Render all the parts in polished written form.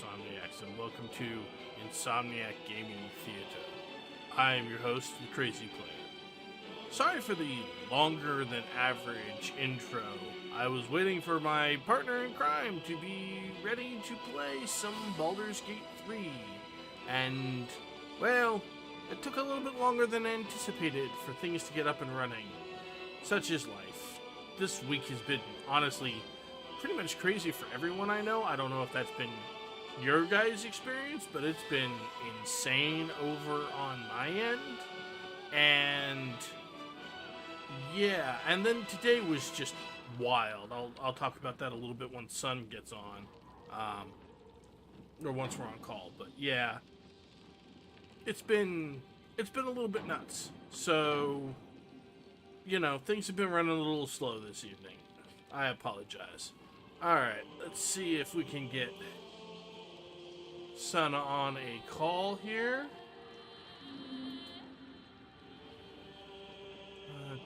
Insomniacs, and welcome to Insomniac Gaming Theater. I am your host, the Crazy Player. Sorry for the longer than average intro. I was waiting for my partner in crime to be ready to play some Baldur's Gate 3, and, well, it took a little bit longer than anticipated for things to get up and running. Such is life. This week has been, honestly, pretty much crazy for everyone I know. I don't know if that's been your guys' experience, but it's been insane over on my end. And yeah, and then today was just wild. I'll talk about that a little bit once Sun gets on, or once we're on call. But yeah, it's been a little bit nuts. So, you know, things have been running a little slow this evening. I apologize. Alright, let's see if we can get Sun on a call here. Alright.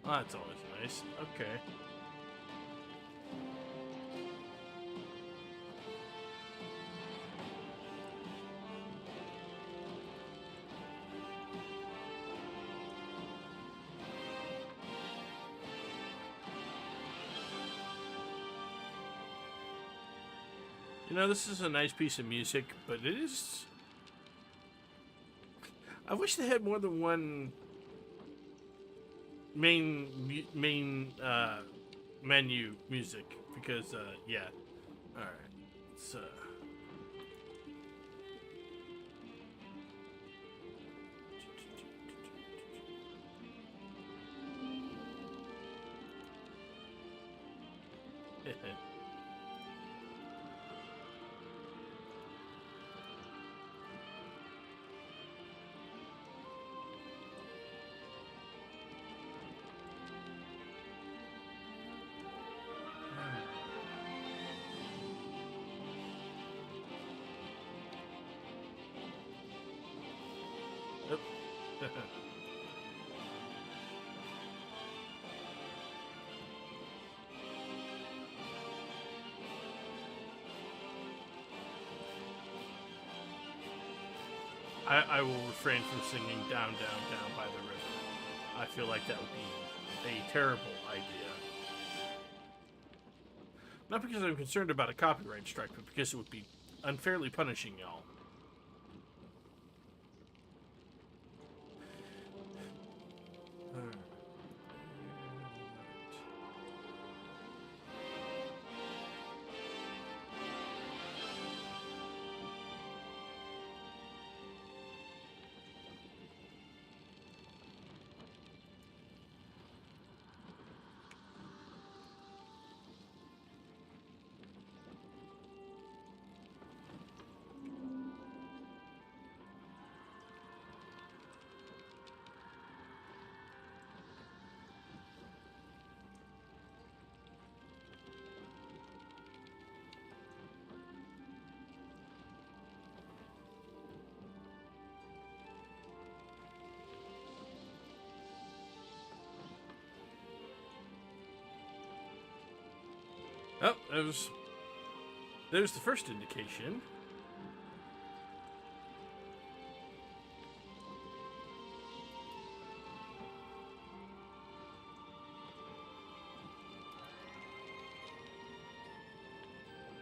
Oh, that's always nice. Okay. You know, this is a nice piece of music, but it is... I wish they had more than one main menu music, because, yeah. Alright, so... I will refrain from singing Down, Down, Down by the River. I feel like that would be a terrible idea. Not because I'm concerned about a copyright strike, but because it would be unfairly punishing y'all. Oh, there's the first indication.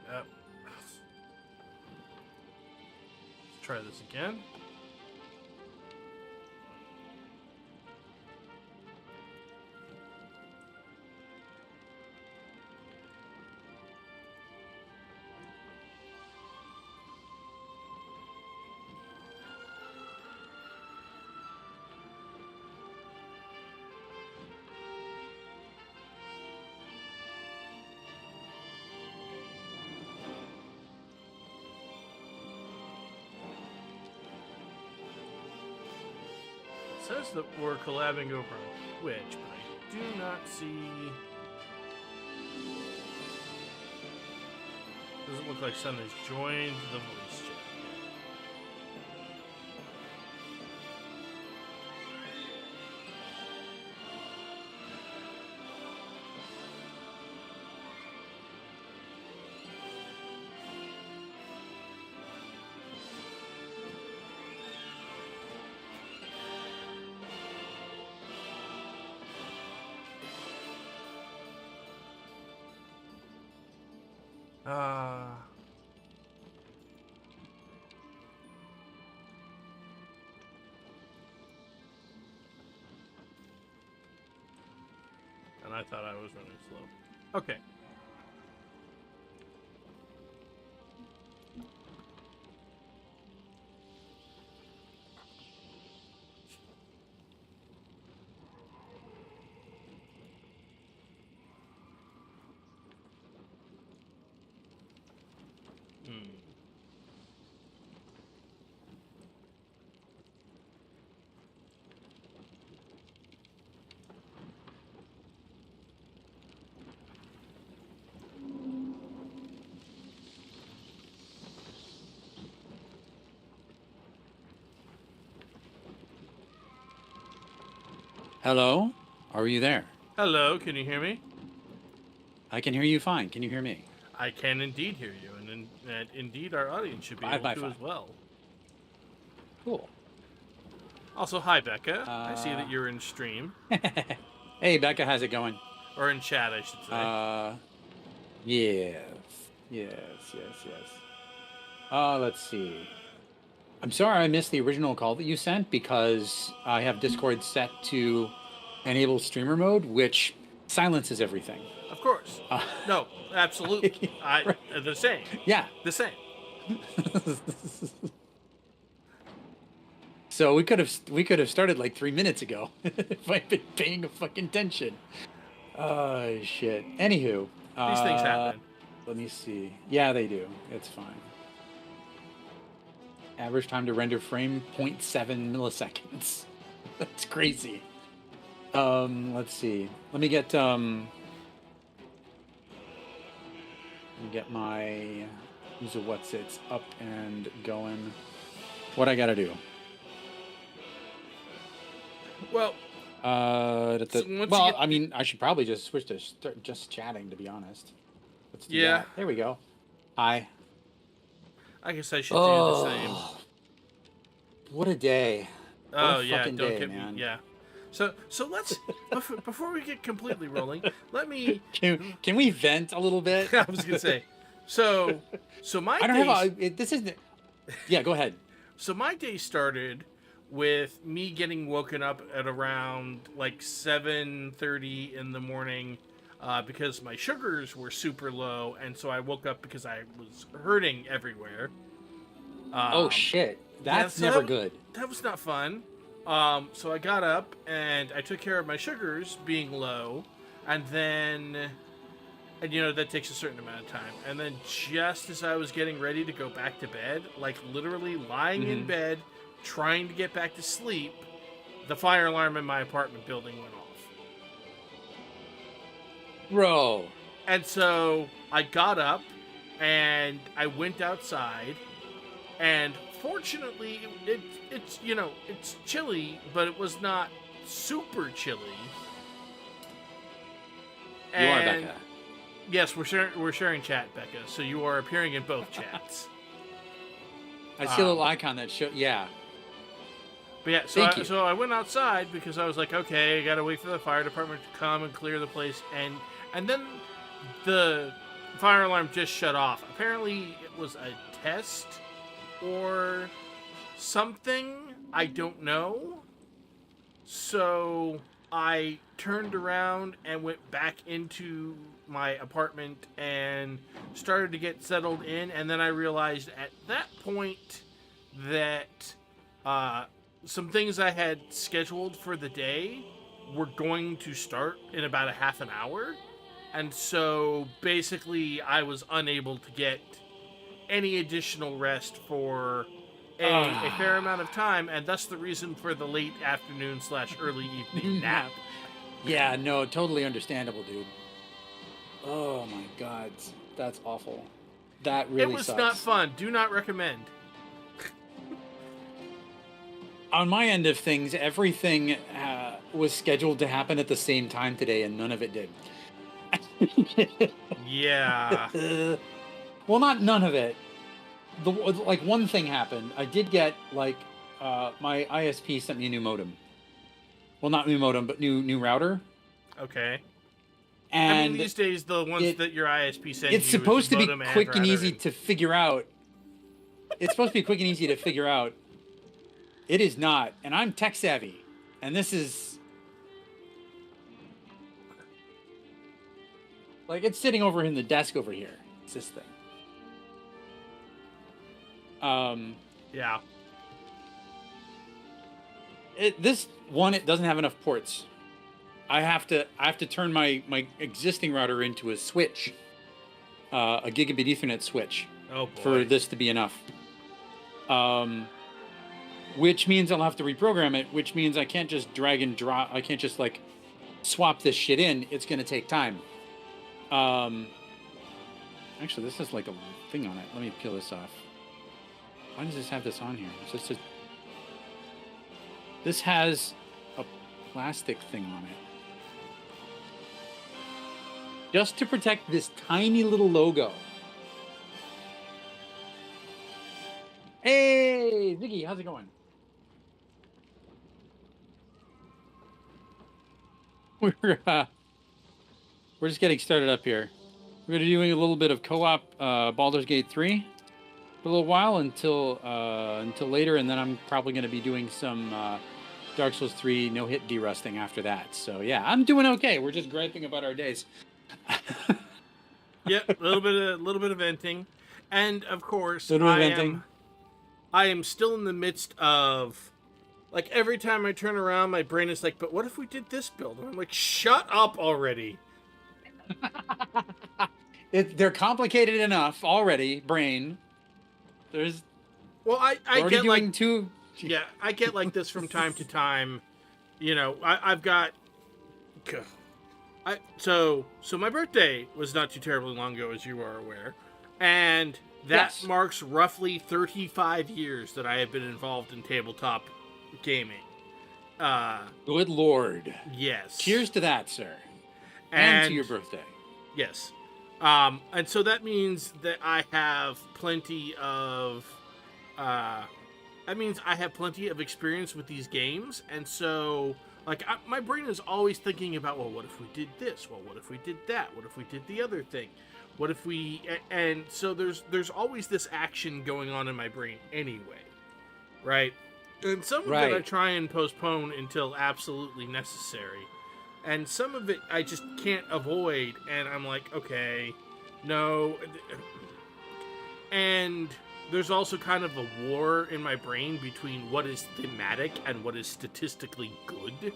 Let's try this again. It says that we're collabing over on Twitch, but I do not see... Doesn't look like Sun has joined the voice chat yet. Uh, and I thought I was running slow. Okay. Hmm. Hello? Are you there? Hello, can you hear me? I can hear you fine. Can you hear me? I can indeed hear you, and indeed our audience should be Five able by to five. as well. Cool. Also, hi Becca. I see Uh, that you're in stream hey, Becca, how's it going? or in chat, I should say. Yes. Yes. Let's see. I'm sorry I missed the original call that you sent because I have Discord set to enable streamer mode, which silences everything. Of course. Uh, No, absolutely. right. The same. Yeah. The same. So we could have started like 3 minutes ago if I'd been paying a fucking attention. Oh shit. Anywho, These things happen. let me see. Yeah, they do. It's fine. Average time to render frame 0.7 milliseconds. That's crazy. Let's see. Let me get my user what's it's up and going. What I gotta do? Well, I mean, I should probably just switch to start just chatting, to be honest. Let's do yeah. that. There we go. Hi. I guess I should do the same. What a day. Oh what a yeah, fucking don't day, get man. me. Yeah. So let's before we get completely rolling, let me. Can we vent a little bit? I was gonna say. So my I don't have this isn't. Yeah, go ahead. So my day started with me getting woken up at around like 7:30 in the morning because my sugars were super low, and so I woke up because I was hurting everywhere. Oh shit, that's never good. That was not fun. So I got up and I took care of my sugars being low, and then, and you know that takes a certain amount of time. And then just as I was getting ready to go back to bed, like literally lying in bed, trying to get back to sleep, the fire alarm in my apartment building went off. Bro. And so I got up and I went outside, and fortunately it's you know, it's chilly, but it was not super chilly. You are Becca. Yes, we're sharing chat, Becca. So you are appearing in both chats. I see a little icon that show. Yeah. But yeah, so I went outside because I was like, okay, I gotta wait for the fire department to come and clear the place, and then the fire alarm just shut off. Apparently, it was a test or something. I don't know. So I turned around and went back into my apartment and started to get settled in, and then I realized at that point that some things I had scheduled for the day were going to start in about a half an hour, and so basically I was unable to get any additional rest for a fair amount of time, and thus the reason for the late afternoon / early evening nap. Yeah, no, totally understandable, dude. Oh my god, that's awful. That really It was sucks. not fun. Do not recommend. On my end of things, everything was scheduled to happen at the same time today, and none of it did. Yeah. Well, not none of it. Like one thing happened. I did get my ISP sent me a new modem. Well, not new modem, but new router. Okay. I mean, And these days, the ones that your ISP sends you it's is supposed to be modem quick and router easy to figure out. It's supposed to be quick and easy to figure out. It is not, and I'm tech savvy, and this is like it's sitting over in the desk over here. It's this thing. Yeah. It doesn't have enough ports. I have to turn my existing router into a switch, a gigabit Ethernet switch, Oh boy. for this to be enough. Which means I'll have to reprogram it. Which means I can't just drag and drop. I can't just like swap this shit in. It's gonna take time. Actually, this is like a thing on it. Let me peel this off. Why does this have this on here? This has a plastic thing on it. Just to protect this tiny little logo. Hey, Ziggy, how's it going? We're just getting started up here. We're going to be doing a little bit of co-op Baldur's Gate 3 for a little while until later, and then I'm probably going to be doing some Dark Souls 3 no-hit derusting after that. So yeah, I'm doing okay. We're just griping about our days. Yep, a little bit of venting, and of course, venting. I am still in the midst of, like, every time I turn around, my brain is like, but what if we did this build? And I'm like, shut up already. They're complicated enough already, brain. Well, I get like two. Yeah, I get like this from time to time. You know, I've got. So my birthday was not too terribly long ago, as you are aware, and that marks roughly 35 years that I have been involved in tabletop gaming. Good Lord. Yes. Cheers to that, sir. And to your birthday. Yes. And so that means that I have plenty of experience with these games, and so like my brain is always thinking about, well, what if we did this? Well, what if we did that? What if we did the other thing? What if we? And so there's always this action going on in my brain anyway, right? And some of it I try and postpone until absolutely necessary. And some of it I just can't avoid, and I'm like, okay, no. And there's also kind of a war in my brain between what is thematic and what is statistically good.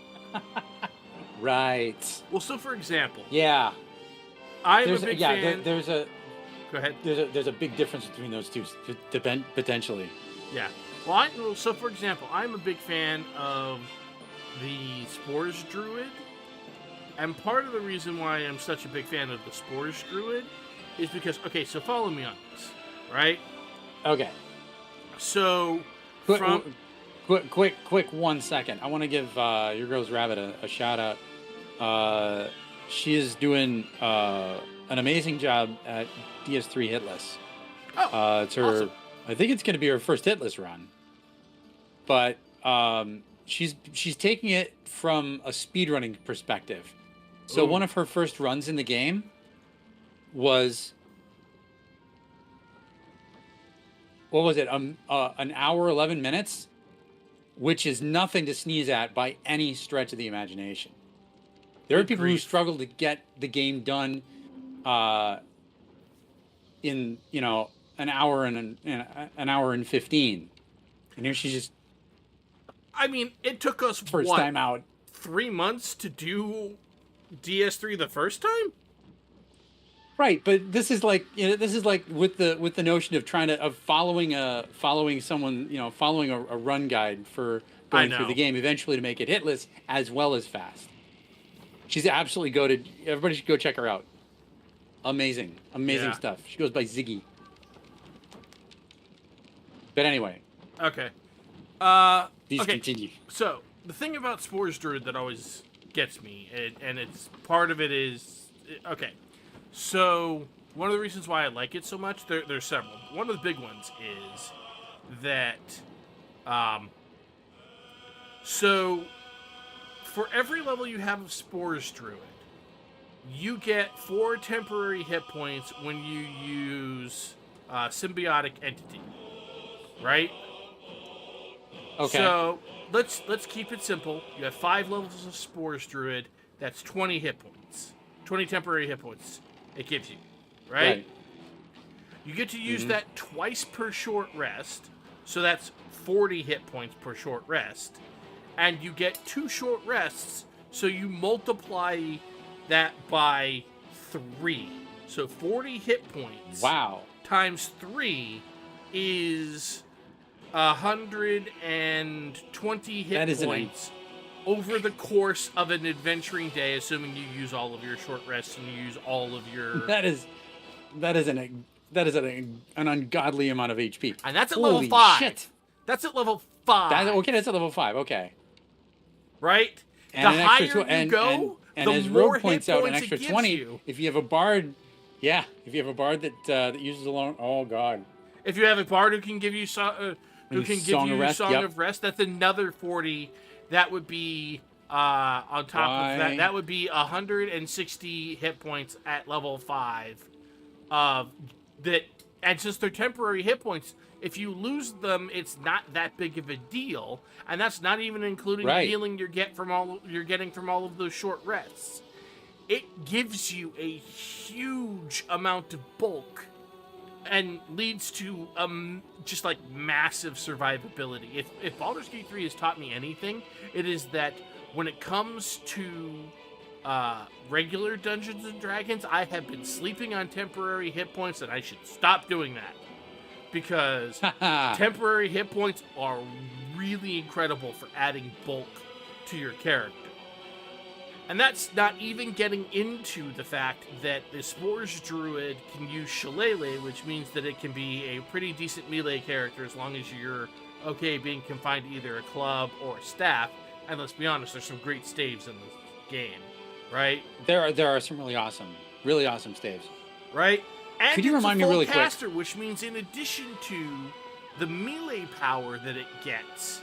Right. Well, so for example, yeah, I'm a big fan. There's a. Go ahead. There's a big difference between those two, potentially. Yeah. Well, so for example, I'm a big fan of the Spores Druid. And part of the reason why I'm such a big fan of the Spores Druid is because, okay, so follow me on this, right? Okay. So, quick, 1 second. I want to give Your Girl's Rabbit a shout out. She is doing an amazing job at DS3 Hitless. Oh, it's her. Awesome. I think it's going to be her first Hitless run. But she's taking it from a speedrunning perspective. So one of her first runs in the game was, what was it? An hour, 11 minutes, which is nothing to sneeze at by any stretch of the imagination. There are people who struggle to get the game done in, an hour and an hour and 15. And here she's just. I mean, it took us first time out 3 months to do DS3 the first time. Right, but this is like with the notion of following someone, following a run guide for going through the game, eventually to make it hitless as well as fast. She's absolutely goated. Everybody should go check her out. Amazing stuff. She goes by Ziggy. But anyway. Okay. Please continue. So the thing about Spores Druid that always gets me, and it's part of it is okay. So one of the reasons why I like it so much, there's several. One of the big ones is that, so for every level you have of Spores Druid, you get 4 temporary hit points when you use symbiotic entity, right? Okay. So let's keep it simple. You have 5 levels of Spores Druid. That's 20 hit points, 20 temporary hit points. It gives you, right? Right. You get to use Mm-hmm. that twice per short rest, so that's 40 hit points per short rest, and you get 2 short rests, so you multiply that by 3. So 40 hit points Wow. times 3 is 120 hit That is points over the course of an adventuring day, assuming you use all of your short rests and you use all of your. that is that is an ungodly amount of HP. And that's at level Holy 5. shit. That's at level 5. That's at level 5. Okay. Right? And The an extra higher you go, and the as more Rogue hit points out, an points extra it gives 20 you. if you have a bard. Yeah, if you have a bard that uses alone. Oh god. If you have a bard who can give you Song of Rest, that's another 40. That would be on top of that. That would be 160 hit points at level 5. That, and since they're temporary hit points, if you lose them, it's not that big of a deal, and that's not even including the healing you're getting from all of those short rests. It gives you a huge amount of bulk and leads to just like massive survivability. If Baldur's Gate 3 has taught me anything, it is that when it comes to regular Dungeons and Dragons, I have been sleeping on temporary hit points, and I should stop doing that, because temporary hit points are really incredible for adding bulk to your character. And that's not even getting into the fact that the Spores Druid can use Shillelagh, which means that it can be a pretty decent melee character as long as you're okay being confined to either a club or a staff. And let's be honest, there's some great staves in this game, right? There are some really awesome staves. Right? And could you remind me really caster, quick? Which means in addition to the melee power that it gets,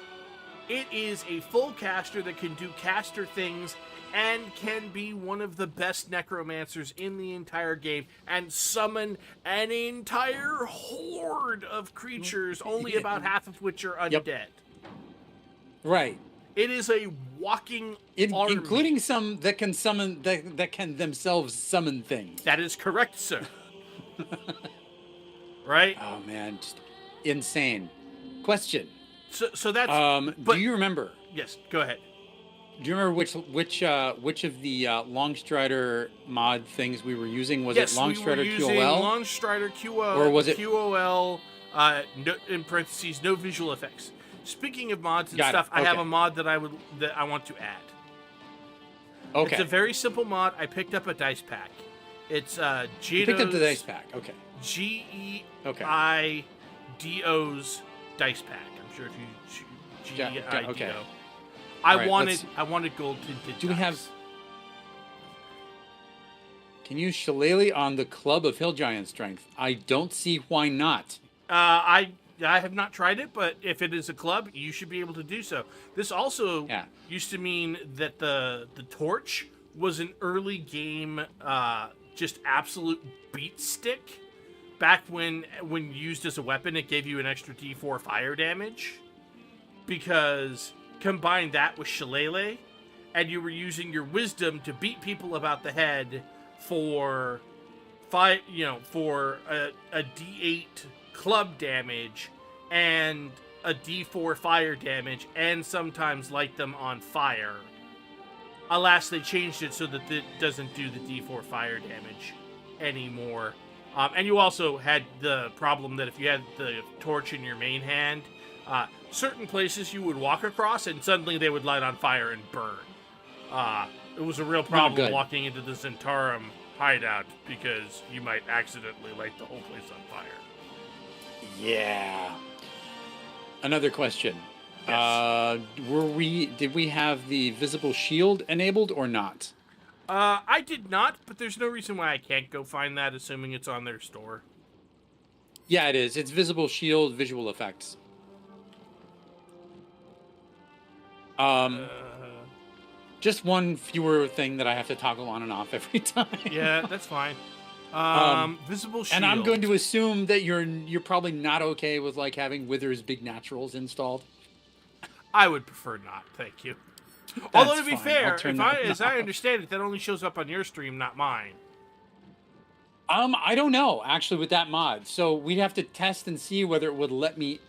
it is a full caster that can do caster things and can be one of the best necromancers in the entire game and summon an entire horde of creatures, only about half of which are undead. Right. It is a walking army. Including some that can summon that can themselves summon things. That is correct, sir. Right? Oh man, just insane. Question. So that's. Do you remember? Yes. Go ahead. Do you remember which of the Longstrider mod things we were using? Was it Longstrider we were using QOL? Longstrider QOL, or was it QOL? In parentheses, no visual effects. Speaking of mods and stuff, Okay. I have a mod that I want to add. Okay. It's a very simple mod. I picked up a dice pack. It's Geodos. You picked up the dice pack. Okay. GEIDO's dice pack. I'm sure if you GEIDO. Okay. I wanted gold tinted. Do we have? Can you Shillelagh on the Club of Hill Giant Strength? I don't see why not. I have not tried it, but if it is a club, you should be able to do so. This also used to mean that the torch was an early game, just absolute beat stick. Back when used as a weapon, it gave you an extra D4 fire damage, because combine that with Shillelagh, and you were using your wisdom to beat people about the head for a D8 club damage and a D4 fire damage, and sometimes light them on fire. Alas, they changed it so that it doesn't do the D4 fire damage anymore. And you also had the problem that if you had the torch in your main hand, certain places you would walk across and suddenly they would light on fire and burn. It was a real problem walking into the Zentarum hideout, because you might accidentally light the whole place on fire. Yeah. Another question. Yes. Did we have the visible shield enabled or not? I did not, but there's no reason why I can't go find that, assuming it's on their store. Yeah, it is. It's visible shield visual effects. Just one fewer thing that I have to toggle on and off every time. Yeah, that's fine. Visible shield. And I'm going to assume that you're probably not okay with like having Wither's big naturals installed. I would prefer not, thank you. Although to be fair, as I understand it, that only shows up on your stream, not mine. I don't know actually with that mod. So we'd have to test and see whether it would let me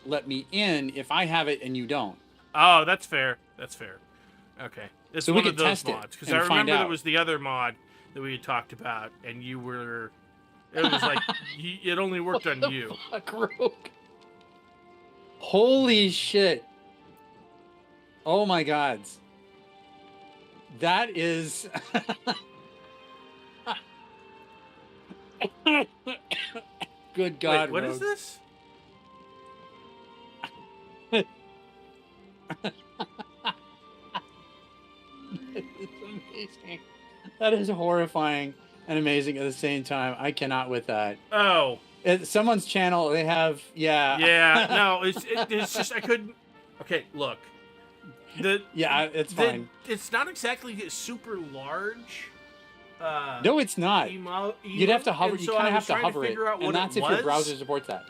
in if I have it and you don't. Oh, that's fair. That's fair. Okay. It's so one we of could those test mods. Because it I and remember find there out. was the other mod that we had talked about, and you were. It was like it only worked on you. Fuck, Rogue. Holy shit! Oh my gods! That is. Good God! Wait, what Rogue. is this? It's amazing. That is horrifying and amazing at the same time. I cannot with that. Oh. Someone's channel, they have, yeah. Yeah, no, it's just, I couldn't. Okay, look. It's fine. It's not exactly super large. No, it's not. You'd have to hover, you kind of have to hover it. And that's if your browser supports that.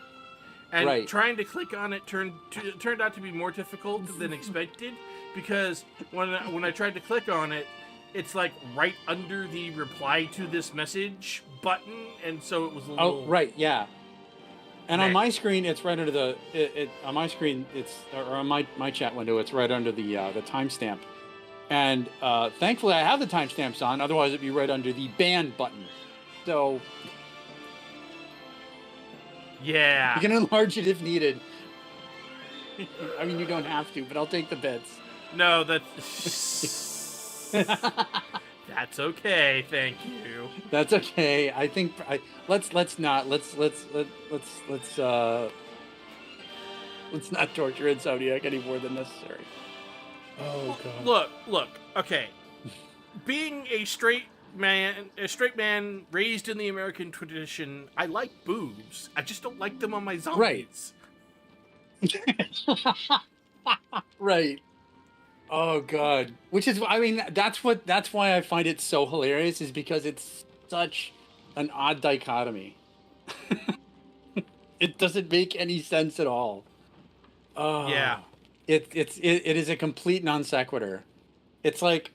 And trying to click on it turned out to be more difficult than expected, because when I tried to click on it, it's like right under the reply to this message button, and so it was a little. Oh, right, yeah. And on my screen, it's right under the. On my screen, or on my chat window, it's right under the timestamp. And thankfully, I have the timestamps on. Otherwise, it'd be right under the ban button. So. Yeah. You can enlarge it if needed. I mean, you don't have to, but I'll take the bits. No, that's that's okay. Thank you. That's okay. I think let's not torture Insomniac any more than necessary. Oh God. Look. Okay. Being a straight man raised in the American tradition, I like boobs. I just don't like them on my zombies. Right. Right. Oh God. Which is, I mean, that's why I find it so hilarious, is because it's such an odd dichotomy. It doesn't make any sense at all. Oh, yeah. It is a complete non sequitur. It's like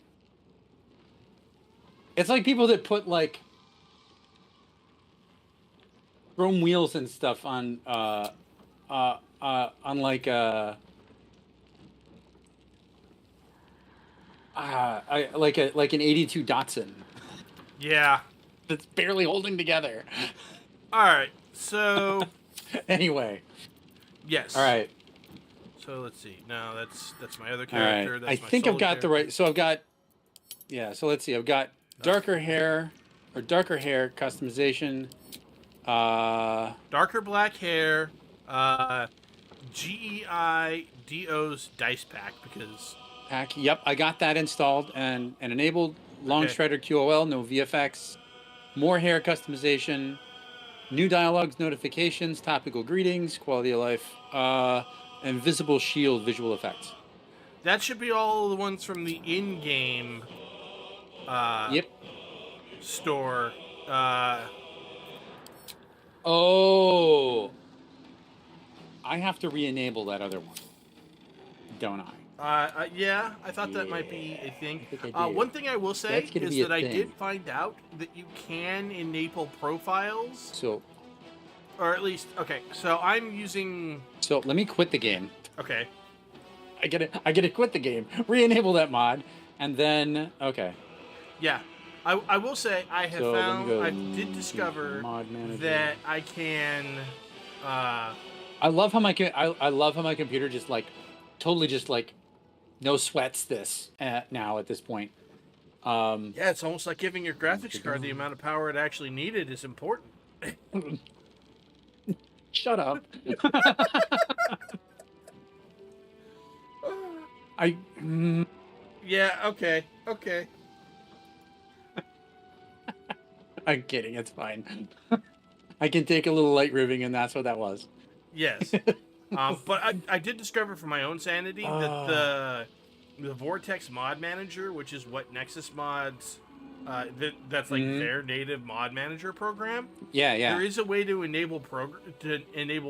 people that put like chrome wheels and stuff on like like an 82 Datsun. Yeah. That's barely holding together. All right. So anyway. Yes. All right. So let's see. No, that's my other character. All right. That's I think I've got the right. So I've got. Yeah. So let's see. I've got darker hair customization. Darker black hair. GEI DO's dice pack because. Yep, I got that installed and enabled. Long Strider QOL, no VFX. More hair customization. New dialogues, notifications, topical greetings, quality of life, and visible shield visual effects. That should be all the ones from the in-game store. Oh. I have to re-enable that other one, don't I? Yeah, I thought that might be a thing. One thing I will say is that I did find out that you can enable profiles. So, or at least, okay. So I'm using. So let me quit the game. Okay. I get to quit the game, re-enable that mod, and then Yeah, I will say I have I did discover that I can. I love how my computer just like totally just like no sweats this now at this point. Yeah, it's almost like giving your graphics card the amount of power it actually needed is important. Shut up. Yeah, okay. I'm kidding, it's fine. I can take a little light ribbing, and that's what that was. Yes. But I did discover for my own sanity that the the Vortex mod manager, which is what Nexus mods, that's like their native mod manager program. Yeah, yeah. There is a way to enable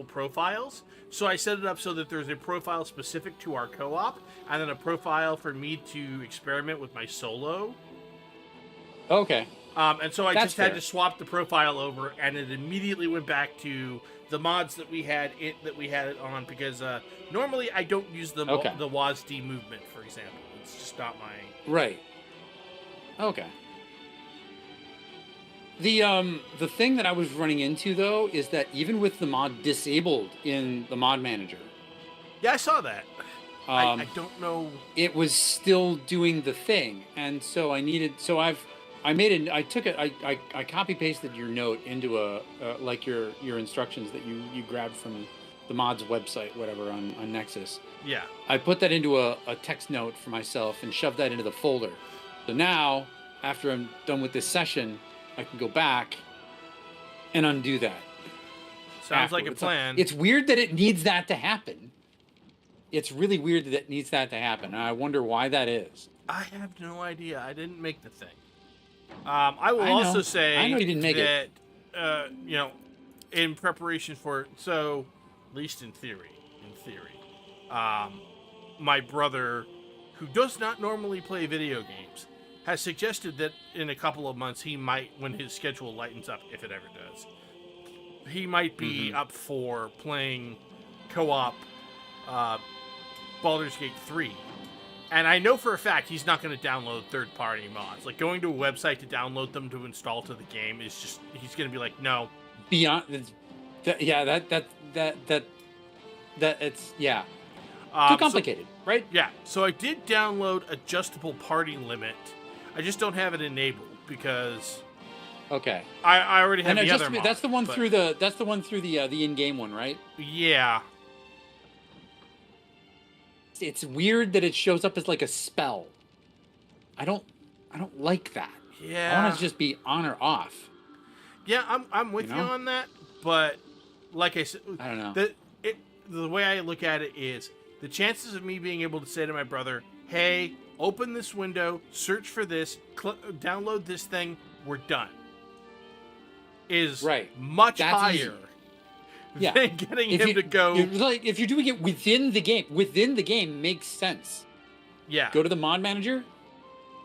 profiles. So I set it up so that there's a profile specific to our co-op, and then a profile for me to experiment with my solo. Okay. And so I That's just had fair. to swap the profile over, and it immediately went back to the mods that we had it on, because normally I don't use the WASD movement, for example. It's just not my Right. Okay. The thing that I was running into though is that even with the mod disabled in the mod manager, Yeah, I saw that. I don't know. it was still doing the thing, and so I copy pasted your note into like your instructions that you grabbed from the mod's website, whatever, on Nexus. Yeah. I put that into a text note for myself and shoved that into the folder. So now, after I'm done with this session, I can go back and undo that. Sounds like a plan. It's weird that it needs that to happen. It's really weird that it needs that to happen. And I wonder why that is. I have no idea. I didn't make the thing. I will also say I know you didn't make that, in preparation for, so, at least in theory, my brother, who does not normally play video games, has suggested that in a couple of months he might, when his schedule lightens up, if it ever does, he might be up for playing co-op Baldur's Gate 3. And I know for a fact he's not going to download third-party mods. Like, going to a website to download them to install to the game is just, he's going to be like, no. Beyond, it's, yeah. Too complicated, right? Yeah. So I did download adjustable party limit. I just don't have it enabled because okay. I already have the other mod. That's the one through the in-game one, right? Yeah. It's weird that it shows up as like a spell. I don't like that. Yeah. I want to just be on or off. Yeah, I'm with you on that, but like I said, I don't know. The way I look at it is the chances of me being able to say to my brother, "Hey, open this window, search for this, download this thing, we're done," is much higher. Easy. Yeah, than getting him to go. Like if you're doing it within the game makes sense. Yeah. Go to the mod manager,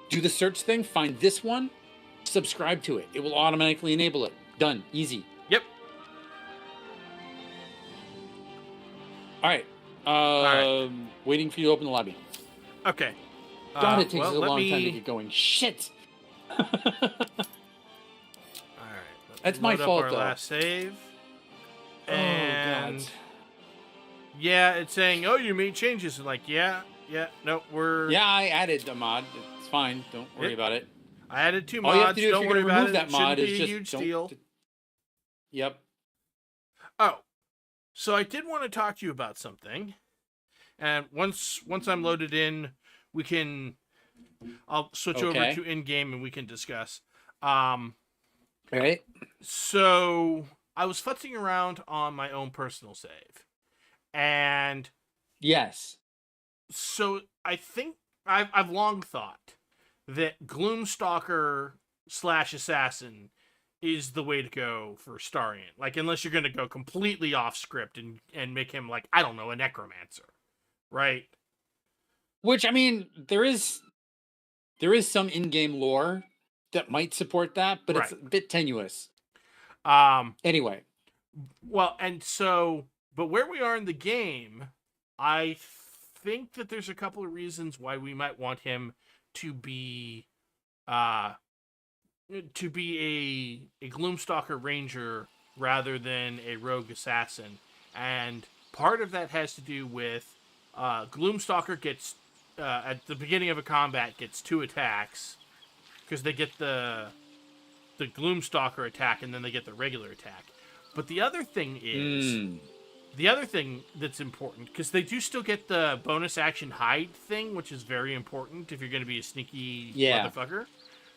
do the search thing, find this one, subscribe to it. It will automatically enable it. Done. Easy. Yep. All right. Waiting for you to open the lobby. Okay. God, it takes a long time to get going. Shit. All right. That's my fault, our though. Last save. And God. Yeah, it's saying, "Oh, you made changes." And like, yeah, no, we're. Yeah, I added the mod. It's fine. Don't worry about it. I added 2 All mods. you have to do don't if worry you're gonna about remove it. that mod Shouldn't is be a just huge deal. Yep. Oh, so I did want to talk to you about something, and once I'm loaded in, I'll switch over to in-game and we can discuss. Right. So I was futzing around on my own personal save, and yes. So I think I've long thought that Gloomstalker / Assassin is the way to go for Starian. Like, unless you're going to go completely off script and make him, like, I don't know, a necromancer, right? Which, I mean, there is some in-game lore that might support that, but it's a bit tenuous. Anyway. Well, and so, but where we are in the game, I think that there's a couple of reasons why we might want him to be a Gloomstalker Ranger rather than a rogue assassin. And part of that has to do with Gloomstalker gets at the beginning of a combat gets 2 attacks because they get the Gloomstalker attack and then they get the regular attack. But the other thing is the other thing that's important, because they do still get the bonus action hide thing, which is very important if you're going to be a sneaky motherfucker,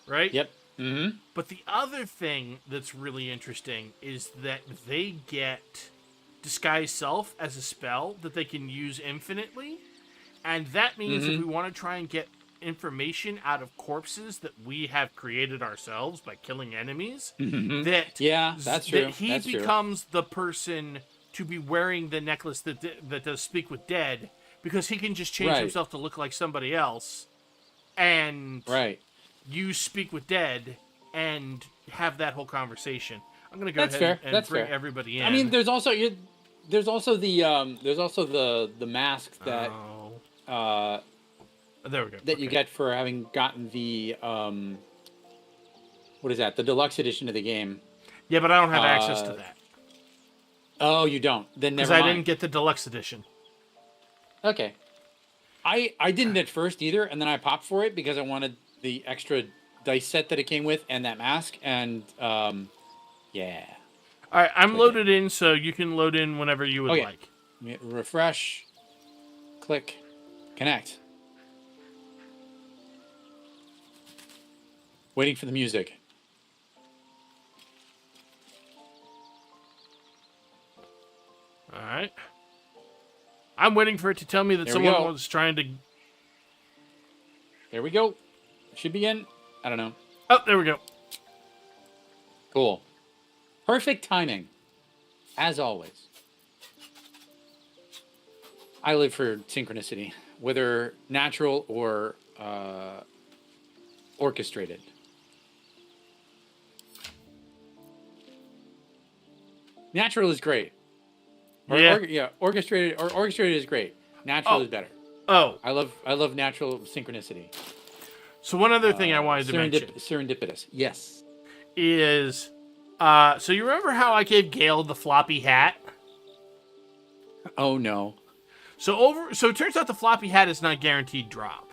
right? Yep. Mm-hmm. But the other thing that's really interesting is that they get Disguise Self as a spell that they can use infinitely. And that means if Mm-hmm. we want to try and get information out of corpses that we have created ourselves by killing enemies, Mm-hmm. that Yeah, that's that true. he That's true. becomes the person to be wearing the necklace that does speak with dead, because he can just change Right. himself to look like somebody else, and Right. you speak with dead and have that whole conversation. I'm gonna go That's ahead fair. and That's bring fair. everybody I mean, in. there's also the mask that Oh, uh there we go. that you Okay. get for having gotten the what is that? The deluxe edition of the game. Yeah, but I don't have access to Uh that oh, you don't. Then because never I didn't mind. get the deluxe edition. Okay. I didn't at first either, and then I popped for it because I wanted the extra dice set that it came with and that mask, and yeah. All right, I'm So I did. loaded in, so you can load in whenever you would Okay. like. Refresh, click, connect. Waiting for the music. All right. I'm waiting for it to tell me that There we someone go. was trying to. There we go. Should begin. I don't know. Oh, there we go. Cool. Perfect timing, as always. I live for synchronicity, whether natural or orchestrated. Natural is great. Yeah. Orchestrated is great. Natural Oh. is better. Oh. I love natural synchronicity. So one other thing I wanted to mention Serendipitous. Yes. is, so you remember how I gave Gale the floppy hat? Oh no. So it turns out the floppy hat is not guaranteed drop,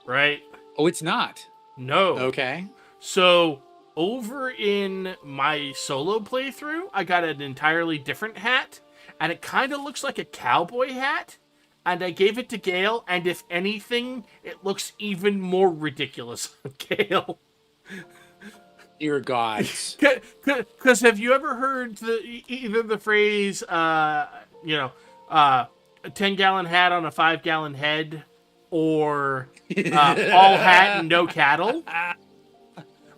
right? Oh, it's not. No. Okay. So over in my solo playthrough, I got an entirely different hat, and it kind of looks like a cowboy hat. And I gave it to Gale, and if anything, it looks even more ridiculous on Gale. Dear gods. Because have you ever heard either the phrase, a 10-gallon hat on a 5-gallon head, or all hat and no cattle?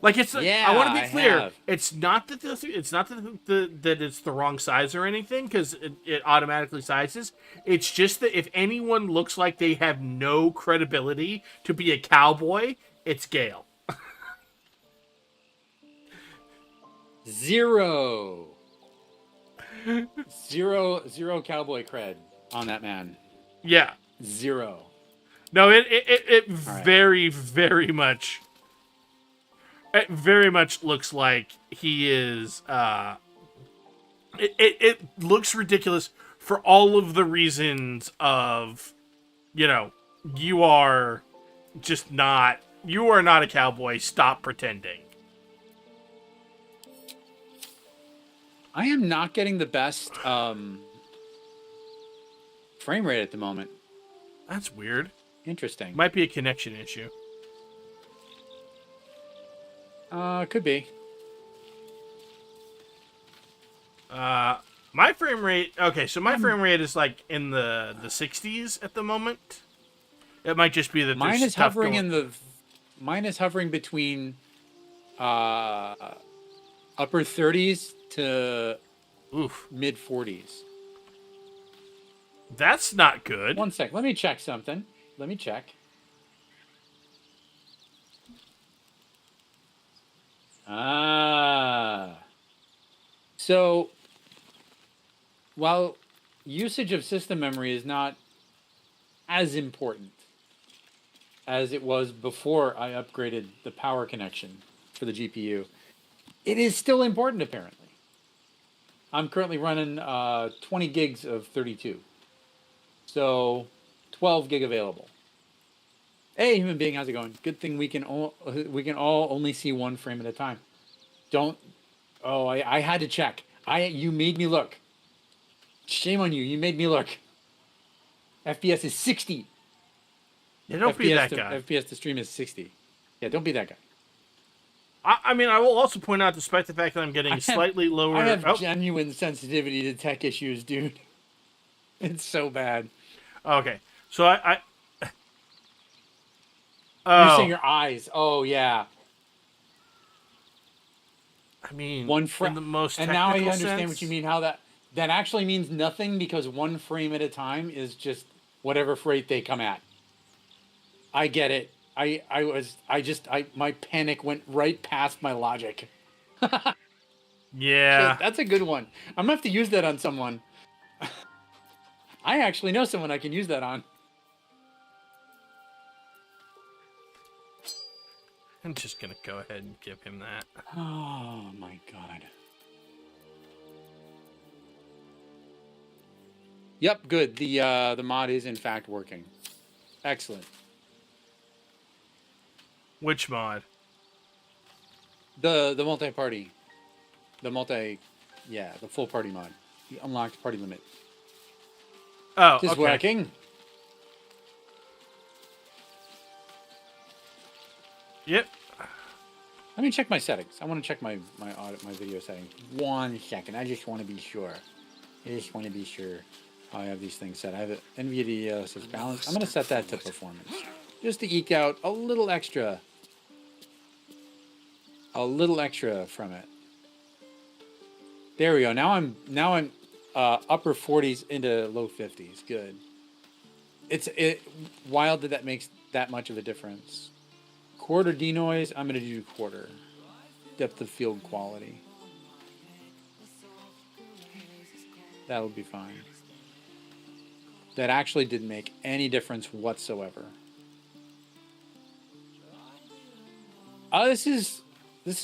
Like Yeah, I want to I be clear. have. It's not that that it's the wrong size or anything, because it automatically sizes. It's just that if anyone looks like they have no credibility to be a cowboy, it's Gale. Zero cowboy cred on that man. Yeah. Zero. No, it right. very much. It very much looks like he is. It looks ridiculous for all of the reasons of, you are just not. You are not a cowboy. Stop pretending. I am not getting the best frame rate at the moment. That's weird. Interesting. Might be a connection issue. Could be. My frame rate. Okay, so my frame rate is like in the 60s at the moment. It might just be that Mine there's is stuff hovering going... Mine is hovering between upper 30s to Oof. mid 40s. That's not good. One sec. Let me check something. Let me check. So while usage of system memory is not as important as it was before I upgraded the power connection for the GPU, it is still important apparently. I'm currently running 20 gigs of 32. So 12 gig available. Hey, human being, how's it going? Good thing we can all only see one frame at a time. Don't. Oh, I had to check. You made me look. Shame on you. You made me look. FPS is 60. Yeah, don't be that guy. FPS to stream is 60. Yeah, don't be that guy. I mean, I will also point out, despite the fact that I'm getting slightly lower... I have genuine sensitivity to tech issues, dude. It's so bad. Okay. So I You're saying oh, your eyes. Oh yeah. I mean, One in frame. the most And now I technical understand what you sense. mean. How that actually means nothing because one frame at a time is just whatever rate they come at. I get it. My panic went right past my logic. Shit, Yeah, that's a good one. I'm gonna have to use that on someone. I actually know someone I can use that on. I'm just gonna go ahead and give him that. Oh my god. Yep, good. The mod is in fact working. Excellent. Which mod? The multi-party. The full party mod. The unlocked party limit. Oh, It is okay. working. Yep. Let me check my settings. I want to check my video settings. 1 second. I just want to be sure. I have these things set. I have it NVIDIA says balance. I'm going to set that to performance. Just to eke out a little extra. From it. There we go. Now I'm upper 40s into low 50s. Good. It's wild that makes that much of a difference. Quarter denoise, I'm going to do quarter. Depth of field quality. That'll be fine. That actually didn't make any difference whatsoever. This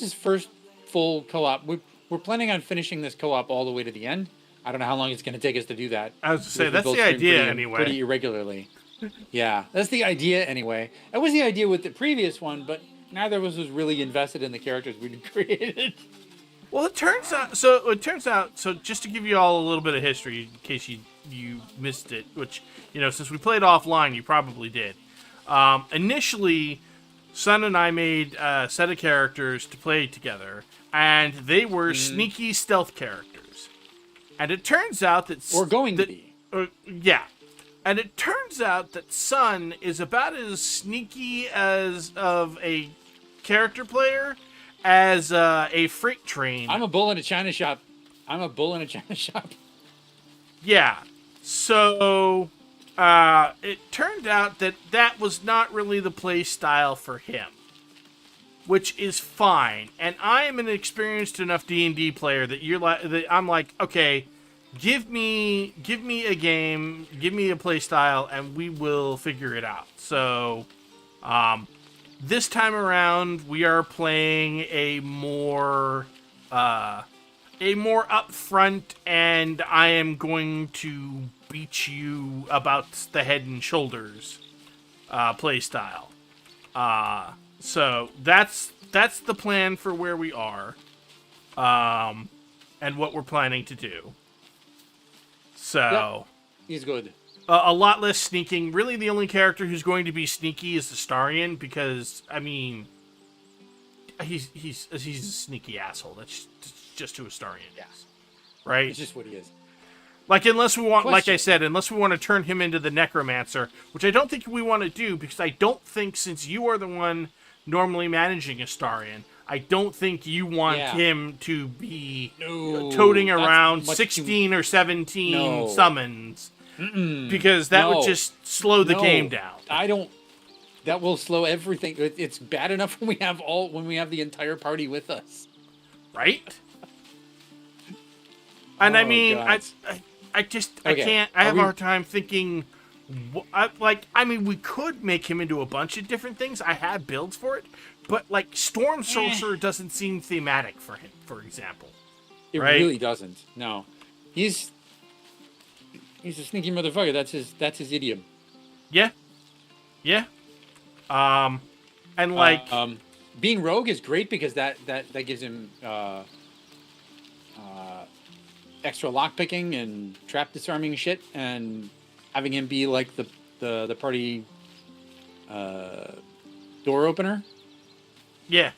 is first full co-op. We're planning on finishing this co-op all the way to the end. I don't know how long it's going to take us to do that. I was to say We that's both the stream idea anyway. pretty irregularly. Yeah, that's the idea anyway. That was the idea with the previous one, but neither of us was really invested in the characters we'd created. Well, it turns out. So just to give you all a little bit of history, in case you missed it, which since we played offline, you probably did. Initially, Son and I made a set of characters to play together, and they were sneaky stealth characters. And it turns out that Or going to be. Yeah. And it turns out that Sun is about as sneaky as of a character player as a freight train. I'm a bull in a china shop. Yeah. So it turned out that was not really the play style for him, which is fine. And I am an experienced enough D&D player that I'm like, okay, give me a game, give me a play style, and we will figure it out. So this time around, we are playing a more upfront, and I am going to beat you about the head and shoulders play style. So that's the plan for where we are, and what we're planning to do. So, Yep. He's good. a lot less sneaking. Really, the only character who's going to be sneaky is the Starian, because I mean, he's a sneaky asshole. That's just who a Starian is, right? It's just what he is. Like, unless we want, Question. like I said, unless we want to turn him into the Necromancer, which I don't think we want to do, because I don't think, since you are the one normally managing Astarion, I don't think you want him to be toting around 16 or 17 summons, because that would just slow the game down. That will slow everything. It's bad enough when we have the entire party with us, right? And I mean, I can't. I have a hard time thinking. We could make him into a bunch of different things. I have builds for it, but like Storm Sorcerer doesn't seem thematic for him, for example. It really doesn't. No, he's a sneaky motherfucker. That's his idiom. Yeah. And like being rogue is great because that gives him extra lockpicking and trap disarming shit, and having him be like the party door opener. Yeah.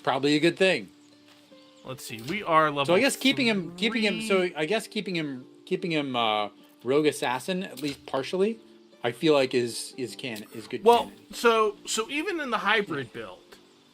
Probably a good thing. Let's see. We are level. So I guess keeping him rogue assassin, at least partially, I feel like is good Well, canon. so even in the hybrid build,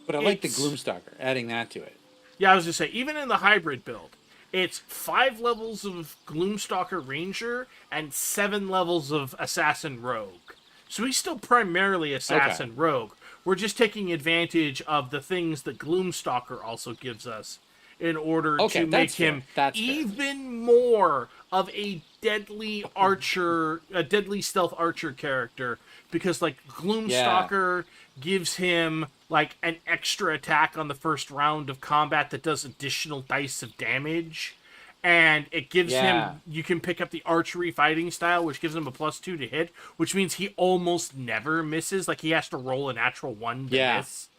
But I like the Gloomstalker, adding that to it. yeah, I was gonna say, even in the hybrid build, it's 5 levels of Gloomstalker Ranger and 7 levels of Assassin Rogue. So he's still primarily Assassin Rogue. We're just taking advantage of the things that Gloomstalker also gives us in order to make him even more of a deadly archer, a deadly stealth archer character. Because, like, Gloomstalker gives him, like, an extra attack on the first round of combat that does additional dice of damage. And it gives him, you can pick up the archery fighting style, which gives him a +2 to hit, which means he almost never misses. Like, he has to roll a natural 1 to miss.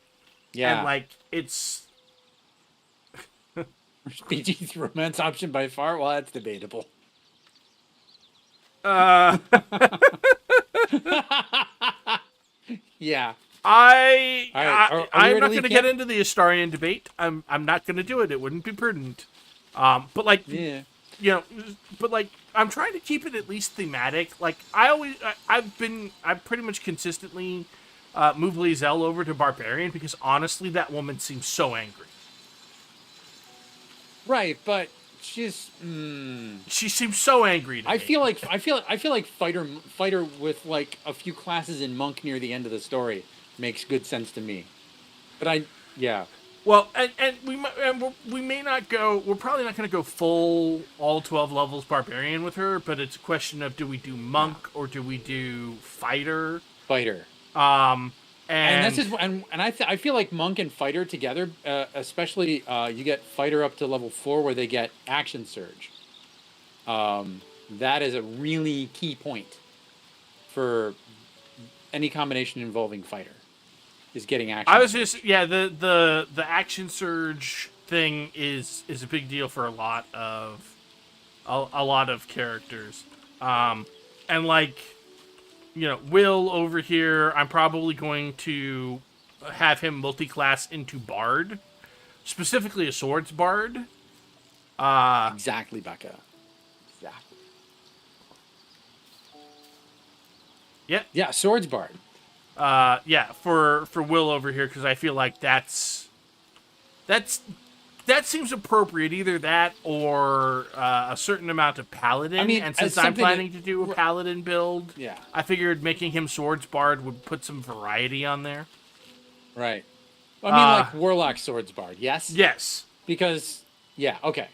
Yeah. And, like, it's... BG3 romance option by far? Well, that's debatable. Yeah. I'm not going to get into the Astarion debate. I'm not going to do it. It wouldn't be prudent. But like, you know, but like, I'm trying to keep it at least thematic. Like, I've pretty much consistently moved Lizelle over to Barbarian because honestly, that woman seems so angry. Right, but she seems so angry to me. I feel like fighter with like a few classes in monk near the end of the story makes good sense to me. But well, and we may not go. We're probably not going to go full all 12 levels barbarian with her, but it's a question of do we do monk or do we do fighter? And that's just I feel like monk and fighter together, especially you get fighter up to level 4 where they get action surge. That is a really key point for any combination involving fighter. Is getting action. I was just the action surge thing is a big deal for a lot of characters, and like, you know, Will over here, I'm probably going to have him multi-class into Bard, specifically a swords Bard. Exactly, Becca. Exactly. Yeah, swords Bard. For Will over here, because I feel like that seems appropriate. Either that or a certain amount of Paladin. I mean, and since I'm planning to do a Paladin build, I figured making him Swords Bard would put some variety on there. Right. I mean, like Warlock Swords Bard, yes? Yes. Because, okay.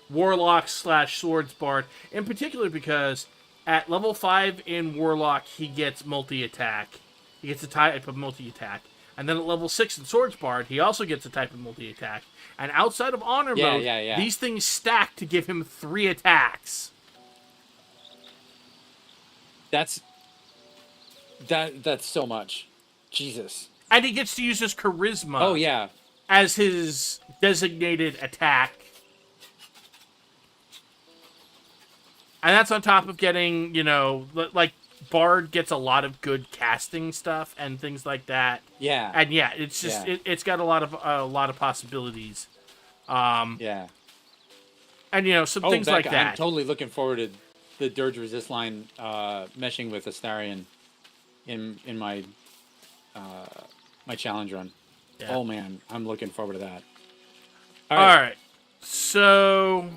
Warlock / Swords Bard, in particular because at level 5 in Warlock, he gets multi-attack. He gets a type of multi-attack. And then at level 6 in Swords Bard, he also gets a type of multi-attack. And outside of Honor mode, these things stack to give him 3 attacks. That's so much. Jesus. And he gets to use his Charisma. Oh, yeah. As his designated attack. And that's on top of getting, you know, like, Bard gets a lot of good casting stuff and things like that. Yeah. And it's just it's got a lot of possibilities. And you know, some things like that. I'm totally looking forward to the Dirge Resist line meshing with Astarion in my my challenge run. Yeah. Oh man, I'm looking forward to that. All right. So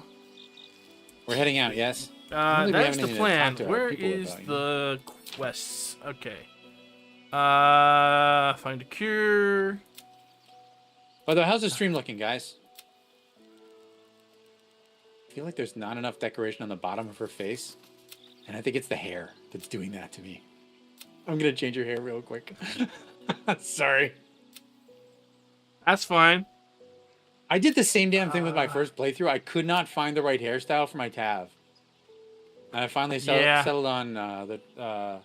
we're heading out, yes? That's the plan. Where is the quests? Okay. Find a cure. By the way, how's the stream looking, guys? I feel like there's not enough decoration on the bottom of her face. And I think it's the hair that's doing that to me. I'm going to change her hair real quick. Sorry. That's fine. I did the same damn thing with my first playthrough. I could not find the right hairstyle for my Tav. And I finally settled on the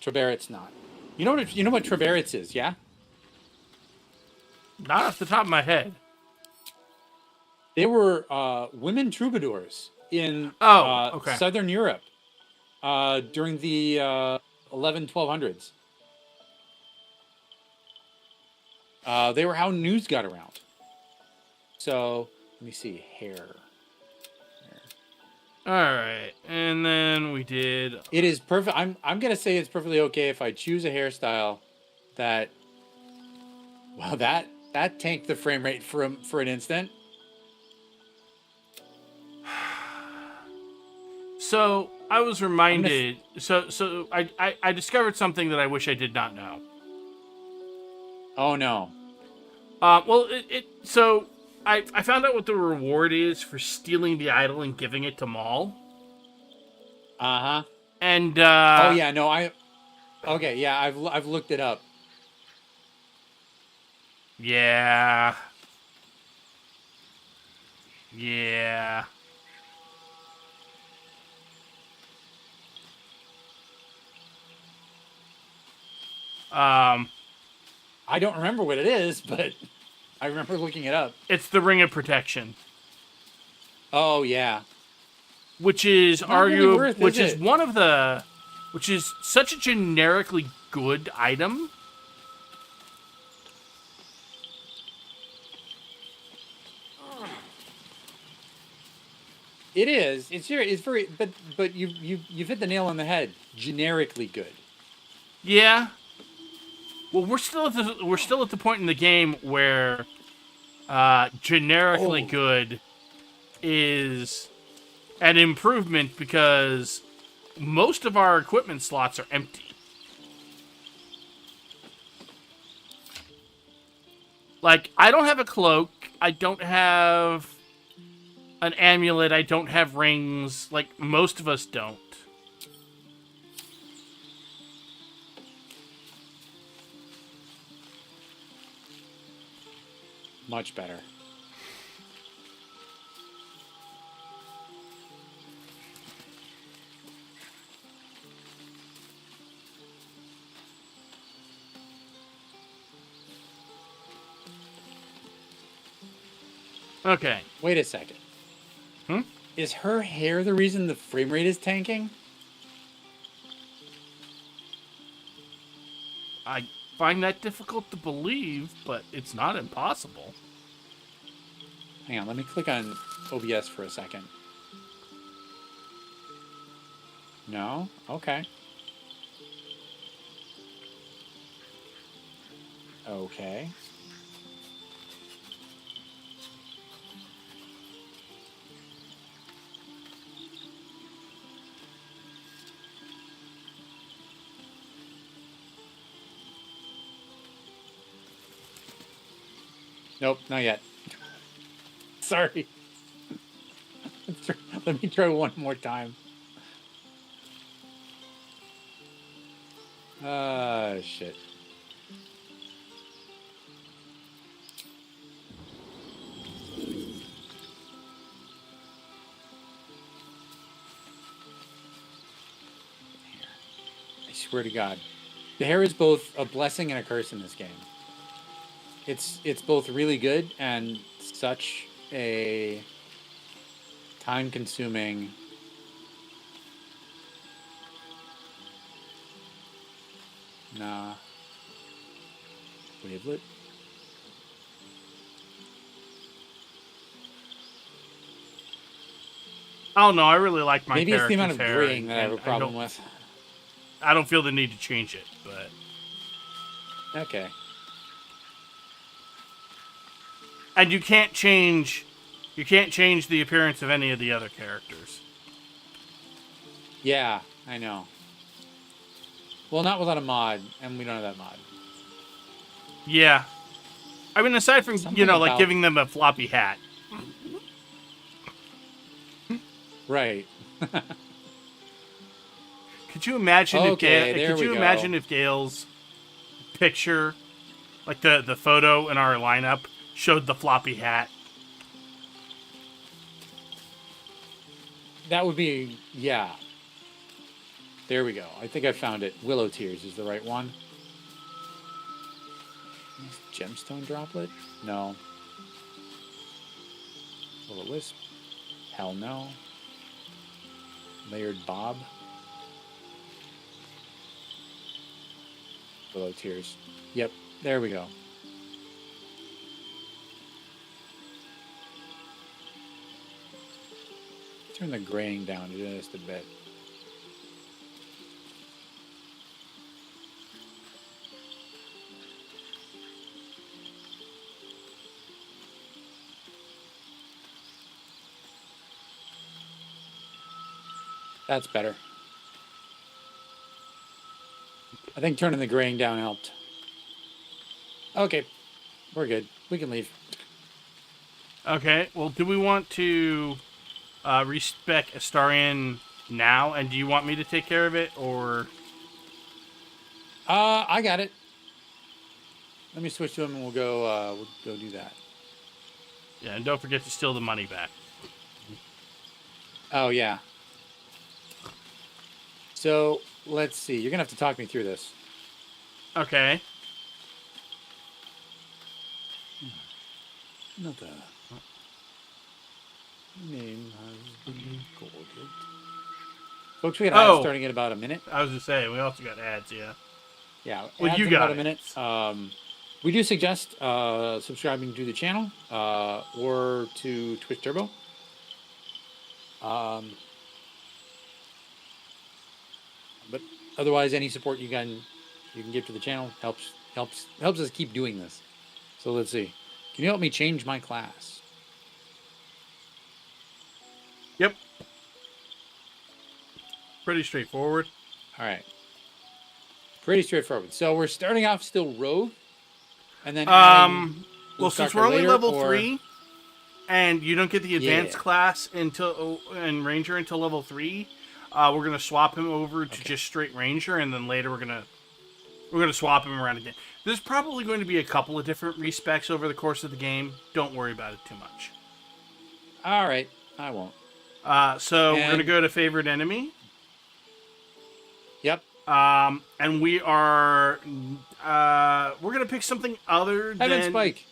Treberit's knot. You know what Treberit's is, yeah? Not off the top of my head. They were women troubadours in Southern Europe during the 1200s. They were how news got around. So, let me see. Hair. All right. And then we did. It is perfect. I'm gonna say it's perfectly okay if I choose a hairstyle that. Wow, that tanked the frame rate for an instant. So I was I'm gonna. reminded. So I discovered something that I wish I did not know. Oh no. Well, so I found out what the reward is for stealing the idol and giving it to Maul. Uh huh. And Oh yeah. No. Okay. Yeah. I've looked it up. yeah, yeah. Um, I don't remember what it is, but I remember looking it up. it's the Ring of Protection, Oh yeah. which is Not really arguable, worth, is it? which is such a generically good item. It is. It's very. But you've hit the nail on the head. Generically good. Yeah. Well, we're still at the point in the game where generically Oh. good is an improvement because most of our equipment slots are empty. Like, I don't have a cloak, I don't have an amulet, I don't have rings, like most of us don't. Much better. Okay. Wait a second. Hmm? Is her hair the reason the frame rate is tanking? I find that difficult to believe, but it's not impossible. Hang on, let me click on OBS for a second. No? Okay. Okay. Nope, not yet. Sorry. Let me try one more time. Shit. I swear to God. The hair is both a blessing and a curse in this game. It's both really good and such a time-consuming. Nah. Wavelet? I don't know, I really like my Maybe it's the amount character's of hair, graying that I have a and problem with. I don't feel the need to change it, but... Okay. And you can't change the appearance of any of the other characters. Yeah, I know. Well, not without a mod, and we don't have that mod. Yeah. I mean, aside from, Something like about- giving them a floppy hat. Right. Could you imagine Okay, there we go. if Gale's picture, like the photo in our lineup, showed the floppy hat? That would be, yeah. There we go. I think I found it. Willow Tears is the right one. Gemstone Droplet? No. Will-O-Wisp? Hell no. Layered Bob? Willow Tears. Yep, there we go. Turn the graying down just a bit. That's better. I think turning the graying down helped. Okay, we're good. We can leave. Okay, well, do we want to respec Astarion now? And do you want me to take care of it, or... I got it. Let me switch to him and we'll go do that. Yeah, and don't forget to steal the money back. Oh, yeah. So, let's see. You're going to have to talk me through this. Okay. Another name has been recorded. Folks, we got ads starting in about a minute. I was going to say, we also got ads, yeah. Yeah, well, ads you in got about a minute. We do suggest subscribing to the channel or to Twitch Turbo. But otherwise, any support you can give to the channel helps us keep doing this. So let's see. Can you help me change my class? Yep. Pretty straightforward. All right. Pretty straightforward. So we're starting off still rogue, and then well, since we're only level 3, and you don't get the advanced class and ranger until level 3, we're gonna swap him over to just straight ranger, and then later we're gonna swap him around again. There's probably going to be a couple of different respecs over the course of the game. Don't worry about it too much. All right, I won't. So we're gonna go to favorite enemy. Yep. And we're gonna pick something other than Heaven Spike.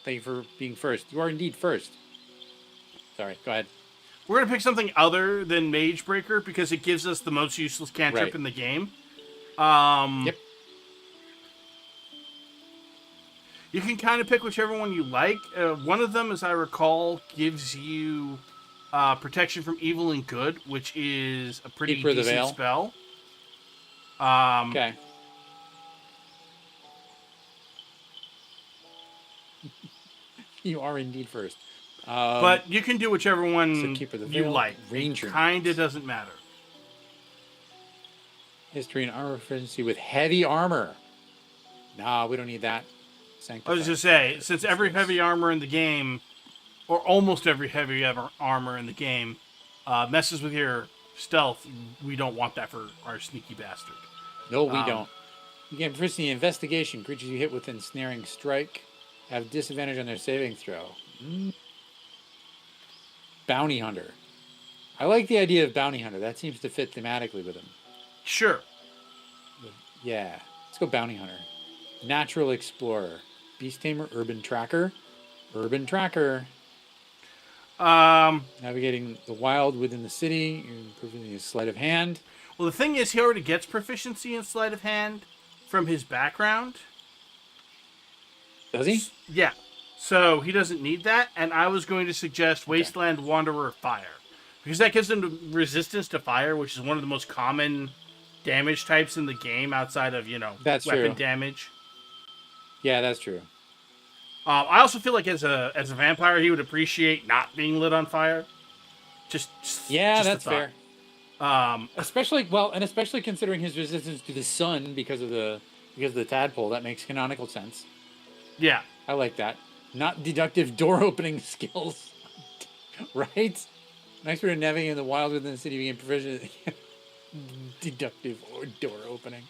Thank you for being first. You are indeed first. Sorry, go ahead. We're gonna pick something other than Mage Breaker because it gives us the most useless cantrip in the game. Yep. You can kind of pick whichever one you like. One of them, as I recall, gives you protection from evil and good, which is a pretty decent spell. Okay. You are indeed first. But you can do whichever one you like. Ranger. Kinda doesn't matter. History and armor efficiency with heavy armor. Nah, we don't need that. I was just say, since every heavy armor in the game, or almost every heavy armor in the game, messes with your stealth, we don't want that for our sneaky bastard. No, we don't. You gain proficiency in investigation. Creatures you hit with ensnaring strike have disadvantage on their saving throw. Bounty hunter. I like the idea of bounty hunter. That seems to fit thematically with him. Sure. Yeah. Let's go bounty hunter. Natural explorer. Beast tamer. Urban tracker. Urban tracker. Navigating the wild within the city. Improving his sleight of hand. Well, the thing is, he already gets proficiency in sleight of hand from his background. Does he? Yeah. So he doesn't need that, and I was going to suggest Wasteland Wanderer Fire. Because that gives him resistance to fire, which is one of the most common damage types in the game outside of, weapon damage. Yeah, that's true. I also feel like as a vampire, he would appreciate not being lit on fire. Just that's fair. Especially considering his resistance to the sun because of the tadpole, that makes canonical sense. Yeah, I like that. Not deductive door opening skills, right? Nice for navigating the wild within the city, being proficient. Deductive or door opening,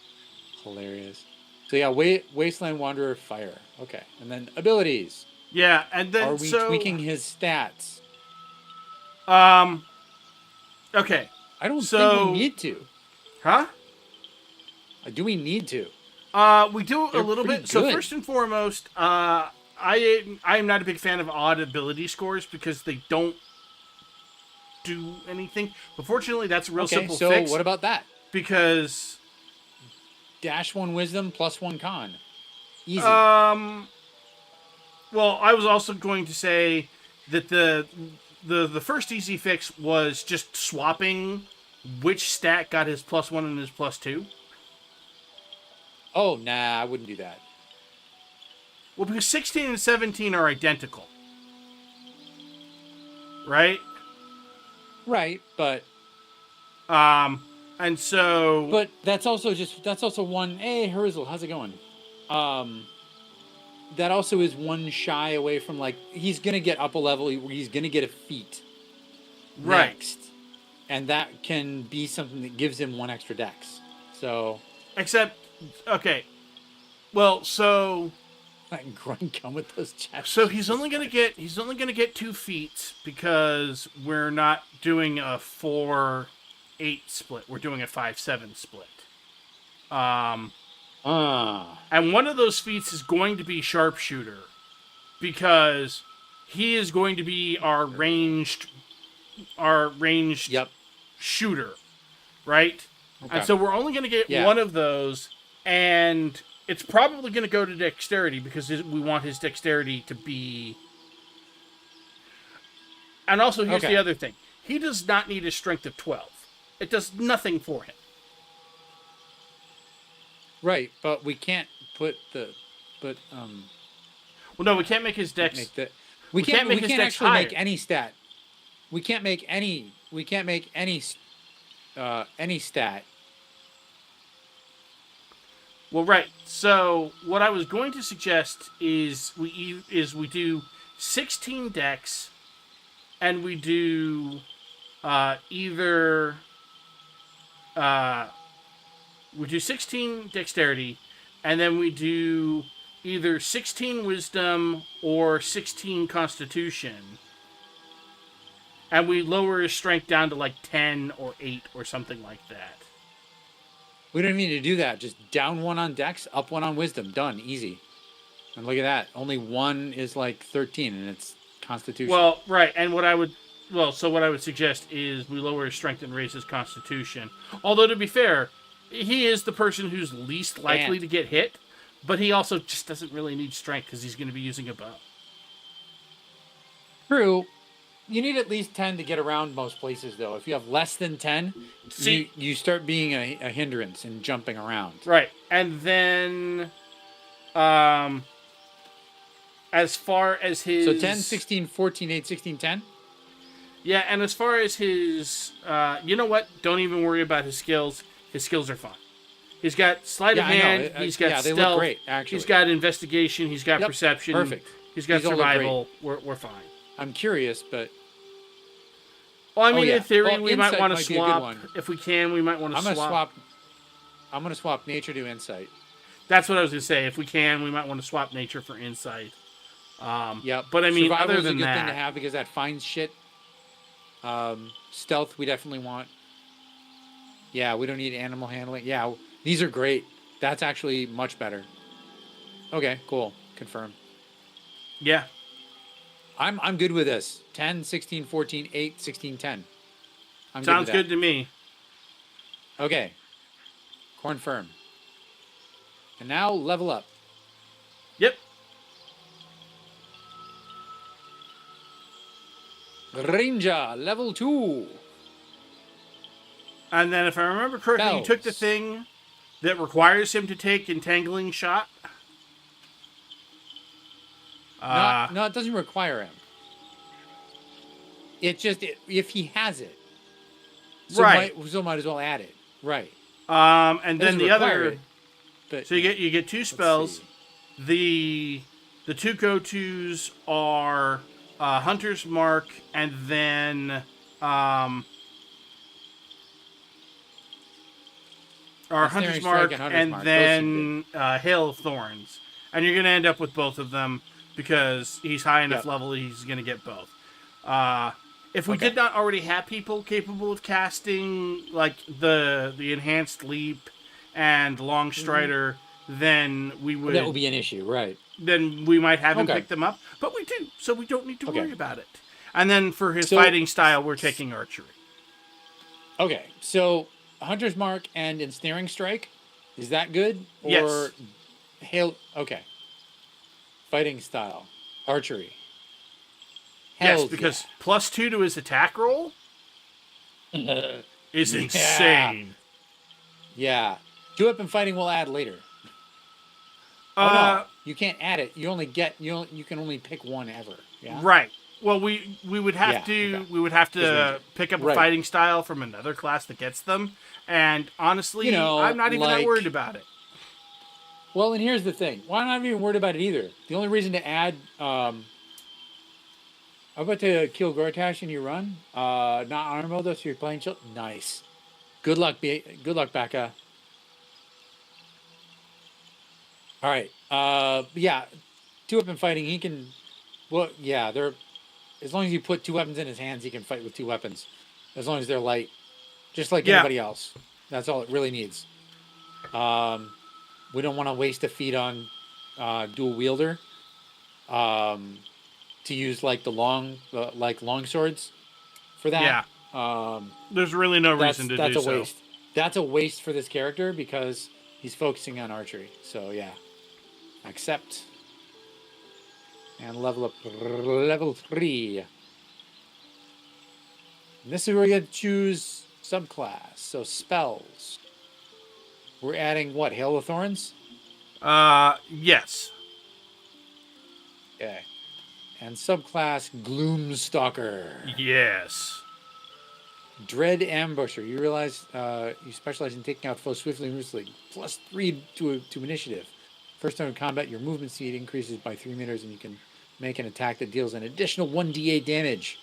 hilarious. So yeah, Wasteland Wanderer Fire. Okay, and then abilities. Yeah, and then are we tweaking his stats? Okay. I don't think we need to. Huh? Do we need to? We do a little bit. Good. So first and foremost, I am not a big fan of odd ability scores because they don't do anything. But fortunately, that's a real simple fix. So what about that? Because -1 wisdom, +1 con. Easy. Well, I was also going to say that the first easy fix was just swapping which stat got his +1 and his +2. Oh, nah, I wouldn't do that. Well, because 16 and 17 are identical. Right? Right, but And so, But that's also one. Hey, Herzl, how's it going? That also is one shy away from like he's gonna get up a level. He's gonna get a feat right. next, and that can be something that gives him one extra dex. So, Except, okay. Well, so Grunt come with those checks. so he's only gonna get 2 feats because we're not doing a 4-8 split. We're doing a 5-7 split. And one of those feats is going to be sharpshooter because he is going to be our ranged Yep. shooter, right? Okay. And so we're only going to get one of those, and it's probably going to go to dexterity because we want his dexterity to be. And also, here's the other thing: he does not need a strength of 12. It does nothing for him. Right, but we can't put the, Well, no, we can't make his dex. We can't actually higher. make any stat. We can't make any. We can't make any stat. Well, right. So what I was going to suggest is we do 16 dex, and we do either. We do 16 dexterity, and then we do either 16 wisdom or 16 constitution. And we lower his strength down to like 10 or 8 or something like that. We don't need to do that. Just down 1 on dex, up 1 on wisdom. Done. Easy. And look at that. Only 1 is like 13, and it's constitution. Well, right. And what I would suggest is we lower his strength and raise his constitution. Although, to be fair, he is the person who's least likely to get hit, but he also just doesn't really need strength because he's going to be using a bow. True. You need at least 10 to get around most places, though. If you have less than 10, you start being a hindrance and jumping around. Right. And then, as far as his... So 10, 16, 14, 8, 16, 10? Yeah, and as far as his... you know what? Don't even worry about his skills. His skills are fine. He's got sleight of hand. He's got stealth. They look great, actually. He's got investigation. He's got perception. Perfect. He's got survival. We're fine. I'm curious, but... Well, I mean, in theory, we might want to swap. If we can, we might want to swap. I'm going to swap nature to insight. That's what I was going to say. If we can, we might want to swap nature for insight. Yeah, but I mean, other than that, a good thing to have because that finds shit. Stealth, we definitely want. Yeah, we don't need animal handling. Yeah, these are great. That's actually much better. Okay, cool. Confirm. Yeah. I'm good with this. 10, 16, 14, 8, 16, 10. Sounds good to me. Okay. Confirm. And now level up. Yep. Ranger, level 2. And then if I remember correctly, you took the thing that requires him to take Entangling Shot. No, it doesn't require him. It just if he has it, right? Might as well add it, right? And then the other, but, so you get 2 spells. The 2 go-tos are Hunter's Mark and then Hunter's Mark and then Hail of Thorns, and you're gonna end up with both of them. Because he's high enough level, he's going to get both. If we did not already have people capable of casting like the enhanced leap and long strider, then we would. That would be an issue, right? Then we might have him pick them up, but we do, so we don't need to worry about it. And then for his fighting style, we're taking archery. Okay, so Hunter's Mark and Ensnaring Strike, is that good? Or yes. Hail? Okay. Fighting style, archery. Yes, because +2 to his attack roll is insane. Yeah. 2-weapon fighting we'll add later. No, you can't add it. You only get you can only pick one ever. Yeah. Right. Well, we would have to okay. we would have He's to ranger. pick up a Right. fighting style from another class that gets them, and honestly, You know, I'm not even that like- worried about it. Well, and here's the thing. Well, I'm not even worried about it either. The only reason to add, I'm about to kill Gortash in your run. Not honor mode though, so you're playing chill. Nice. Good luck, good luck, Becca. All right. Yeah, 2-weapon fighting. He can. Well, yeah. They're as long as you put 2 weapons in his hands, he can fight with 2 weapons, as long as they're light, just like anybody else. That's all it really needs. We don't want to waste a feat on dual wielder. To use like the long swords for that. Yeah. There's really no reason to do so. That's a waste. That's a waste for this character because he's focusing on archery. So yeah, accept and level up level 3. And this is where you get to choose subclass. So spells. We're adding what? Hail of Thorns? Yes. Okay. And subclass Gloomstalker. Yes. Dread Ambusher. You realize you specialize in taking out foes swiftly and ruthlessly. +3 to initiative. First time in combat, your movement speed increases by 3 meters, and you can make an attack that deals an additional 1d8 damage.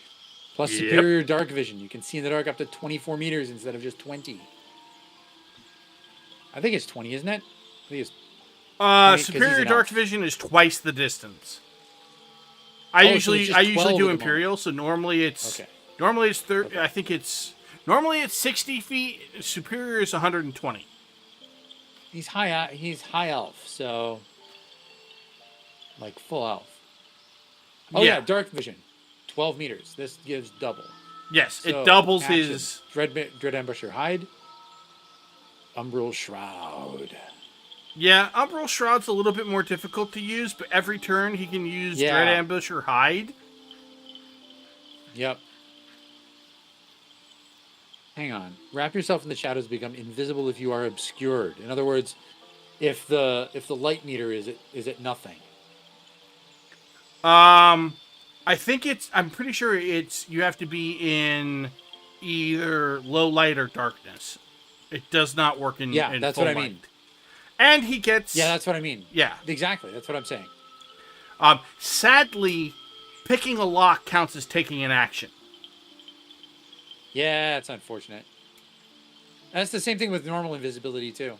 Plus superior dark vision. You can see in the dark up to 24 meters instead of just 20. I think it's 20, isn't it? I think it's 20, superior dark vision is twice the distance. I usually do Imperial, so normally it's normally it's 30. Okay. I think it's normally it's 60 feet. Superior is 120. He's high elf, so like full elf. Oh yeah, dark vision, 12 meters. This gives double. Yes, so, it doubles action. his Dread Ambusher hide. Umbral Shroud. Yeah, Umbral Shroud's a little bit more difficult to use, but every turn he can use Dread Ambush or Hide. Yep. Hang on. Wrap yourself in the shadows, become invisible if you are obscured. In other words, if the light meter is it nothing. I think I'm pretty sure it's you have to be in either low light or darkness. It does not work in that's full what I light. mean. And he gets... Yeah, that's what I mean. Yeah. Exactly. That's what I'm saying. Sadly, picking a lock counts as taking an action. Yeah, it's unfortunate. That's the same thing with normal invisibility, too.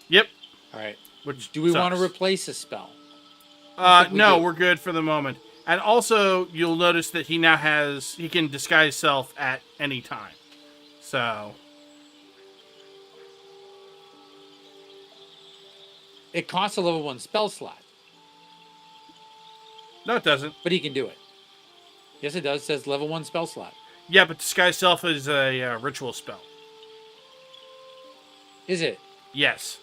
Yep. All right. Which do we sucks. want to replace a spell? No, we're good for the moment. And also, you'll notice that he now he can disguise self at any time. So... It costs a level 1 spell slot. No, it doesn't. But he can do it. Yes, it does. It says level 1 spell slot. Yeah, but Disguise Self is a ritual spell. Is it? Yes.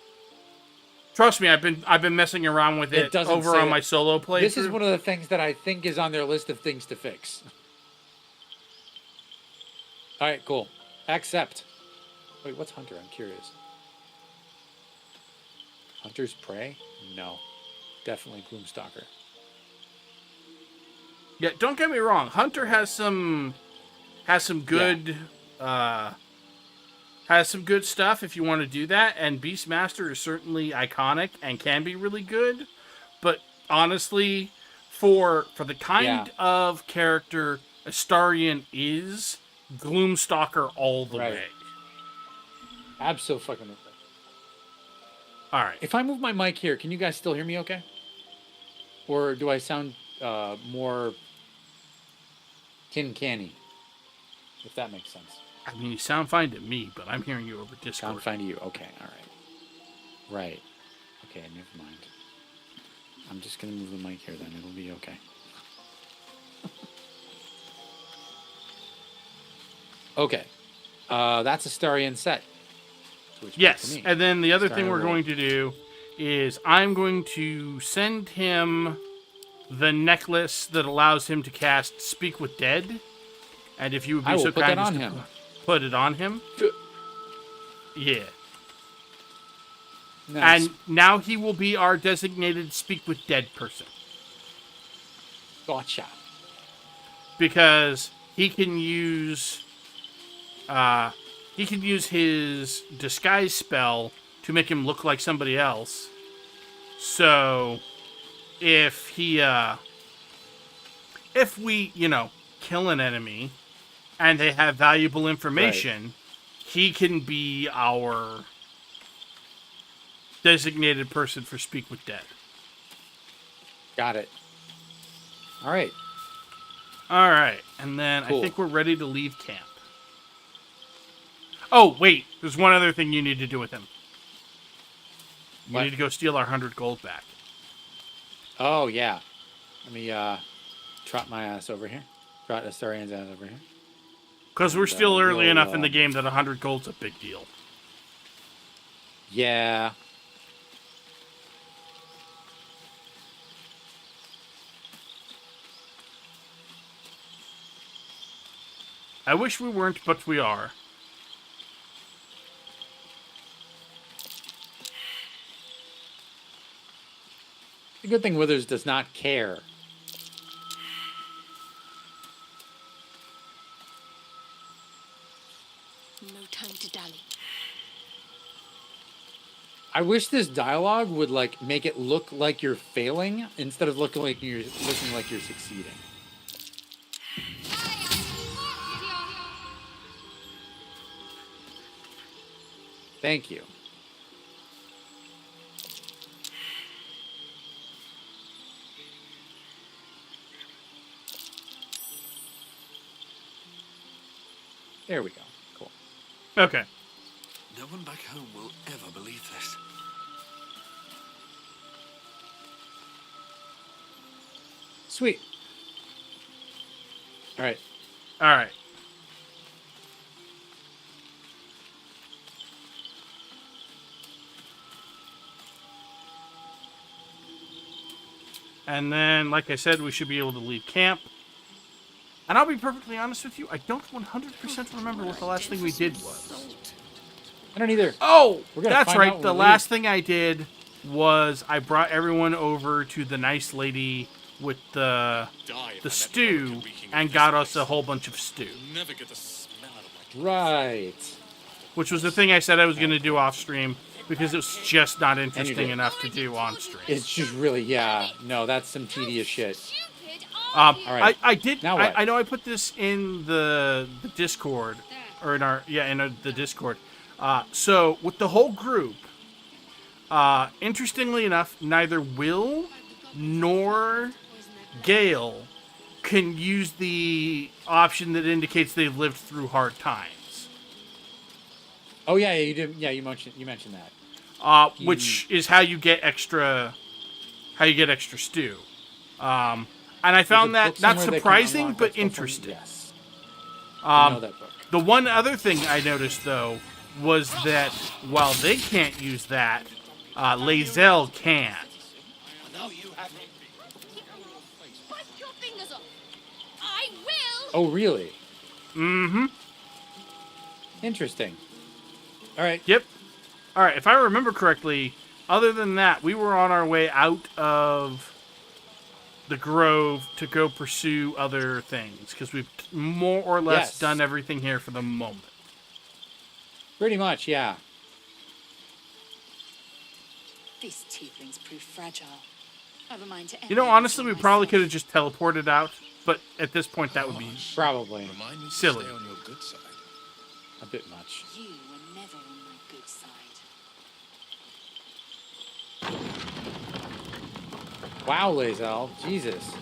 Trust me, I've been messing around with it over on my solo playthrough. This is one of the things that I think is on their list of things to fix. All right, cool. Accept. Wait, what's Hunter? I'm curious. Hunter's Prey? No. Definitely Gloomstalker. Yeah, don't get me wrong. Hunter has some good has some good stuff if you want to do that, and Beastmaster is certainly iconic and can be really good. But honestly, for the kind of character Astarion is, Gloomstalker all the way. Absolutely. All right. If I move my mic here, can you guys still hear me okay? Or do I sound more tin canny? If that makes sense. I mean, you sound fine to me, but I'm hearing you over Discord. Sound fine to you. Okay, all right. Right. Okay, never mind. I'm just going to move the mic here then. It'll be okay. Okay. That's Astarion set. Yes, and then the other thing we're going to do is I'm going to send him the necklace that allows him to cast Speak with Dead. And if you would be so kind as to put it on him. Yeah. Nice. And now he will be our designated Speak with Dead person. Gotcha. because he can use his disguise spell to make him look like somebody else. So if we, kill an enemy and they have valuable information, he can be our designated person for Speak with Dead. Got it. All right. All right, and then Cool. I think we're ready to leave camp. Oh, wait, there's one other thing you need to do with him. You What? need to go steal our 100 gold back. Oh, yeah. Let me trot my ass over here. Trot Astarian's ass over here. Because we're still early we'll, enough in the game that 100 gold's a big deal. Yeah. I wish we weren't, but we are. The good thing Withers does not care. No time to dally. I wish this dialogue would like make it look like you're failing instead of looking like you're succeeding. Thank you. There we go. Cool. Okay. No one back home will ever believe this. Sweet. All right. All right. And then, like I said, we should be able to leave camp. And I'll be perfectly honest with you, I don't 100% remember what the last thing we did was. I don't either. Oh, We're gonna that's find right. out The when we last leave. thing I did was I brought everyone over to the nice lady with the stew and got us a whole bunch of stew. Never get the smell out of my Right. Which was the thing I said I was going to do off stream because it was just not did. interesting enough to do on stream. It's just really, yeah. No, that's some tedious shit. I right. did. Now what? I know I put this in the Discord, or in the Discord. So with the whole group, interestingly enough, neither Will nor Gale can use the option that indicates they've lived through hard times. Oh yeah, you did. Yeah, you mentioned that. Which is how you get extra stew. And I found that not surprising, but interesting. Yes. I know that book. The one other thing I noticed, though, was that while they can't use that, Lae'zel can. Bite your fingers off. I will. Oh really? Mm-hmm. Interesting. All right. Yep. All right, if I remember correctly, other than that, we were on our way out of the grove to go pursue other things, because we've more or less done everything here for the moment. Pretty much, yeah. These tieflings prove fragile. Never mind to You know, honestly, we probably could have just teleported out, but at this point, that would be Probably Remind me to silly. stay on your good side. a bit much. You were never on my good side. Wow, Lae'zel. Jesus.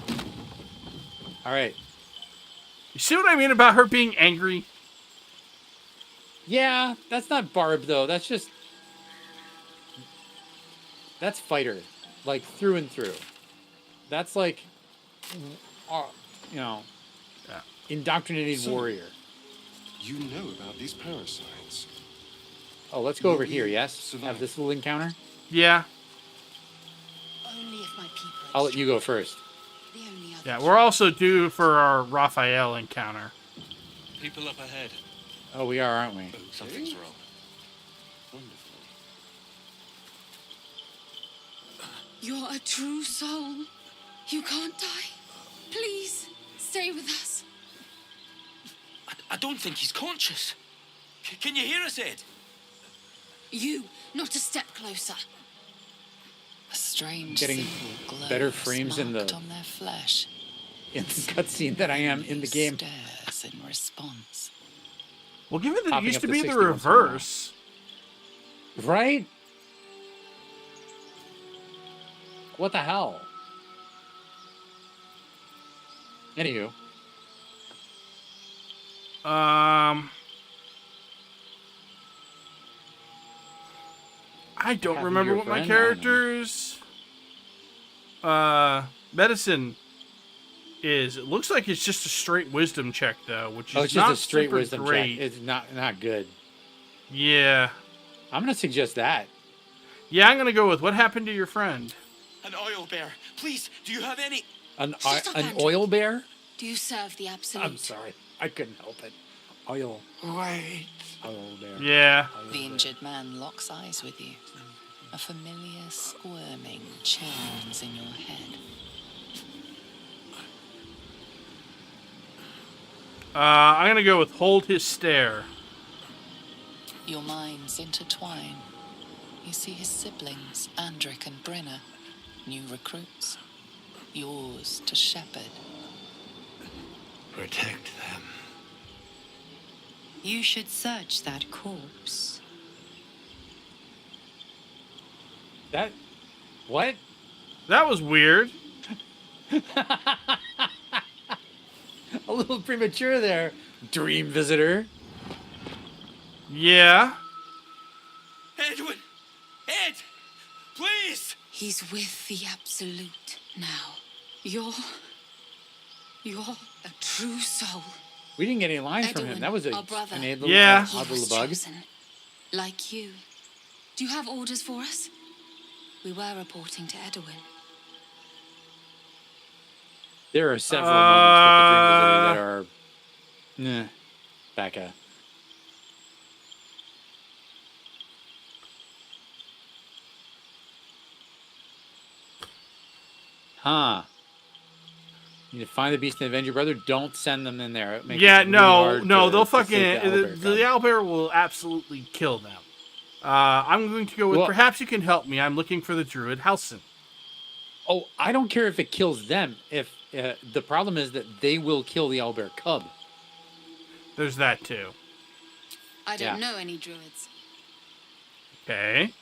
All right. You see what I mean about her being angry? Yeah, that's not Barb though. That's just that's fighter, like through and through. That's like, you know, Yeah. indoctrinated So- warrior. You know about these parasites. Oh, let's go over here. Yes, Survive. have this little encounter. Yeah. Only if my people. I'll let you go first. The only other Yeah, we're also due for our Raphael encounter. People up ahead. Oh, we are, aren't we? Oh, something's wrong. Wonderful. You're a true soul. You can't die. Please, stay with us. I don't think he's conscious. Can you hear us, Ed? You, not a step closer. A strange Getting silver glow better frames in marked the- on their flesh. In the cutscene that I am in the game. Stirs in response. Well, given that it Popping used up to to be the 60 once in a while. reverse. Right? What the hell? Anywho. I don't Happened to remember your what my friend? I don't know. character's medicine is. It looks like it's just a straight wisdom check though, which is Oh, it's not just a straight super wisdom great. check. It's not good. Yeah. I'm gonna suggest that. Yeah, I'm gonna go with what happened to your friend. An oil bear. Please, do you have any... Shut up, An Andrew. oil bear? Do you serve the absolute? I'm sorry. I couldn't help it. Oil Wait. bear. Yeah. The injured man locks eyes with you. A familiar squirming churns in your head. I'm gonna go with hold his stare. Your minds intertwine. You see his siblings, Andric and Brenna, new recruits. Yours to shepherd. Protect them. You should search that corpse. That what? That was weird. A little premature there, dream visitor. Yeah. Edwin! Ed! Please! He's with the absolute now. You're a true soul. We didn't get any lines from him. Edwin, That was our brother. an odd little, Yeah. He odd was little bug. chosen, like you. Do you have orders for us? We were reporting to Edwin. There are several moments with the dream visitor that are, Becca. Huh. You need to find the beast and avenge your brother. Don't send them in there. It makes Yeah, it really no, hard no, to they'll save fucking the owlbear will absolutely kill them. I'm going to go with Well- perhaps you can help me. I'm looking for the druid Halsin. Oh, I don't care if it kills them. If the problem is that they will kill the owlbear cub. There's that too. I don't Yeah. know any druids. Okay.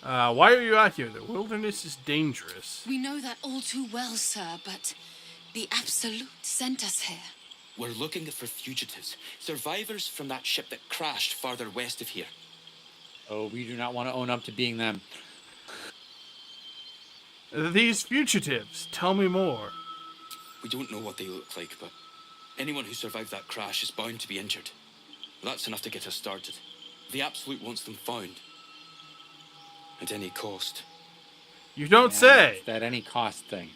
Why are you out here? The wilderness is dangerous. We know that all too well, sir, but the absolute sent us here. We're looking for fugitives, survivors from that ship that crashed farther west of here. Oh, we do not want to own up to being them. These fugitives, tell me more. We don't know what they look like, but anyone who survived that crash is bound to be injured. That's enough to get us started. The Absolute wants them found. At any cost. You don't Yeah, say. it's that any cost thing.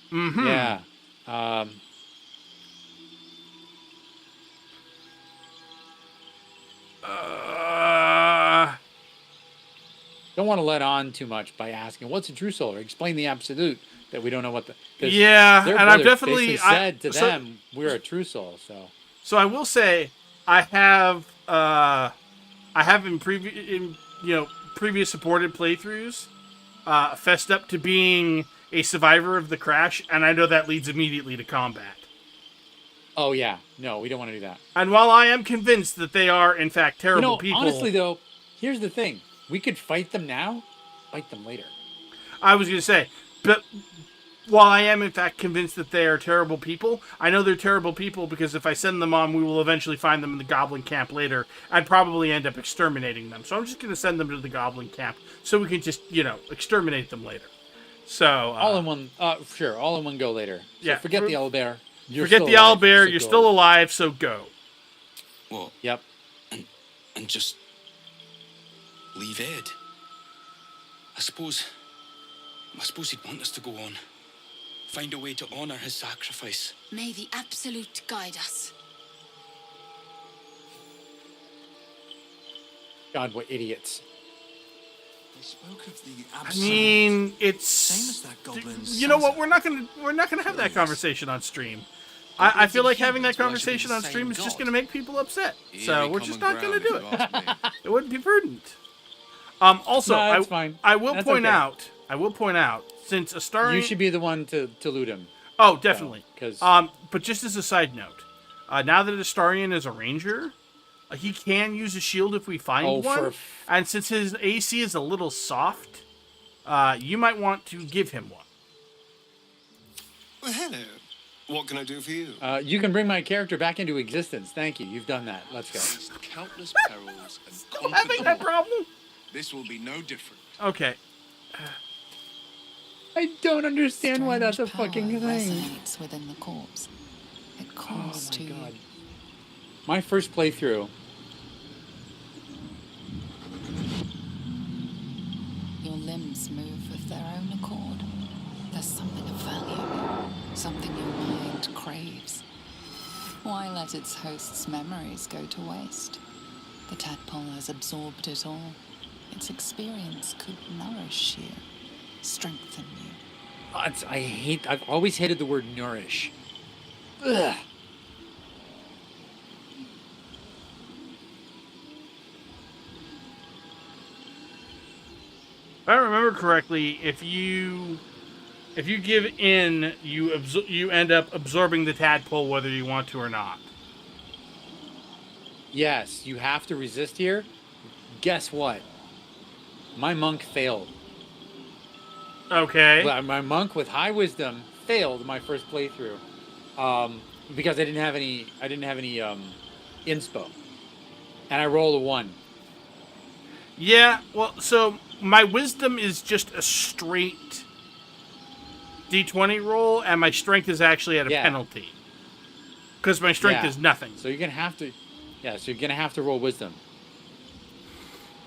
Mm-hmm. Yeah. Don't want to let on too much by asking, what's a true soul? Or explain the absolute that we don't know what the... 'cause Yeah, their and I've brother definitely basically said to them, we're a true soul, so... So I will say, I have in previous supported playthroughs, fessed up to being a survivor of the crash, and I know that leads immediately to combat. Oh, yeah. No, we don't want to do that. And while I am convinced that they are, in fact, terrible people... honestly, though, here's the thing. We could fight them now, fight them later. I was going to say, but while I am, in fact, convinced that they are terrible people, I know they're terrible people because if I send them on, we will eventually find them in the goblin camp later. I'd probably end up exterminating them. So I'm just going to send them to the goblin camp so we can just, exterminate them later. So... all in one... sure, all in one go later. So Yeah, forget the owlbear. Forget the owlbear, you're still alive, so go. What? Yep. And just... leave Ed. I suppose he'd want us to go on. Find a way to honor his sacrifice. May the absolute guide us. God, what idiots. They spoke of the I absolute... mean, it's Same as that goblin's you know what? Sazerac. We're not gonna have that conversation on stream. I Goblins feel and like having that humans conversation worshipping on the stream same is just god. gonna make people upset. So Eerie we're just common not gonna ground, do if it. you ask me. It wouldn't be prudent. Also, No, that's fine. I will That's point okay. out. I will point out since Astarion. You should be the one to loot him. Oh, definitely. Because But just as a side note, now that Astarion is a ranger, he can use a shield if we find one. And since his AC is a little soft, you might want to give him one. Well, hello. What can I do for you? you can bring my character back into existence. Thank you. You've done that. Let's go. Faced countless perils and Still conquered having them that all. problem? This will be no different. Okay. I don't understand why that's a Strange fucking power thing. resonates within the corpse. It Oh calls to my you. god. My first playthrough. Your limbs move of their own accord. There's something of value, something your mind craves. Why let its host's memories go to waste? The tadpole has absorbed it all. Its experience could nourish you, strengthen you. I've always hated the word nourish. Ugh. If I remember correctly, if you give in, you end up absorbing the tadpole whether you want to or not. Yes, you have to resist here. Guess what? My monk failed. Okay. Well, my monk with high wisdom failed my first playthrough, because I didn't have any inspo, and I rolled a 1. Yeah, well, so my wisdom is just a straight D20 roll, and my strength is actually at a Yeah. penalty. Because my strength Yeah. is nothing. So you're gonna have to, so you're gonna have to roll wisdom.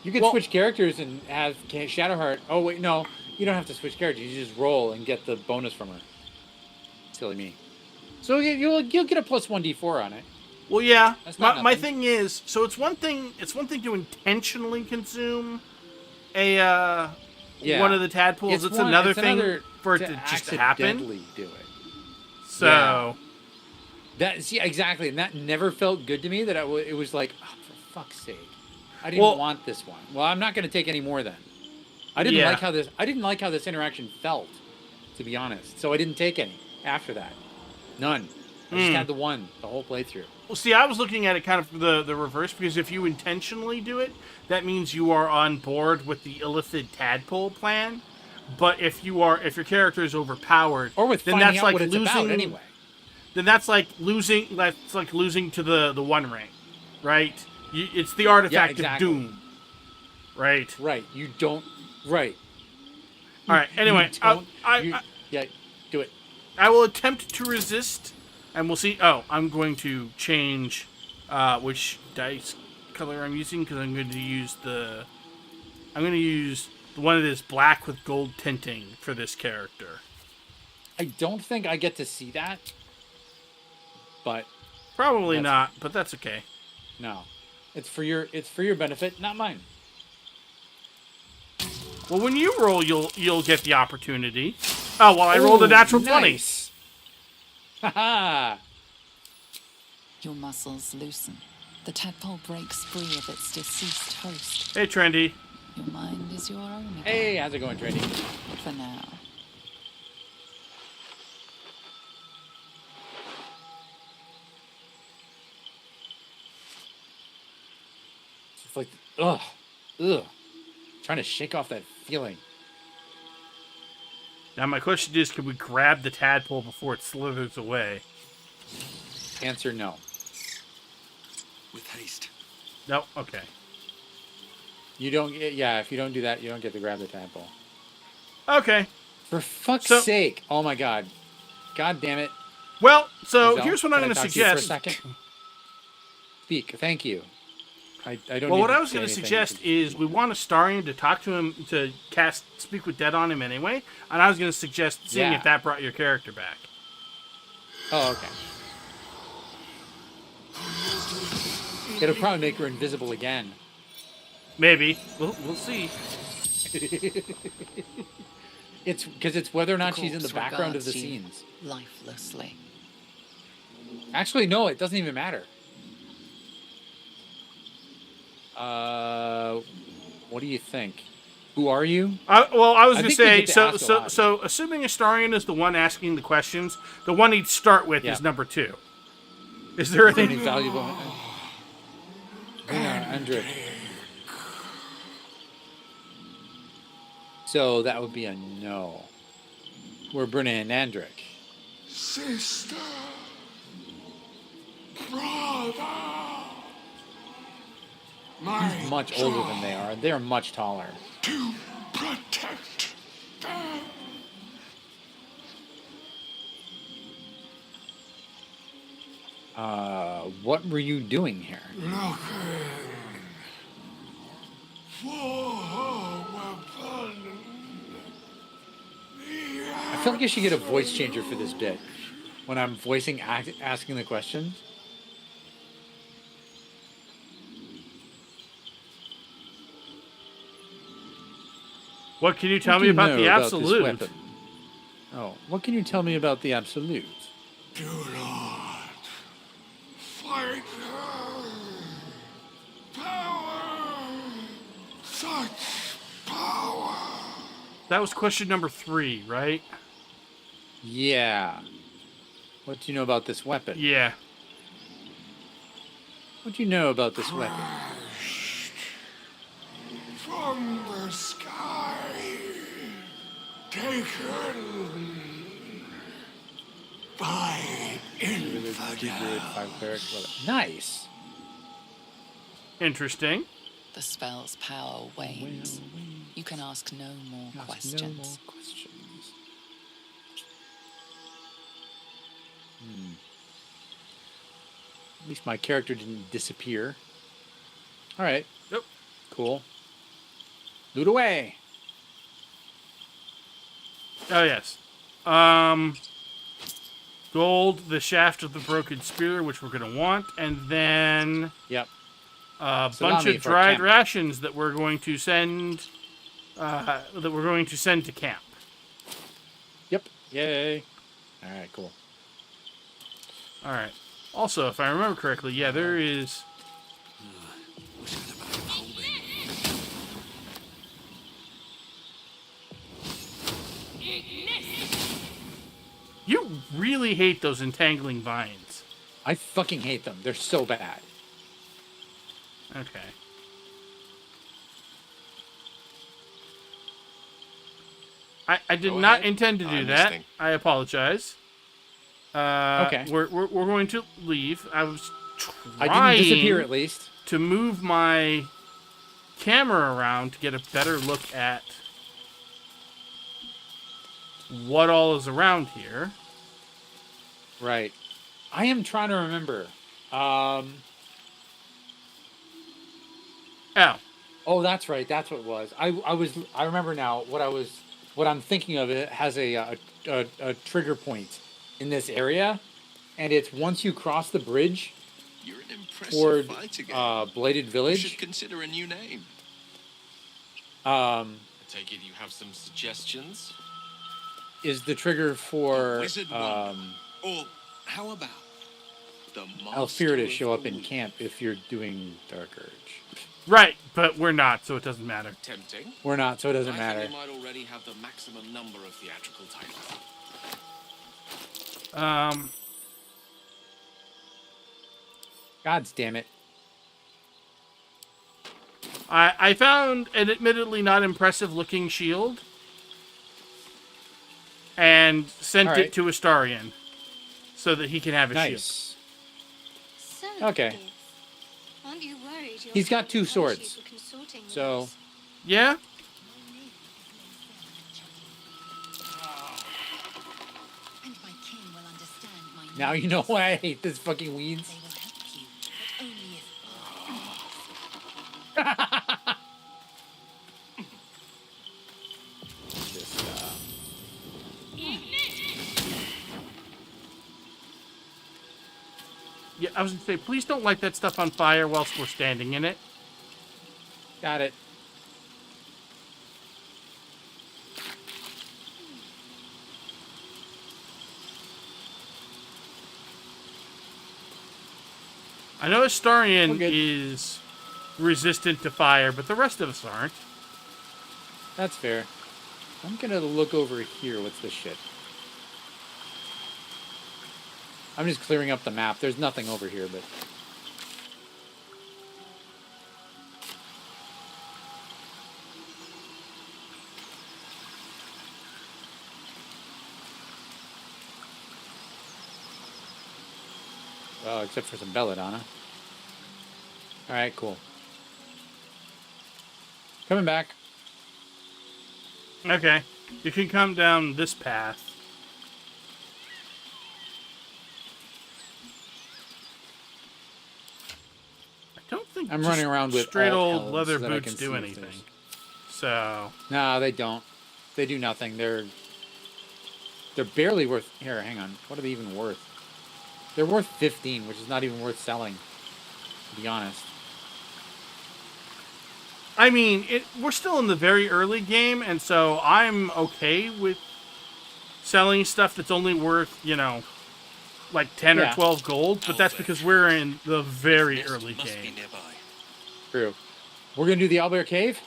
You can Well- switch characters and have Shadowheart. Oh wait, no, you don't have to switch characters. You just roll and get the bonus from her. Silly me. So you'll get a plus 1d4 on it. Well, yeah. That's not My nothing. thing is, so it's one thing to intentionally consume a Yeah. one of the tadpoles. It's another thing for it to to just happen. accidentally do it. So Yeah. Exactly, and that never felt good to me. That it was like, oh, for fuck's sake, I didn't Well- want this one. Well, I'm not going to take any more then. I didn't Yeah. like how this interaction felt, to be honest. So I didn't take any after that. None. I just had the one the whole playthrough. Well, see, I was looking at it kind of the reverse, because if you intentionally do it, that means you are on board with the illicit tadpole plan. But if your character is overpowered, Or with then finding that's out like what it's losing. about anyway. Then that's like losing. That's like losing to the One Ring, right? It's the artifact exactly. of doom, right? Right. You don't. Right. All right. Anyway, Yeah. Do it. I will attempt to resist, and we'll see. Oh, I'm going to change which dice color I'm using, because I'm going to use the one that is black with gold tinting for this character. I don't think I get to see that. But Probably That's- not, but that's okay. no, it's for your benefit, not mine. Well, when you roll, you'll get the opportunity. Oh, well, I rolled a natural 20. Nice. Haha. Your muscles loosen. The tadpole breaks free of its deceased host. Hey, Trendy. Your mind is your own again. Hey, how's it going, Trendy? For now. It's like, ugh. Trying to shake off that feeling. Now, my question is, can we grab the tadpole before it slithers away? Answer no. With haste. No? Okay. You don't. Yeah, if you don't do that, you don't get to grab the tadpole. Okay. For fuck's So- sake! Oh my god. God damn it. Well, so Giselle, here's what I'm can I going to talk to you for a suggest. second? Speak. Thank you. I don't. Well, need what to I was say going to anything. suggest is we want Astarion to talk to him, to speak with Dead on him anyway, and I was going to suggest seeing Yeah. if that brought your character back. Oh, okay. It'll probably make her invisible again. Maybe. We'll see. It's because it's whether or not she's in the corpse background of the regards you scenes. lifelessly. Actually, no, it doesn't even matter. What do you think? Who are you? Well, I was I going to think we say, get to ask a lot. so assuming Astarion is the one asking the questions, the one he'd start with Yeah. is number 2. Is there Is there any any? valuable? Andric. So that would be a no. We're Bruna and Andric. Sister. Brother. My He's much older than they are. They're much taller. to protect them. What were you doing here? Looking for a weapon. I feel like I should get a voice changer for this bit when I'm voicing asking the questions. What can you tell What do me you about know the this absolute? weapon? Oh, what can you tell me about the absolute? Do not fight her. Power. Such power. That was question number 3, right? Yeah. What do you know about this weapon? Yeah. What do you know about this weapon? Crashed from the sky. Taken by infidels. Nice. Interesting. The spell's power wanes. You can ask no more questions. No more questions. At least my character didn't disappear. All right. Yep. Cool. Loot away. Oh, yes. Gold, the shaft of the broken spear, which we're going to want, and then Yep. a bunch Salami of for dried camp. rations that we're going to send to camp. Yep. Yay. All right. Cool. All right. Also, if I remember correctly, yeah, there is. You really hate those entangling vines. I fucking hate them. They're so bad. Okay. I did Go not ahead. intend to do I'm that. listening. I apologize. Okay. We're going to leave. I was I trying didn't disappear at least. to move my camera around to get a better look at what all is around here. Right. I am trying to remember. Oh, that's right. That's what it was. I remember now what I'm thinking of. It has a trigger point in this area, and it's once you cross the bridge You're an impressive toward fighter, Gabe. Bladed You Village. should consider a new name. I take it you have some suggestions? Is the trigger for Wizard Wonder. Or how about the Alfira to Master show of up the in Week? camp if you're doing Dark Urge. Right, but we're not, so it doesn't matter. Tempting. We're not, so it doesn't I matter. think we might already have the maximum number of theatrical titles. God damn it. I found an admittedly not impressive looking shield and sent All right. it to Astarion so that he can have a shield. Nice. So, Okay. Gibbs, aren't you worried your He's got son 2 will punish swords, you for consorting with so- us? Yeah? And my kin will understand my Now you know why I hate this fucking weeds. They will help you, but only if Just, Yeah, I was going to say, please don't light that stuff on fire whilst we're standing in it. got it. I know Astarion We're good. is resistant to fire, but the rest of us aren't. That's fair. I'm gonna look over here. What's this shit? I'm just clearing up the map. There's nothing over here, but... Oh, except for some belladonna. Alright, cool. Coming back. Okay. You can come down this path. I don't think I'm just running around with straight alt old elves leather that I boots can do see if anything. there's- So, No, they don't. They do nothing. They're barely worth... Here, hang on. What are they even worth? They're worth 15, which is not even worth selling, to be honest. I mean, we're still in the very early game, and so I'm okay with selling stuff that's only worth, like 10 or Yeah. 12 gold, but that's because we're in the very early Must be game. nearby. True. We're going to do the Owlbear Cave?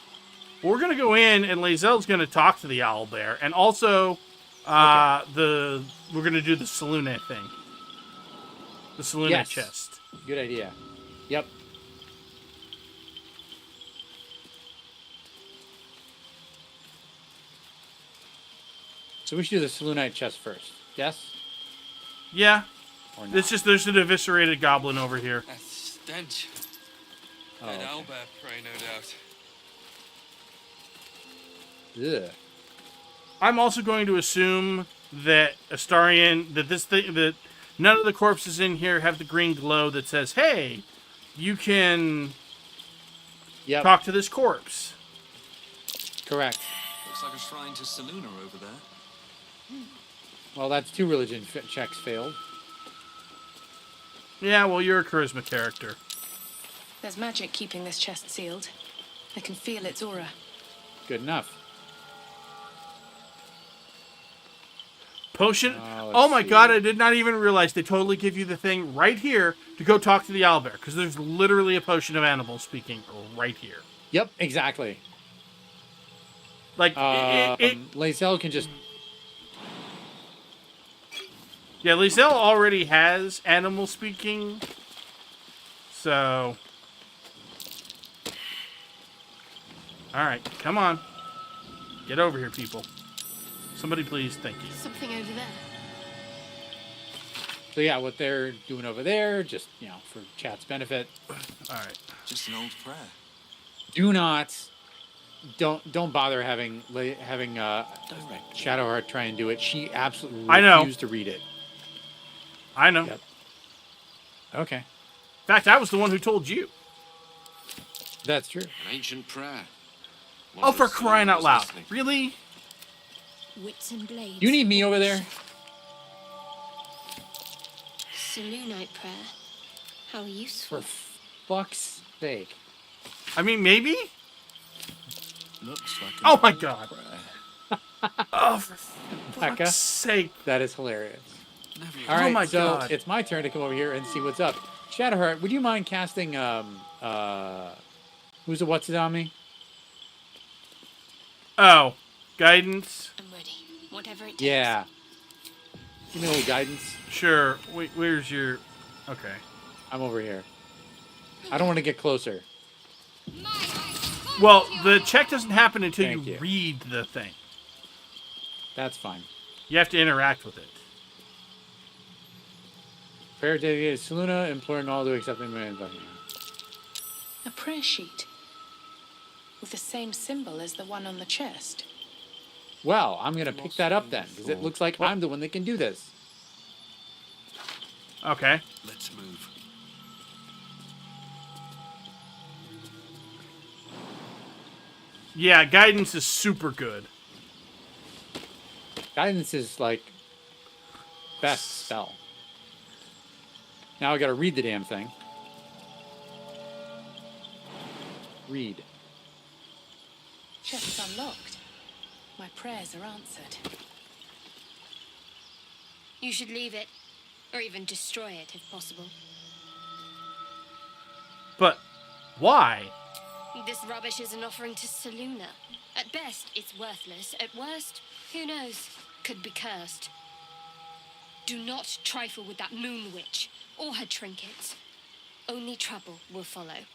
We're going to go in, and Lae'zel's going to talk to the owlbear, and also we're going to do the Saluna thing. The Saluna Yes. chest. Good idea. Yep. So we should do the Selunite chest first. Yes? Yeah. Or not? It's just there's an eviscerated goblin over here. A stench. Oh, An okay. owlbear prey, no doubt. Ugh. I'm also going to assume that that none of the corpses in here have the green glow that says, "Hey, you can Yep. talk to this corpse." Correct. Looks like a shrine to Saluna over there. Well, that's 2 religion checks failed. Yeah, well, you're a charisma character. There's magic keeping this chest sealed. I can feel its aura. Good enough. Potion. let's Oh my see. god, I did not even realize they totally give you the thing right here to go talk to the owlbear, because there's literally a potion of animal speaking right here. Yep, exactly. Like, Lae'zel can just... yeah, Lae'zel already has animal speaking, so... Alright, come on. Get over here, people. Somebody please, thank you. Something over there. So yeah, what they're doing over there, just, for chat's benefit. Alright. Just an old prayer. Do not... Don't bother having Shadowheart try and do it. She absolutely refused to read it. I know. Yep. Okay. In fact, I was the one who told you. That's true. An ancient prayer. Oh, for crying out loud. Really? Wits and blades. You need me over there? Salunite prayer. How useful. For fuck's sake. I mean, maybe? Looks like Oh my god. prayer. Oh, for Becca? fuck's sake. That is hilarious. Never All right, my so God. it's my turn to come over here and see what's up. Shadowheart, would you mind casting who's the what's it on me? Oh, guidance? I'm ready. Whatever it takes. Yeah. Give me a little guidance. Sure. Wait, where's your... Okay. I'm over here. I don't want to get closer. Well, the check doesn't happen until Thank you. read the thing. That's fine. You have to interact with it. Prayer dedicated to Saluna, imploring all to accept him. A prayer sheet. With the same symbol as the one on the chest. Well, I'm going to pick that up then, because it looks like I'm the one that can do this. Okay. Let's move. Yeah, guidance is super good. Guidance is like best spell. Now I got to read the damn thing. Read. Chest's unlocked. My prayers are answered. You should leave it, or even destroy it if possible. But why? This rubbish is an offering to Seluna. At best, it's worthless. At worst, who knows? Could be cursed. Do not trifle with that moon witch or her trinkets. Only trouble will follow.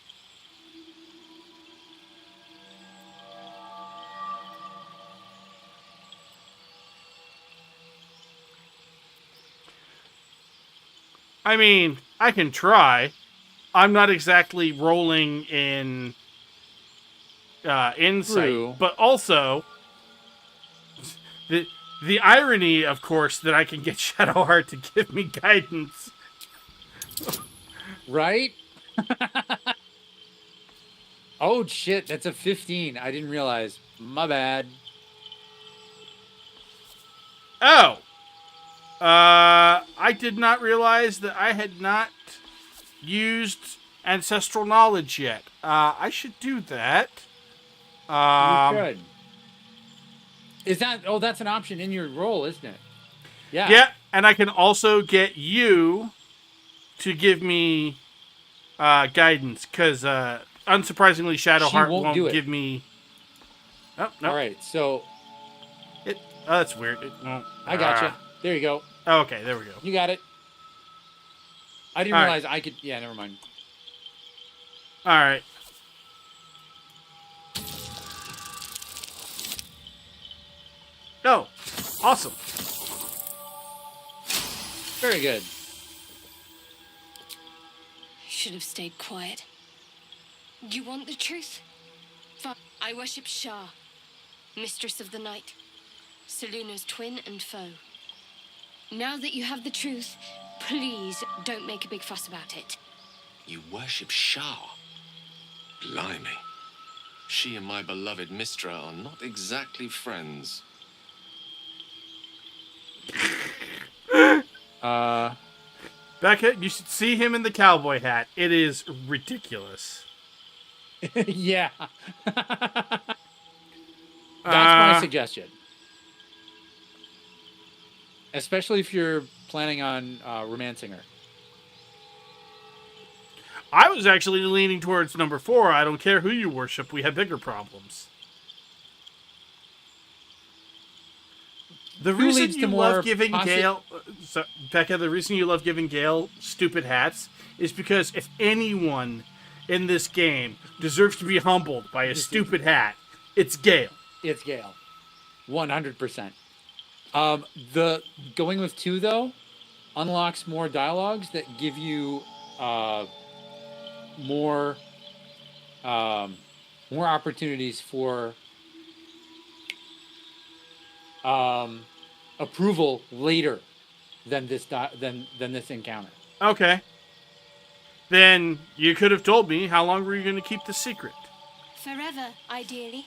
I mean, I can try. I'm not exactly rolling in insight, True. but also the irony, of course, that I can get Shadowheart to give me guidance. Right? Oh, shit. That's a 15. I didn't realize. My bad. Oh! I did not realize that I had not used ancestral knowledge yet. I should do that. You should. Is that... Oh, that's an option in your role, isn't it? Yeah. Yeah, and I can also get you to give me guidance, because unsurprisingly, Shadowheart won't give me... Oh, no. All right, so... Oh, that's weird. It won't... I gotcha. There you go. Oh, okay, there we go. You got it. I didn't realize I could... Yeah, never mind. All right. Oh, awesome. Very good. Should have stayed quiet. You want the truth? I worship Shah, mistress of the night, Seluna's twin and foe. Now that you have the truth, please don't make a big fuss about it. You worship Shah? Blimey. She and my beloved Mistra are not exactly friends. Becca, you should see him in the cowboy hat. It is ridiculous. Yeah. That's my suggestion. Especially if you're planning on romancing her. I was actually leaning towards number 4. I don't care who you worship. We have bigger problems. The reason you love giving Gale... Becca, the reason you love giving Gale stupid hats is because if anyone in this game deserves to be humbled by a stupid hat, it's Gale. It's Gale. 100%. The going with 2, though, unlocks more dialogues that give you more opportunities for approval later than this than this encounter. Okay. Then you could have told me how long were you going to keep the secret? Forever, ideally.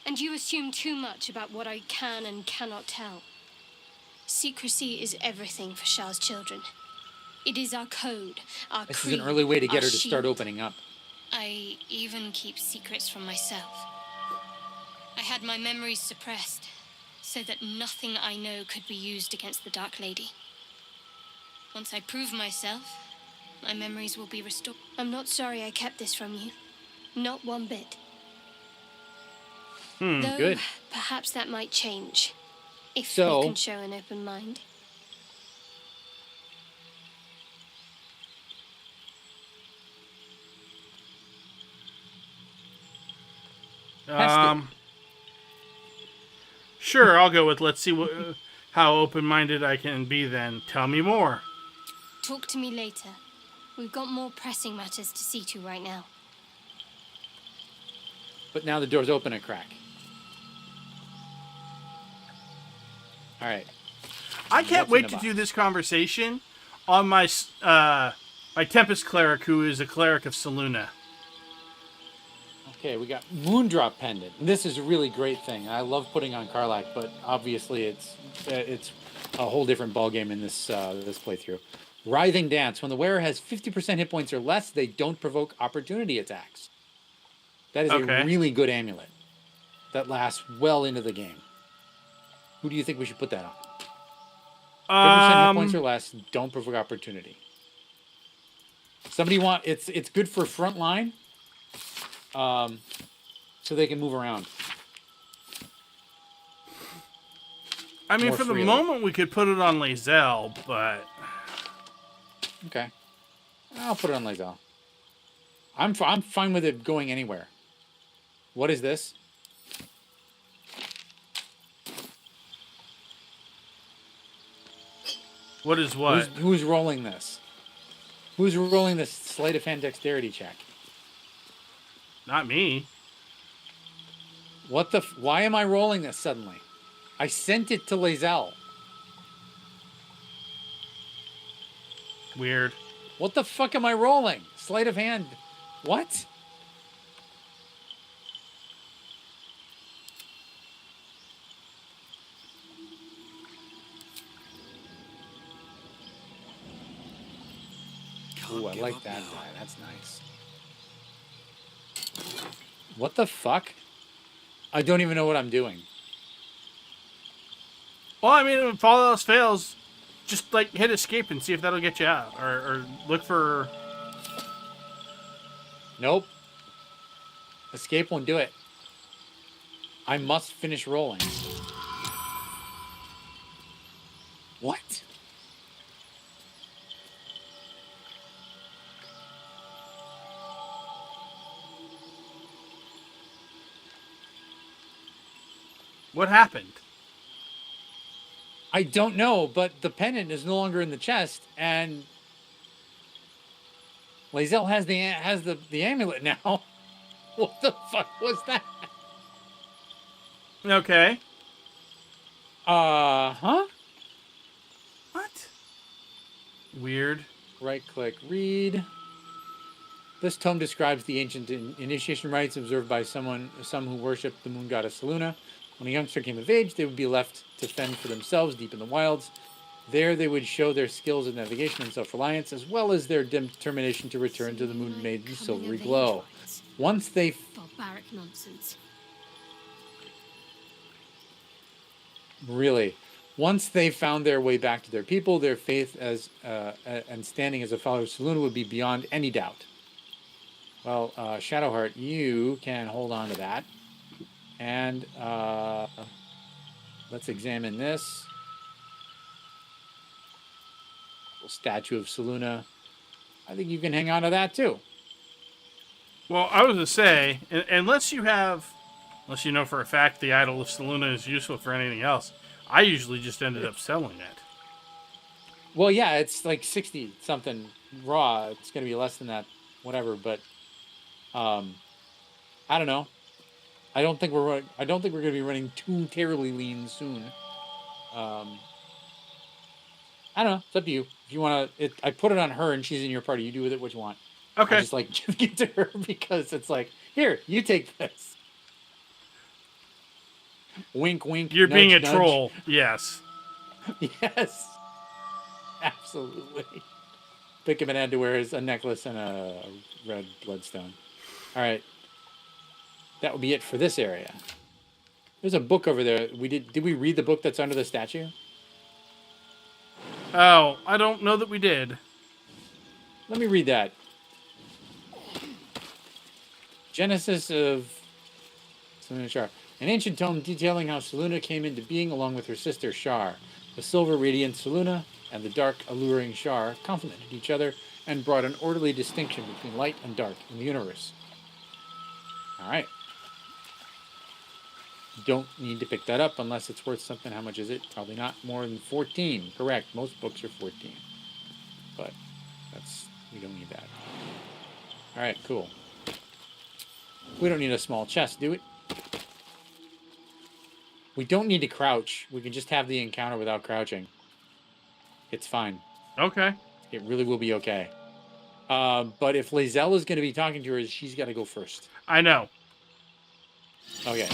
And you assume too much about what I can and cannot tell. Secrecy is everything for Shah's children. It is our code, our creed, This is an early way to get her to shield. start opening up. I even keep secrets from myself. I had my memories suppressed, so that nothing I know could be used against the Dark Lady. Once I prove myself, my memories will be restored. I'm not sorry I kept this from you. Not one bit. Though, good. Perhaps that might change, if So- you can show an open mind. Sure, I'll go with let's see how open-minded I can be then. Tell me more. Talk to me later. We've got more pressing matters to see to right now. But now the door's open a crack. All right. I can't What's in wait the to box? do this conversation on my my Tempest cleric, who is a cleric of Seluna. Okay, we got Moondrop Pendant. This is a really great thing. I love putting on Karlach, but obviously it's a whole different ballgame in this this playthrough. Writhing Dance. When the wearer has 50% hit points or less, they don't provoke opportunity attacks. That is Okay. a really good amulet that lasts well into the game. Who do you think we should put that on? 50% hit points or less, don't provoke opportunity. Somebody want it's good for front line, so they can move around. I mean, More for the freely. moment, we could put it on Lazelle, but Okay, I'll put it on Lazelle. I'm fine with it going anywhere. What is this? what is what? Who's rolling this? Who's rolling this sleight of hand dexterity check? Not me. What the? Why am I rolling this suddenly? I sent it to Lazelle. Weird. What the fuck am I rolling? Sleight of hand. What? Ooh, I like that guy. That's nice. What the fuck? I don't even know what I'm doing. Well, I mean, if all else fails, just like hit escape and see if that'll get you out, or look for. Nope. Escape won't do it. I must finish rolling. What? What happened? I don't know, but the pendant is no longer in the chest, and Lazelle has the amulet now. What the fuck was that? Okay. Huh? What? Weird. Right click, read. This tome describes the ancient initiation rites observed by some who worship the moon goddess Selûne. When a youngster came of age, they would be left to fend for themselves deep in the wilds. There they would show their skills of navigation and self-reliance, as well as their determination to return to the moon maiden's silvery glow. Once they... Barbaric nonsense. Really. Once they found their way back to their people, their faith as and standing as a follower of Selûne would be beyond any doubt. Well, Shadowheart, you can hold on to that. And let's examine this. Statue of Selûne. I think you can hang on to that too. Well, I was going to say, unless you know for a fact the idol of Selûne is useful for anything else, I usually just ended up selling it. Well, yeah, it's like 60 something raw. It's going to be less than that, whatever. But I don't know. I don't think we're going to be running too terribly lean soon. I don't know. It's up to you. If you want to, I put it on her, and she's in your party. You do with it what you want. Okay. I just like giving it to her because it's like, here, you take this. Wink, wink. You're nudge, being a nudge. troll. Yes. Yes. Absolutely. Pick him and had to wear a necklace and a red bloodstone. All right. That would be it for this area. There's a book over there. Did we read the book that's under the statue? Oh, I don't know that we did. Let me read that. Genesis of Selûne Shar. An ancient tome detailing how Selûne came into being along with her sister Shar. The silver radiant Selûne and the dark alluring Shar complemented each other and brought an orderly distinction between light and dark in the universe. All right. Don't need to pick that up unless it's worth something. How much is it? Probably not more than 14. Correct. Most books are 14. But we don't need that. All right, cool. We don't need a small chest, do we? We don't need to crouch. We can just have the encounter without crouching. It's fine. Okay. It really will be okay. But if Lazelle is going to be talking to her, she's got to go first. I know. Okay.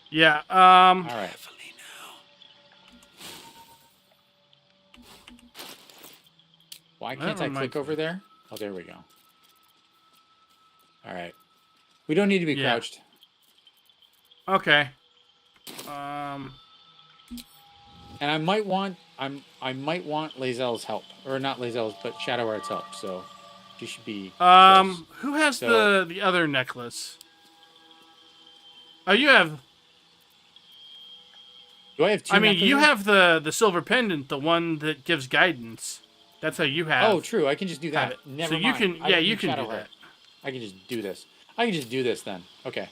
Yeah. All right. Why can't I click over there? Oh, there we go. All right. We don't need to be crouched. Okay. And I might want I might want Lae'zel's help, or not Lae'zel's, but Shadowheart's help. So she should be. Who has So- the other necklace? Oh, you have. Do I have two? I mean, you necklaces? have the silver pendant, the one that gives guidance. That's how you have. Oh, true. I can just do have that. it. Never so mind. you can, I yeah, don't you need can do Shadowheart. that. I can just do this. I can just do this then. Okay.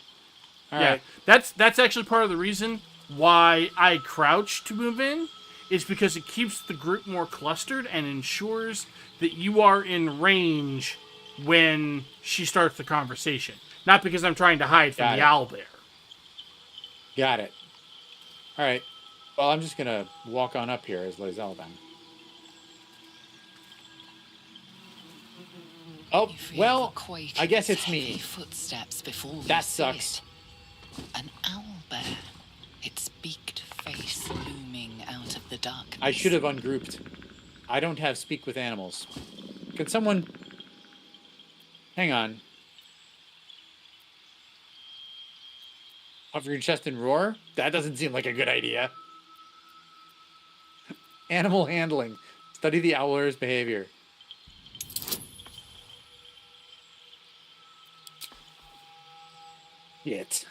All Yeah, right. that's actually part of the reason why I crouch to move in, is because it keeps the group more clustered and ensures that you are in range when she starts the conversation. Not because I'm trying to hide from Got the it. owlbear. Got it. All right. Well, I'm just gonna walk on up here as Lae'zel then. Oh, You feel well, the quake I of guess its it's me. heavy footsteps before you That see sucks. it. An owlbear, its beaked face looming out of the darkness. I should have ungrouped. I don't have speak with animals. Can someone... Hang on. Puff your chest and roar? That doesn't seem like a good idea. Animal handling. Study the owler's behavior. Shit.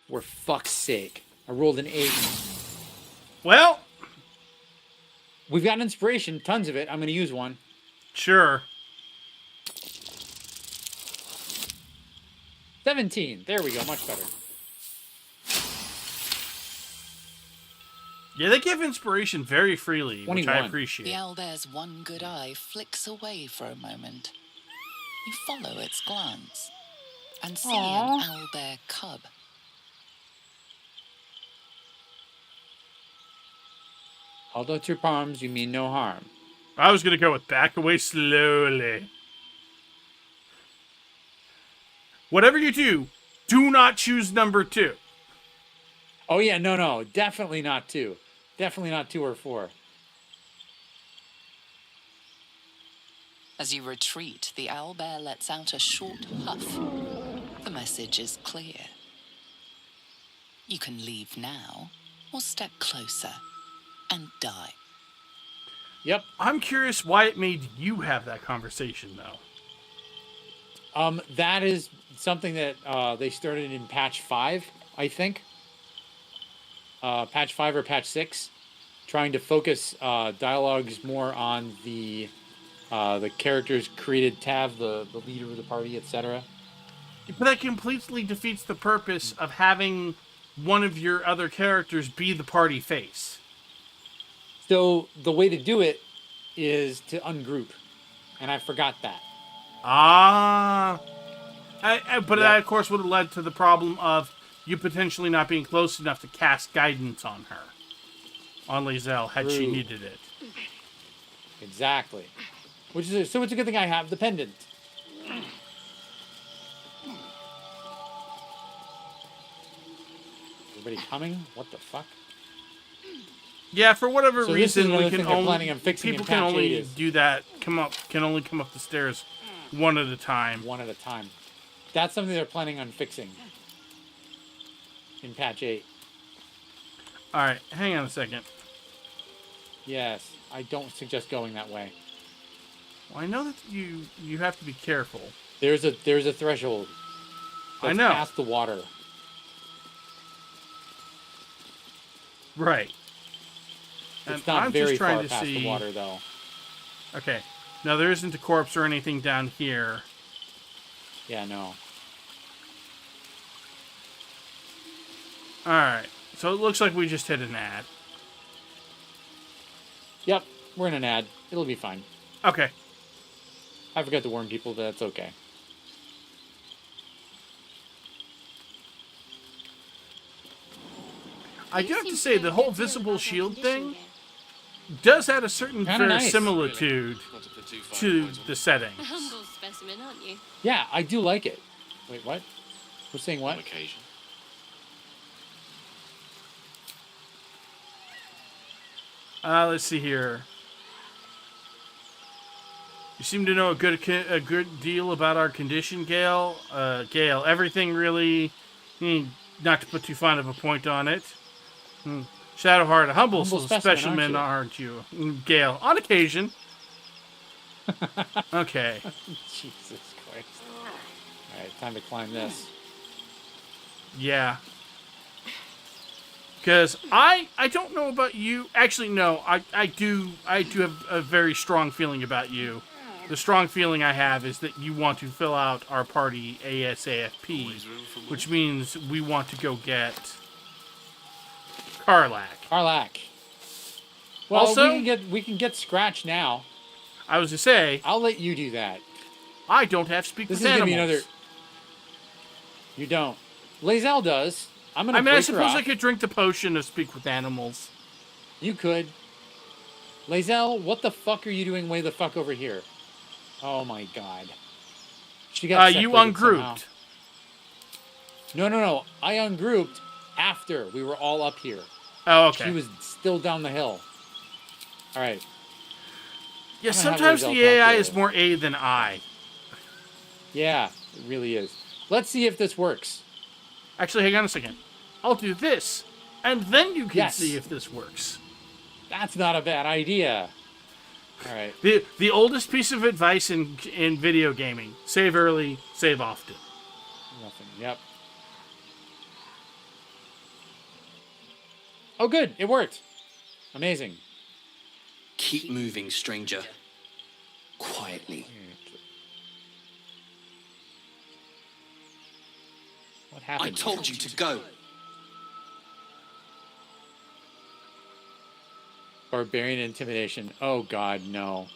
For fuck's sake. I rolled an 8. Well, We've got inspiration. Tons of it. I'm going to use one. sure. 17. There we go. Much better. Yeah, they give inspiration very freely, which I 21. appreciate. The owlbear's one good eye flicks away for a moment. You follow its glance and see an owlbear cub. Hold out your palms. You mean no harm. I was going to go with back away slowly. Whatever you do not choose number 2. Oh, yeah. No. Definitely not 2. Definitely not 2 or 4. As you retreat, the owlbear lets out a short huff. The message is clear. You can leave now or step closer and die. Yep. I'm curious why it made you have that conversation, though. That is something that they started in patch 5, I think. Patch 5 or patch 6, trying to focus dialogues more on the characters created Tav, the leader of the party, etc. But that completely defeats the purpose of having one of your other characters be the party face. So the way to do it is to ungroup, and I forgot that. But that, of course, would have led to the problem of you potentially not being close enough to cast guidance on her, on Lae'zel, had she True. needed it. Exactly. So it's a good thing I have the pendant. Everybody coming? What the fuck? Yeah, for whatever So this is reason, another we can thing they're only planning on fixing people in can patch 8 only is- do that. Can only come up the stairs one at a time. One at a time. That's something they're planning on fixing in patch 8. All right, hang on a second. Yes, I don't suggest going that way. Well, I know that you have to be careful. There's a threshold. I That's know. past the water. Right. And It's not I'm very just trying far to past see. the water, though. Okay. Now there isn't a corpse or anything down here. Yeah, no. All right. So it looks like we just hit an ad. Yep, we're in an ad. It'll be fine. Okay. I forgot to warn people, but that's okay. I do have to say the whole visible shield thing does add a certain Kinda nice. verisimilitude Not to put too fine to points on the it. settings. A humble specimen, aren't you? Yeah, I do like it. Wait, what? We're saying On what? occasion. Let's see here. You seem to know a good deal about our condition, Gale. Gale, everything really. Not to put too fine of a point on it. Shadowheart, a humble specimen, aren't you? Gale, on occasion. Okay. Jesus Christ. Alright, time to climb this. Yeah. Because I don't know about you. Actually, no. I do have a very strong feeling about you. The strong feeling I have is that you want to fill out our party ASAP, which means we want to go get Karlak. Karlak. Well, also, we can get Scratch now. I was to say, I'll let you do that. I don't have speak with animals. Gonna be another. You don't. Lae'zel does. I suppose I could drink the potion of speak with animals. You could. Lae'zel, what the fuck are you doing way the fuck over here? Oh my god. She got you ungrouped. Somehow. No. I ungrouped after we were all up here. Oh, okay. She was still down the hill. Alright. Yeah, sometimes the AI is more A than I. Yeah, it really is. Let's see if this works. Actually, hang on a second. I'll do this, and then you can see if this works. That's not a bad idea. All right. The oldest piece of advice in video gaming: save early, save often. Nothing. Yep. Oh, good. It worked. Amazing. Keep moving, stranger. Quietly. What happened? I told you to go. Barbarian intimidation. Oh, God, no.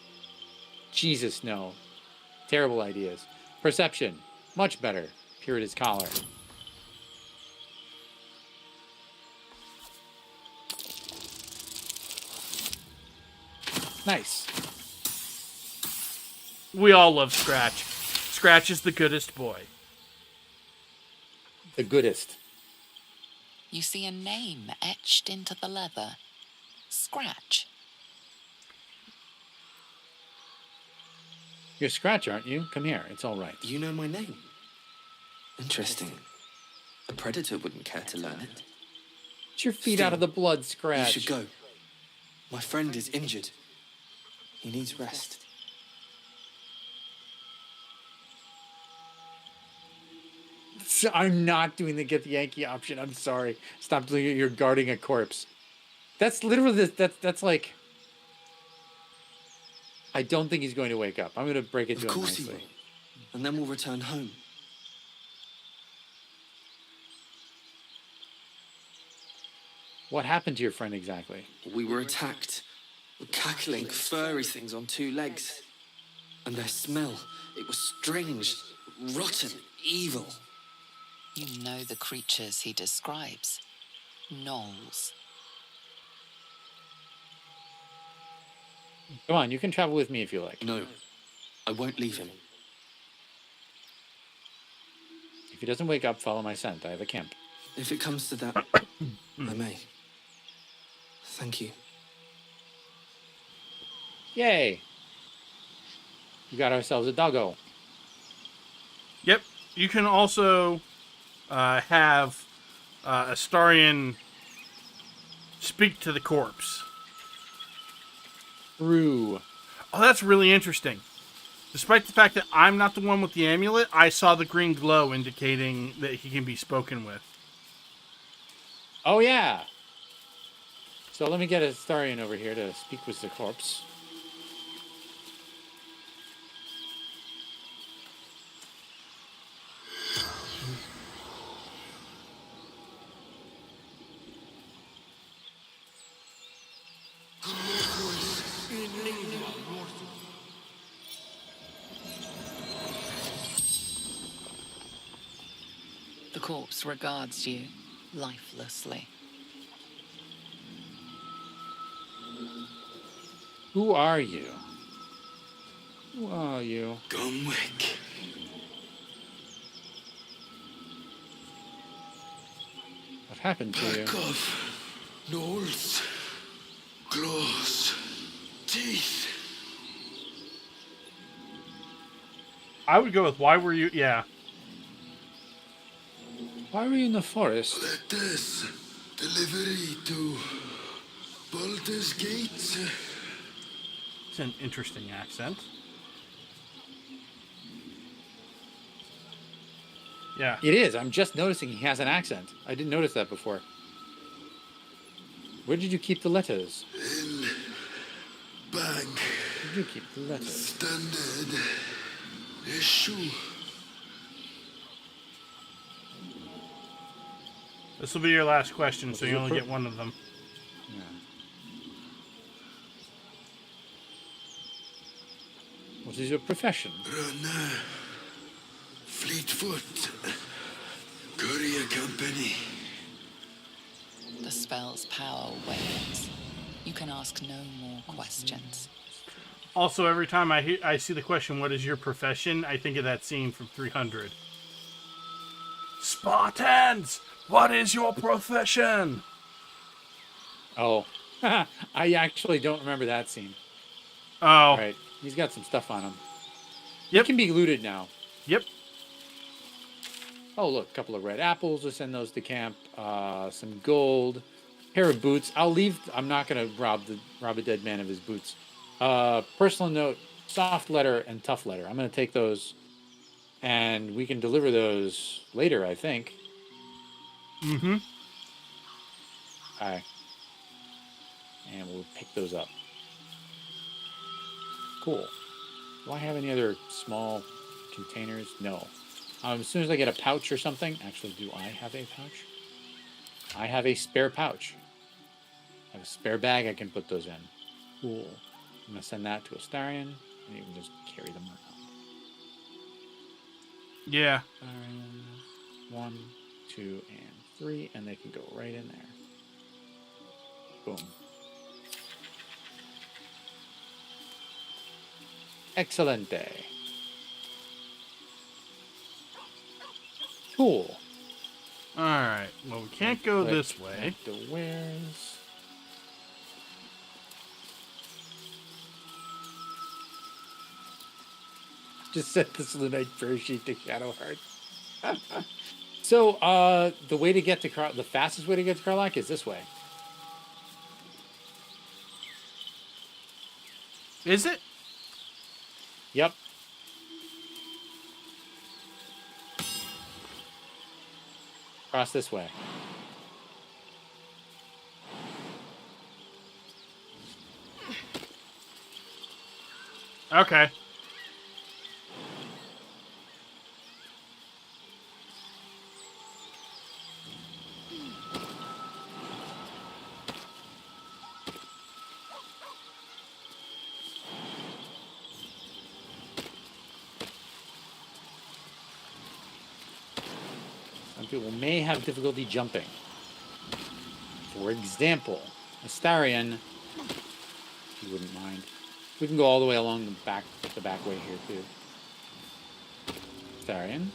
Jesus, no. Terrible ideas. Perception. Much better. Puritan's collar. Nice. We all love Scratch. Scratch is the goodest boy. The goodest. You see a name etched into the leather. Scratch. You're Scratch, aren't you? Come here. It's all right. You know my name. Interesting. A predator wouldn't care to learn it. Get your feet out of the blood, Scratch. You should go. My friend is injured. He needs rest. I'm not doing the get the Yankee option. I'm sorry. Stop doing it. You're guarding a corpse. That's literally that's like. I don't think he's going to wake up. I'm going to break it to him nicely. Of course he will. And then we'll return home. What happened to your friend exactly? We were attacked. Cackling, furry things on two legs. And their smell, it was strange, rotten, evil. You know the creatures he describes. Gnolls. Come on, you can travel with me if you like. No, I won't leave him. If he doesn't wake up, follow my scent. I have a camp. If it comes to that, I may. Thank you. Yay! We got ourselves a doggo. Yep. You can also have Astarion speak to the corpse. True. Oh, that's really interesting. Despite the fact that I'm not the one with the amulet, I saw the green glow indicating that he can be spoken with. Oh, yeah. So let me get Astarion over here to speak with the corpse. The corpse regards you lifelessly. Who are you? Who are you? Gumwick. What happened to you? Pack of gnolls, claws, teeth. I would go with why were you? Yeah. Why were you in the forest? Letters. Delivery to Baldur's Gate. It's an interesting accent. Yeah. It is. I'm just noticing he has an accent. I didn't notice that before. Where did you keep the letters? In bank. Where did you keep the letters? Standard issue. This will be your last question, so you only get one of them. Yeah. What is your profession? Runner. Fleetfoot. Courier company. The spell's power wanes. You can ask no more questions. Also, every time I see the question, what is your profession? I think of that scene from 300. Spartans! What is your profession? Oh, I actually don't remember that scene. Oh. All right. He's got some stuff on him. Yep. He can be looted now. Yep. Oh, look, a couple of red apples. We'll send those to camp. Some gold. Pair of boots. I'll leave. I'm not going to rob a dead man of his boots. Personal note, soft letter and tough letter. I'm going to take those, and we can deliver those later, I think. Mm-hmm. All right. And we'll pick those up. Cool. Do I have any other small containers? No. As soon as I get a pouch or something. Actually, do I have a pouch? I have a spare pouch. I have a spare bag I can put those in. Cool. I'm going to send that to Astarion, and you can just carry them around. Yeah. Astarion, 1, 2, and 3, and they can go right in there. Boom. Excelente. Cool. Alright. Well, we can't go this way. The wares. Just set the Selûnite parachute to Shadowheart. So, the way to get to the fastest way to get to Karlak is this way. Is it? Yep. Cross this way. Okay. Some people may have difficulty jumping. For example, Astarion, if you wouldn't mind. We can go all the way along the back way here too. Astarion.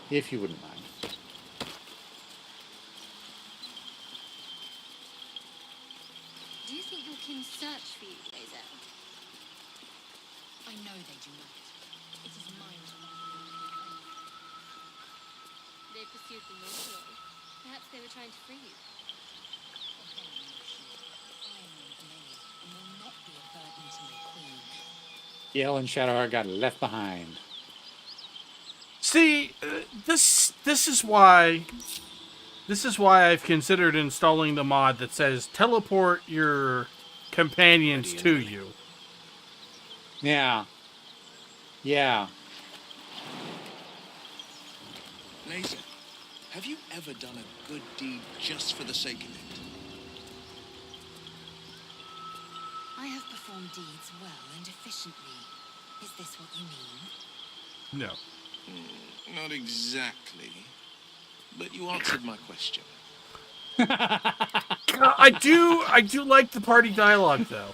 If you wouldn't mind. Do you think your kin search for you, Lae'zel? I know they do not. It is mine to They pursued the North. Perhaps they were trying to free you. I am one of many, and will not be a burden to my queen. Yale and Shadowheart got left behind. See, this is why I've considered installing the mod that says teleport your companions to you. Yeah. Yeah. Lae'zel, have you ever done a good deed just for the sake of it? I have performed deeds well and efficiently. Is this what you mean? No. Not exactly. But you answered my question. I do like the party dialogue though.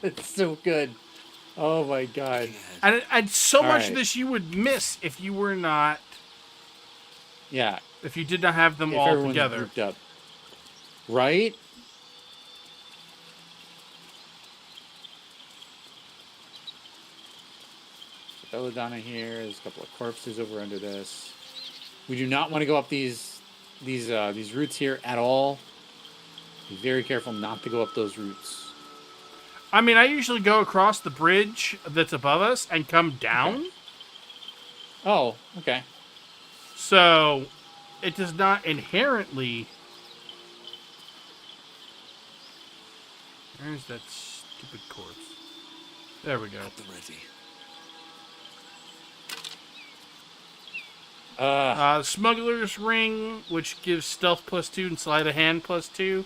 It's so good. Oh my god. And so All much right. of this you would miss if you were not. Yeah. If you did not have them If all everyone's together. grouped up. Right? belladonna here. There's a couple of corpses over under this. We do not want to go up these routes here at all. Be very careful not to go up those routes. I mean, I usually go across the bridge that's above us and come down. Okay. Oh, okay. So, it does not inherently... Where's that stupid corpse? There we go. At the ready. Smuggler's Ring, which gives stealth +2 and sleight of hand +2.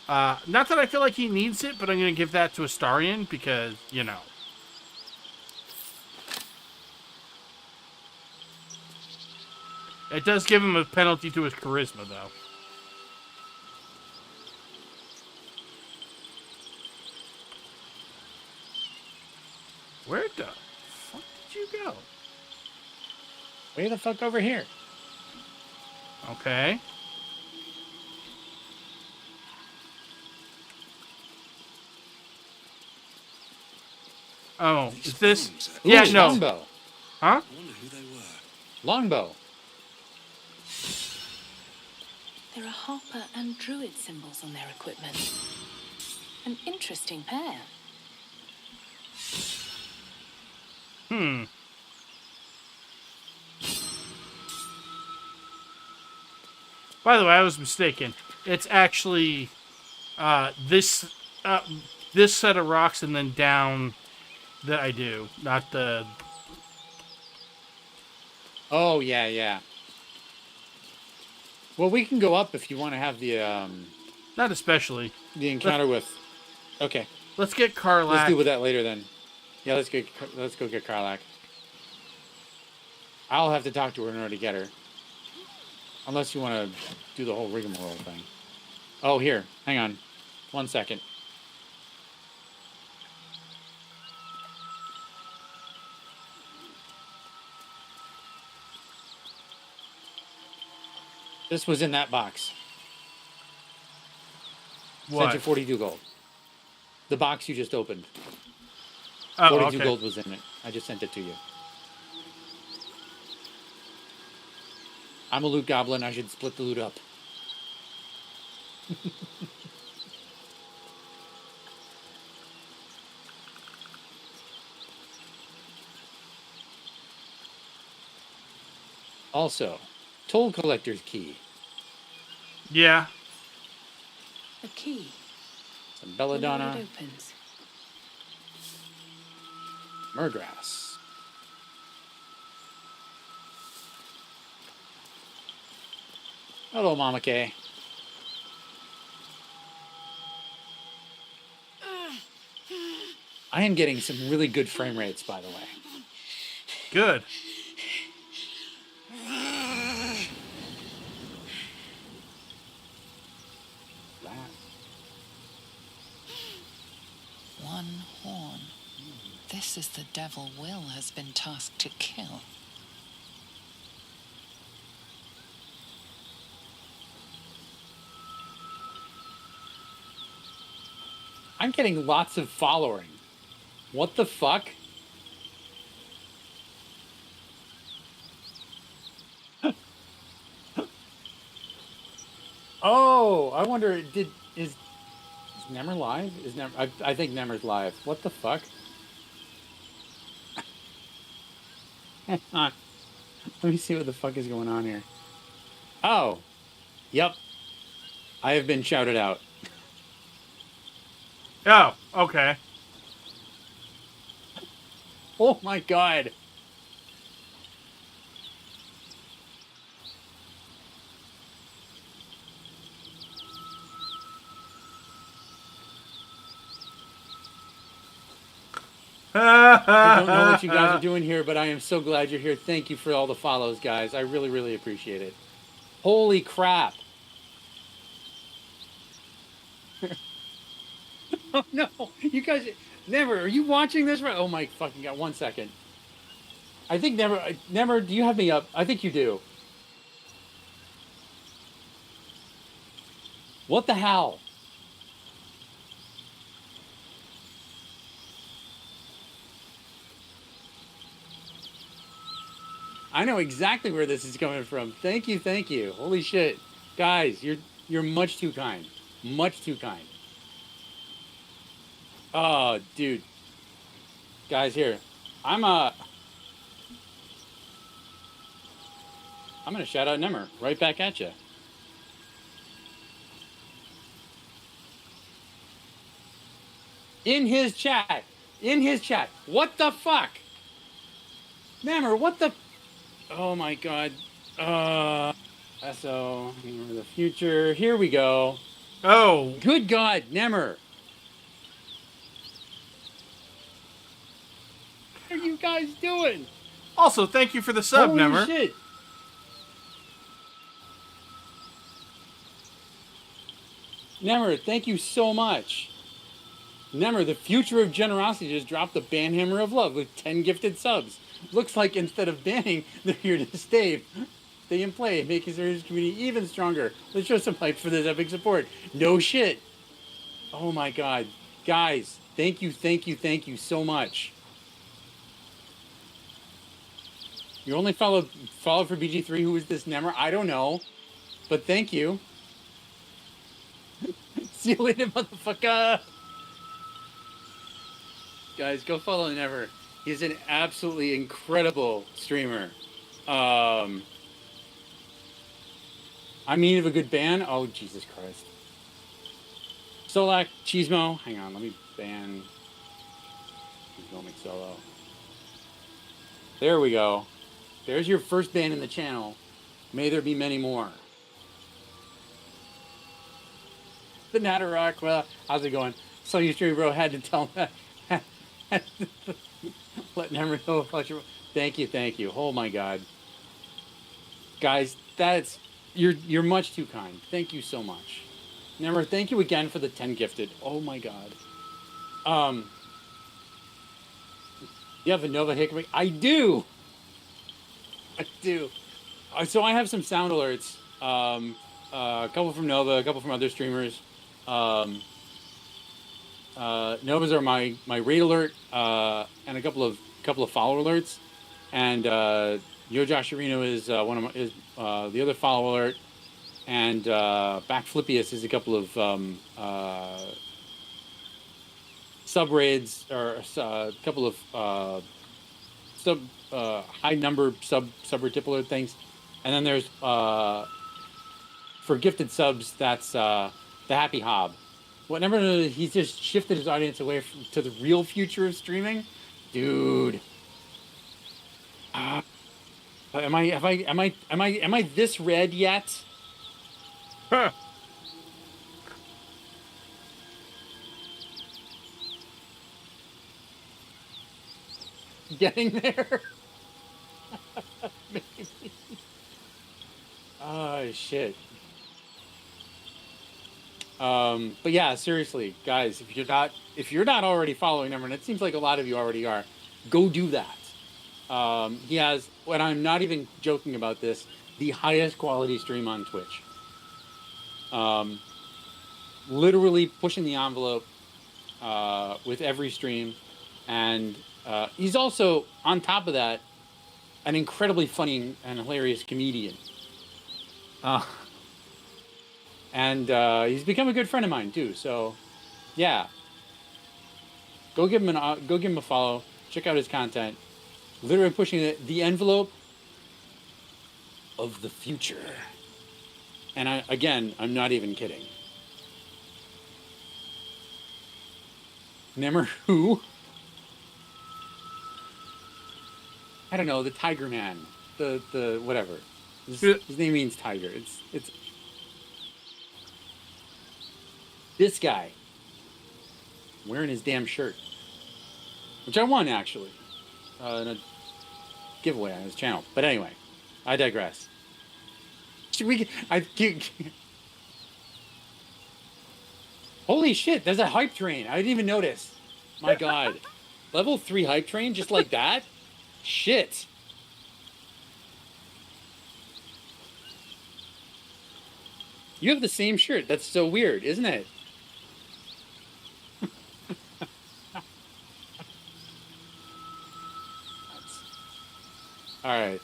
Not that I feel like he needs it, but I'm going to give that to Astarion because, you know. It does give him a penalty to his charisma, though. Where the fuck did you go? Way the fuck over here. Okay. Oh, is this... Ooh, yeah, no. Longbow. Huh? I wonder who they were. Longbow. There are Harper and Druid symbols on their equipment. An interesting pair. By the way, I was mistaken. It's actually this set of rocks and then down that I do, not the... Oh, yeah, yeah. Well, we can go up if you want to have the Not especially. the encounter with... Okay. Let's get Karlak. Let's deal with that later then. Yeah, let's go get Karlak. I'll have to talk to her in order to get her. Unless you want to do the whole rigmarole thing. Oh, here. Hang on. 1 second. This was in that box. What? Sent you 42 gold. The box you just opened. Oh, 42 okay. gold was in it. I just sent it to you. I'm a loot goblin. I should split the loot up. Also, toll collector's key. Yeah. A key. Some It belladonna. opens. Murgrass. Hello, Mama Kay. I am getting some really good frame rates, by the way. Good. One horn. This is the devil Will has been tasked to kill. I'm getting lots of following. What the fuck? Oh, I wonder, is Nemr live? I think Nemr's live. What the fuck? Hang on. Let me see what the fuck is going on here. Oh. Yep. I have been shouted out. Oh, okay. Oh my god. I don't know what you guys are doing here, but I am so glad you're here. Thank you for all the follows, guys. I really, really appreciate it. Holy crap. Oh no, you guys, Never, are you watching this? Oh my fucking god, 1 second. I think Never, do you have me up? I think you do. What the hell? I know exactly where this is coming from. Thank you, thank you. Holy shit. Guys, you're much too kind. Much too kind. Oh, dude. Guys, here. I'm gonna shout out Nemmer right back at you. In his chat. In his chat. What the fuck? Nemmer, what the... Oh my god. SO, the future. Here we go. Oh. Good God, Nemmer. What are you guys doing? Also, thank you for the sub, Holy Nemmer. Shit. Nemmer, thank you so much. Nemmer, the future of generosity just dropped the banhammer of love with 10 gifted subs. Looks like instead of banning, they're here to stay and play, making his community even stronger. Let's show some hype for this epic support. No shit. Oh my god. Guys, thank you so much. You only followed for BG3. Who is this Nemmer? I don't know. But thank you. See you later, motherfucker. Guys, go follow Nemmer. He's an absolutely incredible streamer. I mean, of a good ban. Oh, Jesus Christ. Solak, Cheesemo. Hang on, let me ban. Go make solo. There we go. There's your first ban in the channel. May there be many more. The Natterrock, well, how's it going? So you stream, bro, had to tell that. Let Nemmer know about your... Thank you. Oh my god. Guys, that's... You're much too kind. Thank you so much. Nemmer, thank you again for the 10 gifted. Oh my god. You have a Nova Hickory? I do! So I have some sound alerts. A couple from Nova, a couple from other streamers. Novas are my raid alert, and a couple of follow alerts. And Yo Josh Areno is one of my the other follow alert. And Back Flippius is a couple of sub raids, or a couple of high number sub retipler things. And then there's for gifted subs, that's the Happy Hob. Whatever, he's just shifted his audience away to the real future of streaming, dude. Am I this red yet? Huh. Getting there. Oh shit. But yeah, seriously, guys, if you're not already following him, and it seems like a lot of you already are, go do that. He has, and I'm not even joking about this, the highest quality stream on Twitch. Literally pushing the envelope with every stream, and he's also, on top of that, an incredibly funny and hilarious comedian. And he's become a good friend of mine too. So, yeah, go give him a follow. Check out his content. Literally pushing the envelope of the future. And I'm not even kidding. Nemmer who? I don't know, the Tiger Man. The whatever. His name means tiger. It's this guy wearing his damn shirt, which I won actually in a giveaway on his channel. But anyway, I digress. Holy shit! There's a hype train. I didn't even notice. My god, level 3 hype train just like that. Shit. You have the same shirt. That's so weird, isn't it? All right.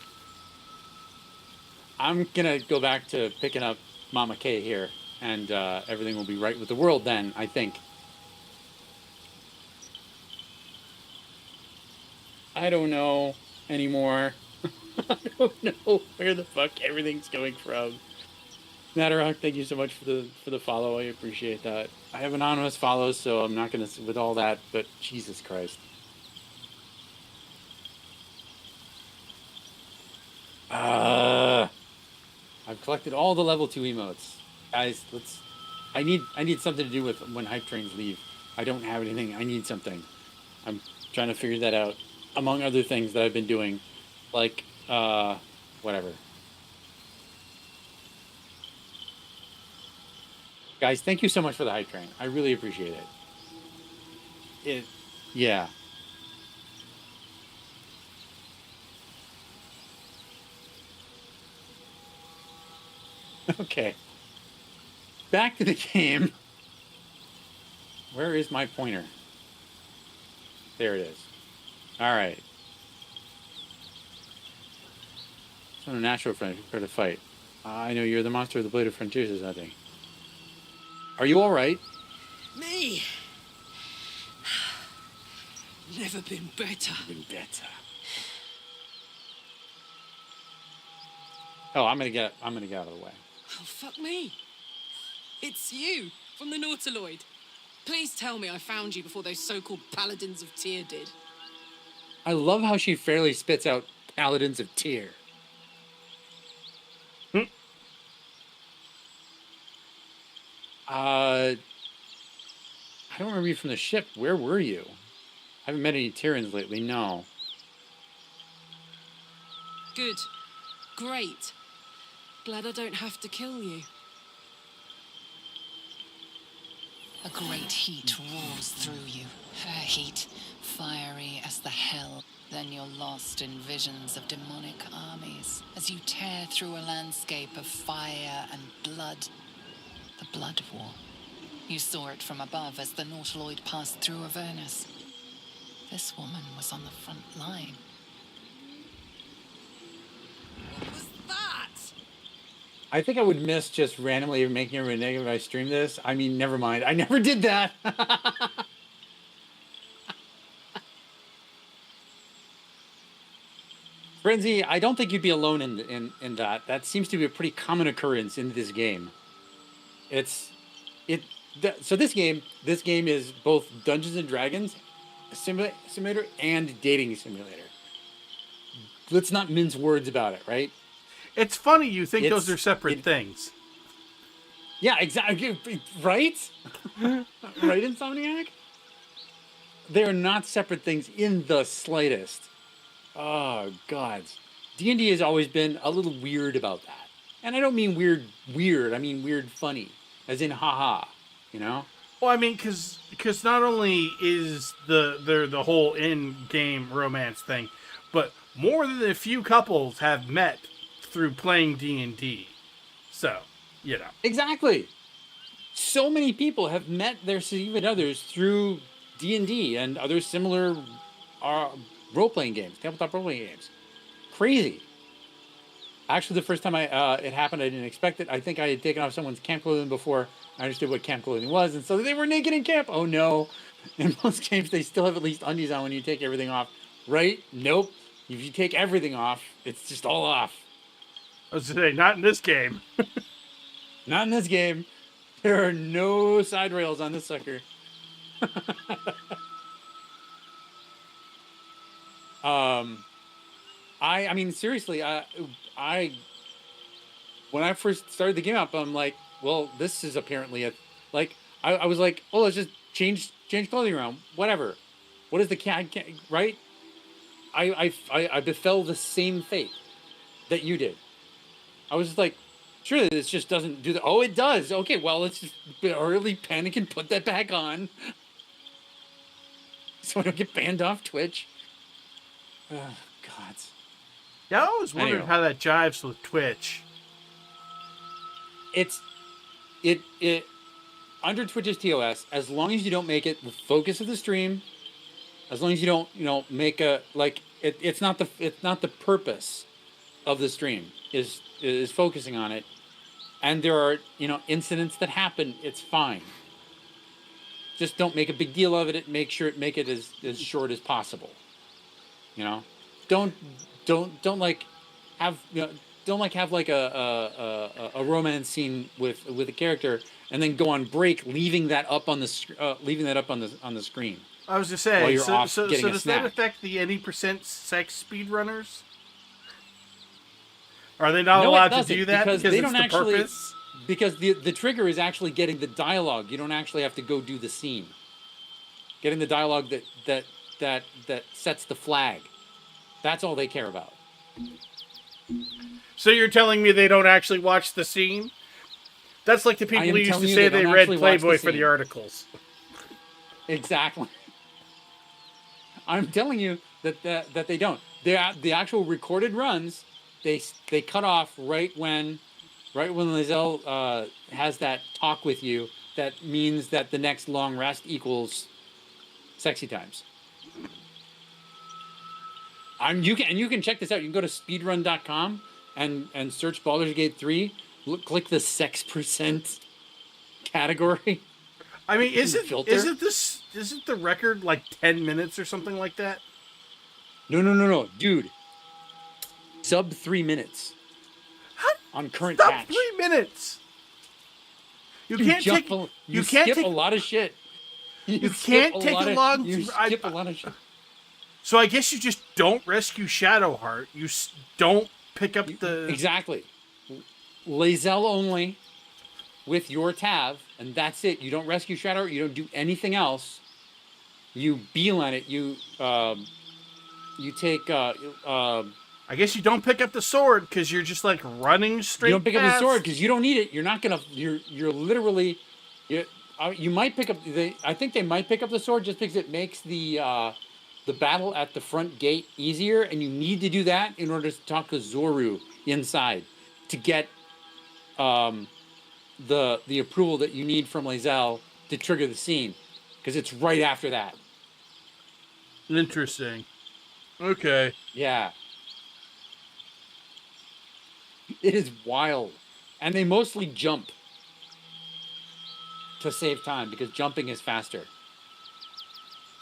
I'm gonna go back to picking up Mama K here, and everything will be right with the world then, I think. I don't know anymore. I don't know where the fuck everything's coming from. Natterhawk, thank you so much for the follow. I appreciate that. I have anonymous follows, so I'm not gonna with all that. But Jesus Christ, I've collected all the level 2 emotes, guys. I need something to do with when hype trains leave. I don't have anything. I need something. I'm trying to figure that out, among other things that I've been doing, like whatever. Guys, thank you so much for the hype train. I really appreciate it. Yeah. Okay. Back to the game. Where is my pointer? There it is. All right. It's on a natural friend. Prepare to fight. I know you're the monster of the Blade of Frontiers, is nothing. Are you all right? Me? Never been better. Oh, I'm gonna get out of the way. Oh, fuck me. It's you, from the Nautiloid. Please tell me I found you before those so-called Paladins of Tyr did. I love how she fairly spits out Paladins of Tyr. I don't remember you from the ship. Where were you? I haven't met any Tyrans lately, no. Good. Great. Glad I don't have to kill you. A great heat roars through you, her heat, fiery as the hell. Then you're lost in visions of demonic armies as you tear through a landscape of fire and blood. The Blood War. You saw it from above as the Nautiloid passed through Avernus. This woman was on the front line. What was that? I think I would miss just randomly making everyone negative if I stream this. I mean, never mind. I never did that. Frenzy, I don't think you'd be alone in that. That seems to be a pretty common occurrence in this game. So this game is both Dungeons and Dragons simulator and dating simulator. Let's not mince words about it, right? It's funny you think those are separate things. Yeah, exactly. Right? Right, Insomniac? They are not separate things in the slightest. Oh, God. D&D has always been a little weird about that. And I don't mean weird. I mean weird funny. As in, haha. You know? Well, I mean, because not only is the whole in-game romance thing, but more than a few couples have met through playing D&D. So, you know. Exactly. So many people have met their significant others through D&D and other similar role-playing games, tabletop role-playing games. Crazy. Actually, the first time it happened, I didn't expect it. I think I had taken off someone's camp clothing before I understood what camp clothing was, and so they were naked in camp. Oh, no. In most games, they still have at least undies on when you take everything off. Right? Nope. If you take everything off, it's just all off. I was going to say, not in this game. Not in this game. There are no side rails on this sucker. I mean, seriously, when I first started the game up, I'm like, well, this is apparently I was like, oh, let's just change clothing around, whatever. What is the cat, right? I befell the same fate that you did. I was just like, sure, this just doesn't do that. Oh, it does. Okay, well, let's just early panic and put that back on, so I don't get banned off Twitch. Oh, God. Yeah, I always wondered how that jives with Twitch. It under Twitch's TOS, as long as you don't make it the focus of the stream, as long as you don't, make a it's not the purpose of the stream is focusing on it, and there are incidents that happen. It's fine. Just don't make a big deal of it. Make it as short as possible. Don't like have don't like have like a romance scene with a character and then go on break, leaving that up on the screen. I was just while saying. you're off getting a does snack. that affect the any percent sex speedrunners? Are they not allowed to do that because they it's don't the actually purpose? because the trigger is actually getting the dialogue. You don't actually have to go do the scene. Getting the dialogue that sets the flag. That's all they care about. So you're telling me they don't actually watch the scene? That's like the people who used to say they read Playboy for the articles. Exactly. I'm telling you that they don't. The actual recorded runs, they cut off right when Lizelle has that talk with you. That means that the next long rest equals sexy times. You can check this out. You can go to speedrun.com and search Baldur's Gate 3. Click the sex percent category. I mean, isn't the record like 10 minutes or something like that? No, dude. Sub 3 minutes. On current Sub patch. 3 minutes. You skip a lot of shit. You can't take a long. You skip a lot of shit. So I guess you just don't rescue Shadowheart. You don't pick up the... Exactly. Lizelle only with your Tav, and that's it. You don't rescue Shadowheart. You don't do anything else. You beeline it. You take... I guess you don't pick up the sword because you're just like running straight. You don't pick up the sword because you don't need it. You're not gonna... You're literally... You might pick up... I think they might pick up the sword just because it makes the battle at the front gate easier, and you need to do that in order to talk to Zoru inside to get the approval that you need from Lizelle to trigger the scene, because it's right after that. Interesting. Okay. Yeah. It is wild. And they mostly jump to save time because jumping is faster.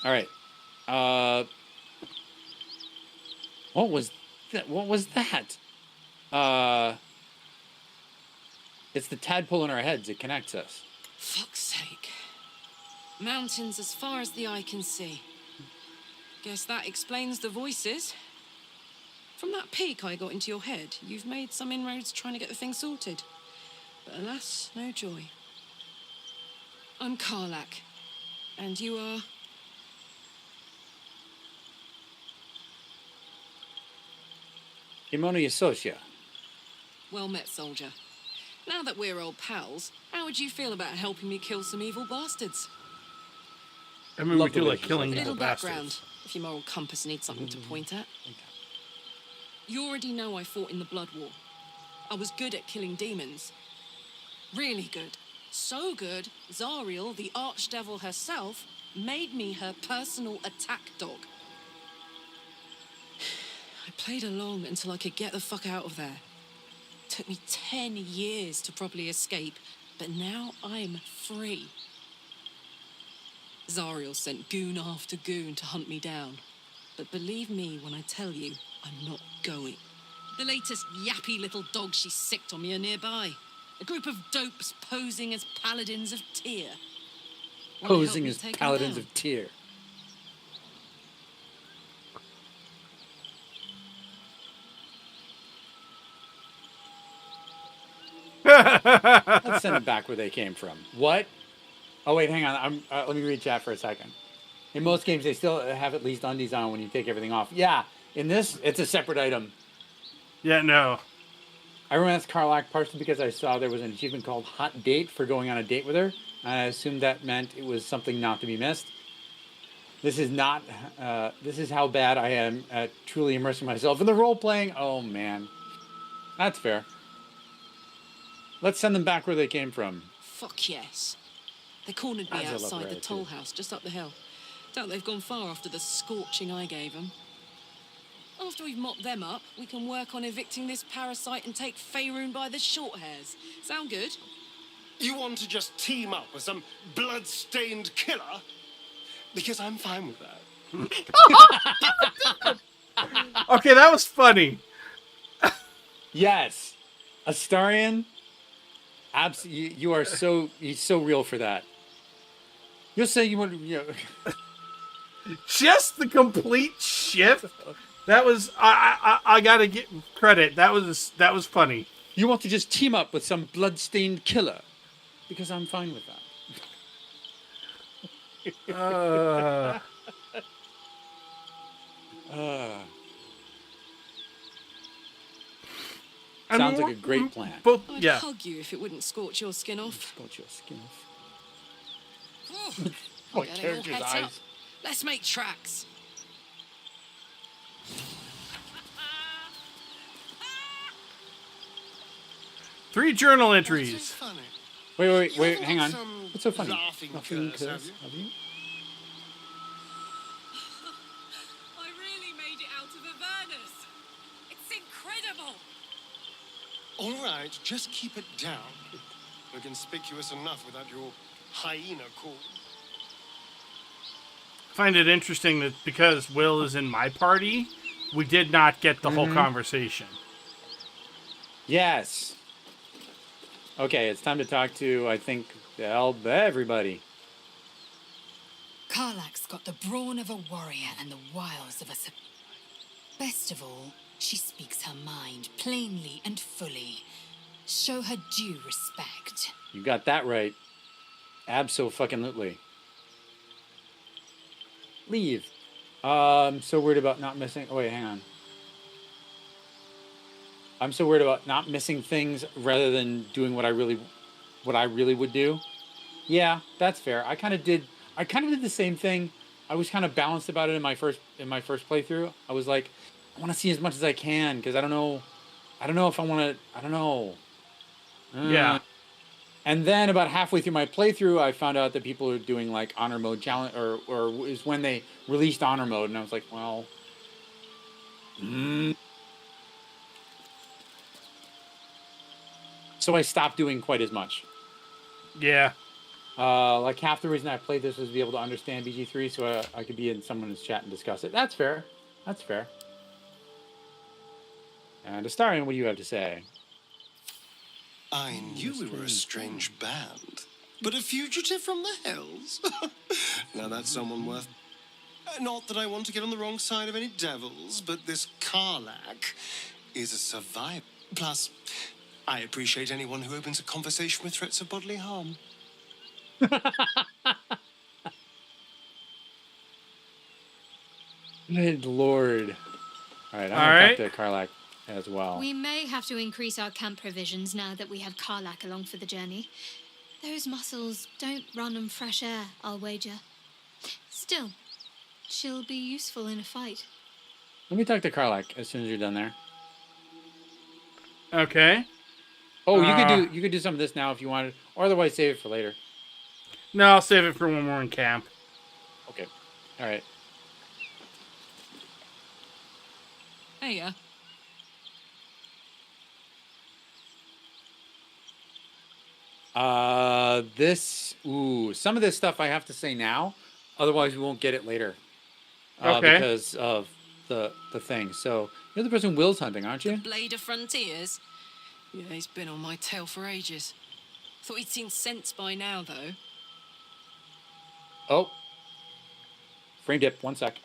All right. What was that? It's the tadpole in our heads. It connects us. Fuck's sake. Mountains as far as the eye can see. Guess that explains the voices. From that peek I got into your head, you've made some inroads trying to get the thing sorted. But alas, no joy. I'm Karlak. And you are... Kimona Yasosha. Well met, soldier. Now that we're old pals, how would you feel about helping me kill some evil bastards? I mean, we do like killing evil evil background, bastards. if your moral compass needs something to point at. You already know I fought in the Blood War. I was good at killing demons. Really good. So good, Zariel, the archdevil herself, made me her personal attack dog. I played along until I could get the fuck out of there. Took me 10 years to properly escape, but now I'm free. Zariel sent goon after goon to hunt me down. But believe me when I tell you, I'm not going. The latest yappy little dogs she sicked on me are nearby. A group of dopes posing as paladins of Tyr. Posing as paladins of Tyr. Let's send them back where they came from. What? Oh wait, hang on. Let me read chat for a second. In most games, they still have at least undies on when you take everything off. Yeah, in this, it's a separate item. Yeah, no. I remember that's Karlak partially because I saw there was an achievement called Hot Date for going on a date with her. I assumed that meant it was something not to be missed. This is not. This is how bad I am at truly immersing myself in the role playing. Oh man, that's fair. Let's send them back where they came from. Fuck yes. They cornered me outside the toll house just up the hill. Doubt they've gone far after the scorching I gave them. After we've mopped them up, we can work on evicting this parasite and take Faerun by the short hairs. Sound good? You want to just team up with some blood-stained killer? Because I'm fine with that. Okay, that was funny. Yes, Astarion. Absolutely, you're so real for that. You'll say you want, Just the complete shift. That was I gotta get credit. That was funny. You want to just team up with some bloodstained killer, because I'm fine with that. Sounds like a great plan. I'd hug you if it wouldn't scorch your skin off. Scorch your skin off. My character's eyes. Up. Let's make tracks. 3 journal entries. Wait, hang on. What's so funny? Laughing curse, have you? I really made it out of Avernus. It's incredible. All right, just keep it down. We're conspicuous enough without your hyena call. I find it interesting that because Will is in my party, we did not get the whole conversation. Yes. Okay, it's time to talk to, I think, everybody. Karlak's got the brawn of a warrior and the wiles of a... Best of all, she speaks her mind plainly and fully. Show her due respect. You got that right. Abso-fucking-lutely. Leave. I'm so worried about not missing... Oh, wait, hang on. I'm so worried about not missing things rather than doing what I really would do. Yeah, that's fair. I kind of did the same thing. I was kind of balanced about it in my first playthrough. I was like, I want to see as much as I can because I don't know if I want to. I don't know. Yeah. And then about halfway through my playthrough, I found out that people are doing like honor mode challenge, or is when they released honor mode, and I was like, well. So I stopped doing quite as much. Yeah. Like half the reason I played this was to be able to understand BG3 so I could be in someone's chat and discuss it. That's fair. That's fair. And Astarion, what do you have to say? I knew we were a strange band, but a fugitive from the hells? Now that's someone worth... Not that I want to get on the wrong side of any devils, but this Karlak is a survivor. Plus... I appreciate anyone who opens a conversation with threats of bodily harm. Good Lord. All right, I'm going to talk to Karlak as well. We may have to increase our camp provisions now that we have Karlak along for the journey. Those muscles don't run on fresh air, I'll wager. Still, she'll be useful in a fight. Let me talk to Karlak as soon as you're done there. Okay. Oh, you could do some of this now if you wanted, or otherwise save it for later. No, I'll save it for when we're in camp. Okay. All right. Hey, yeah. Some of this stuff I have to say now, otherwise we won't get it later. Okay. Because of the thing. So you're the person Will's hunting, aren't you? Blade of Frontiers. Yeah, he's been on my tail for ages. Thought he'd seen sense by now, though. Oh. Frame dip, 1 sec.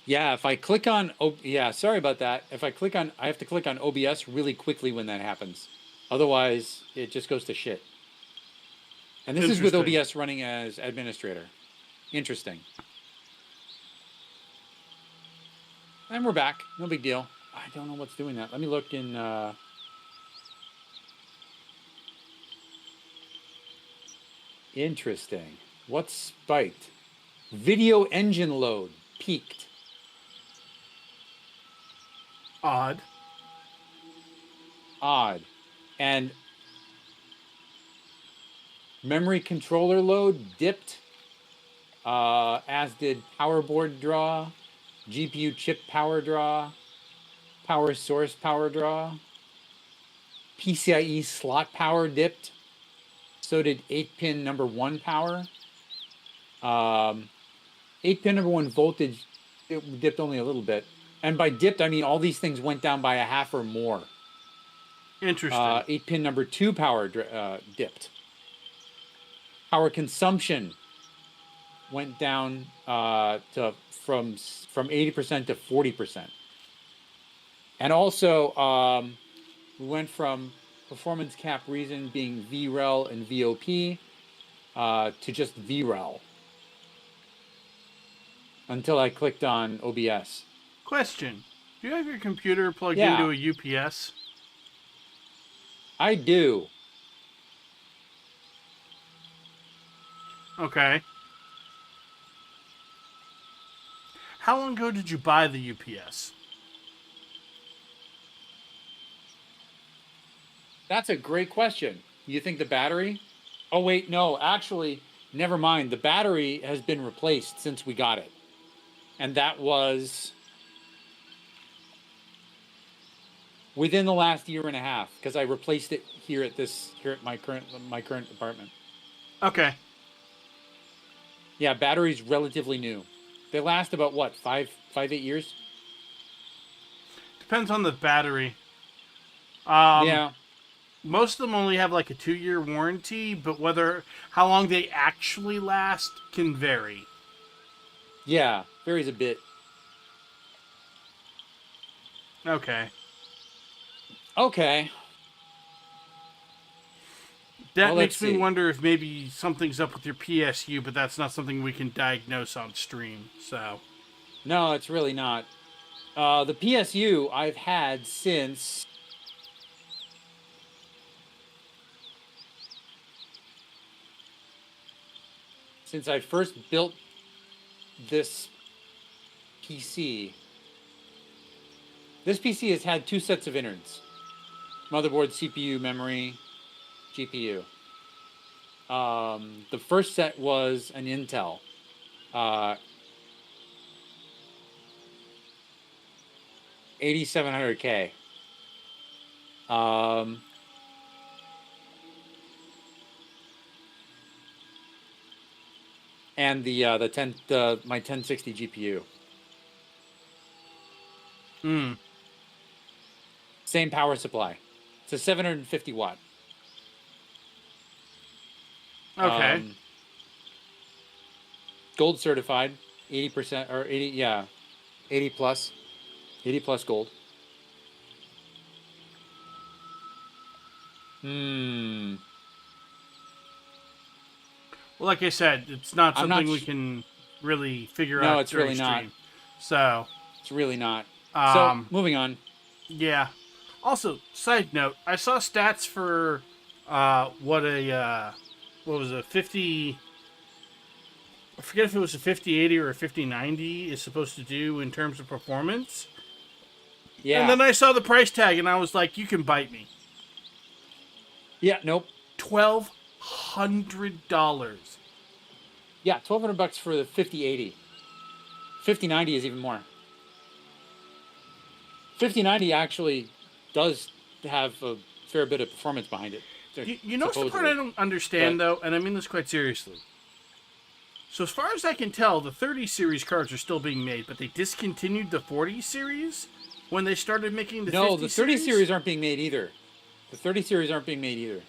Yeah, if I click on... yeah, sorry about that. If I click on... I have to click on OBS really quickly when that happens. Otherwise, it just goes to shit. And this is with OBS running as administrator. Interesting. And we're back. No big deal. I don't know what's doing that. Let me look in... Interesting. What's spiked? Video engine load. Peaked. Odd. Memory controller load dipped, as did power board draw, GPU chip power draw, power source power draw. PCIe slot power dipped. So did 8-pin number 1 power. 8-pin number 1 voltage, it dipped only a little bit. And by dipped, I mean all these things went down by a half or more. Interesting. 8-pin number 2 power dipped. Power consumption went down from 80% to 40%. And also, we went from performance cap reason being VREL and VOP to just VREL until I clicked on OBS. Question. Do you have your computer plugged Yeah. into a UPS? I do. Okay. How long ago did you buy the UPS? That's a great question. You think the battery? Oh, wait, no. Actually, never mind. The battery has been replaced since we got it. And that was within the last year and a half, because I replaced it here at my current apartment. Okay. Yeah, battery's relatively new. They last about what, 8 years? Depends on the battery. Yeah. Most of them only have like a 2-year warranty, but how long they actually last can vary. Yeah, varies a bit. Okay. Okay. That Well, makes let's me see. wonder if maybe something's up with your PSU, but that's not something we can diagnose on stream, so. No, it's really not. The PSU I've had since I first built this PC. This PC has had 2 sets of innards: motherboard, CPU, memory, GPU. The first set was an Intel. 8700K. And my 1060 GPU. Same power supply. It's a 750 watt. Okay. Gold certified, 80% or 80, yeah, 80 plus gold. Well, like I said, it's not something we can really figure out it's during really stream. not. So. It's really not. So, moving on. Yeah. Also, side note, I saw stats for what was a 50... I forget if it was a 5080 or a 5090 is supposed to do in terms of performance. Yeah. And then I saw the price tag and I was like, you can bite me. Yeah, nope. $1,200. Yeah, $1,200 for the 5080. 5090 is even more. 5090 actually does have a fair bit of performance behind it. You know the part I don't understand, though, and I mean this quite seriously. So as far as I can tell, the 30 series cards are still being made, but they discontinued the 40 series when they started making the 50 No, the 30 series? series aren't being made either. The 30 series aren't being made either.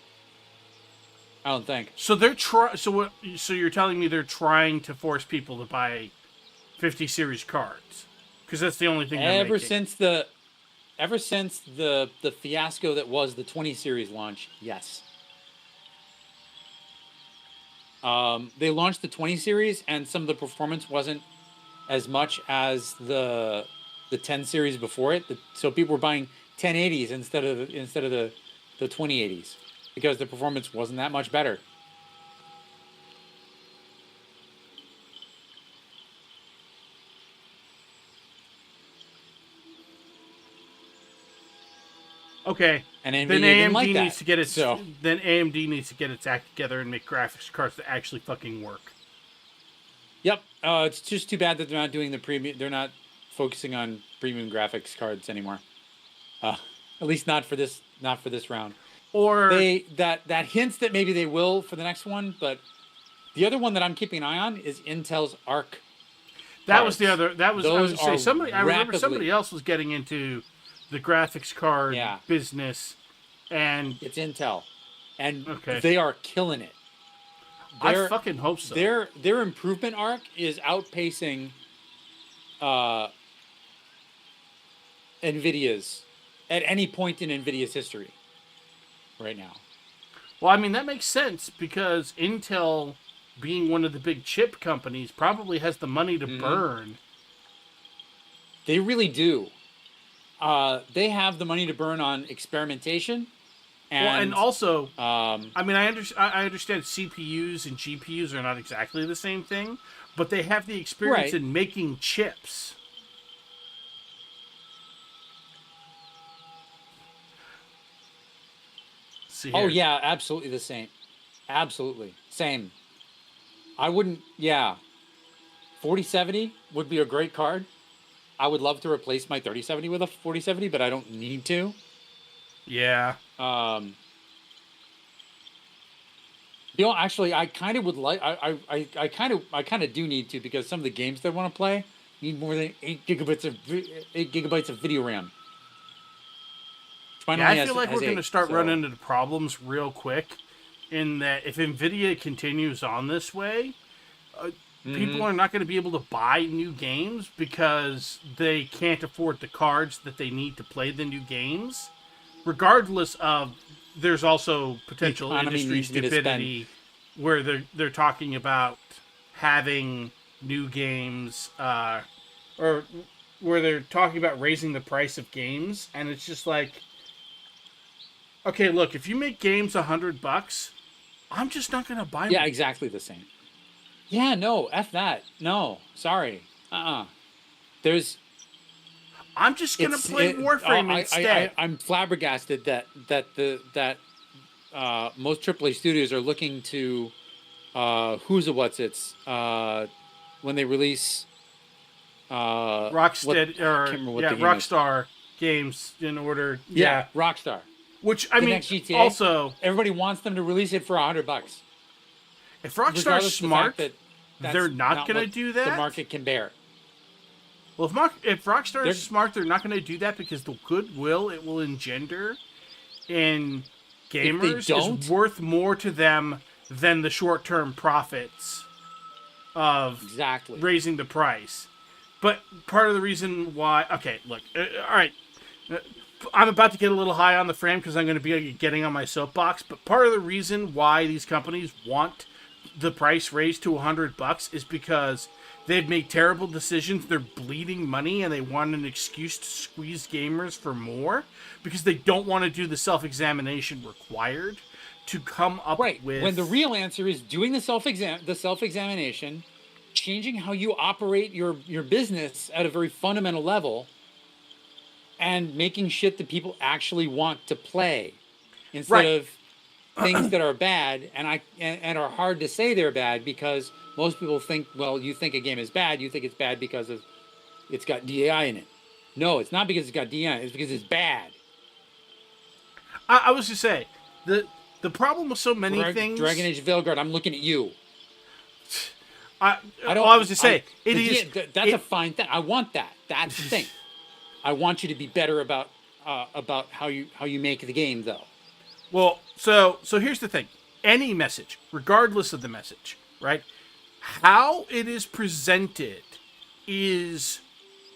I don't think. So they're So you're telling me they're trying to force people to buy 50 series cards because that's the only thing they're making. Ever since the fiasco that was the 20 series launch, yes. They launched the 20 series, and some of the performance wasn't as much as the 10 series before it. So people were buying 1080s instead of the 2080s because the performance wasn't that much better. Okay. And NVIDIA then didn't AMD like that. needs to get its So then AMD needs to get its act together and make graphics cards that actually fucking work. yep, it's just too bad that they're not doing the premium. They're not focusing on premium graphics cards anymore. At least not for this round. Or that hints that maybe they will for the next one, but the other one that I'm keeping an eye on is Intel's Arc. That was the other. That was. I was Those gonna say are I remember rapidly- somebody else was getting into the graphics card Yeah. business, and It's Intel, and Okay. they are killing it. I fucking hope so. Their improvement arc is outpacing NVIDIA's at any point in NVIDIA's history right now. Well, I mean that makes sense because Intel, being one of the big chip companies, probably has the money to burn. They really do. They have the money to burn on experimentation. And also, I mean, I understand CPUs and GPUs are not exactly the same thing, but they have the experience Right. in making chips. See Oh here. yeah, absolutely the same. Absolutely. Same. I wouldn't 4070 would be a great card. I would love to replace my 3070 with a 4070, but I don't need to. Yeah. Actually, I kind of would like. I kind of do need to, because some of the games that I want to play need more than 8 gigabytes of video RAM. Yeah, I feel like we're going to start running into problems real quick. In that, if Nvidia continues on this way, people are not going to be able to buy new games because they can't afford the cards that they need to play the new games. Regardless of, there's also potential industry stupidity where they're talking about having new games, or where they're talking about raising the price of games, and it's just like, okay, look, if you make games $100, I'm just not gonna buy them. Yeah, exactly the same. Yeah, no, F that. No, sorry. There's. I'm just gonna play Warframe instead. I'm flabbergasted that most AAA studios are looking to when they release Rockstar games in order. Yeah, Rockstar. Which I mean, next GTA, also everybody wants them to release it for $100. If Rockstar's smart, they're not going to do that. The market can bear. Well, if Rockstar is smart, they're not going to do that because the goodwill it will engender in gamers is worth more to them than the short-term profits of raising the price. But part of the reason why... Okay, look. All right. I'm about to get a little high on the frame because I'm going to be getting on my soapbox. But part of the reason why these companies want the price raised to $100 is because they've made terrible decisions. They're bleeding money, and they want an excuse to squeeze gamers for more because they don't want to do the self-examination required to come up with... When the real answer is doing the self-examination, changing how you operate your business at a very fundamental level, and making shit that people actually want to play instead of things that are bad and are hard to say they're bad because most people think, well, you think a game is bad, you think it's bad because it's got DAI in it. No, it's not because it's got DAI, it's because it's bad. I was to say, the problem with so many things... Dragon Age Veilguard, I'm looking at you. That's a fine thing. I want that. That's the thing. I want you to be better about how you make the game, though. Well, so here's the thing. Any message, regardless of the message, right? How it is presented is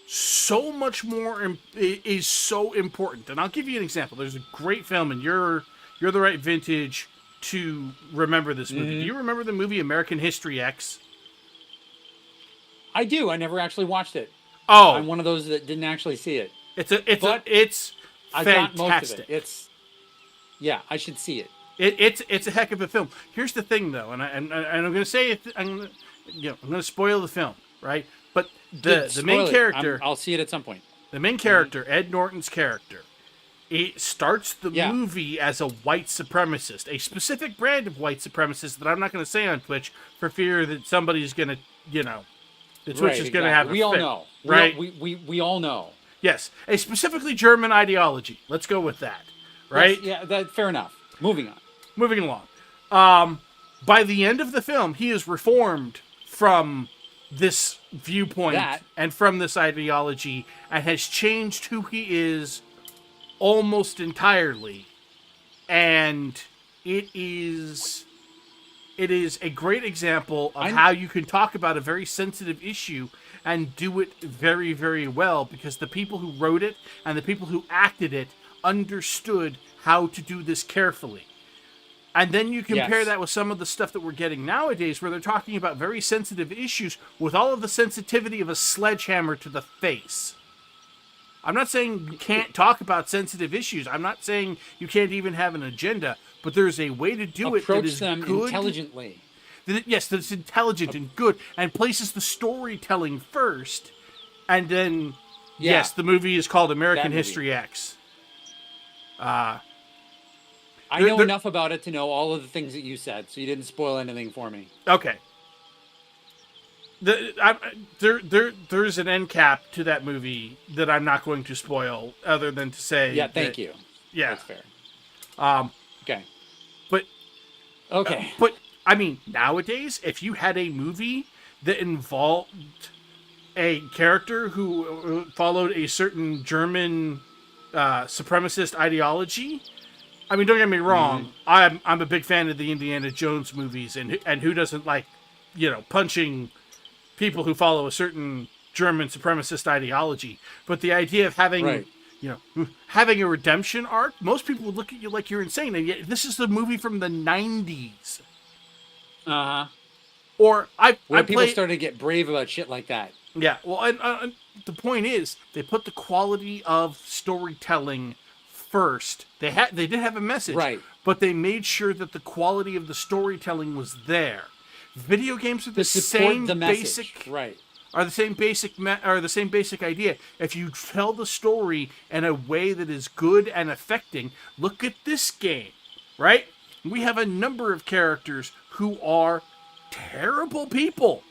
so much more is so important. And I'll give you an example. There's a great film, and you're the right vintage to remember this movie. Do you remember the movie American History X? I do. I never actually watched it. Oh, I'm one of those that didn't actually see it. It's fantastic. I got most of it. I should see it. It's a heck of a film. Here's the thing, though, and I'm going to say it. I'm going to spoil the film, right? But the main character, I'll see it at some point. The main character, Ed Norton's character, it starts the Yeah. movie as a white supremacist, a specific brand of white supremacist that I'm not going to say on Twitch for fear that somebody's going to, the Twitch is going to have a We all fit, know. right? We all know. Yes, a specifically German ideology. Let's go with that, right? Yes, yeah, fair enough. Moving on. Moving along. By the end of the film, he is reformed from this viewpoint and from this ideology and has changed who he is almost entirely. And it is a great example of how you can talk about a very sensitive issue and do it very, very well, because the people who wrote it and the people who acted it understood how to do this carefully. And then you compare that with some of the stuff that we're getting nowadays, where they're talking about very sensitive issues with all of the sensitivity of a sledgehammer to the face. I'm not saying you can't talk about sensitive issues. I'm not saying you can't even have an agenda, but there's a way to do it that is them good. Intelligently. Yes, that's intelligent and good, and places the storytelling first, and then, yes, the movie is called American History X. I know enough about it to know all of the things that you said, so you didn't spoil anything for me. Okay. There's an end cap to that movie that I'm not going to spoil, other than to say. Yeah, thank you. Yeah, that's fair. Okay. But I mean, nowadays, if you had a movie that involved a character who followed a certain German supremacist ideology. I mean, don't get me wrong. I'm a big fan of the Indiana Jones movies, and who doesn't like, punching people who follow a certain German supremacist ideology? But the idea of having, having a redemption arc, most people would look at you like you're insane. And yet, this is the movie from the 90s. Or people started to get brave about shit like that. Yeah. Well, and the point is, they put the quality of storytelling first. They did have a message, right? But they made sure that the quality of the storytelling was there. Video games are the same basic, right? Are the same basic idea. If you tell the story in a way that is good and affecting, look at this game, right? We have a number of characters who are terrible people,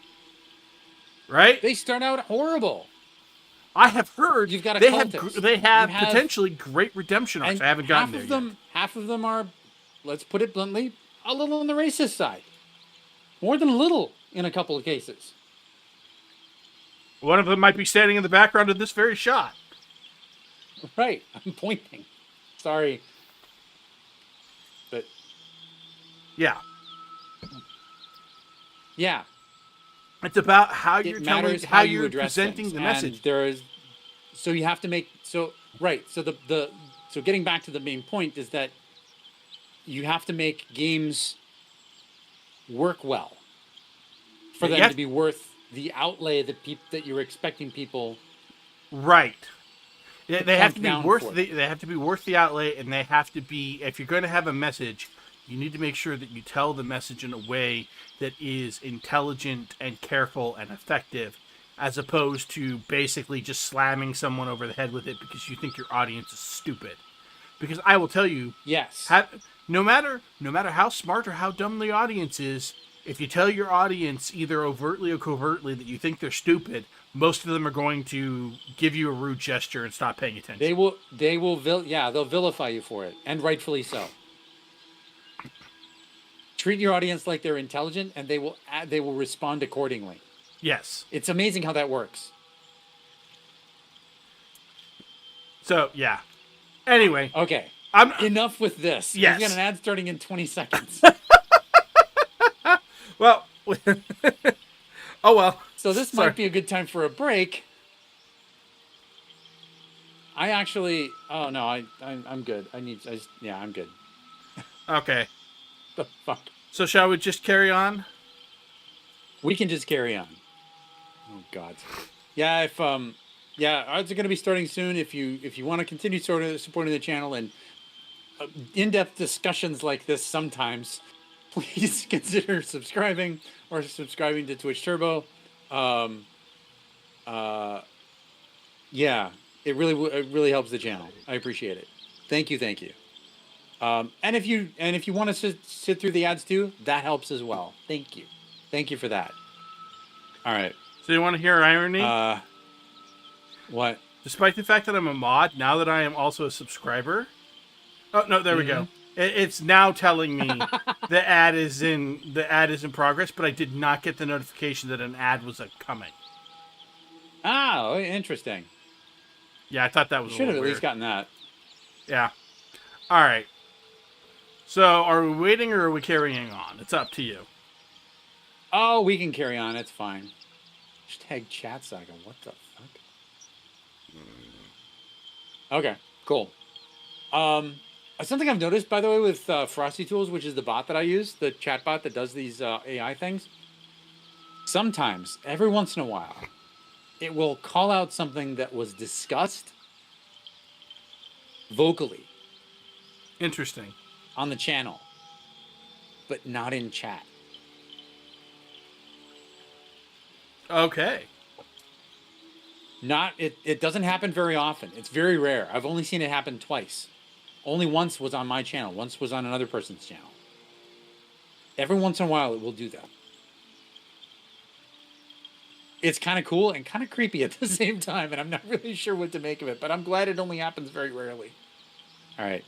right? They start out horrible. I have heard you've got a they have potentially great redemption arcs. I haven't gotten there yet. Half of them are, let's put it bluntly, a little on the racist side. More than a little in a couple of cases. One of them might be standing in the background of this very shot. Right, I'm pointing. Sorry. But yeah. Yeah. It's about how you're telling, how you're presenting the message. So you have to make so getting back to the main point is that you have to make games work well for them to be worth the outlay that you're expecting people. Right. Yeah, they have to be worth they have to be worth the outlay, and they have to be, if you're going to have a message, you need to make sure that you tell the message in a way that is intelligent and careful and effective, as opposed to basically just slamming someone over the head with it because you think your audience is stupid. Because I will tell you, yes, no matter how smart or how dumb the audience is, if you tell your audience either overtly or covertly that you think they're stupid, most of them are going to give you a rude gesture and stop paying attention. They'll vilify you for it, and rightfully so. Treat your audience like they're intelligent, and they will respond accordingly. Yes. It's amazing how that works. So, yeah. Anyway. Okay. Enough with this. Yes. We've got an ad starting in 20 seconds. Well. Oh, well. So this might be a good time for a break. I'm good. I'm good. Okay. The fuck? So shall we just carry on? We can just carry on. Oh God. Yeah, ads are going to be starting soon. If you want to continue supporting the channel and in-depth discussions like this sometimes, please consider subscribing or subscribing to Twitch Turbo. Yeah, it really helps the channel. I appreciate it. Thank you. And if you want to sit through the ads too, that helps as well. Thank you for that. All right. So you want to hear irony? What? Despite the fact that I'm a mod, now that I am also a subscriber. Oh no, there we go. It's now telling me the ad is in progress, but I did not get the notification that an ad was coming. Oh, interesting. Yeah, I thought that was Should have at weird. least gotten that. Yeah. All right. So, are we waiting or are we carrying on? It's up to you. Oh, we can carry on. It's fine. Hashtag chat saga. What the fuck? Okay, cool. Something I've noticed, by the way, with Frosty Tools, which is the bot that I use, the chat bot that does these AI things, sometimes, every once in a while, it will call out something that was discussed vocally. Interesting. On the channel, but not in chat. Okay. It doesn't happen very often. It's very rare. I've only seen it happen twice. Only once was on my channel. Once was on another person's channel. Every once in a while, it will do that. It's kind of cool and kind of creepy at the same time, and I'm not really sure what to make of it, but I'm glad it only happens very rarely. All right.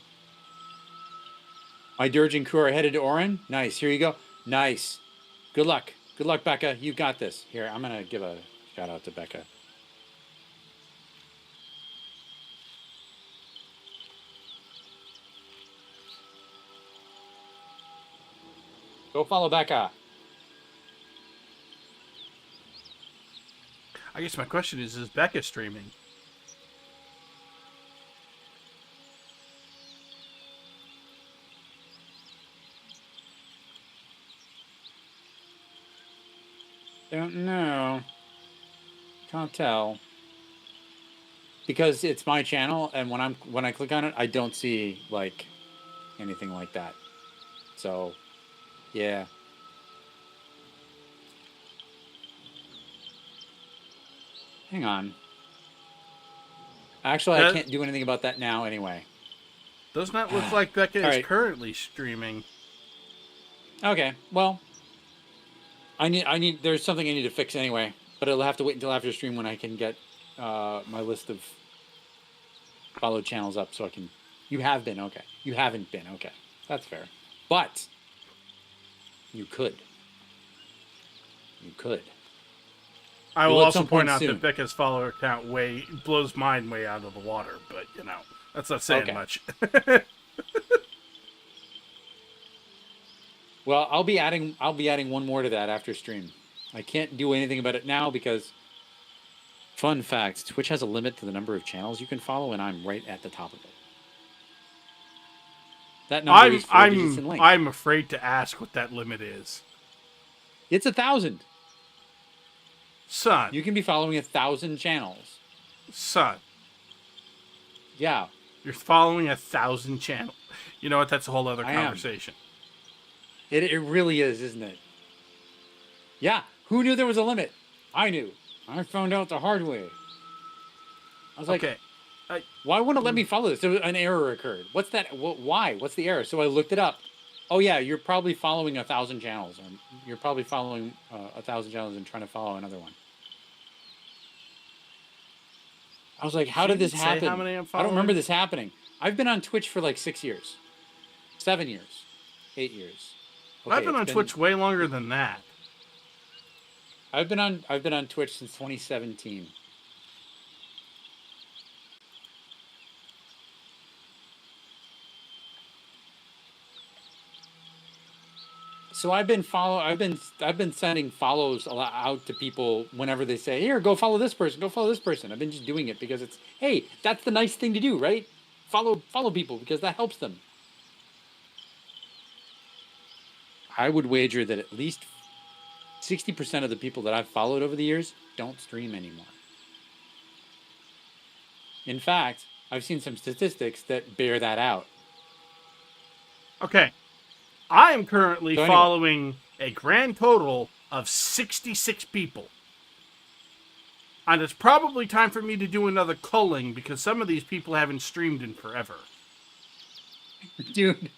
My Dirge and crew are headed to Orin. Nice. Here you go. Nice. Good luck. Good luck, Becca. You got this. Here, I'm going to give a shout out to Becca. Go follow Becca. I guess my question is Becca streaming? Don't know. Can't tell. Because it's my channel, and when I click on it, I don't see like anything like that. So, yeah. Hang on. Actually, I can't do anything about that now anyway. Does not look like Becca is right. currently streaming. Okay, well, there's something I need to fix anyway, but it'll have to wait until after stream when I can get my list of followed channels up so I can. You have been, okay. You haven't been, okay. That's fair. But you could. You could. I will also point out that Becca's follower count blows mine way out of the water, but you know, that's not saying much. Well, I'll be adding one more to that after stream. I can't do anything about it now because fun fact, Twitch has a limit to the number of channels you can follow, and I'm right at the top of it. That number is 4 digits in length. I'm afraid to ask what that limit is. It's 1,000. Son. You can be following 1,000 channels. Son. Yeah. You're following 1,000 channels. You know what? That's a whole other conversation. It really is, isn't it? Yeah. Who knew there was a limit? I knew. I found out the hard way. I was like, okay. Why wouldn't it let me follow this? An error occurred. What's that? Why? What's the error? So I looked it up. Oh yeah, you're probably following 1,000 channels, or you're probably following 1,000 channels and trying to follow another one. I was like, how did this happen? How many I'm I don't remember this happening. I've been on Twitch for like 6 years, 7 years, 8 years. Okay, I've been on Twitch way longer than that. I've been on Twitch since 2017. So I've been sending follows out to people whenever they say, "Here, go follow this person, go follow this person." I've been just doing it because hey, that's the nice thing to do, right? Follow people because that helps them. I would wager that at least 60% of the people that I've followed over the years don't stream anymore. In fact, I've seen some statistics that bear that out. Okay. I am currently following a grand total of 66 people. And it's probably time for me to do another culling because some of these people haven't streamed in forever. Dude.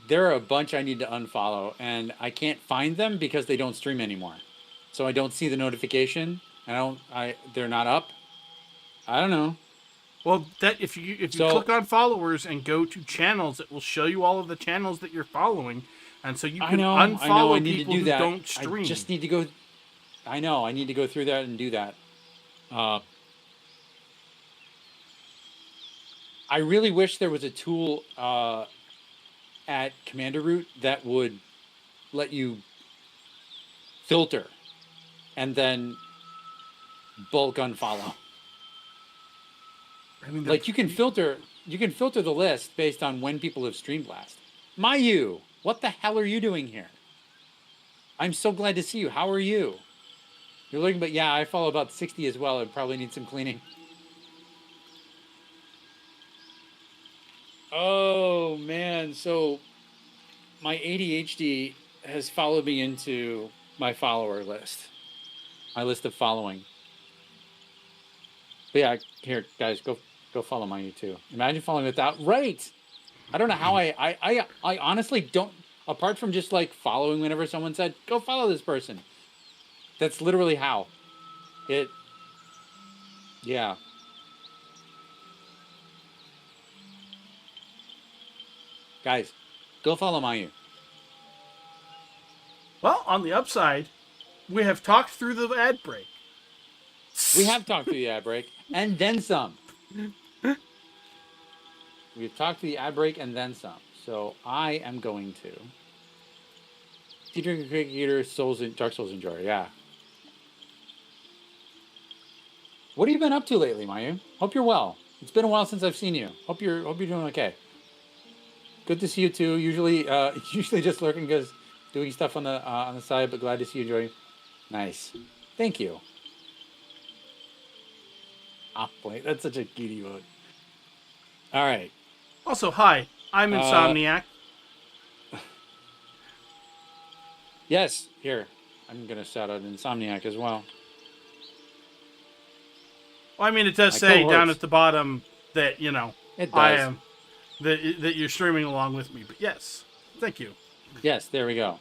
There are a bunch I need to unfollow, and I can't find them because they don't stream anymore. So I don't see the notification. They're not up. I don't know. Well, that if you click on followers and go to channels, it will show you all of the channels that you're following, and so you can unfollow I need people to do who that. don't stream. I just need to go. I know. I need to go through that and do that. I really wish there was a tool at Commander Root that would let you filter and then bulk unfollow. I mean, like you can filter the list based on when people have streamed last. Mayu, what the hell are you doing here? I'm so glad to see you. How are you? You're looking, but yeah, I follow about 60 as well. It probably needs some cleaning. Oh man, so my ADHD has followed me into my follower list. My list of following. But yeah, here, guys, go follow Mayu too. Imagine following without right. I don't know how I honestly don't, apart from just like following whenever someone said, go follow this person. That's literally how. Yeah. Guys, go follow Mayu. Well, on the upside, we have talked through the ad break. We have talked through the ad break and then some. We've talked through the ad break and then some. So I am going to. Tea Drinker, Cricket Eater, Dark Souls Enjoyer, yeah. What have you been up to lately, Mayu? Hope you're well. It's been a while since I've seen you. Hope you're doing okay. Good to see you too. Usually just lurking because doing stuff on the side, but glad to see you enjoying. Nice. Thank you. Ah, boy, that's such a cutie mode. All right. Also, hi, I'm Insomniac. Yes, here. I'm gonna shout out Insomniac as well. Well, I mean, it does say down at the bottom that, you know, I am, that you're streaming along with me. But yes, thank you. Yes, there we go.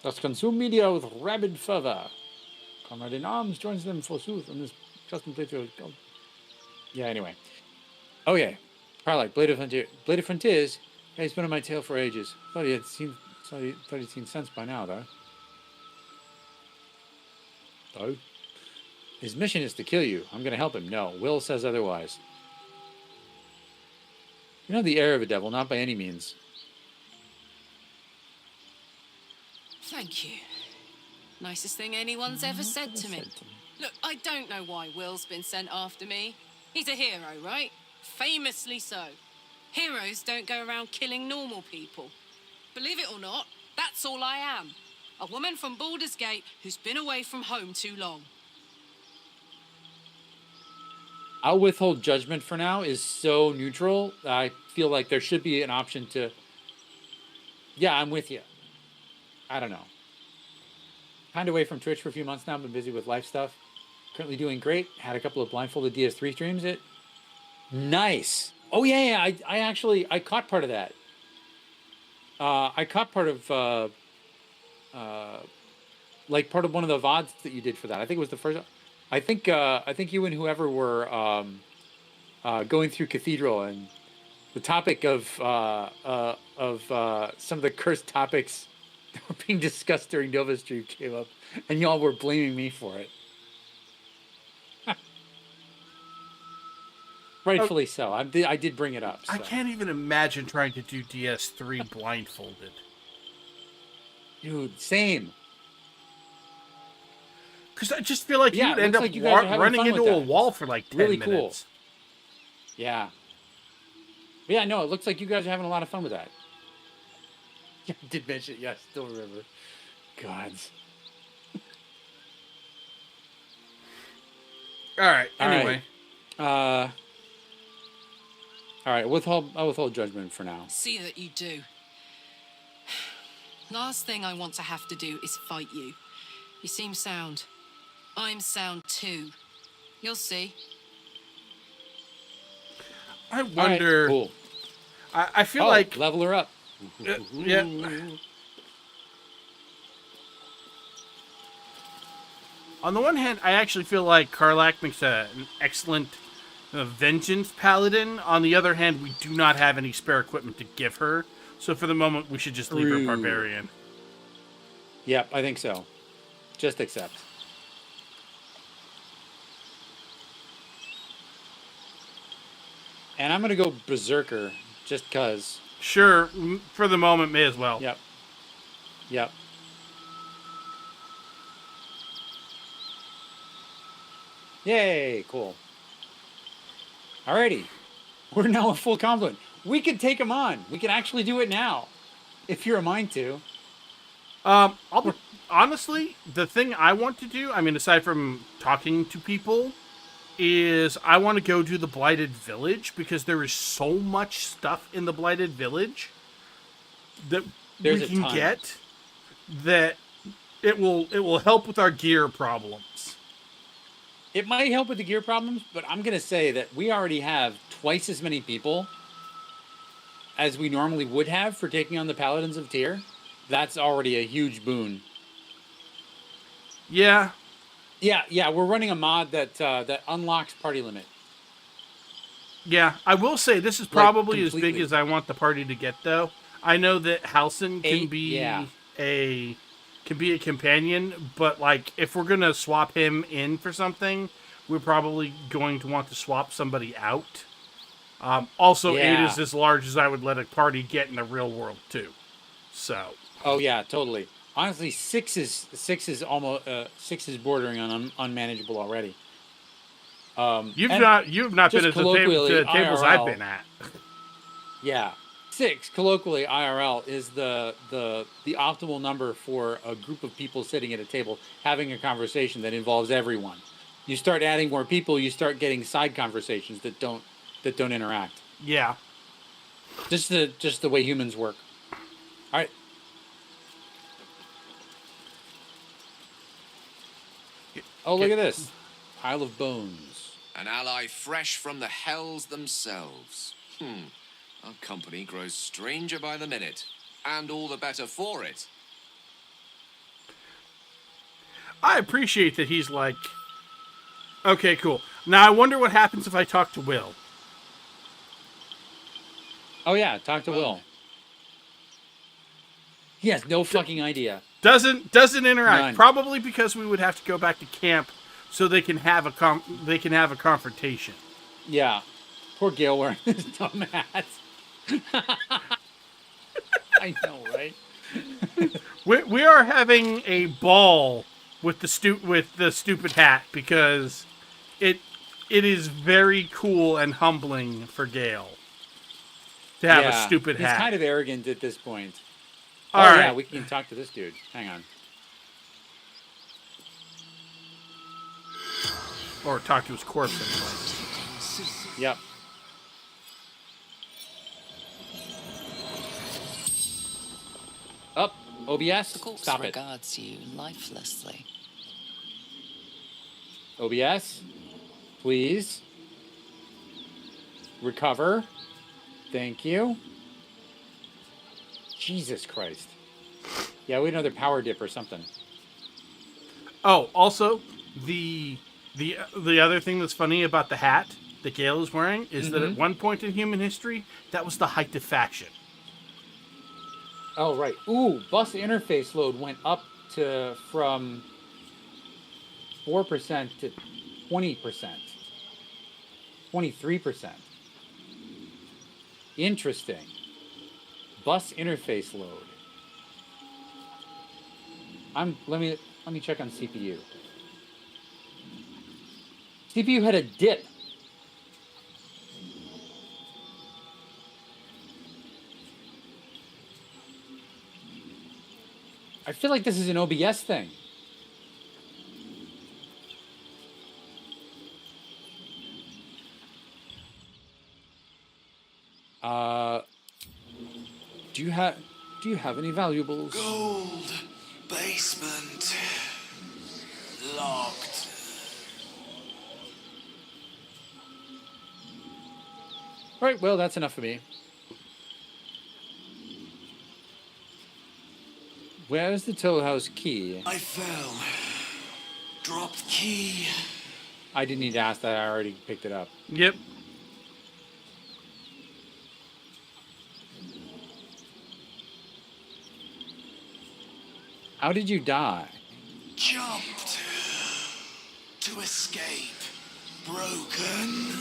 Let's consume media with rabid fervor. Comrade in Arms joins them forsooth on this custom playthrough. Yeah, anyway. Okay. Parlak, Blade of Frontiers. Hey, he's been on my tail for ages. Thought he'd seen sense by now, though. His mission is to kill you. I'm going to help him. No, Will says otherwise. You know the air of a devil, not by any means. Thank you. Nicest thing anyone's ever said to me. Look, I don't know why Will's been sent after me. He's a hero, right? Famously so. Heroes don't go around killing normal people. Believe it or not, that's all I am. A woman from Baldur's Gate who's been away from home too long. I'll withhold judgment for now is so neutral. I feel like there should be an option to, yeah, I'm with you. I don't know. Kind of away from Twitch for a few months now. Been busy with life stuff. Currently doing great. Had a couple of blindfolded DS3 streams. Nice. Oh yeah. I caught part of that. I caught part of like part of one of the VODs that you did for that. I think it was the first. I think you and whoever were going through Cathedral, and the topic of some of the cursed topics that were being discussed during Nova Stream came up, and y'all were blaming me for it. Rightfully so. I did bring it up. So. I can't even imagine trying to do DS3 blindfolded. Dude, same. Because I just feel like you would end up running into a wall for like 10 minutes. Cool. Yeah. Yeah, no, it looks like you guys are having a lot of fun with that. Yeah, I did mention it. Yeah, I still remember. Gods. All right. Anyway. All right. I'll withhold judgment for now. See that you do. Last thing I want to have to do is fight you. You seem sound. I'm sound too. You'll see. I wonder. Right, cool. I feel like level her up. Yeah. On the one hand, I actually feel like Karlak makes an excellent vengeance paladin. On the other hand, we do not have any spare equipment to give her. So for the moment, we should just leave her barbarian. Yep, I think so. Just accept. And I'm going to go berserker just because. Sure, for the moment, may as well. Yep. Yep. Yay, cool. Alrighty. We're now a full complement. We can take him on. We can actually do it now. If you're a mind to. Honestly, the thing I want to do, I mean, aside from talking to people, is I want to go to the Blighted Village because there is so much stuff in the Blighted Village that we can get that it will help with our gear problems. It might help with the gear problems, but I'm going to say that we already have twice as many people as we normally would have for taking on the Paladins of Tyr. That's already a huge boon. Yeah. Yeah, we're running a mod that unlocks party limit. Yeah, I will say this is probably as big as I want the party to get, though. I know that Halsin can be a companion, but like if we're gonna swap him in for something, we're probably going to want to swap somebody out. Also, 8 is as large as I would let a party get in the real world too. So. Oh yeah, totally. Honestly, 6 is almost 6 is bordering on unmanageable already. You've not been at the tables I've been at. Yeah, 6 colloquially IRL is the optimal number for a group of people sitting at a table having a conversation that involves everyone. You start adding more people, you start getting side conversations that don't interact. Yeah, just the way humans work. All right. Oh, look at this. Pile of bones. An ally fresh from the hells themselves. Our company grows stranger by the minute. And all the better for it. I appreciate that he's like, okay, cool. Now I wonder what happens if I talk to Will. Oh yeah, talk to Will. He has no fucking idea. Doesn't interact. None. Probably because we would have to go back to camp so they can have a confrontation. Yeah. Poor Gale wearing his dumb hat. I know, right? we are having a ball with the stupid hat because it is very cool and humbling for Gale to have a stupid hat. He's kind of arrogant at this point. All right. Yeah, we can talk to this dude. Hang on. Or talk to his corpse anyway. Yep. Up. OBS. The corpse Stop it. regards you lifelessly. OBS. Please. Recover. Thank you. Jesus Christ. Yeah, we need another power dip or something. Oh, also, the other thing that's funny about the hat that Gale is wearing is that at one point in human history, that was the height of faction. Oh, right. Ooh, bus interface load went up from 4% to 20%. 23%. Interesting. Bus interface load. Let me check on CPU. CPU had a dip. I feel like this is an OBS thing. Do you have any valuables? Gold basement locked. Right, well, that's enough for me. Where's the toll house key? I fell. Dropped key. I didn't need to ask that. I already picked it up. Yep. How did you die? Jumped. To escape. Broken.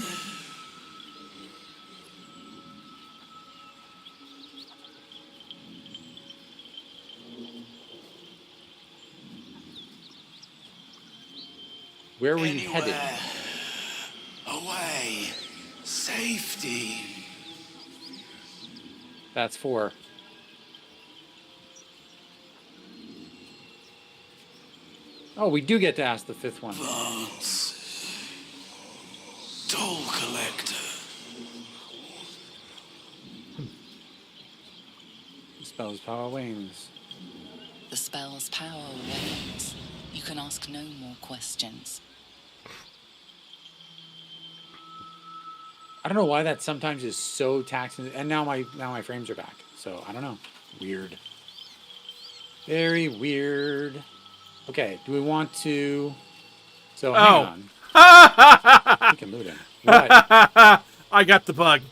Where were you headed? Away. Safety. That's 4. Oh, we do get to ask the 5th one. Vance. Toll collector. The spell's power wanes. The spell's power wanes. You can ask no more questions. I don't know why that sometimes is so taxing. And now my frames are back. So I don't know. Weird. Very weird. Okay, do we want to... So hang on. We can loot him. What? I got the bug.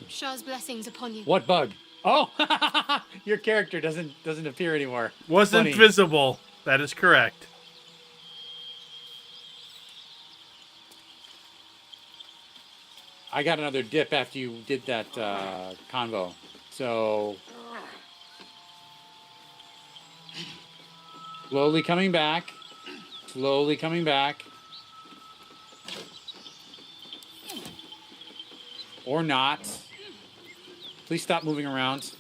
Shah's blessings upon you. What bug? Oh! Your character doesn't appear anymore. Wasn't Funny. visible. That is correct. I got another dip after you did that convo. So... Slowly coming back. Slowly coming back. Or not. Please stop moving around.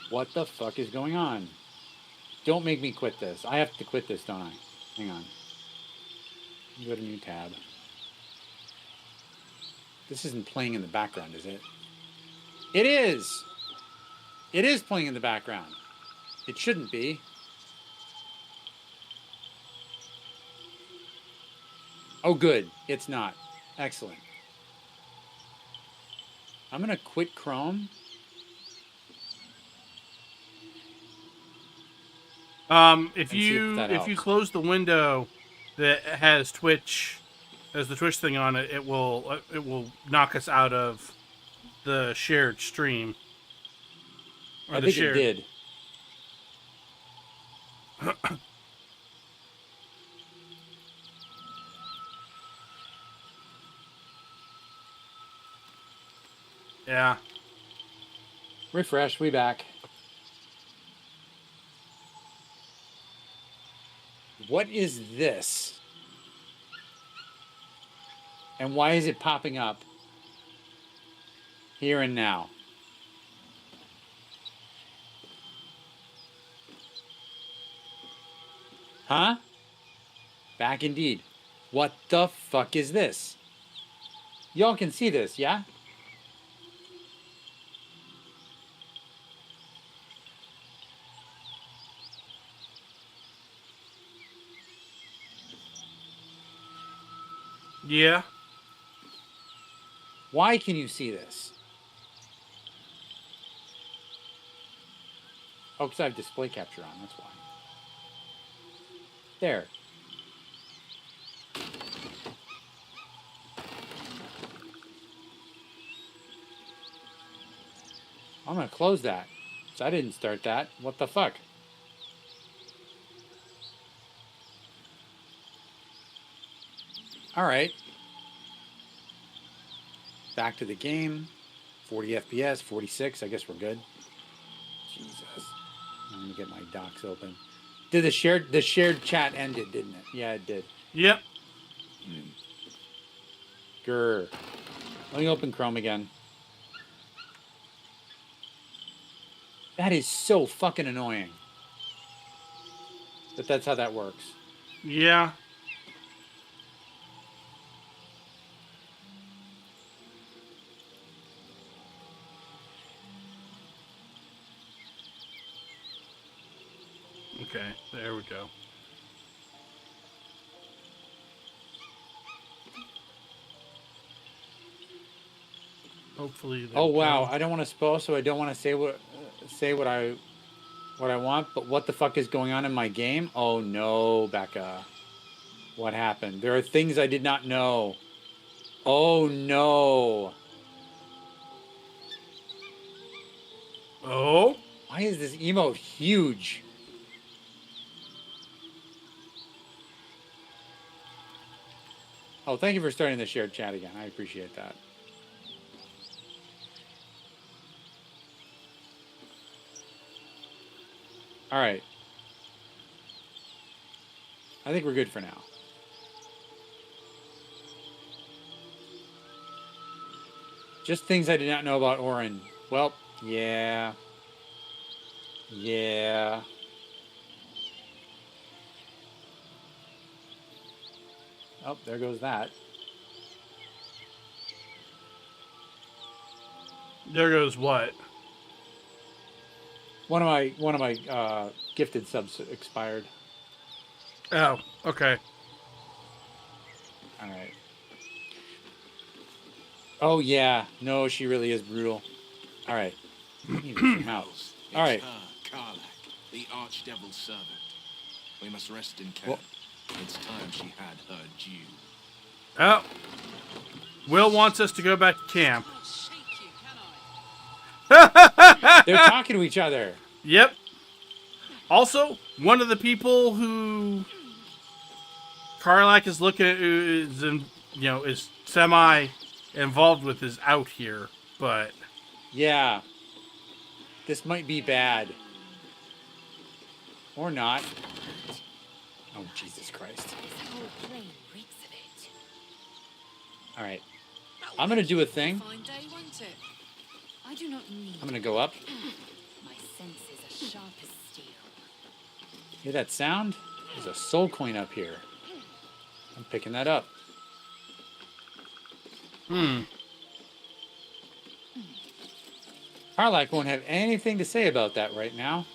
What the fuck is going on? Don't make me quit this. I have to quit this, don't I? Hang on. Go to new tab. This isn't playing in the background, is it? It is! It is playing in the background. It shouldn't be. Oh, good. It's not. Excellent. I'm going to quit Chrome. If you close the window that has Twitch, has the Twitch thing on it, it will knock us out of the shared stream. I think it did. Yeah. Refresh. We back. What is this? And why is it popping up here and now? Huh? Back indeed. What the fuck is this? Y'all can see this, yeah? Yeah. Why can you see this? Oh, because I have display capture on, that's why. There. I'm going to close that. So I didn't start that. What the fuck? All right. Back to the game. 40 FPS, 46. I guess we're good. Jesus. I'm going to get my docs open. Did the shared chat ended, didn't it? Yeah, it did. Yep. Grr. Let me open Chrome again. That is so fucking annoying. But that's how that works. Yeah. Okay, there we go. Hopefully. Oh wow, Go. I don't want to spoil, so I don't want to say what I want. But what the fuck is going on in my game? Oh no, Becca, what happened? There are things I did not know. Oh no. Oh. Why is this emote huge? Oh, thank you for starting the shared chat again. I appreciate that. All right. I think we're good for now. Just things I did not know about Orin. Well, yeah. Yeah. Oh, there goes that. There goes what? One of my gifted subs expired. Oh, okay. All right. Oh yeah, no, she really is brutal. All right. I need to zoom out. All right. Karlak, the archdevil's servant. We must rest in camp. It's time she had her due. Oh. Will wants us to go back to camp. They're talking to each other. Yep. Also, one of the people who Karlak is looking at is semi involved with is out here, but yeah, this might be bad or not. Oh Jesus Christ! All right, I'm gonna do a thing. I do not need. I'm gonna go up. My senses are sharp as steel. Hear that sound? There's a soul coin up here. I'm picking that up. Karlak won't have anything to say about that right now.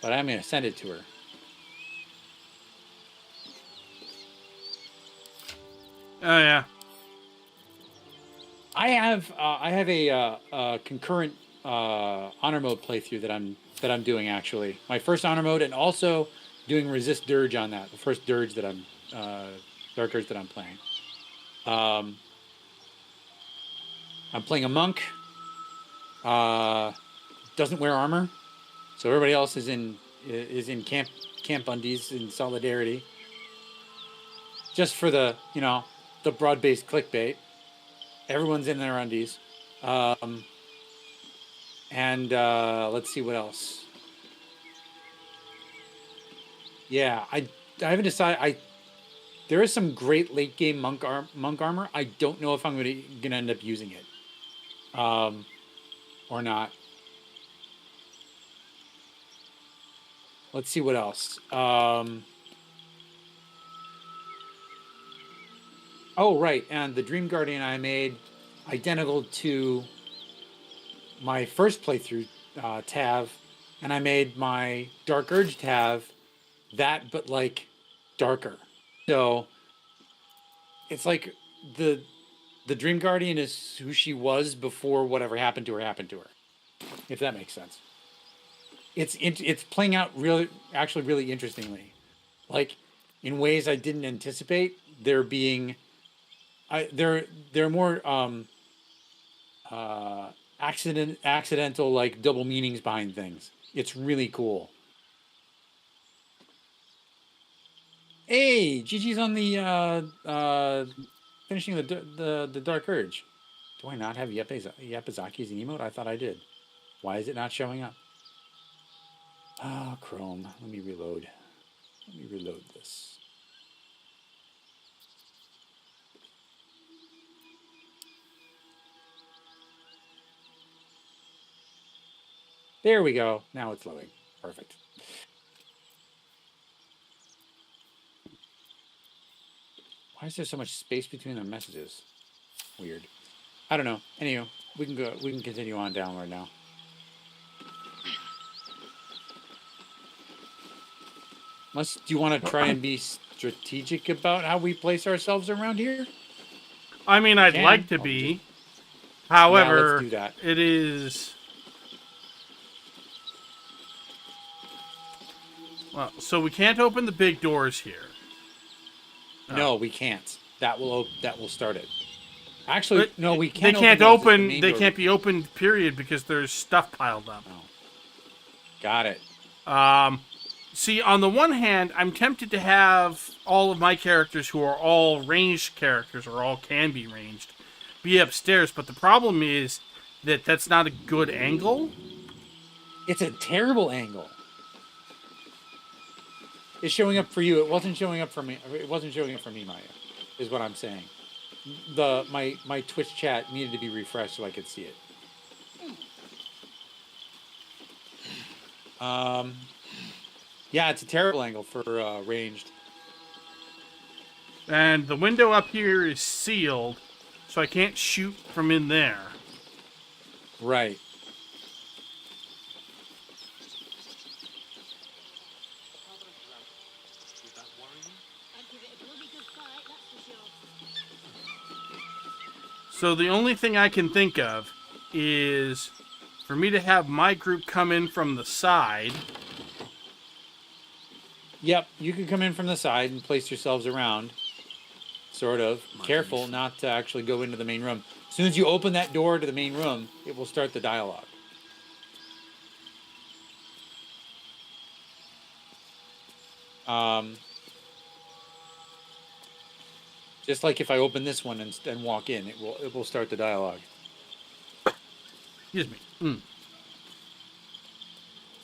But I'm going to send it to her. oh yeah. I have a concurrent honor mode playthrough that I'm doing actually. My first honor mode, and also doing resist dirge on that. The first dirge that I'm dark urge that I'm playing. I'm playing a monk. Doesn't wear armor, so everybody else is in camp undies in solidarity. Just for the the broad-based clickbait. Everyone's in their undies. And let's see what else. Yeah, I haven't decided. There is some great late game monk armor. I don't know if I'm gonna end up using it, or not. Let's see what else. Oh right, and the Dream Guardian I made identical to my first playthrough Tav, and I made my Dark Urge Tav that, but like darker. So it's like the Dream Guardian is who she was before whatever happened to her, if that makes sense. It's playing out actually really interestingly, like in ways I didn't anticipate. There being there are more accidental like double meanings behind things. It's really cool. Hey, Gigi's on the finishing the Dark Urge. Do I not have Yapazaki as an emote? I thought I did. Why is it not showing up? Ah, Chrome. Let me reload. Let me reload this. There we go. Now it's loading. Perfect. Why is there so much space between the messages? Weird. I don't know. Anyway, we can go. We can continue on downward now. Do you want to try and be strategic about how we place ourselves around here? I mean, I'd like to be. However, let's do that. It is. Well, so we can't open the big doors here. No, we can't. That will start it. Actually, no, we can't. They can't open. They can't be opened. Period, because there's stuff piled up. Oh. Got it. See, on the one hand, I'm tempted to have all of my characters, who are all ranged characters, or all can be ranged, be upstairs. But the problem is that that's not a good angle. It's a terrible angle. It's showing up for you. It wasn't showing up for me. It wasn't showing up for me, Maya, is what I'm saying. My Twitch chat needed to be refreshed so I could see it. Yeah, it's a terrible angle for ranged. And the window up here is sealed, so I can't shoot from in there. Right. So the only thing I can think of is for me to have my group come in from the side. Yep, you can come in from the side and place yourselves around. Sort of. Careful not to actually go into the main room. As soon as you open that door to the main room, it will start the dialogue. Just like if I open this one and walk in, it will start the dialogue. Excuse me.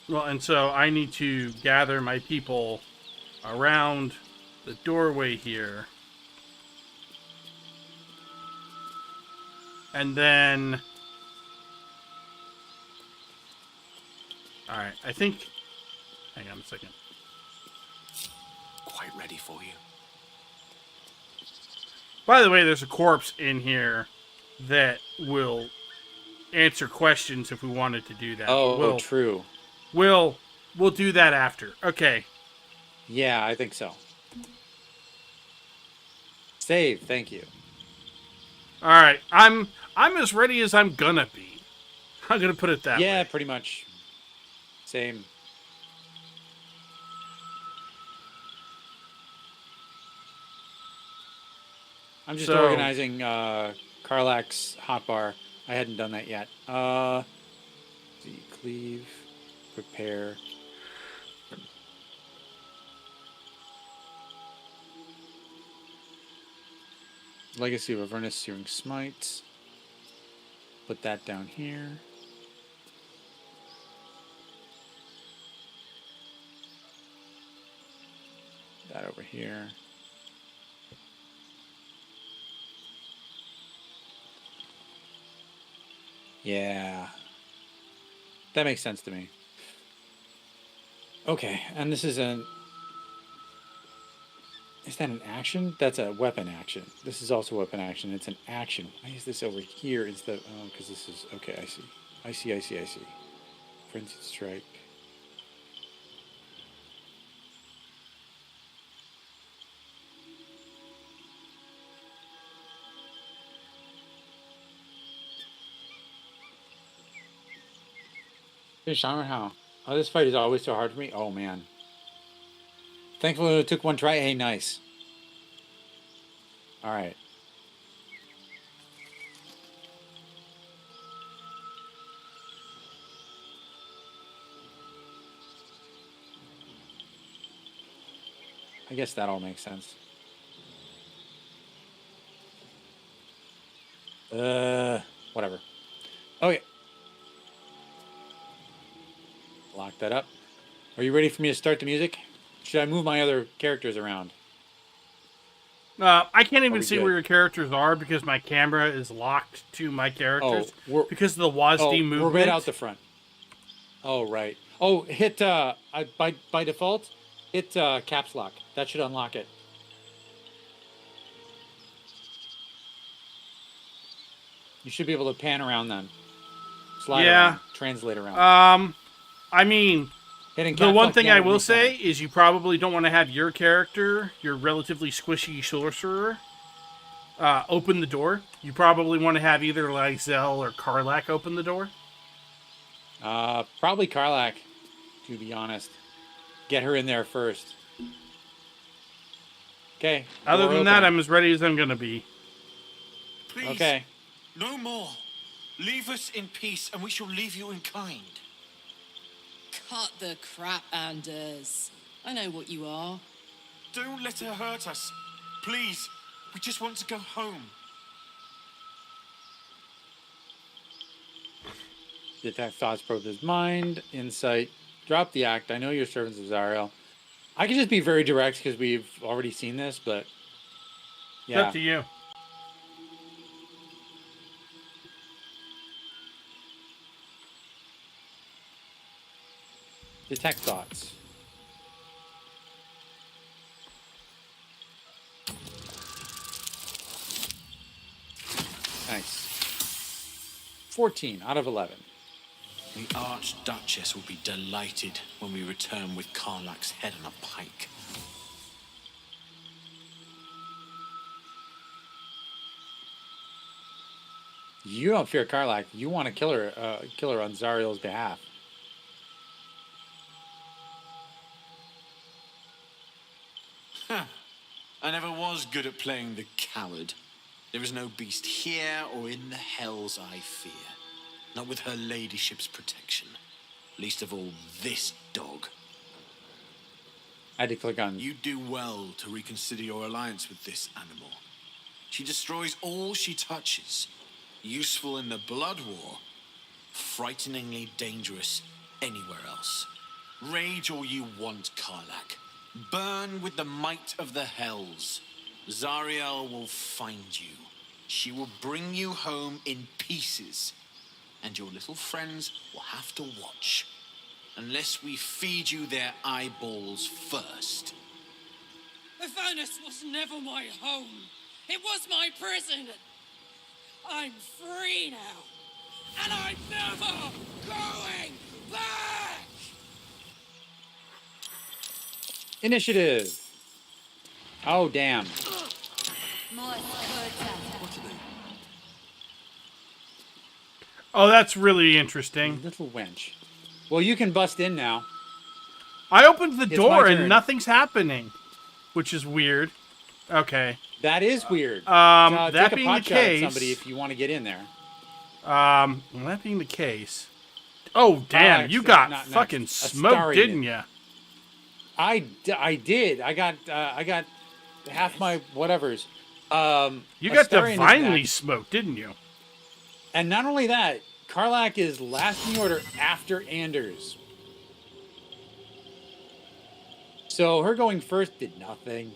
Well, and so I need to gather my people around the doorway here. And then... Alright, I think... Hang on a second. Quite ready for you. By the way, there's a corpse in here that will answer questions if we wanted to do that. Oh, true. We'll do that after. Okay. Yeah, I think so. Save, thank you. All right, I'm as ready as I'm gonna be. I'm gonna put it that way. Yeah, pretty much. Same. I'm just organizing Karlak's hotbar. I hadn't done that yet. See, cleave, prepare. Legacy of Avernus Searing Smite. Put that down here. That over here. Yeah. That makes sense to me. Okay, and this is an... Is that an action? That's a weapon action. This is also a weapon action. It's an action. Why is this over here instead? Oh, because this is... Okay, I see. Frenzied Strike. Fish armor, how? Oh, this fight is always so hard for me. Oh, man. Thankfully, it took one try. Hey, nice. All right. I guess that all makes sense. Whatever. Okay. Lock that up. Are you ready for me to start the music? Should I move my other characters around? I can't even see where your characters are because my camera is locked to my characters because of the WASD movement. We're right out the front. Oh, right. Oh, hit, by default, hit caps lock. That should unlock it. You should be able to pan around them. Slide Yeah. around. Translate around. I mean, Hitting the cat one flick thing down I at will any say center. is you probably don't want to have your character, your relatively squishy sorcerer, open the door. You probably want to have either Lysel or Karlak open the door. Probably Karlak, to be honest. Get her in there first. Okay. Other door than that, opening. I'm as ready as I'm going to be. Please. Okay. No more. Leave us in peace, and we shall leave you in kind. Cut the crap, Anders. I know what you are. Don't let her hurt us. Please. We just want to go home. Detect thoughts, probe his mind. Insight. Drop the act. I know your servants of Zariel. I can just be very direct because we've already seen this, but It's yeah. up to you. Detect thoughts. Nice. 14 out of 11. The Archduchess will be delighted when we return with Karlak's head on a pike. You don't fear Karlak. You want to kill her on Zariel's behalf. I never was good at playing the coward. There is no beast here or in the hells I fear. Not with her ladyship's protection. Least of all, this dog. I had to click on... You do well to reconsider your alliance with this animal. She destroys all she touches. Useful in the blood war. Frighteningly dangerous anywhere else. Rage all you want, Karlak. Burn with the might of the hells. Zariel will find you. She will bring you home in pieces. And your little friends will have to watch. Unless we feed you their eyeballs first. Avernus was never my home. It was my prison. I'm free now. And I'm never going back! Initiative. Oh, damn. Oh, that's really interesting. Little wench. Well, you can bust in now. I opened the It's door my and turn. nothing's happening, which is weird. Okay. That is weird. That take a being the pot shot at case, somebody if you want to get in there. that being the case. Oh, damn, you got fucking smoked, didn't you? I did. I got half my whatevers. You got Astarion is divinely next. smoked, didn't you? And not only that, Karlak is last in the order after Anders. So her going first did nothing.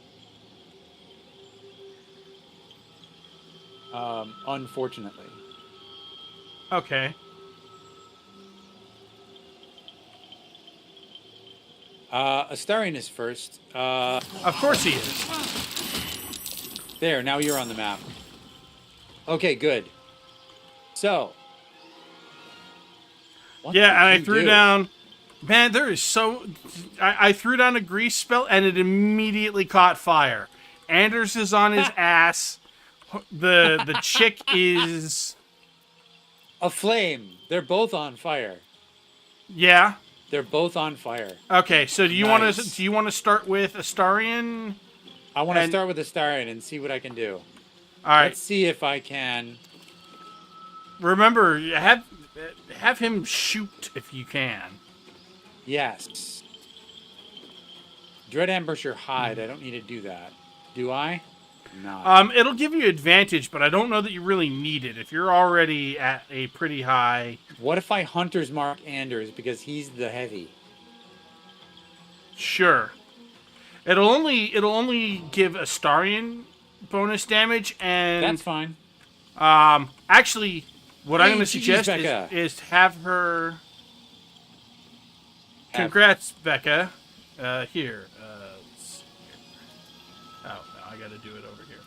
Unfortunately. Okay. Astarion is first. Of course he is. There, now you're on the map. Okay, good. So. What Yeah, did and I you threw do? down... Man, there is so... I threw down a grease spell, and it immediately caught fire. Anders is on his ass. The chick is... A flame. They're both on fire. Yeah. They're both on fire. Okay, so do you Nice. want to start with Astarion? I want to start with Astarion and see what I can do. All right. Let's see if I can. Remember, have him shoot if you can. Yes. Dread Ambush or Hide. I don't need to do that. Do I? No. It'll give you advantage, but I don't know that you really need it. If you're already at a pretty high... What if I Hunter's Mark Anders because he's the heavy? Sure. It'll only give Astarion bonus damage, and... That's fine. Actually, what I'm going to GG's, suggest Becca. is have her... Congrats, Becca. Here. Let's see here. Oh, no, I got to do it over here.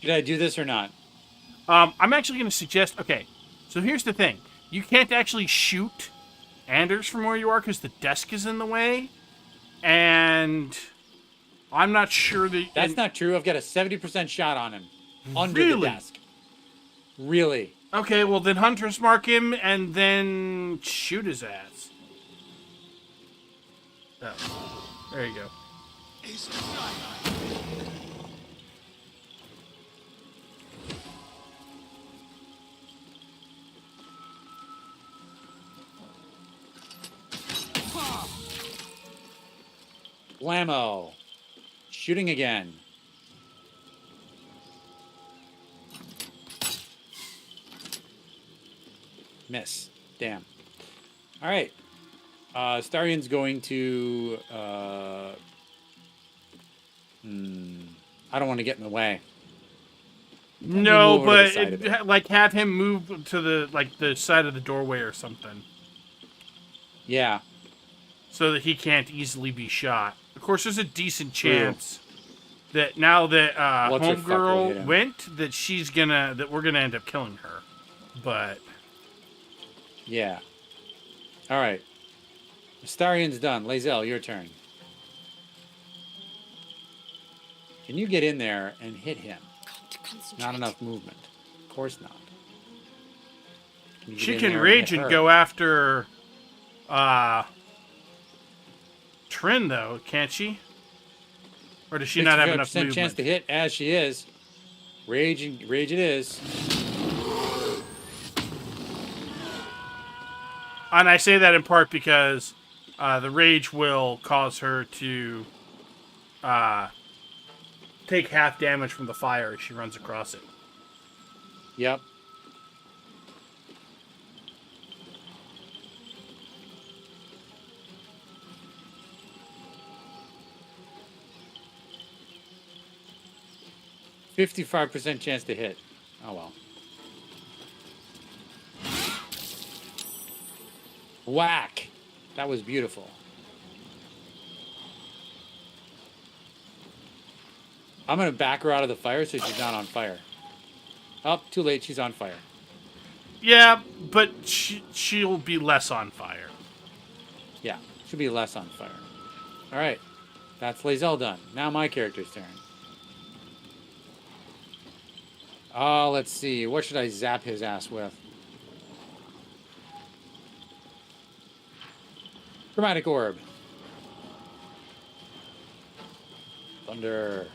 Should I do this or not? I'm actually going to suggest. Okay, so here's the thing: you can't actually shoot Anders from where you are because the desk is in the way, and I'm not sure that. That's not true. I've got a 70% shot on him under Really? the desk. Really? Okay, well then Hunter's mark him and then shoot his ass. Oh, there you go. Blammo. Shooting again. Miss. Damn. All right. Starion's going to... I don't want to get in the way. No, move over to the side of but like have him move to the side of the doorway or something. Yeah. So that he can't easily be shot. Of course, there's a decent chance that now that Homegirl went, that we're gonna end up killing her. But yeah. All right. Starion's done. Lae'zel, your turn. Can you get in there and hit him? Not enough movement. Of course not. She can rage and go after Trin, though, can't she? Or does she not have enough movement? Chance to hit as she is. Rage it is. And I say that in part because the rage will cause her to take half damage from the fire as she runs across it. Yep. %55 chance to hit. Oh well. Whack! That was beautiful. I'm gonna back her out of the fire so she's not on fire. Oh, too late. She's on fire. Yeah, but she'll be less on fire. Yeah, she'll be less on fire. All right, that's Lae'zel done. Now my character's turn. Let's see. What should I zap his ass with? Chromatic orb. Thunder.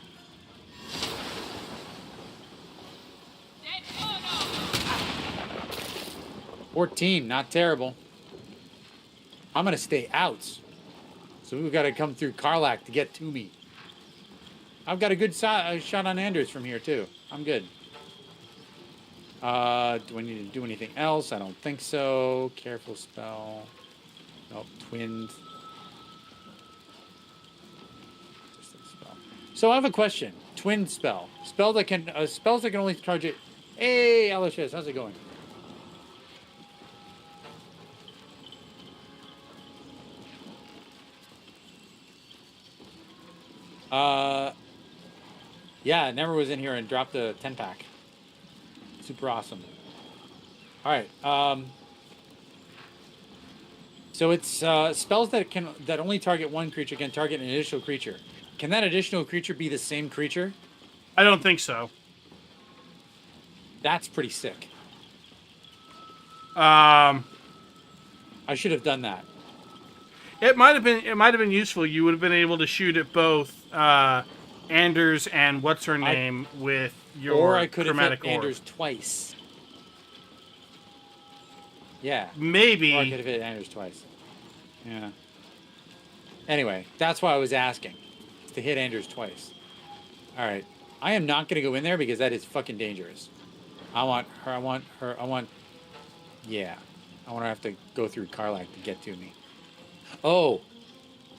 $14, not terrible. I'm gonna stay out. So we've got to come through Karlach to get to me. I've got a good shot on Anders from here too. I'm good. Do I need to do anything else? I don't think so. Careful spell. Nope, twinned. So I have a question. Twinned spell. Spells that can only charge it. Hey, Alicious, how's it going? Yeah, Never was in here and dropped a 10-pack. Super awesome. All right. So it's spells that only target one creature can target an additional creature. Can that additional creature be the same creature? I don't think so. That's pretty sick. I should have done that. It might have been useful. You would have been able to shoot at both Anders and what's her name with your or I could have chromatic hit orb. Anders twice. Yeah. Maybe. Or I could have hit Anders twice. Yeah. Anyway, that's why I was asking. To hit Anders twice. Alright. I am not going to go in there because that is fucking dangerous. I want her. Yeah. I want to have to go through Karlach to get to me. Oh.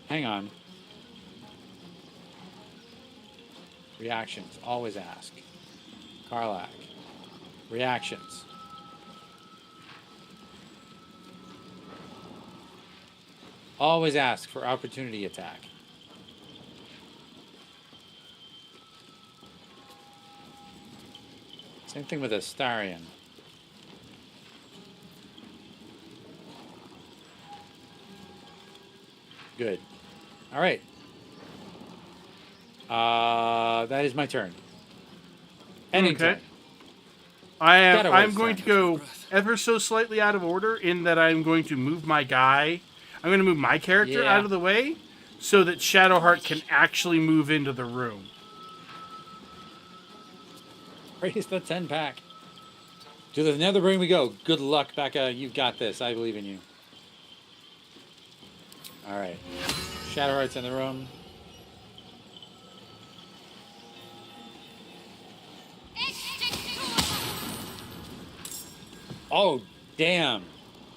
Hang on. Reactions. Always ask. Karlach. Reactions. Always ask for opportunity attack. Same thing with Astarion. Good. All right. That is my turn. Ending Okay. turn. I'm going to go ever so slightly out of order in that I'm going to move my guy. I'm going to move my character out of the way so that Shadowheart can actually move into the room. Raise the 10-pack. To the nether ring we go. Good luck, Becca. You've got this. I believe in you. All right. Shadowheart's in the room. Oh, damn.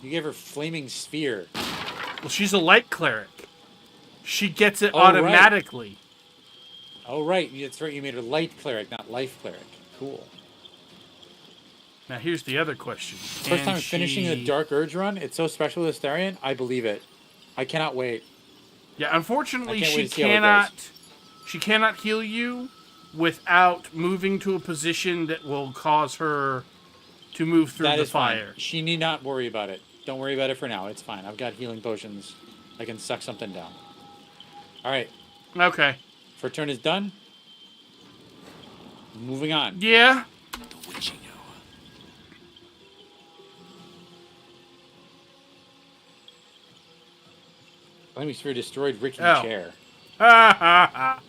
You gave her flaming sphere. Well, she's a light cleric. She gets it automatically. Oh, right. That's right. You made her light cleric, not life cleric. Cool. Now, here's the other question. First time finishing the Dark Urge run. It's so special with Astarion. I believe it. I cannot wait. Yeah, unfortunately, she cannot heal you without moving to a position that will cause her to move through the fire. Fine. She need not worry about it. Don't worry about it for now. It's fine. I've got healing potions. I can suck something down. All right. Okay. For turn is done. Moving on. Yeah. The witching hour. Flaming Sphere destroyed Rickety Chair.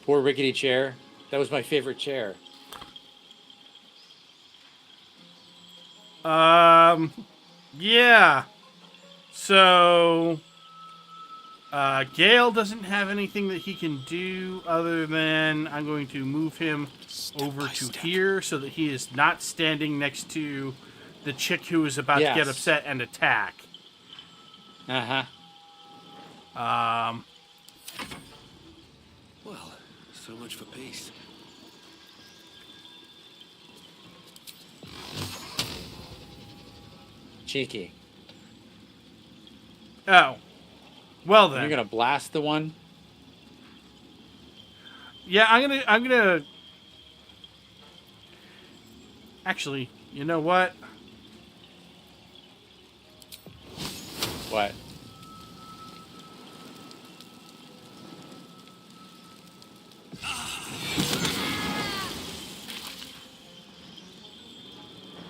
Poor Rickety Chair. That was my favorite chair. Yeah. So, Gale doesn't have anything that he can do other than I'm going to move him over to here so that he is not standing next to the chick who is about to get upset and attack. Well, so much for peace. Cheeky. Oh. Well then. You're gonna blast the one? Yeah, I'm gonna actually, you know what? What?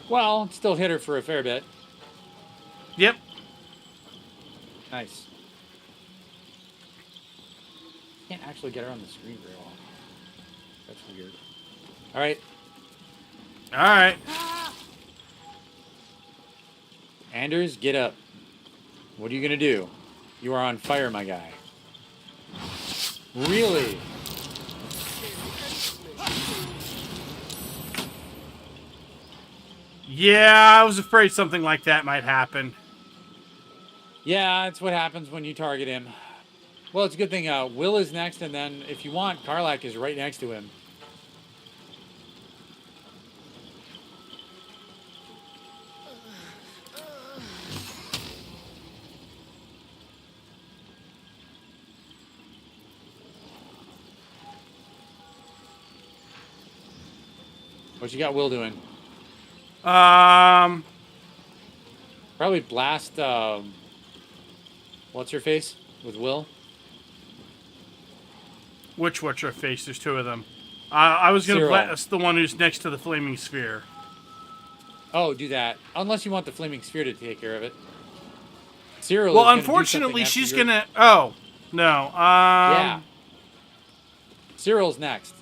Well, it still hit her for a fair bit. Yep. Nice. Can't actually get her on the screen very well. That's weird. All right. All right. Anders, get up. What are you gonna do? You are on fire, my guy. Really? Yeah, I was afraid something like that might happen. Yeah, that's what happens when you target him. Well, it's a good thing Will is next, and then if you want, Karlak is right next to him. What you got Will doing? Probably blast, what's her face with Will? What's her face? There's two of them. I was going to blast the one who's next to the flaming sphere. Oh, do that. Unless you want the flaming sphere to take care of it. Cyril well, unfortunately, she's going to... Oh, no. Yeah. Cyril's next.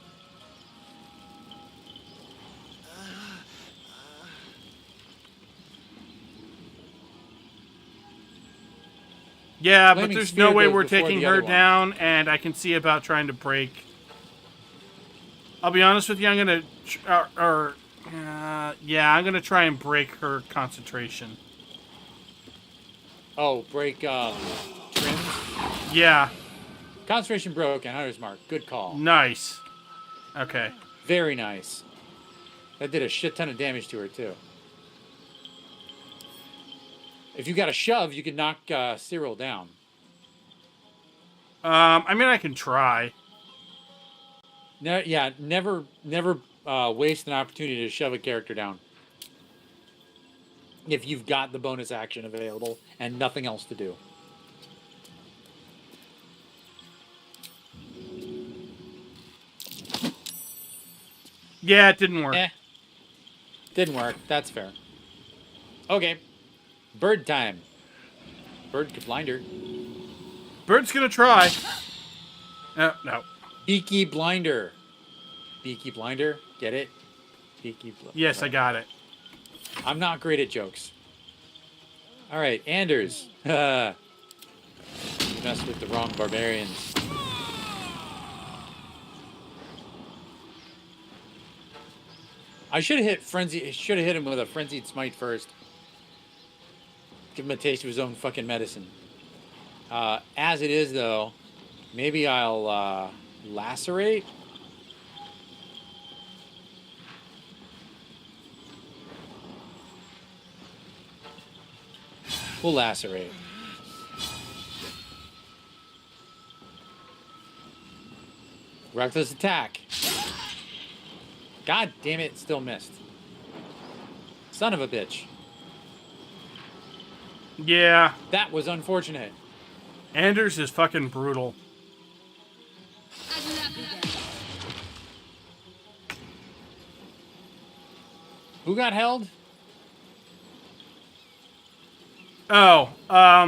Yeah, but there's no way we're taking her down, and I can see about trying to break. I'll be honest with you, I'm going to... yeah, I'm going to try and break her concentration. Oh, break trims? Yeah. Concentration broken. Hunter's mark. Good call. Nice. Okay. Very nice. That did a shit ton of damage to her, too. If you got a shove, you could knock Cyril down. I mean, I can try. Yeah, never waste an opportunity to shove a character down. If you've got the bonus action available and nothing else to do. Yeah, it didn't work. Didn't work. That's fair. Okay. Bird time. Bird could blinder. Bird's gonna try. No. Beaky blinder. Beaky blinder. Get it? Beaky blinder. Yes, I got it. I'm not great at jokes. All right, Anders. You messed with the wrong barbarians. I should have hit frenzy. Should have hit him with a frenzied smite first. Give him a taste of his own fucking medicine. As it is, though, maybe I'll lacerate. We'll lacerate. Reckless attack. God damn it, still missed. Son of a bitch. Yeah. That was unfortunate. Anders is fucking brutal. Who got held? Oh,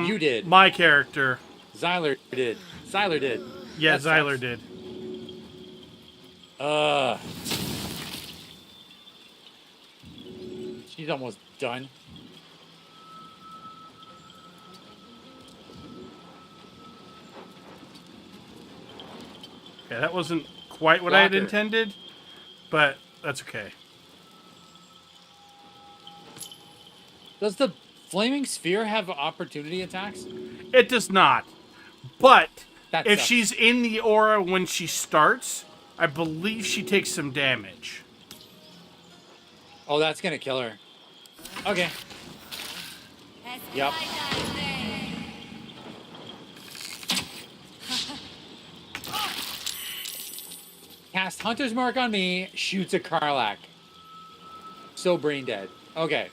you did. My character. Zyler did. Zyler did. Yeah, That Zyler sucks. did. She's almost done. Yeah, that wasn't quite what I had Blocker. intended, but that's okay. Does the flaming sphere have opportunity attacks? It does not. But That if sucks. she's in the aura when she starts, I believe she takes some damage. Oh, that's gonna kill her. Okay. Yep. Cast Hunter's Mark on me, shoots a Karlak. So brain dead. Okay.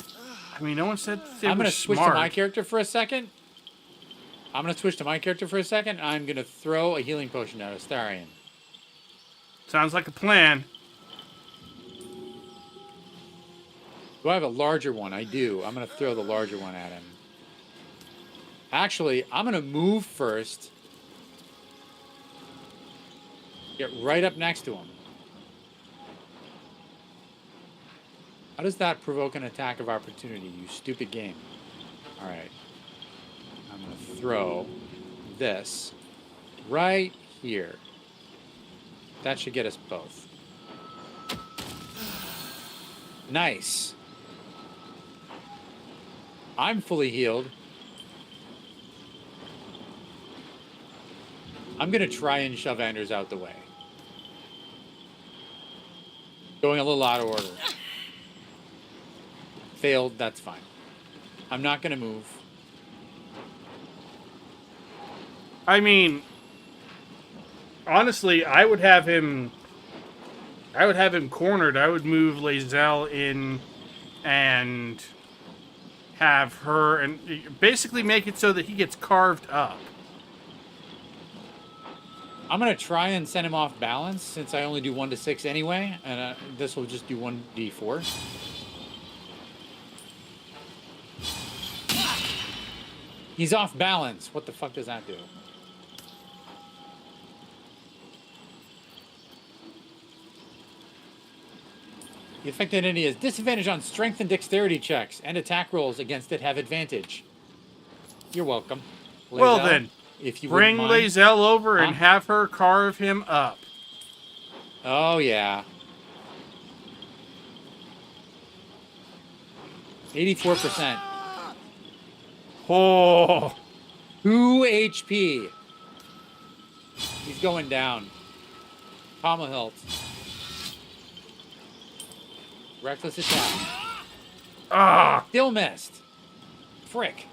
I mean, no one said they I'm were gonna switch smart. to my character for a second. I'm gonna throw a healing potion at Astarion. Sounds like a plan. Do I have a larger one? I do. I'm gonna throw the larger one at him. Actually, I'm gonna move first. Get right up next to him. How does that provoke an attack of opportunity, you stupid game? Alright. I'm going to throw this right here. That should get us both. Nice. I'm fully healed. I'm going to try and shove Anders out the way. Going a little out of order. Failed, that's fine. I'm not going to move. I mean, honestly, I would have him cornered. I would move Lae'zel in and have her and basically make it so that he gets carved up. I'm going to try and send him off balance since I only do 1 to 6 anyway, and this will just do 1d4. He's off balance. What the fuck does that do? The affected entity has disadvantage on strength and dexterity checks, and attack rolls against it have advantage. You're welcome. Well Lae'zel, then, if you bring wouldn't mind. Lae'zel over and Huh? have her carve him up. Oh, yeah. 84%. Oh. 2 HP. He's going down. Pommel hilt. Reckless attack. Ah. Still missed. Frick.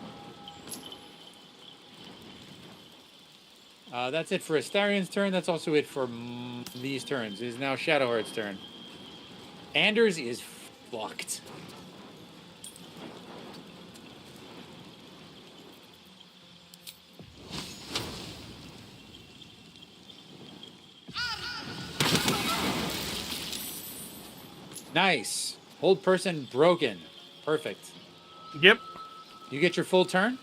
That's it for Astarion's turn. That's also it for these turns. It is now Shadowheart's turn. Anders is fucked. Nice. Hold person broken. Perfect. Yep. You get your full turn?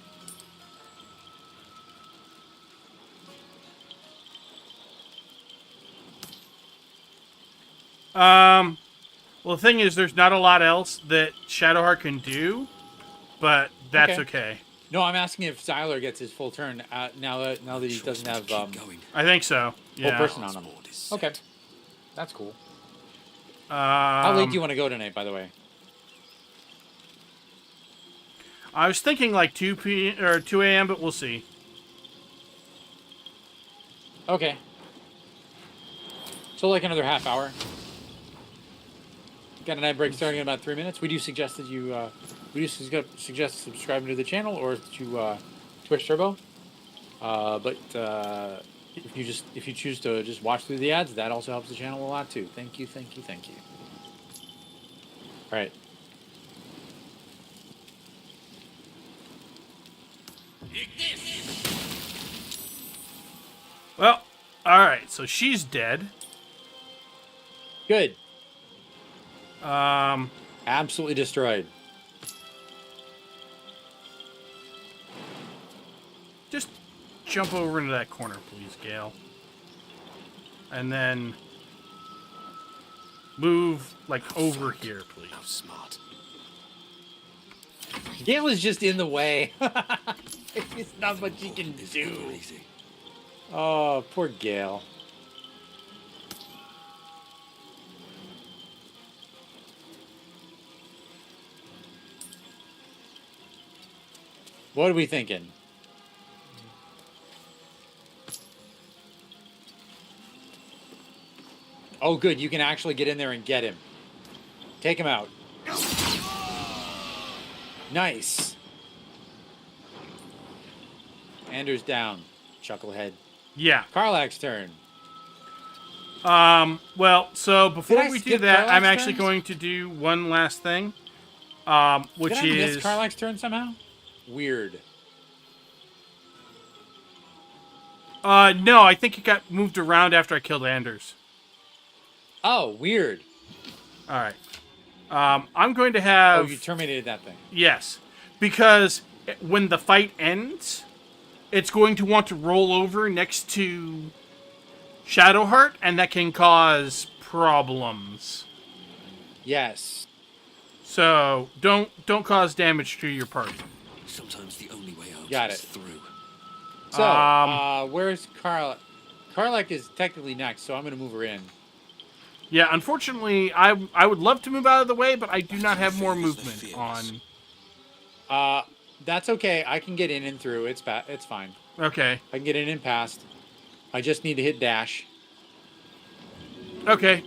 Well, the thing is, there's not a lot else that Shadowheart can do, but that's okay. No, I'm asking if Xyler gets his full turn now that he doesn't have I think so. full Yeah. person on him. Okay, that's cool. How late do you want to go tonight, by the way? I was thinking like 2 a.m., but we'll see. Okay. So like another half hour. Got a night break starting in about 3 minutes. We do suggest that you suggest subscribing to the channel or to Twitch Turbo. But if you choose to just watch through the ads, that also helps the channel a lot too. Thank you. All right. Well, all right. So she's dead. Good. Absolutely destroyed. Just jump over into that corner, please, Gale. And then move like over here, please. How smart. Gale is just in the way. It's not much he can do. Crazy. Oh, poor Gale. What are we thinking? Oh, good. You can actually get in there and get him. Take him out. Nice. Anders down. Chucklehead. Yeah. Karlach's turn. Well, so before I we do skip that, I'm Karlach's actually turns? going to do one last thing. Which Did I is miss Karlach's turn somehow? Weird. no, I think it got moved around after I killed Anders. Oh, weird. All right. I'm going to have. Oh, you terminated that thing. Yes, because when the fight ends, it's going to want to roll over next to Shadowheart, and that can cause problems. Yes. So don't cause damage to your party. Sometimes the only way out Got is it. through. So, where's Karlach? Karlach is technically next, so I'm going to move her in. Yeah, unfortunately, I would love to move out of the way, but I do not have more movement on. That's okay. I can get in and through. It's fine. Okay. I can get in and past. I just need to hit dash. Okay.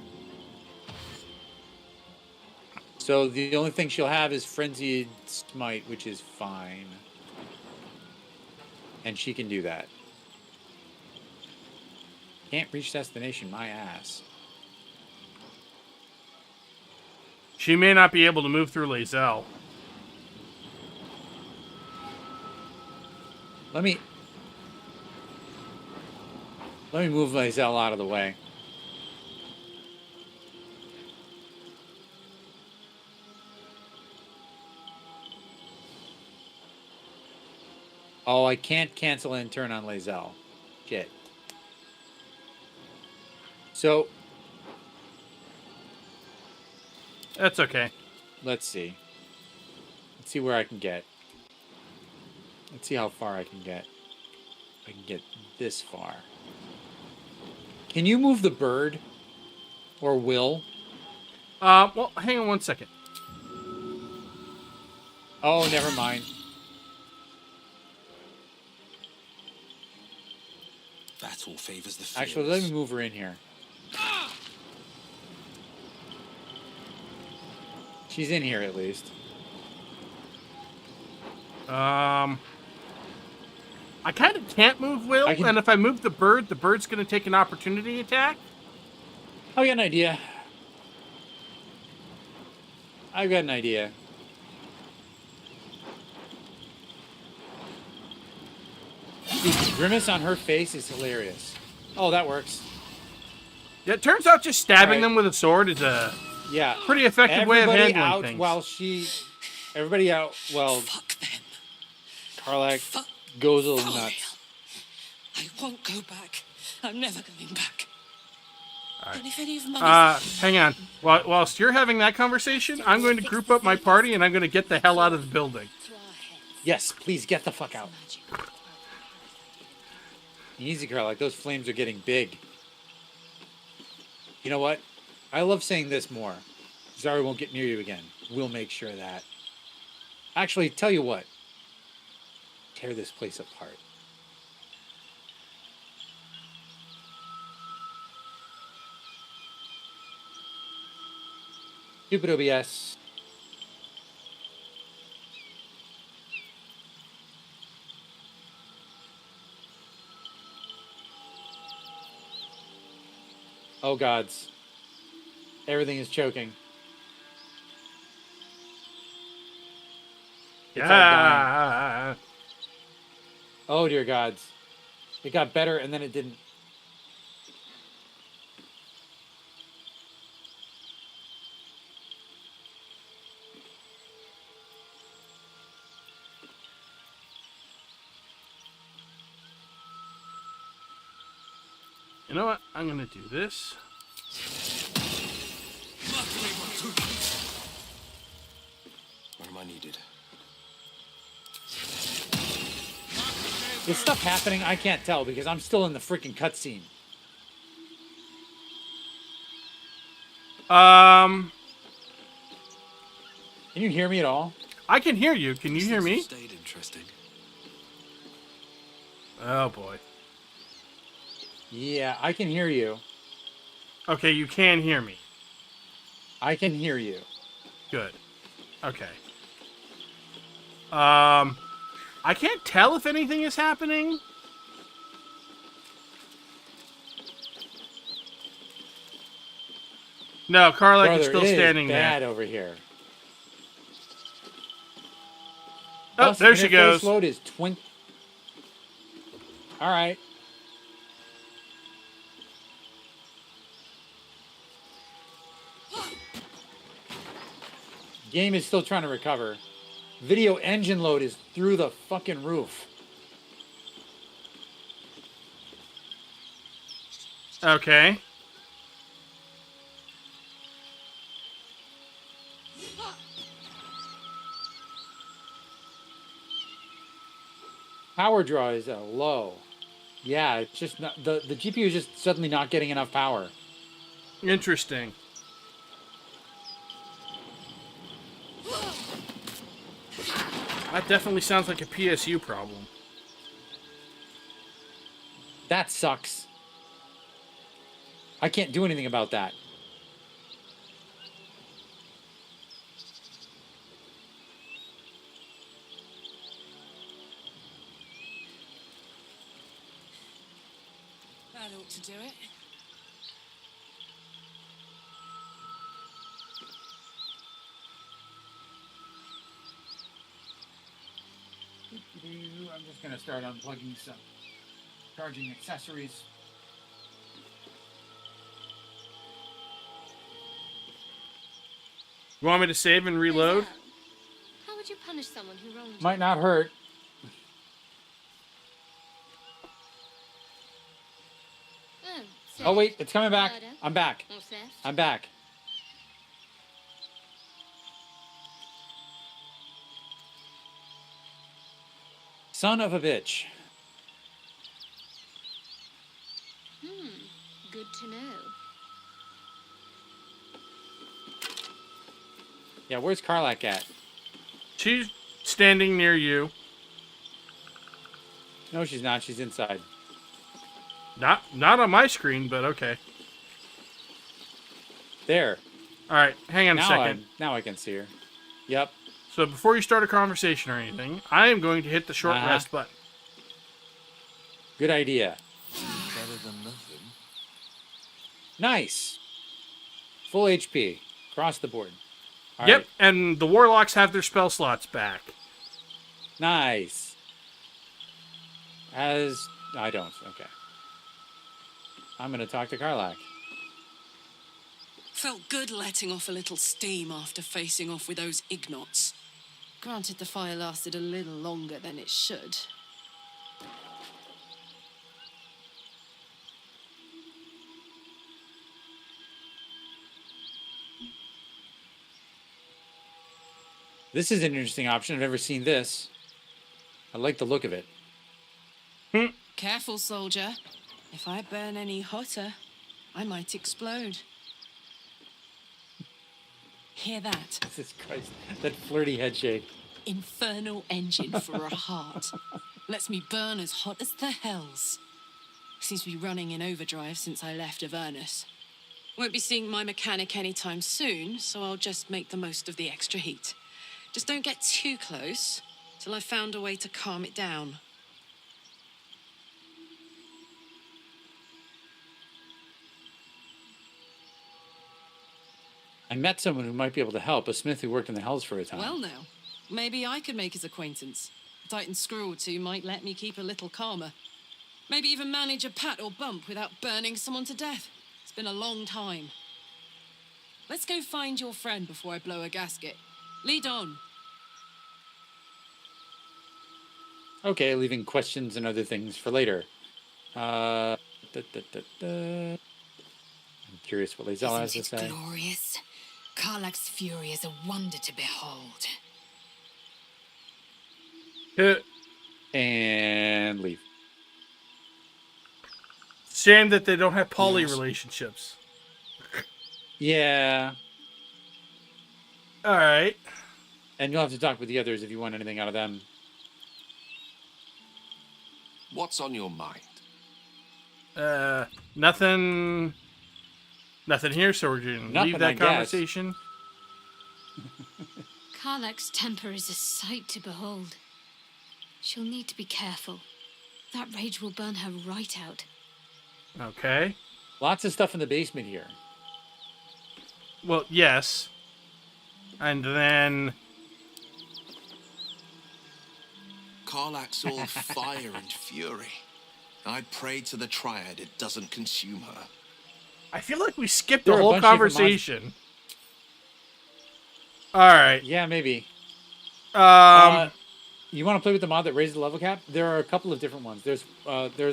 So the only thing she'll have is Frenzied Smite, which is fine. And she can do that. Can't reach destination, my ass. She may not be able to move through Lae'zel. Let me move Lae'zel out of the way. Oh, I can't cancel and turn on Lae'zel. Shit. So That's okay. let's see. Let's see where I can get. Let's see how far I can get. I can get this far. Can you move the bird? Or will? Well, hang on one second. Oh, never mind. Battle favors the fearless. Actually, let me move her in here. She's in here at least. I kind of can't move Will, and if I move the bird's going to take an opportunity attack. I got an idea. I've got an idea. The grimace on her face is hilarious. Oh, that works. Yeah, it turns out just stabbing Right. them with a sword is a Yeah. pretty effective way of Everybody handling out things. while she... Everybody out while... Fuck them. Karlak Fuck goes a little for nuts. real. I won't go back. I'm never going back. All right. And if any of Mummy... Hang on. Whilst you're having that conversation, I'm going to group up my party and I'm going to get the hell out of the building. Yes, please get the fuck out. Easy, Karlak. Those flames are getting big. You know what? I love saying this more. Zari won't get near you again. We'll make sure of that. Actually, tell you what. Tear this place apart. Stupid OBS. Oh gods. Everything is choking. It's all dying. Oh dear gods. It got better and then it didn't. You know what? I'm going to do this. Where am I needed? Is stuff happening? I can't tell because I'm still in the freaking cutscene. Can you hear me at all? I can hear you. Can you hear me? Stayed interesting. Oh boy. Yeah, I can hear you. Okay, you can hear me. I can hear you. Good. Okay. I can't tell if anything is happening. No, Karlak is still standing there. Bad over here. Oh, Plus, there she interface goes. Load is All right. Game is still trying to recover. Video engine load is through the fucking roof. Okay. Power draw is low. Yeah, it's just not, the GPU is just suddenly not getting enough power. Interesting. That definitely sounds like a PSU problem. That sucks. I can't do anything about that. That ought to do it. I'm just going to start unplugging some charging accessories. You want me to save and reload? How would you punish someone who wronged you? Might not hurt. Oh wait, it's coming back. I'm back. I'm back. Son of a bitch. Good to know. Yeah, where's Karlak at? She's standing near you. No, she's not. She's inside. Not on my screen, but okay. There. All right, hang on a second. Now I can see her. Yep. So before you start a conversation or anything, I am going to hit the short rest button. Good idea. Better than nothing. Nice. Full HP. Across the board. All Yep, right. and the warlocks have their spell slots back. Nice. I don't. Okay. I'm going to talk to Karlak. Felt good letting off a little steam after facing off with those ignots. Granted, the fire lasted a little longer than it should. This is an interesting option. I've never seen this. I like the look of it. Careful, soldier. If I burn any hotter, I might explode. Hear that? Jesus Christ. That flirty head shake. Infernal engine for a heart. Lets me burn as hot as the hells. Seems to be running in overdrive since I left Avernus. Won't be seeing my mechanic anytime soon, so I'll just make the most of the extra heat. Just don't get too close till I've found a way to calm it down. I met someone who might be able to help, a smith who worked in the hells for a time. Well now, maybe I could make his acquaintance. A Titan screw or two might let me keep a little calmer. Maybe even manage a pat or bump without burning someone to death. It's been a long time. Let's go find your friend before I blow a gasket. Lead on. Okay, leaving questions and other things for later. I'm curious what Lazelle has to Isn't say. it glorious? Karlak's fury is a wonder to behold. And leave. Shame that they don't have poly Yes. relationships. Yeah. All right. And you'll have to talk with the others if you want anything out of them. What's on your mind? Nothing here, so we're going to Nothing, leave that I guess. conversation. Karlak's temper is a sight to behold. She'll need to be careful. That rage will burn her right out. Okay. Lots of stuff in the basement here. Well, yes. And then... Karlak's all fire and fury. I pray to the Triad it doesn't consume her. I feel like we skipped There the are a whole bunch of different conversation. All right. Yeah, maybe. Um... You want to play with the mod that raises the level cap? There are a couple of different ones. There's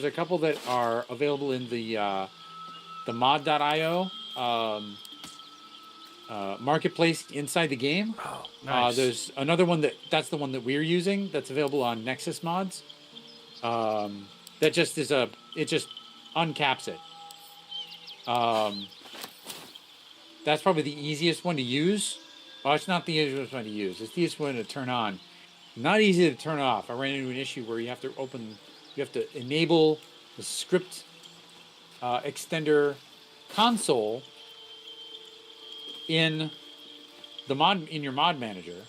a couple that are available in the mod.io marketplace inside the game. Oh, nice. There's another one that's the one that we're using that's available on Nexus mods. That just is it just uncaps it. That's probably the easiest one to use. Well, it's not the easiest one to use. It's the easiest one to turn on. Not easy to turn off. I ran into an issue where you have to enable the script extender console in your mod manager.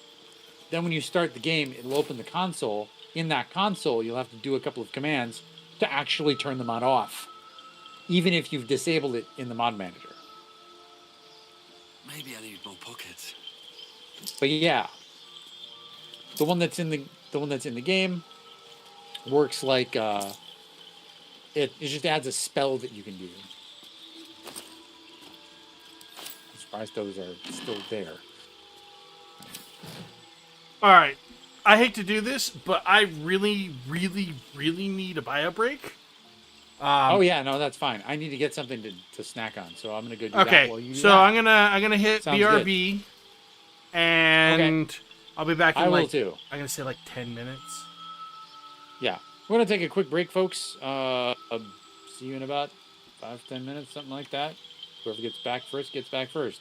Then when you start the game, it'll open the console. In that console, you'll have to do a couple of commands to actually turn the mod off, even if you've disabled it in the mod manager. Maybe I need more pockets. But yeah, the one that's in the game works like it just adds a spell that you can do. I'm surprised those are still there. All right. I hate to do this, but I really, really, really need a bio break. Oh yeah, no, that's fine. I need to get something to snack on, so I'm gonna go do Okay, that while you do so that. I'm gonna hit Sounds BRB, and I'll be back in I will like too. I'm gonna say like 10 minutes. Yeah, we're gonna take a quick break, folks. See you in about 5-10 minutes, something like that. Whoever gets back first gets back first.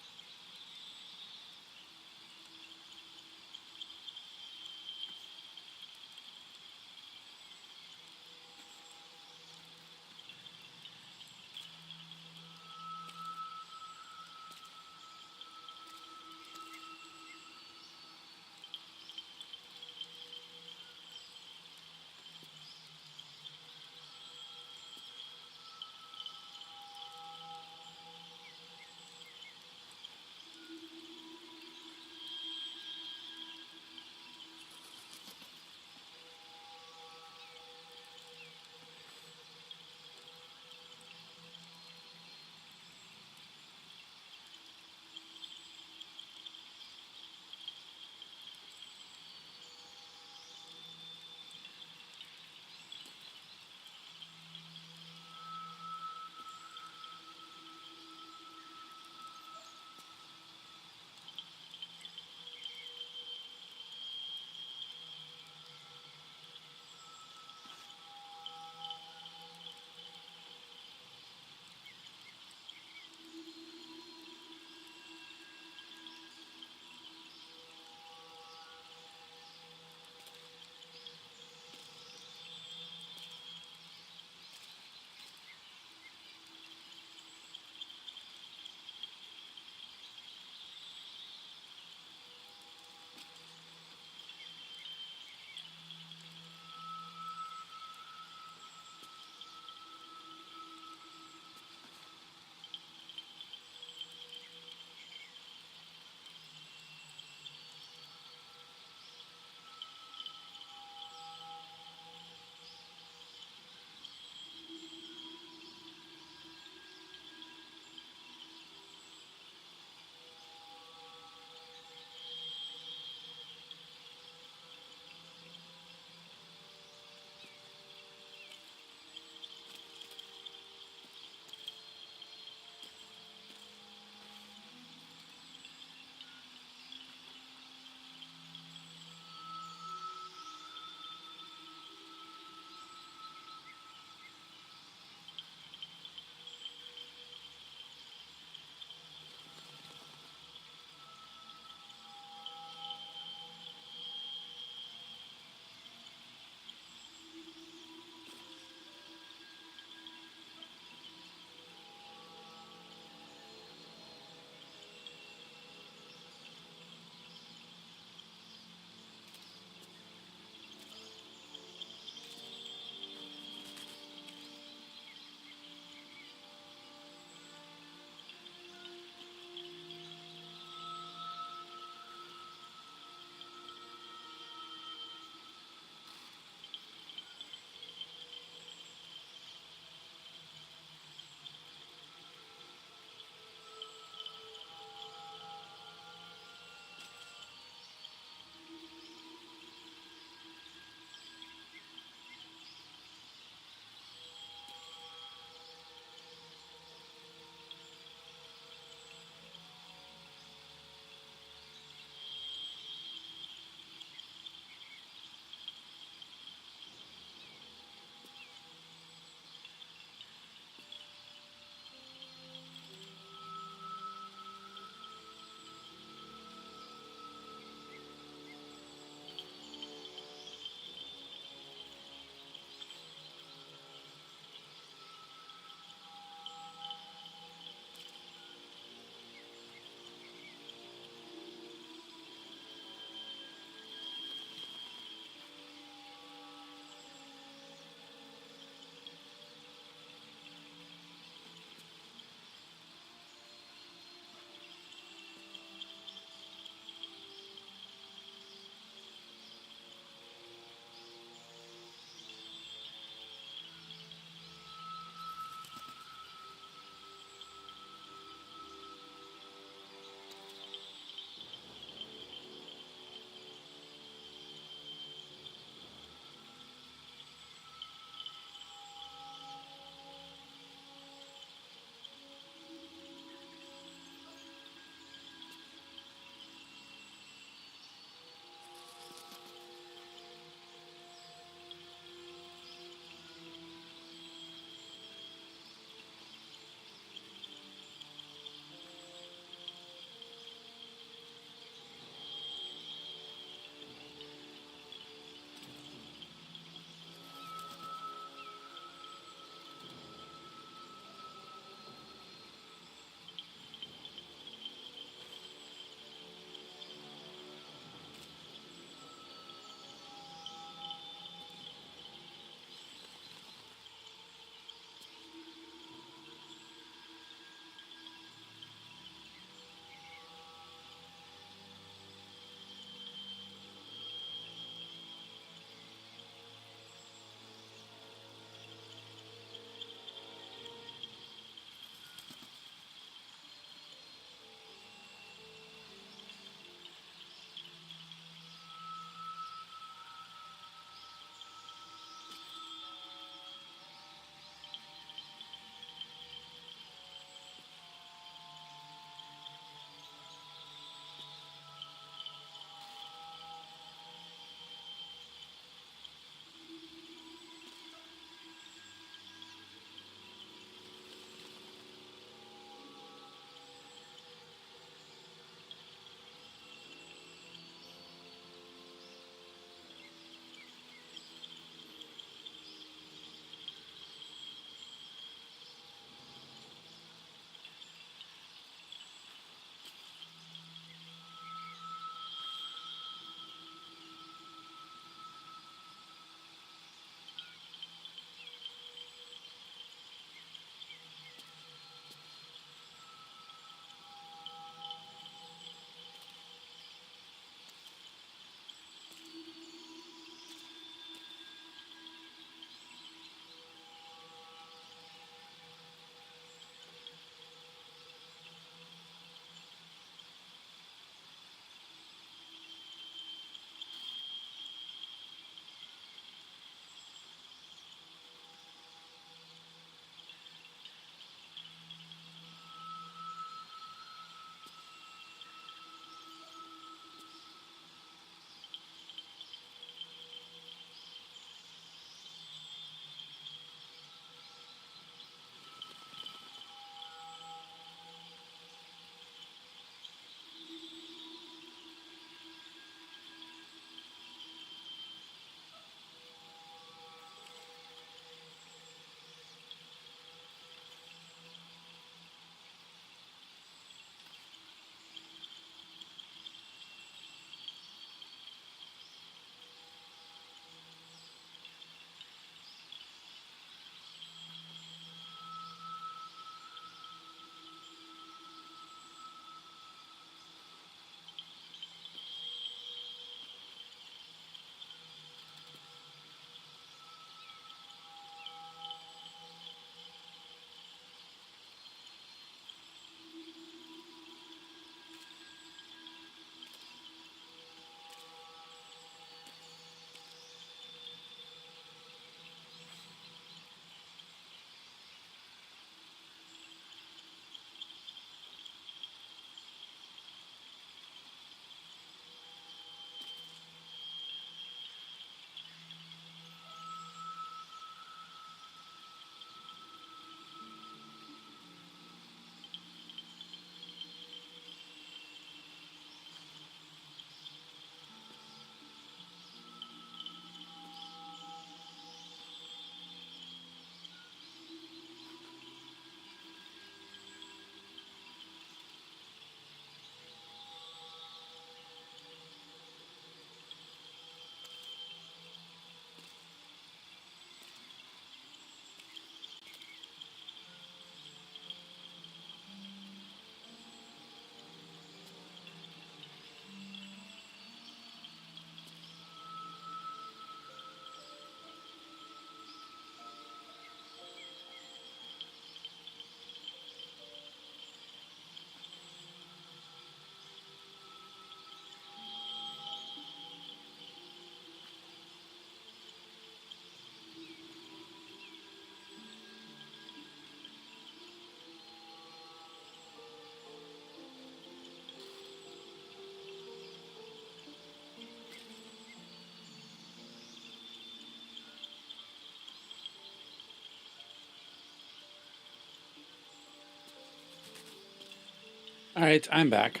All right, I'm back.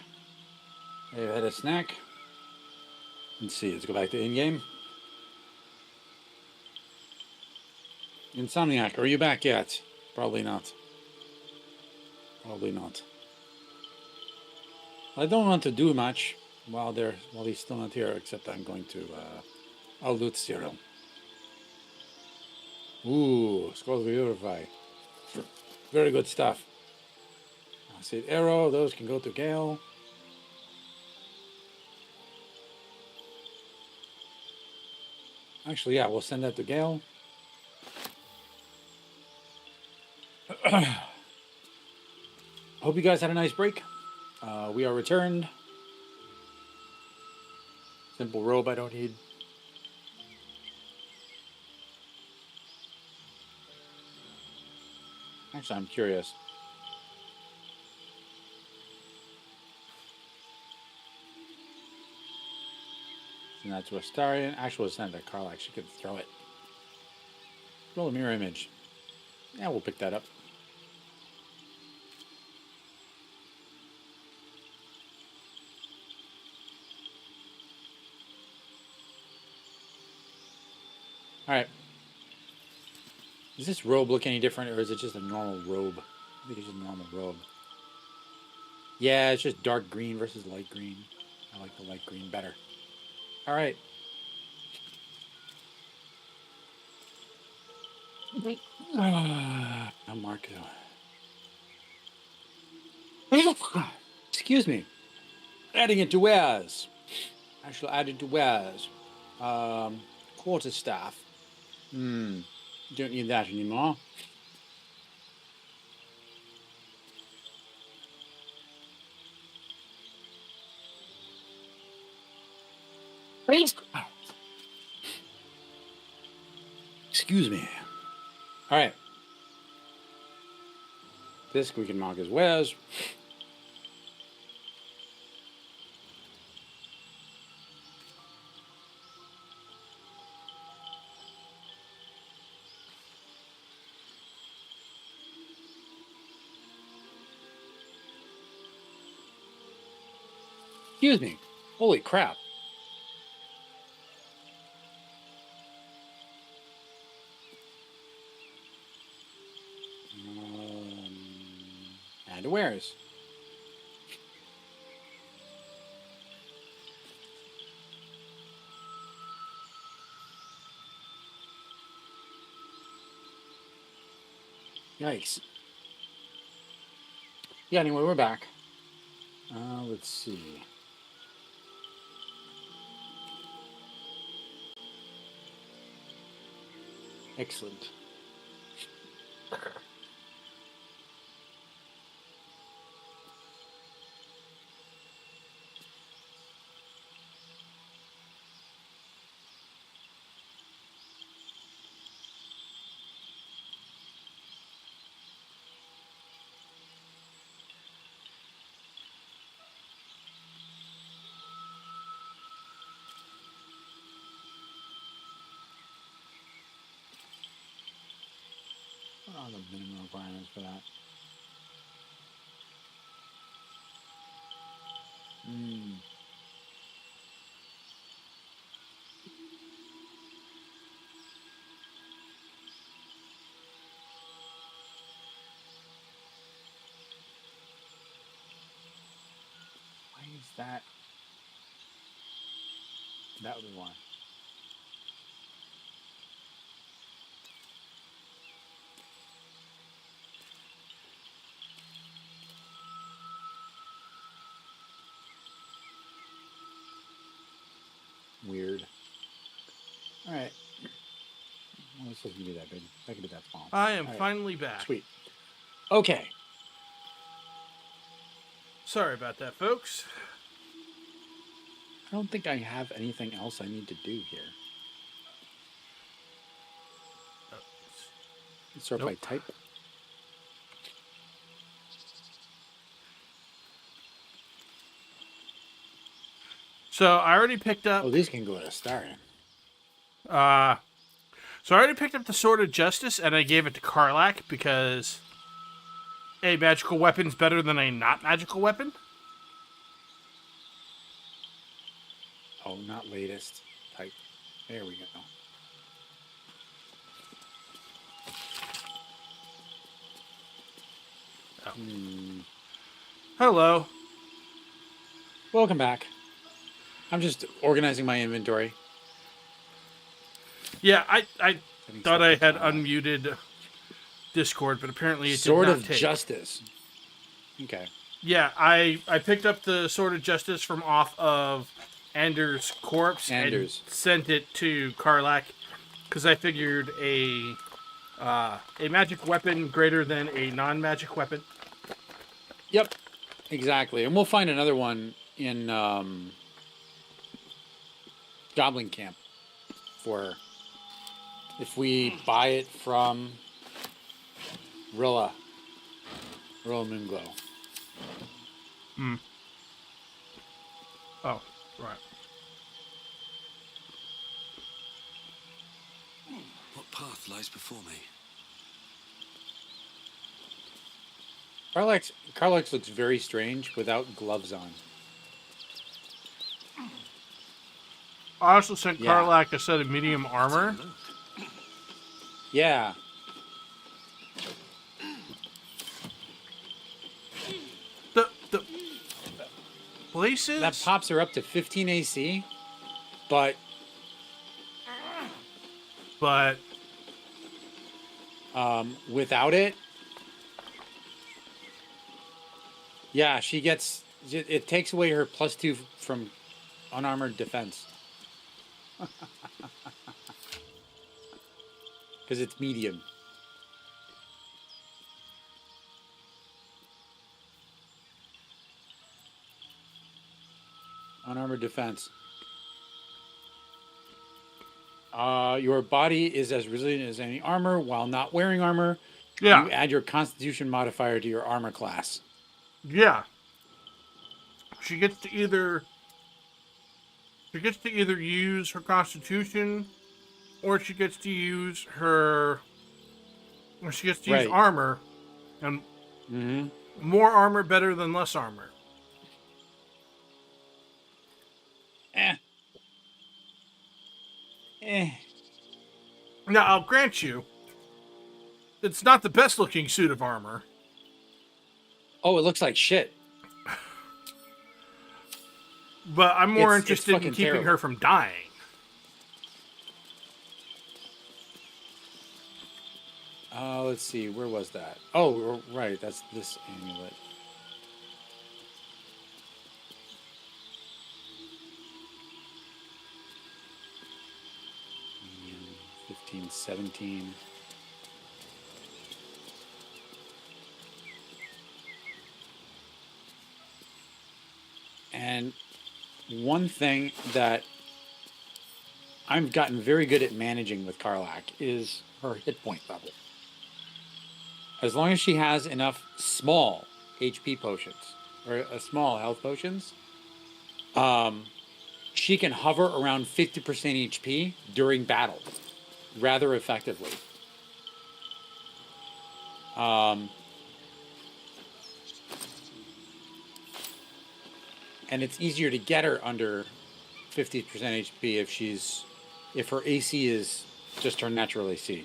I had a snack. Let's see. Let's go back to in-game. Insomniac, are you back yet? Probably not. Probably not. I don't want to do much while he's still not here, except I'm going to I'll loot Cyril. Ooh, Scrolls Purify. Very good stuff. I see arrow, those can go to Gale. Actually, yeah, we'll send that to Gale. Hope you guys had a nice break. We are returned. Simple robe I don't need. Actually, I'm curious. Send that to Astarion. Actually, we'll send it to Carlac. She could throw it. Roll a mirror image. Yeah, we'll pick that up. All right. Does this robe look any different, or is it just a normal robe? I think it's just a normal robe. Yeah, it's just dark green versus light green. I like the light green better. All right. Now Marco. Excuse me. Adding it to wares. Actually, added to wares. Quarterstaff. Don't need that anymore. Excuse me. All right. This we can mark as wares. Excuse me. Holy crap. And wares. Yikes. Yeah, anyway, we're back. Let's see. Excellent. What are the minimum requirements for that? Why is that? That would be why. Weird. All right. Well, this doesn't be that big. I can do that small. I am finally back. Sweet. Okay. Sorry about that, folks. I don't think I have anything else I need to do here. Let's sort by type. So I already picked up. Oh, these can go to Astarion. So I already picked up the Sword of Justice, and I gave it to Carlac because a magical weapon's better than a not magical weapon. Oh, not latest. Type. There we go. Oh. Hello. Welcome back. I'm just organizing my inventory. Yeah, I thought I had unmuted Discord, but apparently it Sword did not of take. Justice. Okay. Yeah, I picked up the Sword of Justice from off of Anders' corpse and sent it to Karlak because I figured a magic weapon greater than a non-magic weapon. Yep, exactly. And we'll find another one in Goblin Camp for if we buy it from Rilla Moonglow. Hmm. Oh, right. What path lies before me? Karlak looks very strange without gloves on. I also sent Karlak a set of medium armor. Yeah. The places that pops her up to 15 AC, but without it, yeah, she gets it takes away her +2 from unarmored defense. Because it's medium. Unarmored defense. Your body is as resilient as any armor while not wearing armor. Yeah. You add your Constitution modifier to your armor class. Yeah. She gets to either use her Constitution, or she gets to use her. Or she gets to use armor, and more armor better than less armor. Now, I'll grant you, it's not the best looking suit of armor. Oh, it looks like shit. But I'm more interested in keeping her from dying. Let's see, where was that? Oh, right, that's this amulet. Mm, 15, 17. And one thing that I've gotten very good at managing with Karlak is her hit point level. As long as she has enough small HP potions, or small health potions, she can hover around 50% HP during battle rather effectively. And it's easier to get her under 50% HP if her AC is just her natural AC.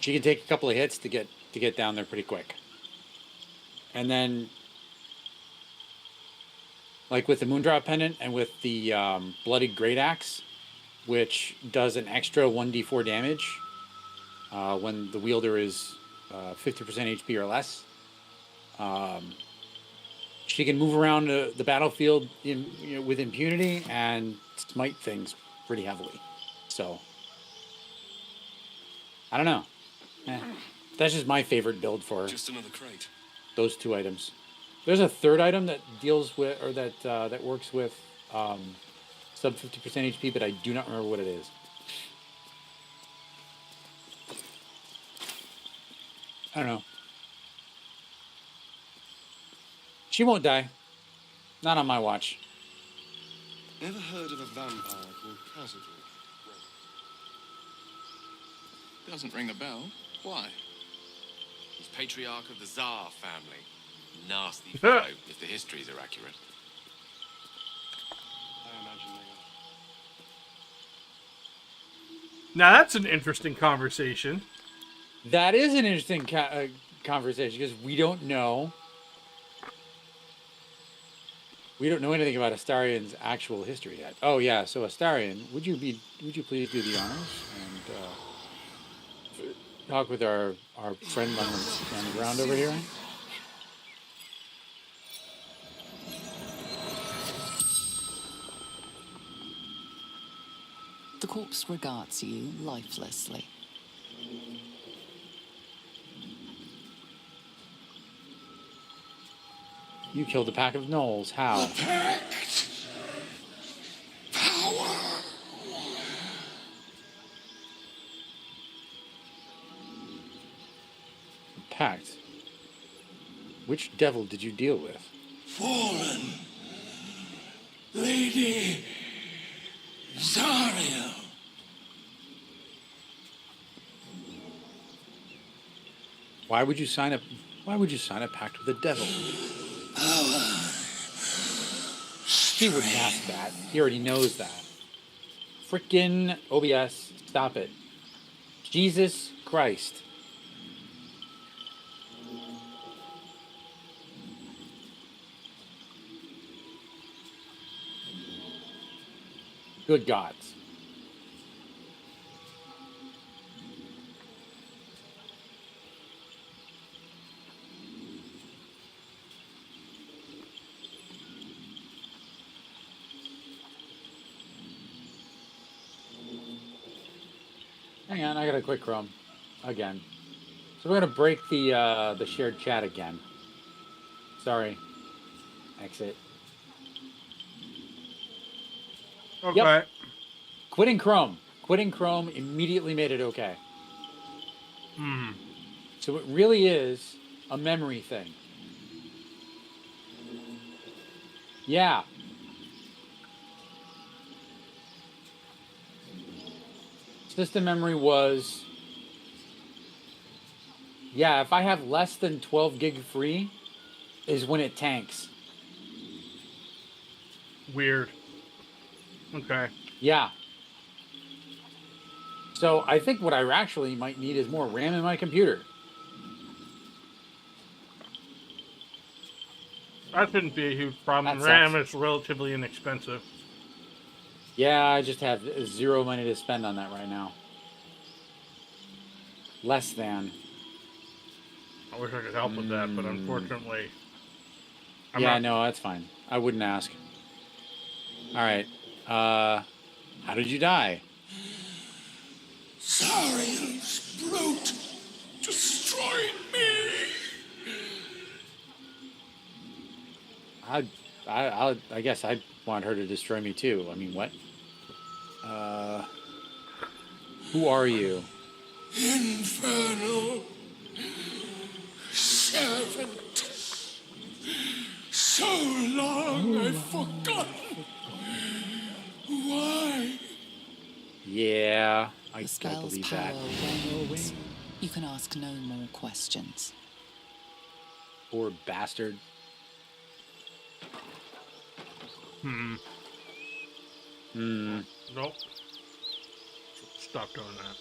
She can take a couple of hits to get down there pretty quick. And then, like with the Moondrop Pendant and with the Bloodied Great Axe, which does an extra 1d4 damage when the wielder is 50% HP or less. She can move around the battlefield with impunity and smite things pretty heavily. So, I don't know. That's just my favorite build for just another crate. Those two items. There's a third item that deals with, or that works with sub 50% HP, but I do not remember what it is. I don't know. She won't die. Not on my watch. Ever heard of a vampire called Cassidy? Doesn't ring a bell. Why? He's patriarch of the Tsar family. Nasty fellow, if the histories are accurate. Now that's an interesting conversation. That is an interesting conversation because we don't know. We don't know anything about Astarion's actual history yet. Oh yeah, so Astarion, would you please do the honors and talk with our friend on the ground over here? The corpse regards you lifelessly. You killed a pack of gnolls. How? Power. Pact? Which devil did you deal with? Fallen. Lady Zariel. Why would you sign a pact with the devil? He wouldn't ask that. He already knows that. Frickin' OBS, stop it. Jesus Christ. Good gods. Hang on, I got a quick Chrome. Again. So we're gonna break the shared chat again. Sorry. Exit. Okay. Yep. Quitting Chrome. Quitting Chrome immediately made it okay. Hmm. So it really is a memory thing. Yeah. System memory was... Yeah, if I have less than 12 gig free, is when it tanks. Weird. Okay. Yeah. So I think what I actually might need is more RAM in my computer. That shouldn't be a huge problem. That RAM sucks. is relatively inexpensive. Yeah, I just have zero money to spend on that right now. Less than. I wish I could help with that, but unfortunately... No, that's fine. I wouldn't ask. Alright. How did you die? Zariel's brute destroyed me. I guess I'd want her to destroy me too. I mean, what? Who are you? Infernal servant. So long I forgot. Why? Yeah, I The spell's believe power that. wanes. You can ask no more questions. Poor bastard. Nope. Stop doing that.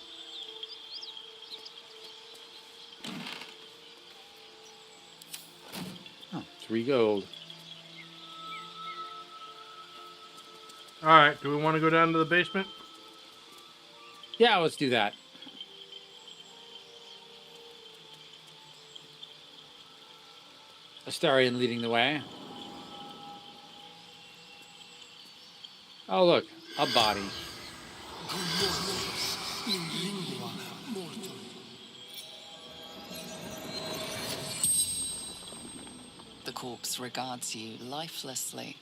Oh, 3 gold. Alright, do we want to go down to the basement? Yeah, let's do that. Astarion leading the way. Oh, look. A body. The corpse regards you lifelessly.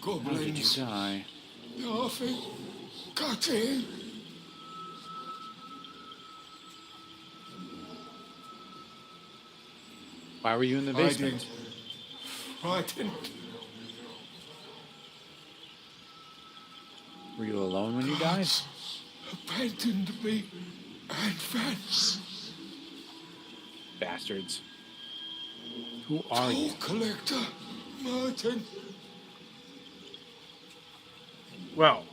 How did you die? Nothing. Cutting. Why were you in the basement? Frightened. Were you alone when you died? Abandoned me and Vance. Bastards. Who are you? Collector Martin. Well,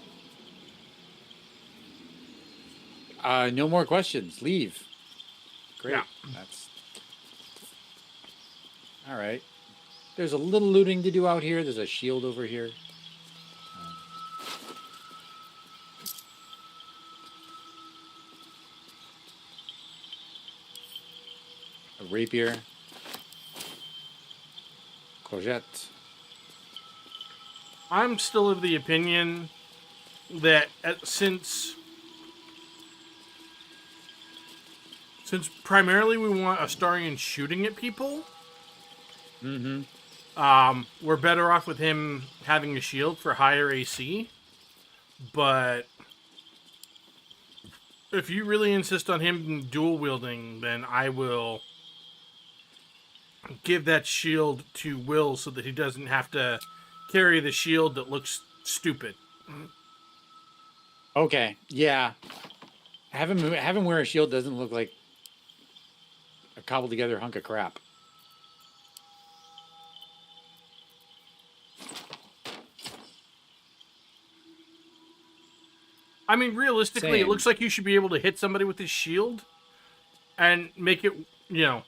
no more questions. Leave. Great. yeah. That's all right. There's a little looting to do out here. There's a shield over here. A rapier. Courgette. I'm still of the opinion that since primarily we want Astarion shooting at people, we're better off with him having a shield for higher AC. But if you really insist on him dual wielding, then I will give that shield to Will so that he doesn't have to carry the shield that looks stupid. Okay. Yeah. Have him wear a shield doesn't look like a cobbled together hunk of crap. I mean, realistically, Same. it looks like you should be able to hit somebody with his shield and make it, and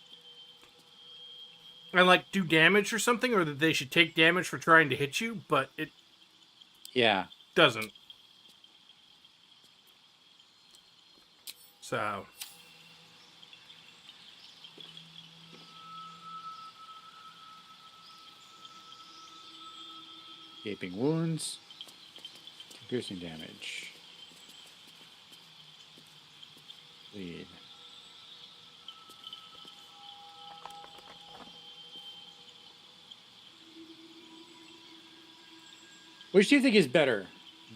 like do damage or something, or that they should take damage for trying to hit you, but it doesn't. So Gaping wounds. Piercing damage. Bleed. Which do you think is better?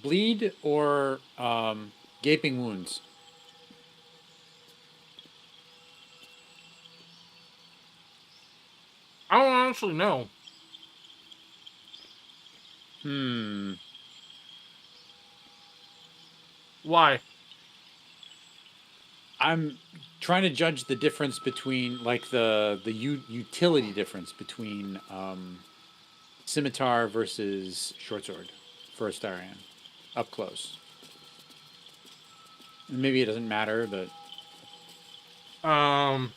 Bleed or gaping wounds? I don't honestly know. Why? I'm trying to judge the difference between, like, the utility difference between scimitar versus short sword for Astarion, up close. Maybe it doesn't matter, but I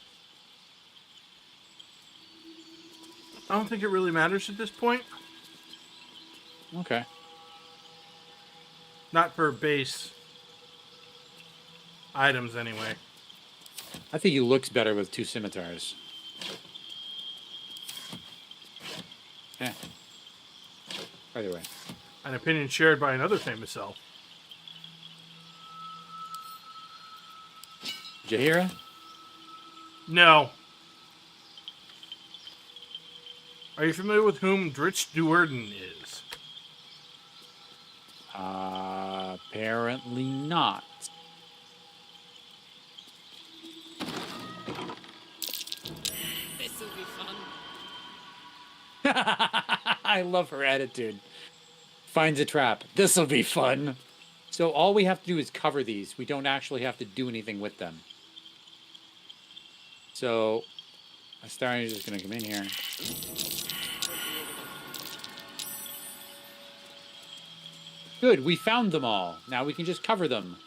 don't think it really matters at this point. okay. Not for base items, anyway. I think he looks better with two scimitars. Yeah. By the way, An opinion shared by another famous elf. Jaheira? No. Are you familiar with whom Dritch Duerden is? Apparently not. This'll be fun. I love her attitude. Finds a trap. This'll be fun. So all we have to do is cover these. We don't actually have to do anything with them. So Astarion is just going to come in here. Good, we found them all. Now we can just cover them.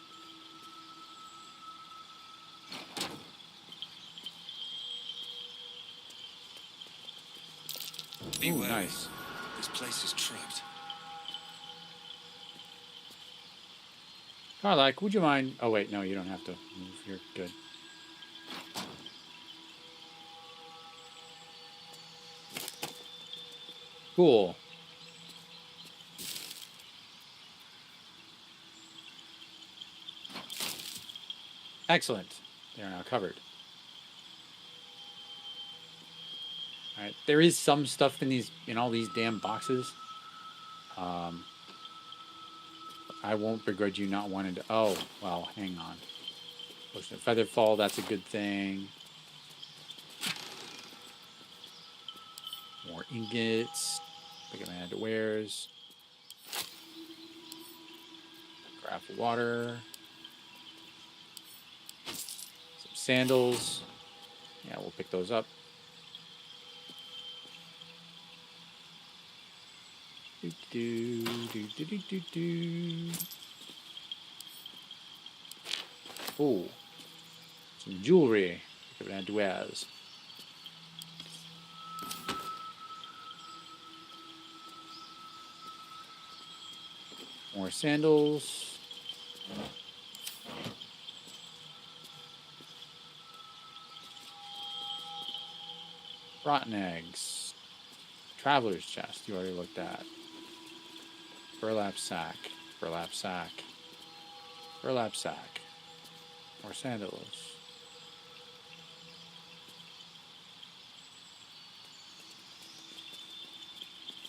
Beware. Ooh, nice. This place is trapped. Karlak, would you mind? Oh wait, no, you don't have to move. You're good. Cool. Excellent. They're now covered. All right. There is some stuff in all these damn boxes. I won't begrudge you not wanting to. Oh, well, hang on. Potion of Featherfall, that's a good thing. More ingots. Pick up and wares. Craft water. Some sandals. Yeah, we'll pick those up. Oh, some jewelry. Duaz. More sandals. Rotten eggs. Traveler's chest. You already looked at. Burlap sack. Burlap sack. Burlap sack. More sandals.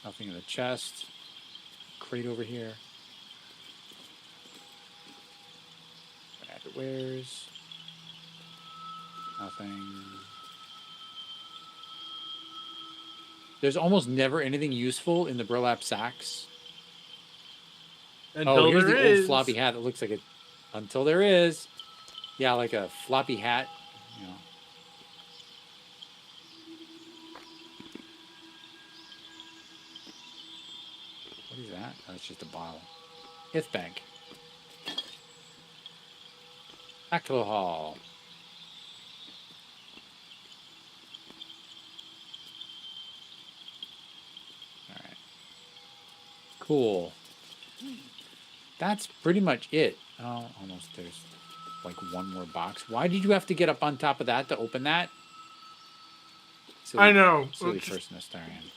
Nothing in the chest. Crate over here. Wares. Nothing. There's almost never anything useful in the burlap sacks. Until here's there the is. old floppy hat that looks like it. Until there is. Yeah, like a floppy hat. You know. What is that? Oh, it's just a bottle. Ith Bank. Alcohol. All right. Cool. That's pretty much it. Oh, almost. There's like one more box. Why did you have to get up on top of that to open that? Silly, I know. Silly person, Astarion.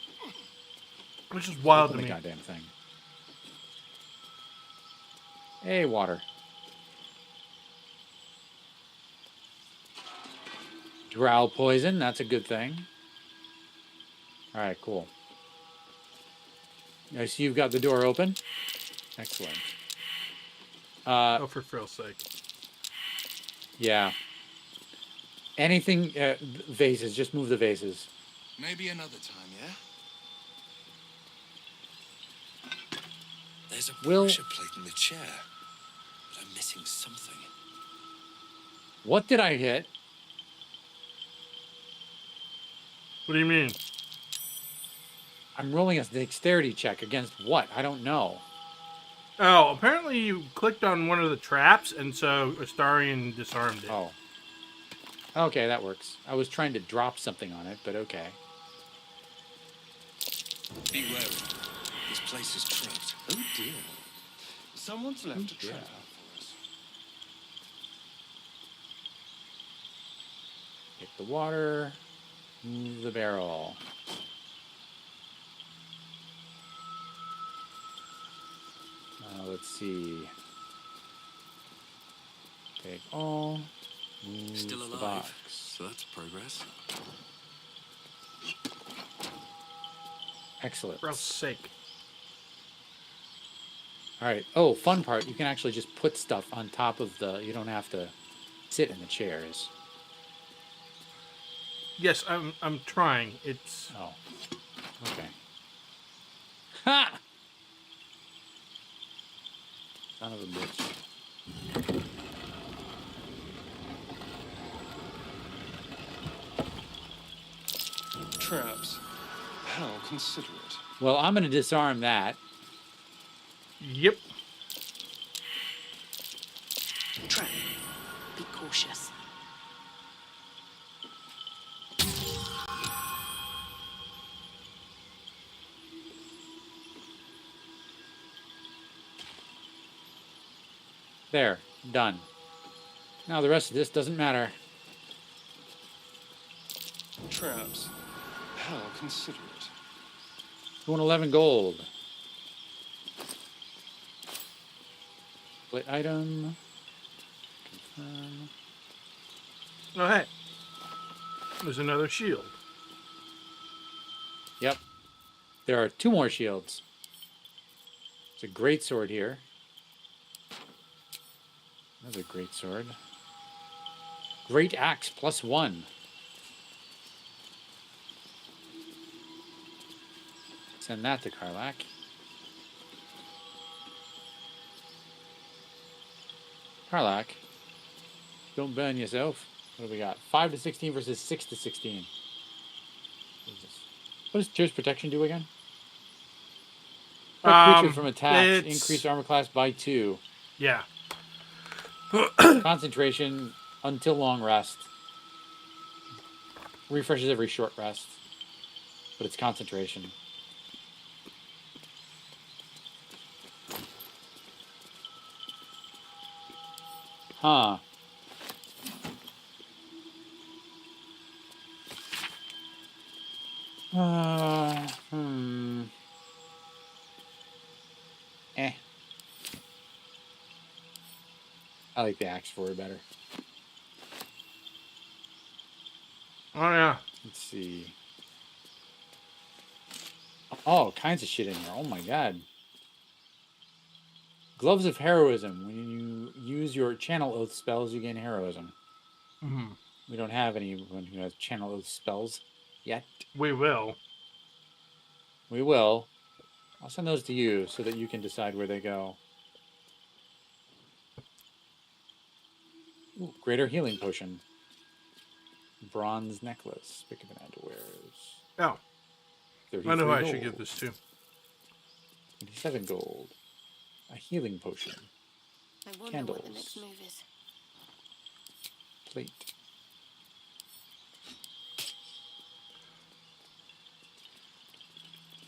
Which is wild open to the me. Goddamn thing. Hey, water. Drow poison. That's a good thing. All right, cool. I see you've got the door open. Excellent. Oh, for frill's sake. Yeah. Anything, vases, just move the vases. Maybe another time, yeah? There's a pressure plate in the chair, but I'm missing something. What did I hit? What do you mean? I'm rolling a dexterity check against what? I don't know. Oh, apparently you clicked on one of the traps, and so Astarion disarmed it. Oh. Okay, that works. I was trying to drop something on it, but okay. Be wary. This place is trapped. Oh dear. Someone's left a trap out for us. Get the water. Move the barrel. Let's see. Take all. Move Still the alive, box. so that's progress. Excellent. For sake. All right. Oh, fun part. You can actually just put stuff on top of the... You don't have to sit in the chairs. Yes, I'm trying. It's... Oh. Okay. Ha! Son of a bitch. Traps. How considerate. Well, I'm going to disarm that. Yep. Trap. Be cautious. There. Done. Now the rest of this doesn't matter. Traps. How considerate. 211 gold. Split item. Confirm. Oh, hey. There's another shield. Yep. There are 2 more shields. There's a great sword here. Another great sword. Great axe +1. Send that to Karlak. Karlak, don't burn yourself. What do we got? 5 to 16 versus 6 to 16. What is this? What does Tears Protection do again? Creature from attacks. It's... Increase armor class by 2. Yeah. Concentration until long rest. Refreshes every short rest. But it's concentration. Huh. Hmm. Eh. I like the axe for it better. Oh, yeah. Let's see. All kinds of shit in here. Oh my god. Gloves of Heroism. When you use your Channel Oath spells, you gain heroism. Mm-hmm. We don't have anyone who has Channel Oath spells yet. We will. We will. I'll send those to you so that you can decide where they go. Ooh, greater healing potion. Bronze necklace. Pick up an underwears. Oh. I know who I should give this to. 27 gold. A healing potion. I wonder Candles. what the next move is. Plate.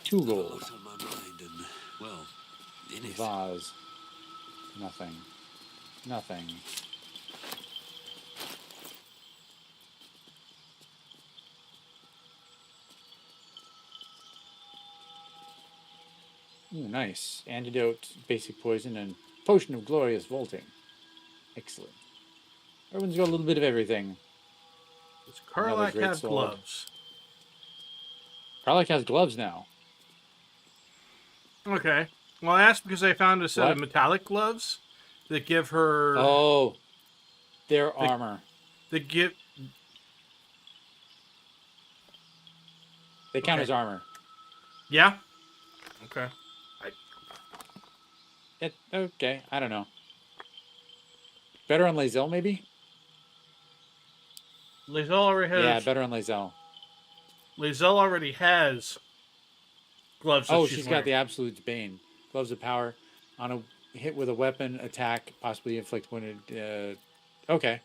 Two gold. What's on my mind and, well, in it. Vase. Nothing. Nothing. Ooh, nice. Antidote, basic poison, and potion of glorious vaulting. Excellent. Everyone's got a little bit of everything. Does Karlak have gloves? Karlak has gloves now. Okay. Well, I asked because I found a set of metallic gloves that give her... Oh. Their armor. That give... They count as armor. Yeah? Okay. Okay, I don't know. Better on Lae'zel, maybe? Lae'zel already has... Yeah, better on Lae'zel. Lae'zel already has gloves. Oh, she's got the Absolute Bane. Gloves of Power. On a hit with a weapon, attack, possibly inflict wounded. Okay.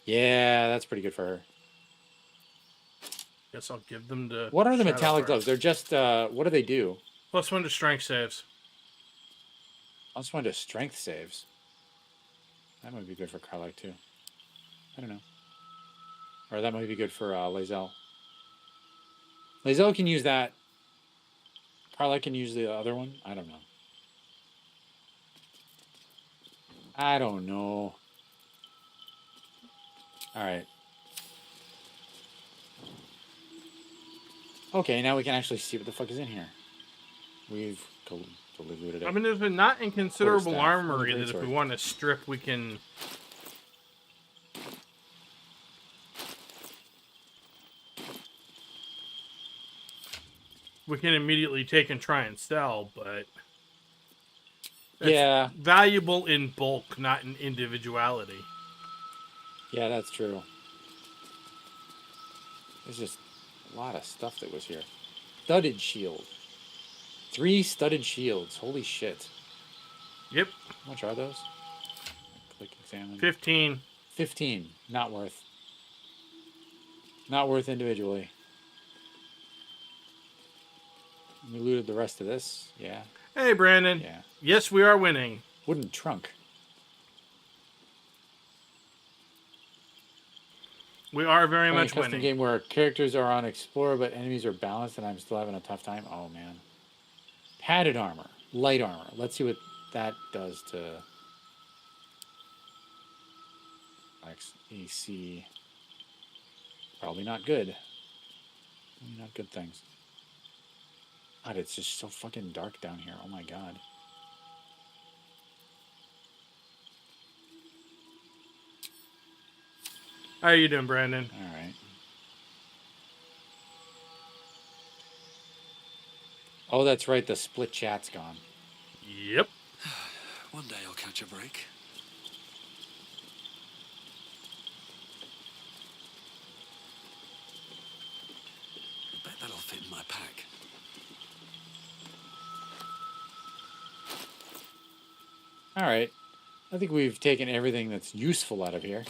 Yeah, that's pretty good for her. Guess I'll give them to... What are the Shadowheart. metallic gloves? They're just, what do they do? +1 to strength saves. +1 to strength saves. That might be good for Karlak, too. I don't know. Or that might be good for Lae'zel. Lae'zel can use that. Karlak can use the other one. I don't know. I don't know. Alright. Okay, now we can actually see what the fuck is in here. We've totally looted it. I mean, there's been not in considerable Quarterstaff. armory that if we want to strip, we can... We can immediately take and try and sell, but... Yeah. Valuable in bulk, not in individuality. Yeah, that's true. There's just a lot of stuff that was here. Studded shield. 3 studded shields. Holy shit. Yep. How much are those? Click examine. 15. 15. Not worth. Not worth individually. We looted the rest of this. Yeah. Hey, Brandon. Yeah. Yes, we are winning. Wooden trunk. We are very much custom winning. Game where characters are on explore, but enemies are balanced, and I'm still having a tough time. Oh man. Padded armor, light armor. Let's see what that does to AC. Probably not good. Probably not good things. God, it's just so fucking dark down here. Oh my god. How are you doing, Brandon? All right. Oh, that's right. The split chat's gone. Yep. One day I'll catch a break. I bet that'll fit in my pack. All right. I think we've taken everything that's useful out of here.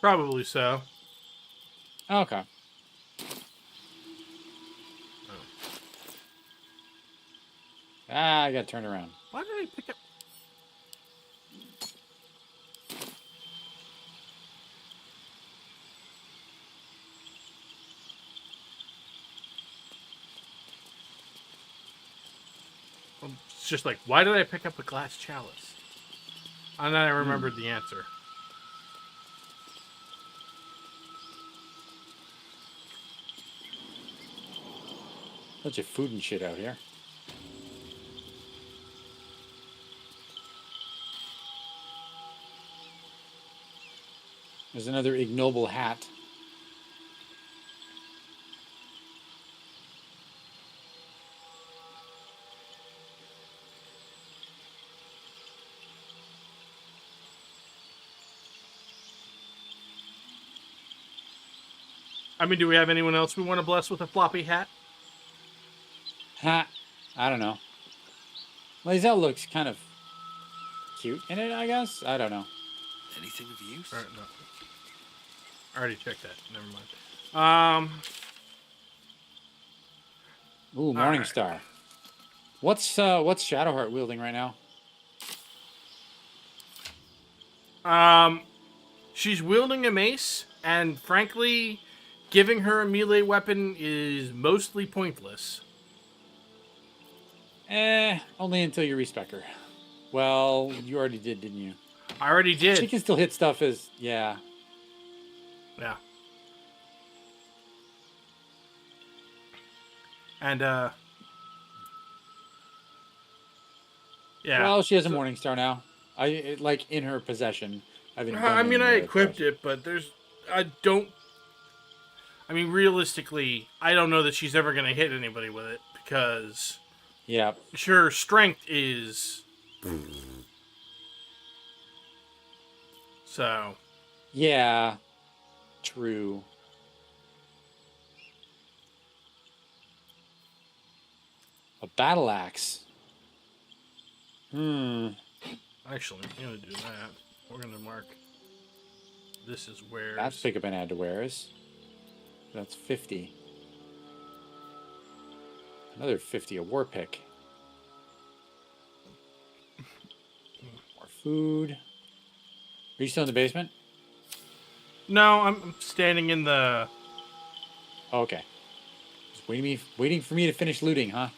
Probably so. Okay. Ah, I got turned around. Why did I pick up? It's just like, why did I pick up a glass chalice? And then I remembered the answer. Bunch of food and shit out here. There's another ignoble hat. I mean, do we have anyone else we want to bless with a floppy hat? Ha! I don't know. Lae'zel looks kind of cute in it, I guess. I don't know. Anything of use? All right, no. I already checked that. Never mind. Ooh, Morningstar. What's Shadowheart wielding right now? She's wielding a mace, and frankly, giving her a melee weapon is mostly pointless. Only until you respec her. Well, you already did, didn't you? I already did. She can still hit stuff as, yeah. Yeah. And, yeah. Well, she has a Morningstar now. Like, in her possession. I equipped it, but realistically, I don't know that she's ever going to hit anybody with it, because... Yeah. Sure, strength is... So... Yeah. True. A battle axe. Actually, I'm going to do that. We're going to mark... This is where... That's pick up and add to wares. That's 50. Another 50, a war pick. More food. Are you still in the basement? No, I'm standing in the... Oh, okay. Just waiting for me to finish looting, huh?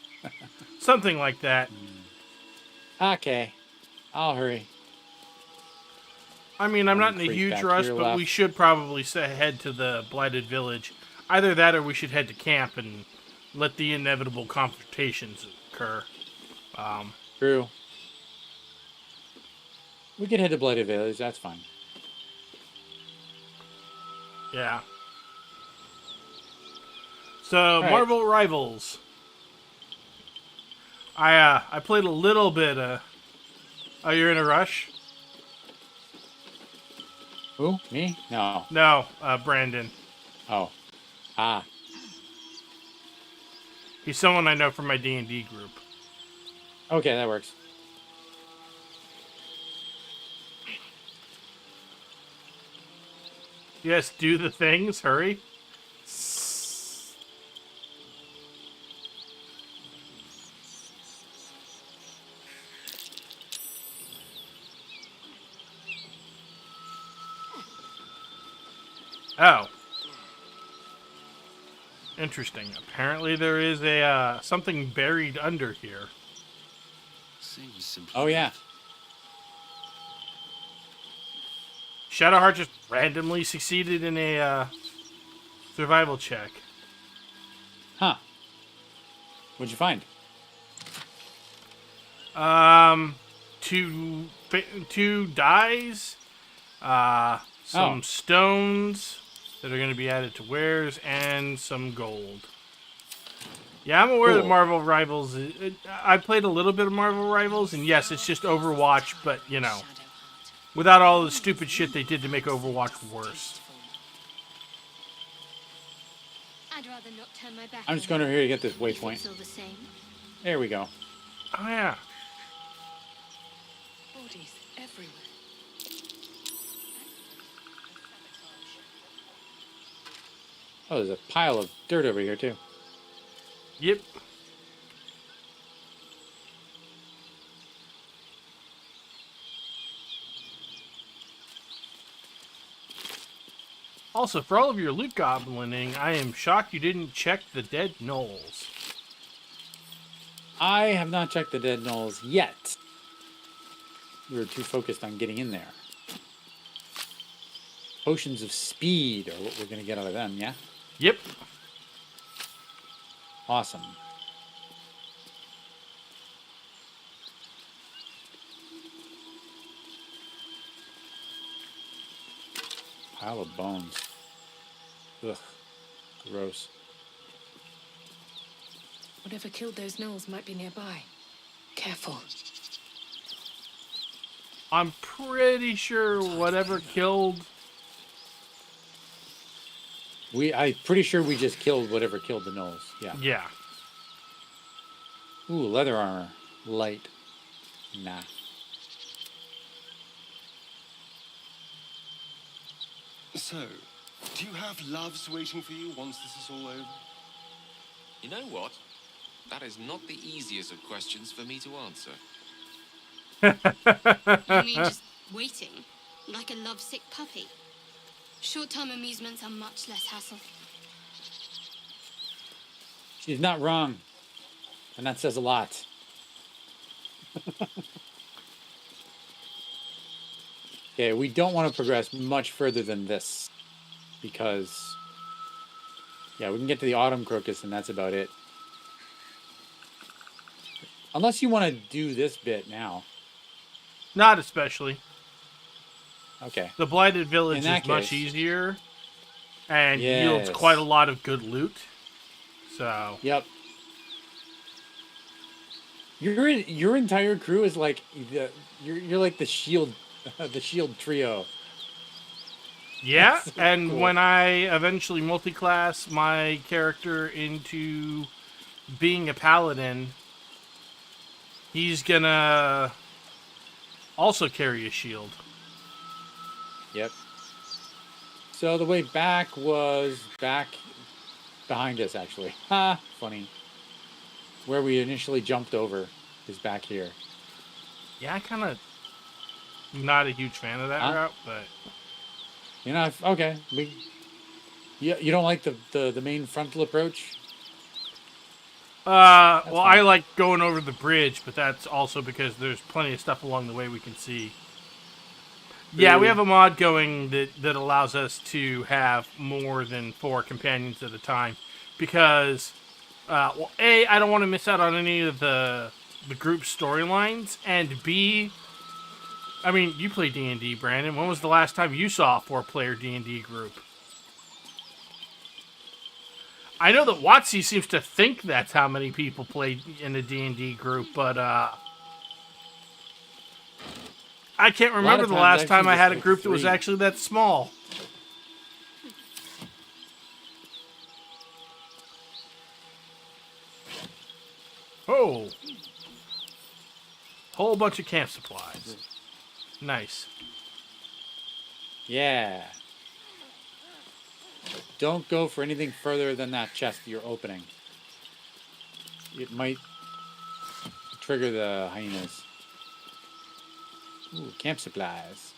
Something like that. Okay. I'll hurry. I mean, I'm not in a huge rush, but we should probably head to the Blighted Village. Either that or we should head to camp and let the inevitable confrontations occur. True. We could head to Blighted Village, that's fine. Yeah. So, right. Marvel Rivals. I played a little bit, Oh, you're in a rush? Who? Me? No. No, Brandon. Oh. Ah. He's someone I know from my D&D group. Okay, that works. Yes, do the things. Hurry. Oh. Interesting. Apparently there is a something buried under here. Seems simple. Oh yeah. Shadowheart just randomly succeeded in a survival check. Huh. What'd you find? Two dies, some stones that are going to be added to wares, and some gold. Yeah, I'm aware that Marvel Rivals... I played a little bit of Marvel Rivals, and yes, it's just Overwatch, but, you know, without all the stupid shit they did to make Overwatch worse. I'd rather not turn my back. I'm just going over here to get this If waypoint. it's all the same. There we go. Oh yeah. Bodies everywhere. Oh, there's a pile of dirt over here, too. Yep. Also, for all of your loot goblining, I am shocked you didn't check the dead gnolls. I have not checked the dead gnolls yet. We were too focused on getting in there. Potions of speed are what we're going to get out of them, yeah? Yep. Awesome. Pile of bones. Ugh. Gross. Whatever killed those gnolls might be nearby. Careful. I'm pretty sure whatever killed... I'm pretty sure we just killed whatever killed the gnolls. Yeah. Yeah. Ooh, leather armor. Light. Nah. So, do you have loves waiting for you once this is all over? You know what? That is not the easiest of questions for me to answer. You mean just waiting? Like a lovesick puppy? Short-term amusements are much less hassle. She's not wrong. And that says a lot. Okay, we don't want to progress much further than this. Because... yeah, we can get to the autumn crocus and that's about it. Unless you want to do this bit now. Not especially. Okay. The Blighted Village In is that much case- easier. And Yes. yields quite a lot of good loot. So... Yep. Your entire crew is like you're like the shield the shield trio. Yeah, That's so and cool. when I eventually multi-class my character into being a paladin, he's gonna also carry a shield. Yep. So the way back was back behind us, actually. Ha! Funny. Where we initially jumped over is back here. Yeah, I kind of not a huge fan of that Huh? route, but You know, okay. You don't like the main frontal approach? well, fine. I like going over the bridge, but that's also because there's plenty of stuff along the way we can see. Yeah, we True. have a mod going that allows us to have more than 4 companions at a time, because well, A, I don't want to miss out on any of the group storylines, and B, I mean, you play D&D, Brandon. When was the last time you saw a 4-player D&D group? I know that WotC seems to think that's how many people play in a D&D group, but I can't remember of the times last I've time seen I just had a like group that was 3. actually that small. Oh. Whole bunch of camp supplies. Nice. Yeah. Don't go for anything further than that chest you're opening. It might trigger the hyenas. Ooh, camp supplies.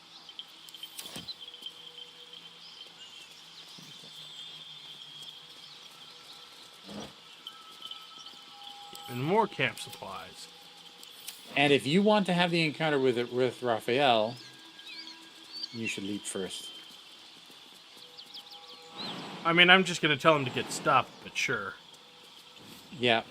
And more camp supplies. And if you want to have the encounter with Raphael, you should leap first. I mean, I'm just going to tell him to get stuff, but sure. Yeah.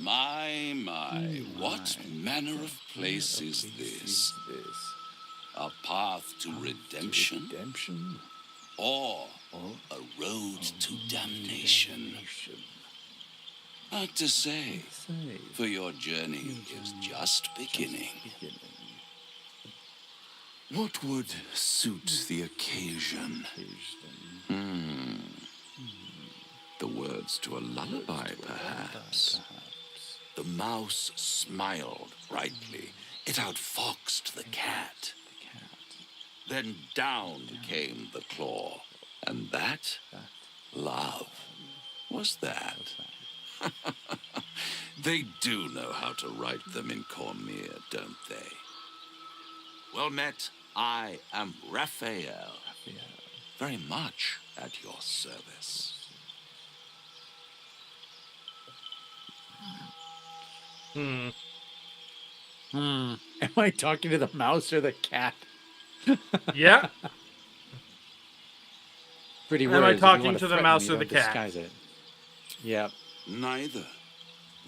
My, what manner of place is this? A path to redemption? Or a road to damnation? Hard to say, for your journey is just beginning. What would suit the occasion? The words to a lullaby, perhaps. The mouse smiled brightly. It outfoxed the cat. Then down came the claw. And that, love, was that. They do know how to write them in Cormier, don't they? Well met, I am Raphael. Very much at your service. Am I talking to the mouse or the cat? Yeah. Pretty Am words. I If you talking wanna to the threaten mouse me, or the don't cat? disguise it. Yep. Neither.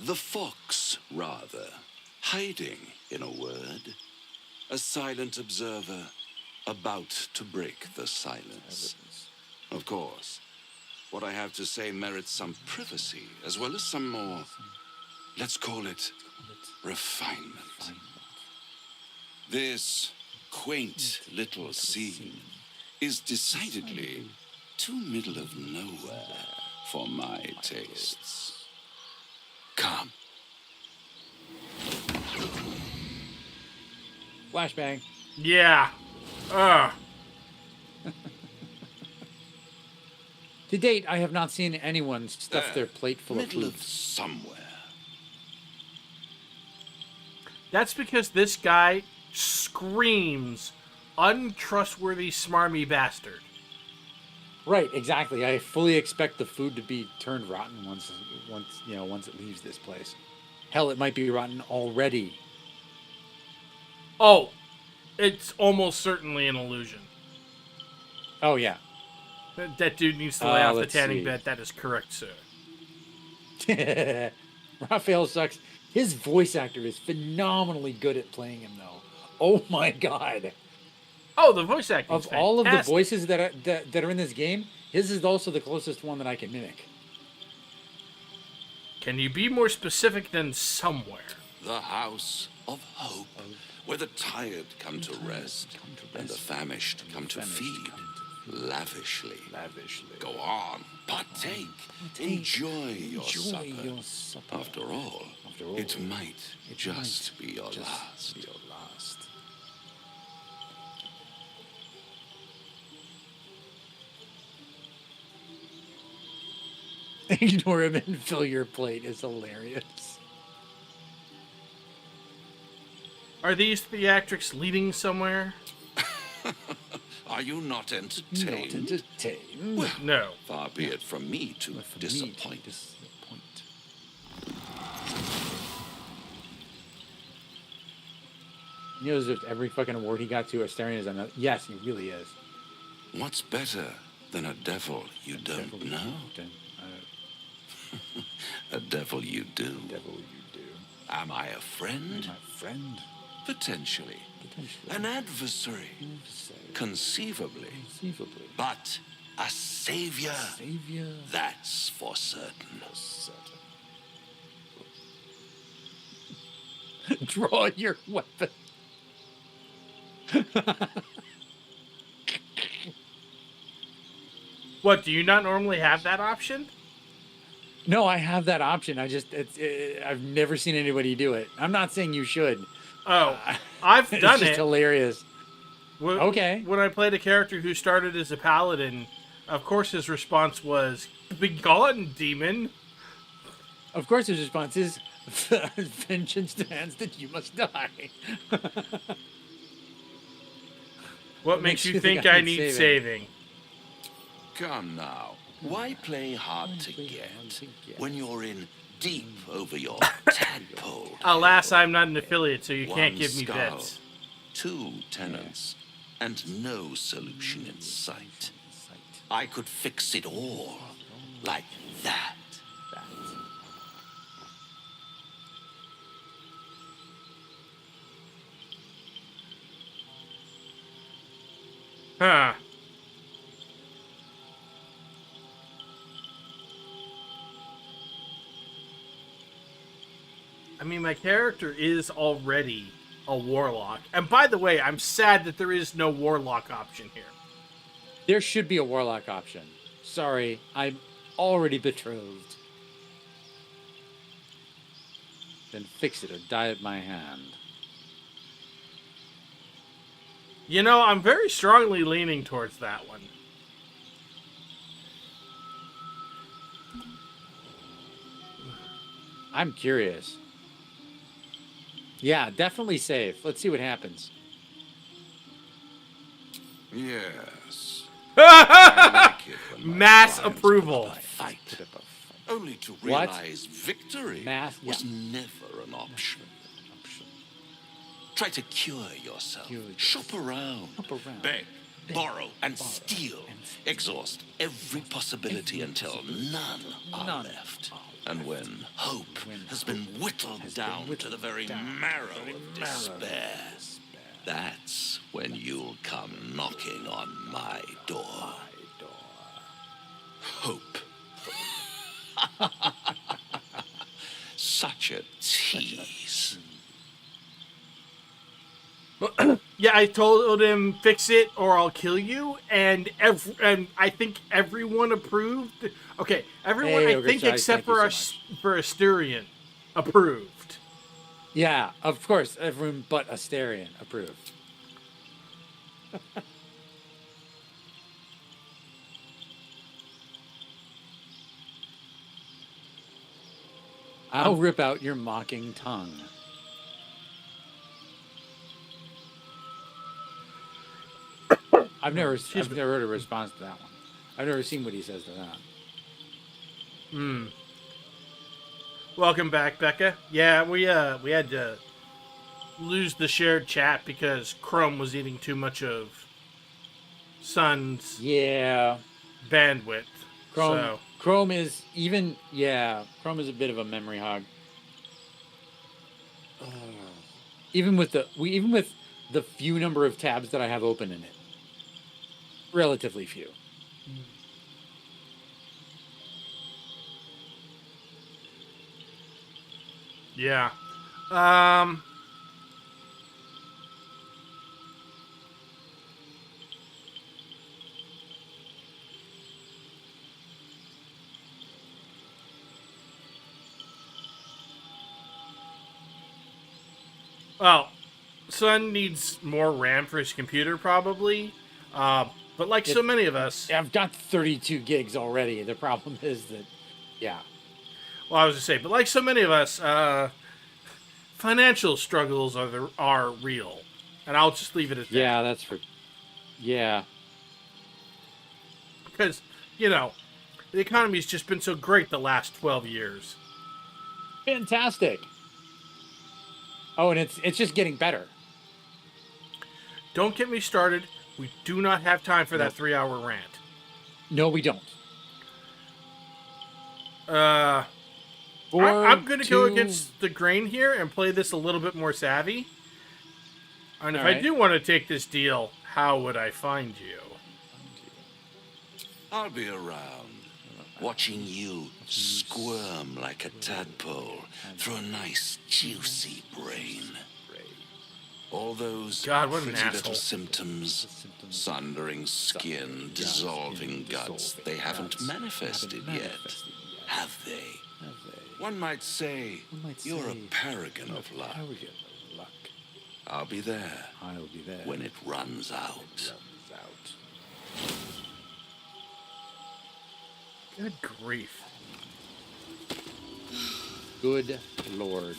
The fox, rather. Hiding, in a word. A silent observer, about to break the silence. Of course, what I have to say merits some privacy, as well as some more, let's call it, refinement. This quaint little scene is decidedly too middle of nowhere for my tastes. Come. Flashbang. Yeah. Ugh. To date, I have not seen anyone stuff their plate full of Middle food. of somewhere. That's because this guy screams untrustworthy, smarmy bastard. Right, exactly. I fully expect the food to be turned rotten once it leaves this place. Hell, it might be rotten already. Oh, it's almost certainly an illusion. Oh yeah. That dude needs to lay off the let's tanning see. bed. That is correct, sir. Raphael sucks. His voice actor is phenomenally good at playing him, though. Oh my god! Oh, the voice acting Of all of the voices that are in this game, his is also the closest one that I can mimic. Can you be more specific than somewhere? The house of hope, where the tired come to rest, and the famished come to feed. Lavishly. Go on, partake. Enjoy your supper. After all, it might just be your last. Ignore him and fill your plate is hilarious. Are these theatrics leading somewhere? Are you not entertained? Well, no. Far be it from me to disappoint. He knows if every fucking award he got to Astarion is another. Yes, he really is. What's better than a devil you don't know? A devil you do. Am I a friend? Potentially. An adversary. Conceivably. But a savior. That's for certain. Draw your weapon. What, do you not normally have that option? No, I have that option. I've never seen anybody do it. I'm not saying you should. Oh, I've done it. It's just hilarious. Okay. When I played a character who started as a paladin, of course his response was, "Begone, demon." Of course his response is, "Vengeance demands that you must die." What makes you think I need saving? Come now. Why play hard to get when you're in deep over your tadpole? Alas, I'm not an affiliate, so you can't One give me skull, bets. 2 tenants, and no solution in sight. I could fix it all like that. Huh. I mean, my character is already a warlock. And by the way, I'm sad that there is no warlock option here. There should be a warlock option. Sorry, I'm already betrothed. Then fix it or die at my hand. You know, I'm very strongly leaning towards that one. I'm curious. Yeah, definitely safe. Let's see what happens. Yes. I like it when my Mass clients approval. put up a fight, only to What? realize victory Mass- was yeah. never an option. Try to cure yourself. Shop around. Beg, borrow, and steal. Exhaust every possibility until none are left. And when hope has been whittled down to the very marrow of despair, that's when you'll come knocking on my door. Hope. Such a tease. Yeah, I told him fix it or I'll kill you, and I think everyone approved. Okay, everyone Hey, I think Ogre, except thank for you for Asterion approved. Yeah, of course, everyone but Asterion approved. I'll rip out your mocking tongue. I've never heard a response to that one. I've never seen what he says to that. Welcome back, Becca. Yeah, we had to lose the shared chat because Chrome was eating too much of Sun's bandwidth. Chrome is even Chrome is a bit of a memory hog. Even with the few number of tabs that I have open in it. Relatively few. Yeah. Well, Sun needs more RAM for his computer, probably. But like so many of us... I've got 32 gigs already. The problem is that, Well, I was going to say, but like so many of us, financial struggles are real. And I'll just leave it at that. Yeah, that's for... Yeah. Because, the economy's just been so great the last 12 years. Fantastic. Oh, and it's just getting better. Don't get me started. We do not have time for that 3-hour rant. No, we don't. I'm going to go against the grain here and play this a little bit more savvy. And if I do want to take this deal, how would I find you? I'll be around, watching you squirm like a tadpole through a nice, juicy brain. All those pretty little symptoms, sundering skin, dissolving guts, they haven't manifested yet, have they? One might say you're a paragon of luck. I'll be there when it runs out. Good grief. Good Lord.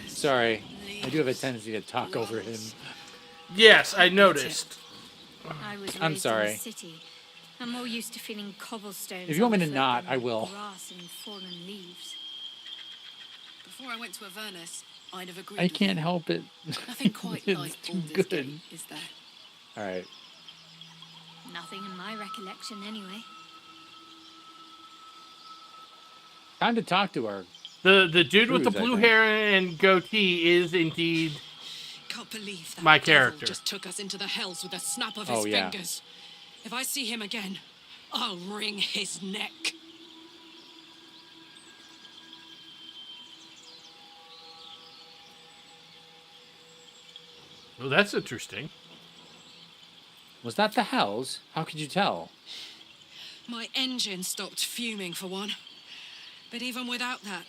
Sorry, I do have a tendency to talk over him. Yes, I noticed. I was I'm raised sorry. in the city. I'm more used to feeling cobblestones. If you want me to underfoot not, than I will. Grass and fallen leaves. Before I went to Avernus, I'd have agreed. I can't help it. Nothing quite It's like too Baldur's good. Gate, is there? All right. Nothing in my recollection, anyway. Time to talk to her. The dude with the Cruise, I blue think. hair and goatee is indeed Can't believe that my devil character. just took us into the hells with a snap of Oh, his yeah. fingers. If I see him again, I'll wring his neck. Well, that's interesting. Was that the Hells? How could you tell? My engine stopped fuming for one. But even without that,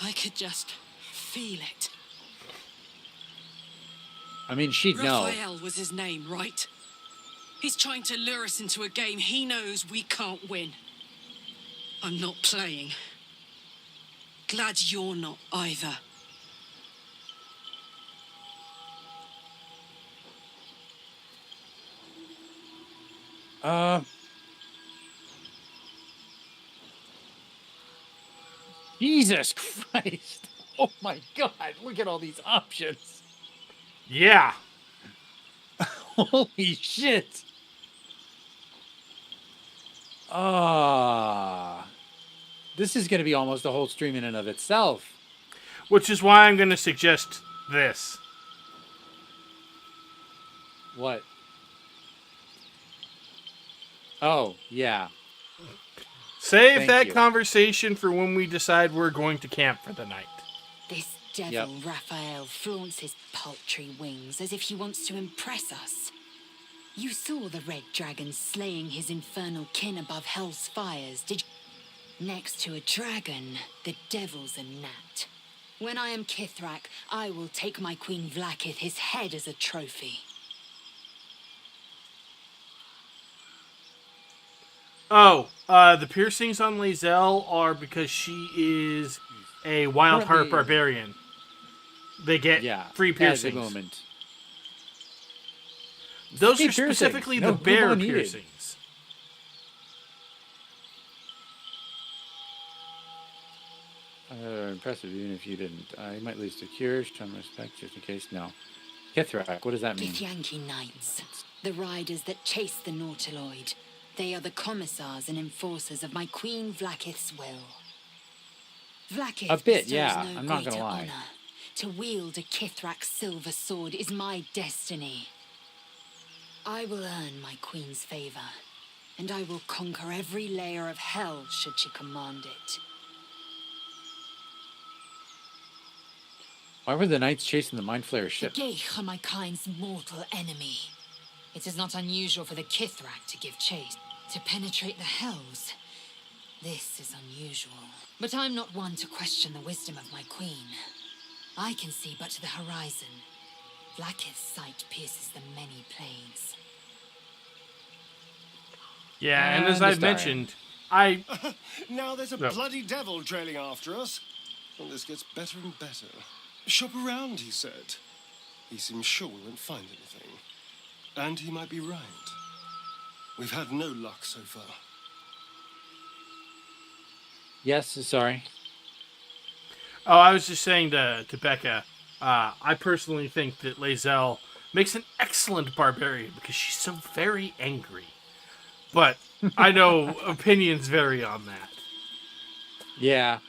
I could just feel it. I mean, she'd know. Raphael was his name, right? He's trying to lure us into a game he knows we can't win. I'm not playing. Glad you're not either. Jesus Christ. Oh my God. Look at all these options. Yeah. Holy shit. This is going to be almost a whole stream in and of itself. Which is why I'm going to suggest this. What? Oh, yeah. Save that conversation for when we decide we're going to camp for the night. This devil Raphael flaunts his paltry wings as if he wants to impress us. You saw the red dragon slaying his infernal kin above hell's fires, did you? Next to a dragon, the devil's a gnat. When I am Kithrak, I will take my Queen Vlaakith his head as a trophy. Oh, the piercings on Lae'zel are because she is a wild heart barbarian. They get free piercings. At the moment. Those are specifically the bear piercings. Impressive, even if you didn't. You might lose to cure, some respect, just in case. No. Kithrak, what does that mean? Githyanki Knights, the riders that chase the Nautiloid. They are the commissars and enforcers of my Queen Vlaakith's will. Vlaakith A bit, bestows yeah. no I'm not gonna greater lie. honor. To wield a Kithrak silver sword is my destiny. I will earn my Queen's favor, and I will conquer every layer of hell should she command it. Why were the knights chasing the Mind Flayer ship? The Geich are my kind's mortal enemy. It is not unusual for the Kithrak to give chase, to penetrate the hells. This is unusual. But I'm not one to question the wisdom of my queen. I can see but to the horizon. Vlaakith's sight pierces the many planes. Yeah, and as I've mentioned, Now there's a bloody devil trailing after us. And this gets better and better. Shop around, he said. He seems sure we won't find anything. And he might be right. We've had no luck so far. Yes, sorry. Oh, I was just saying to Becca, I personally think that Lae'zel makes an excellent barbarian because she's so very angry. But I know opinions vary on that. Yeah.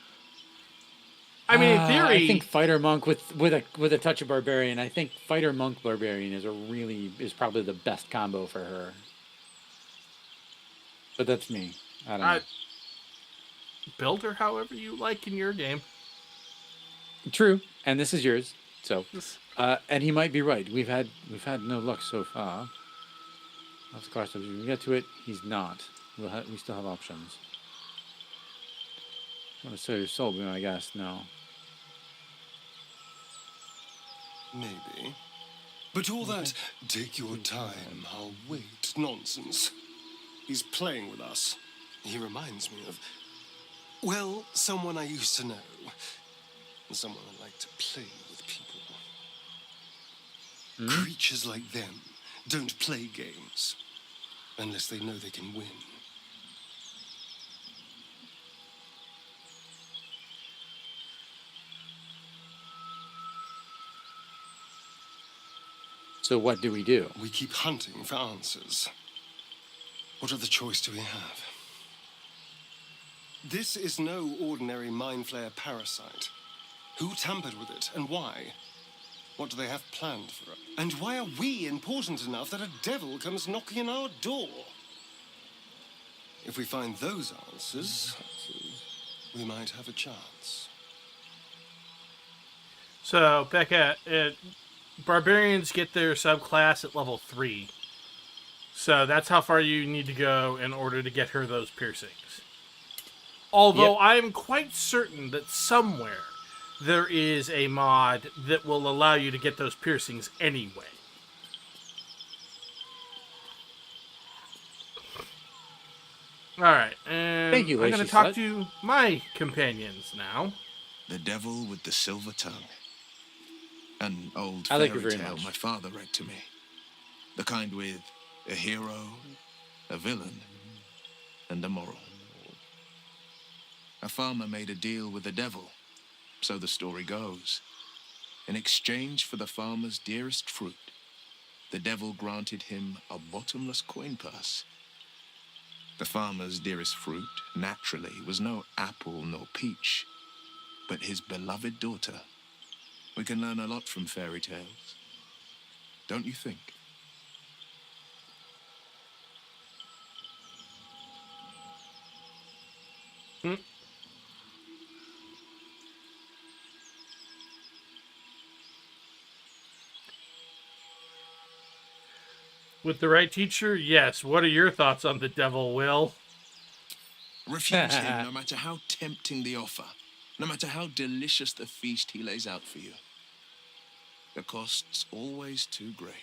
I mean, in theory, I think fighter monk with a touch of barbarian. I think fighter monk barbarian is probably the best combo for her. But that's me. I don't know. Build her however you like in your game. True, and this is yours. So, and he might be right. We've had no luck so far. Of course, if we get to it, he's not. We still have options. Want to sell your soul, but I guess no. Maybe. But all that, take your time, I'll wait, nonsense. He's playing with us. He reminds me of, well, someone I used to know. Someone that liked to play with people. Creatures like them don't play games unless they know they can win. So what do we do? We keep hunting for answers. What other choice do we have? This is no ordinary Mind Flayer parasite. Who tampered with it, and why? What do they have planned for us? And why are we important enough that a devil comes knocking on our door? If we find those answers, we might have a chance. So, Becca, barbarians get their subclass at level 3. So that's how far you need to go in order to get her those piercings. Although I am quite certain that somewhere there is a mod that will allow you to get those piercings anyway. Alright, and Thank you, I'm going to Lacey talk Slut. to my companions now. The Devil with the Silver Tongue. An old I like fairy it very tale much. my father read to me. The kind with a hero, a villain, and a moral. A farmer made a deal with the devil, so the story goes. In exchange for the farmer's dearest fruit, the devil granted him a bottomless coin purse. The farmer's dearest fruit, naturally, was no apple nor peach, but his beloved daughter. We can learn a lot from fairy tales, don't you think? With the right teacher, yes. What are your thoughts on the devil, Will? Refuse him no matter how tempting the offer, no matter how delicious the feast he lays out for you. The cost's always too great.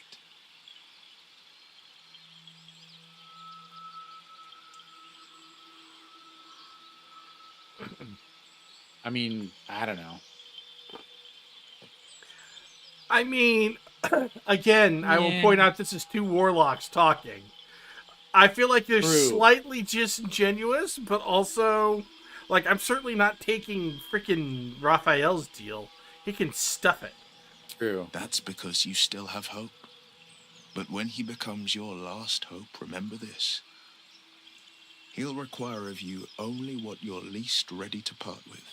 I mean, I don't know. I mean, again, I will point out this is two warlocks talking. I feel like they're slightly disingenuous, but also, like, I'm certainly not taking freaking Raphael's deal. He can stuff it. True. That's because you still have hope. But when he becomes your last hope, remember this. He'll require of you only what you're least ready to part with.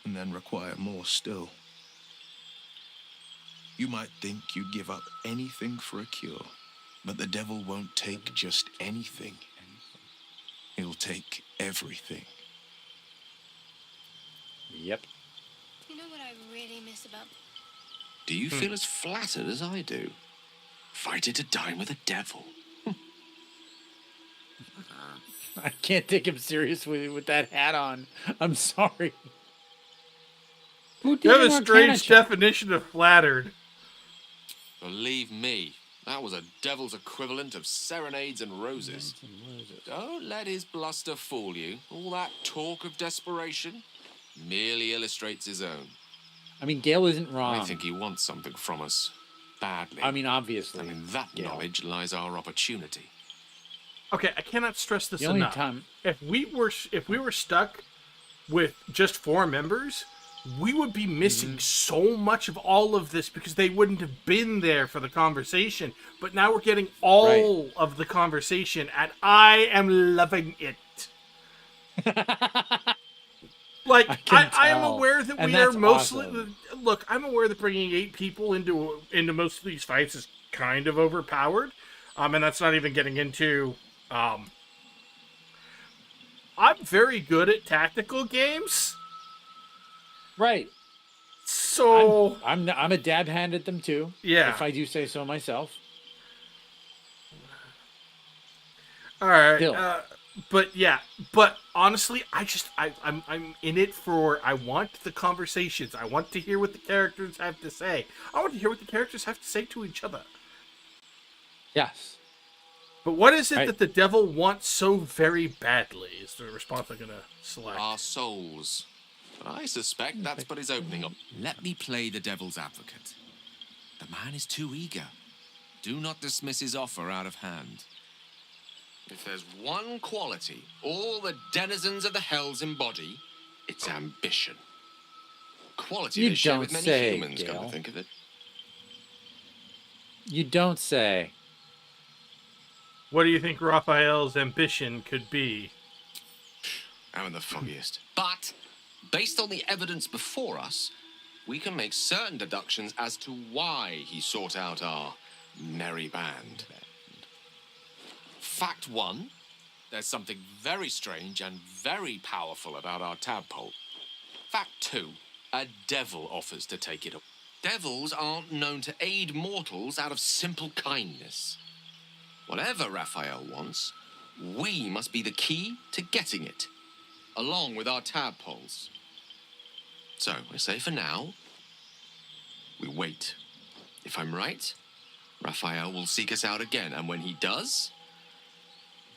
And then require more still. You might think you'd give up anything for a cure, but the devil won't take just anything. He'll take everything. Yep. You know what I really miss about... Do you feel as flattered as I do? Fighting to dine with a devil. I can't take him seriously with that hat on. I'm sorry. Who did You have an a Arcana strange check? definition of flattered. Believe me, that was a devil's equivalent of serenades and roses. Don't let his bluster fool you. All that talk of desperation merely illustrates his own. I mean, Gale isn't wrong. I think he wants something from us. Badly. I mean, obviously. And in that knowledge lies our opportunity. Okay, I cannot stress this The only enough. time- If we were stuck with just 4 members, we would be missing so much of all of this because they wouldn't have been there for the conversation. But now we're getting all of the conversation, and I am loving it. Like, I am aware that And we are that's mostly... awesome. Look, I'm aware that bringing 8 people into most of these fights is kind of overpowered. And that's not even getting into... I'm very good at tactical games. Right. So... I'm a dab hand at them, too. Yeah. If I do say so myself. All right. Still. But honestly, I'm in it for... I want the conversations. I want to hear what the characters have to say. I want to hear what the characters have to say to each other. Yes. But what is it that the devil wants so very badly is the response I'm going to select. Our souls. But I suspect that's but his opening up. Let me play the devil's advocate. The man is too eager. Do not dismiss his offer out of hand. If there's one quality all the denizens of the hells embody, it's ambition. Quality You they share don't with many say, humans, come Gale. to think of it. You don't say. What do you think Raphael's ambition could be? I'm the foggiest. But, based on the evidence before us, we can make certain deductions as to why he sought out our merry band. Fact 1, there's something very strange and very powerful about our tadpole. Fact 2, a devil offers to take it up. Devils aren't known to aid mortals out of simple kindness. Whatever Raphael wants, we must be the key to getting it, along with our tadpoles. So, I say for now, we wait. If I'm right, Raphael will seek us out again, and when he does,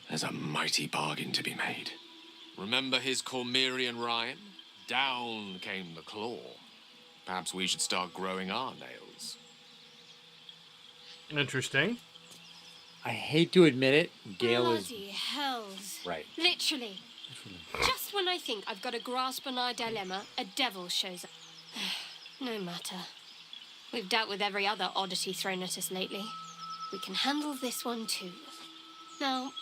there's a mighty bargain to be made. Remember his Cormyrean rhyme? Down came the claw. Perhaps we should start growing our nails. Interesting. I hate to admit it, Gale is Bloody hells. right. Literally. Just when I think I've got a grasp on our dilemma, a devil shows up. No matter. We've dealt with every other oddity thrown at us lately. We can handle this one too. Now,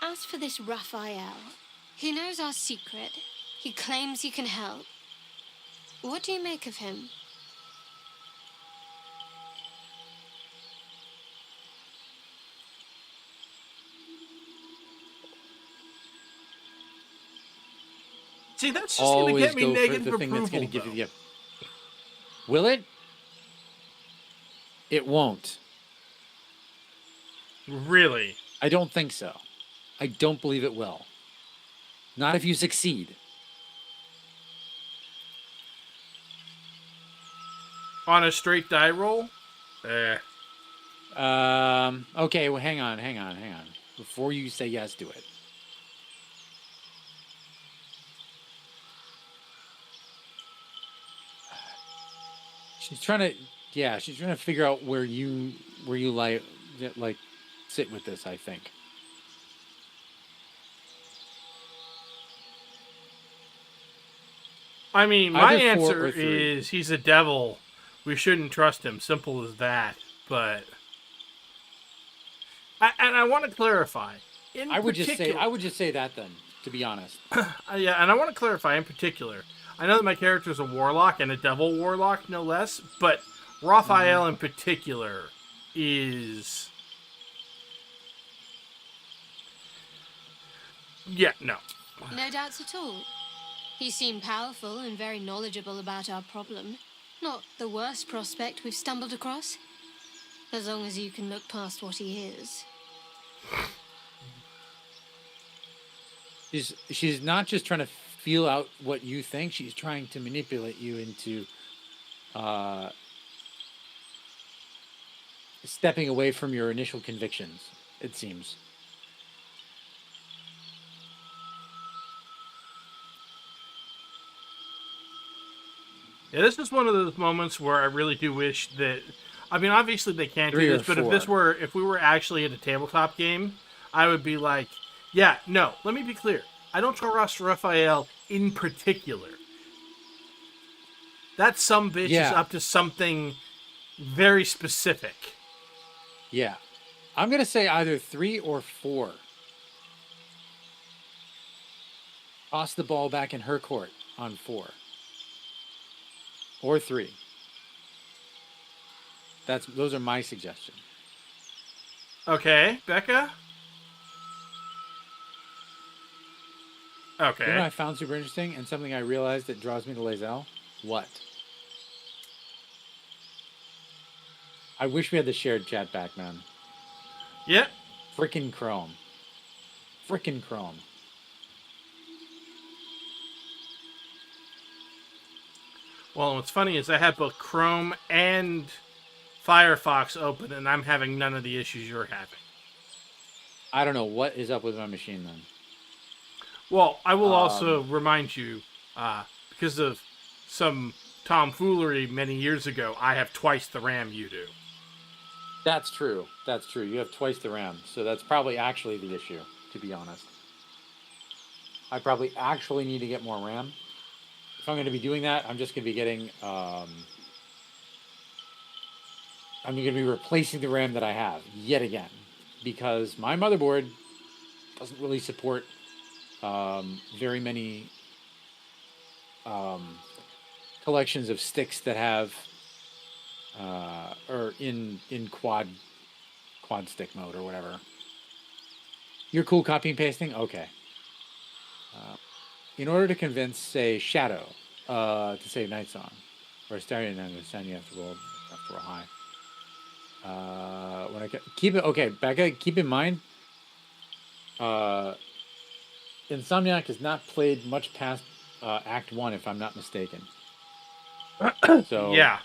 as for this Raphael, he knows our secret. He claims he can help. What do you make of him? See, that's just going to Always get me go for negative the thing approval, that's going to give you though. the... Will it? It won't. Really? I don't think so. I don't believe it will. Not if you succeed. On a straight die roll? Okay, well, hang on. Before you say yes to it. She's trying to figure out where you like sit with this, I think. I mean, my Either 4 answer or 3. is he's a devil. We shouldn't trust him. Simple as that. But... I want to clarify. I would just say that then, to be honest. Yeah, and I want to clarify in particular. I know that my character is a warlock and a devil warlock, no less, but Raphael in particular is... Yeah, no. No doubts at all. He seemed powerful and very knowledgeable about our problem. Not the worst prospect we've stumbled across. As long as you can look past what he is. She's not just trying to feel out what you think. She's trying to manipulate you into stepping away from your initial convictions, it seems. Yeah, this is one of those moments where I really do wish that... I mean, obviously they can't do 3 or this, but 4. if we were actually at a tabletop game, I would be like, yeah, no, let me be clear. I don't trust Raphael in particular. That sumbitch is up to something very specific. Yeah. I'm going to say either 3 or 4. Toss the ball back in her court on 4. Or 3. Those are my suggestions. Okay, Becca? Okay. You know what I found super interesting and something I realized that draws me to Lae'zel? What? I wish we had the shared chat back, man. Yep. Frickin' Chrome. Well, what's funny is I have both Chrome and Firefox open, and I'm having none of the issues you're having. I don't know what is up with my machine then. Well, I will also remind you, because of some tomfoolery many years ago, I have twice the RAM you do. That's true. You have twice the RAM, so that's probably actually the issue, to be honest. I probably actually need to get more RAM. If I'm going to be doing that, I'm just going to be getting... I'm going to be replacing the RAM that I have, yet again. Because my motherboard doesn't really support very many collections of sticks that have... or in quad stick mode or whatever. You're cool copying and pasting? Okay. In order to convince, say, Shadow to say Night Song, Or starting to understand, you have to roll high. When I keep it okay, Becca. Keep in mind, Insomniac has not played much past Act 1, if I'm not mistaken. So yeah,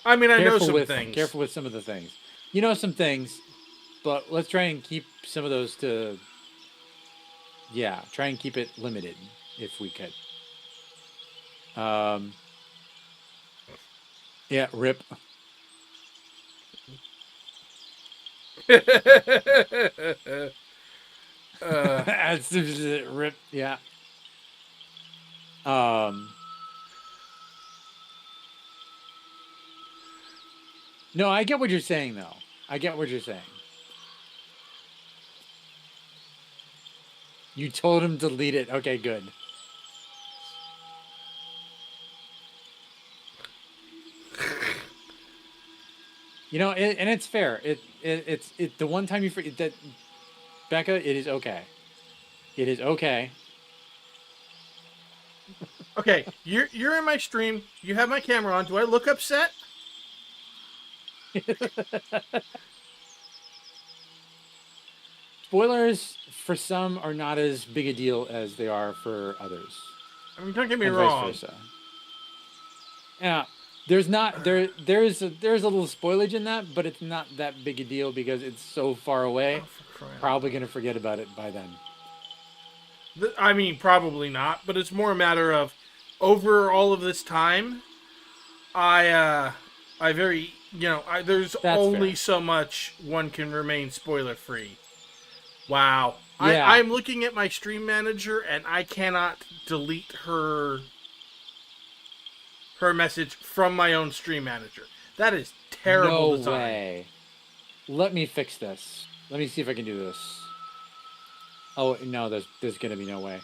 I mean, I know some things. Careful with some of the things. You know some things, but let's try and keep some of those to. Yeah, try and keep it limited if we could. Yeah, rip. Rip. Yeah. No, I get what you're saying, though. I get what you're saying. You told him to delete it. Okay, good. You know, and it's fair. It's the one time you forget that, Becca. It is okay. It is okay. Okay, you're in my stream. You have my camera on. Do I look upset? Spoilers for some are not as big a deal as they are for others. I mean, don't get me and wrong. Vice versa. Yeah, there's a little spoilage in that, but it's not that big a deal because it's so far away. Probably gonna forget about it by then. I mean, probably not, but it's more a matter of over all of this time, I very, there's That's only fair. so much one can remain spoiler free. Wow. Yeah. I'm looking at my stream manager and I cannot delete her message from my own stream manager. That is terrible design. No way. Let me fix this. Let me see if I can do this. Oh no, there's gonna be no way.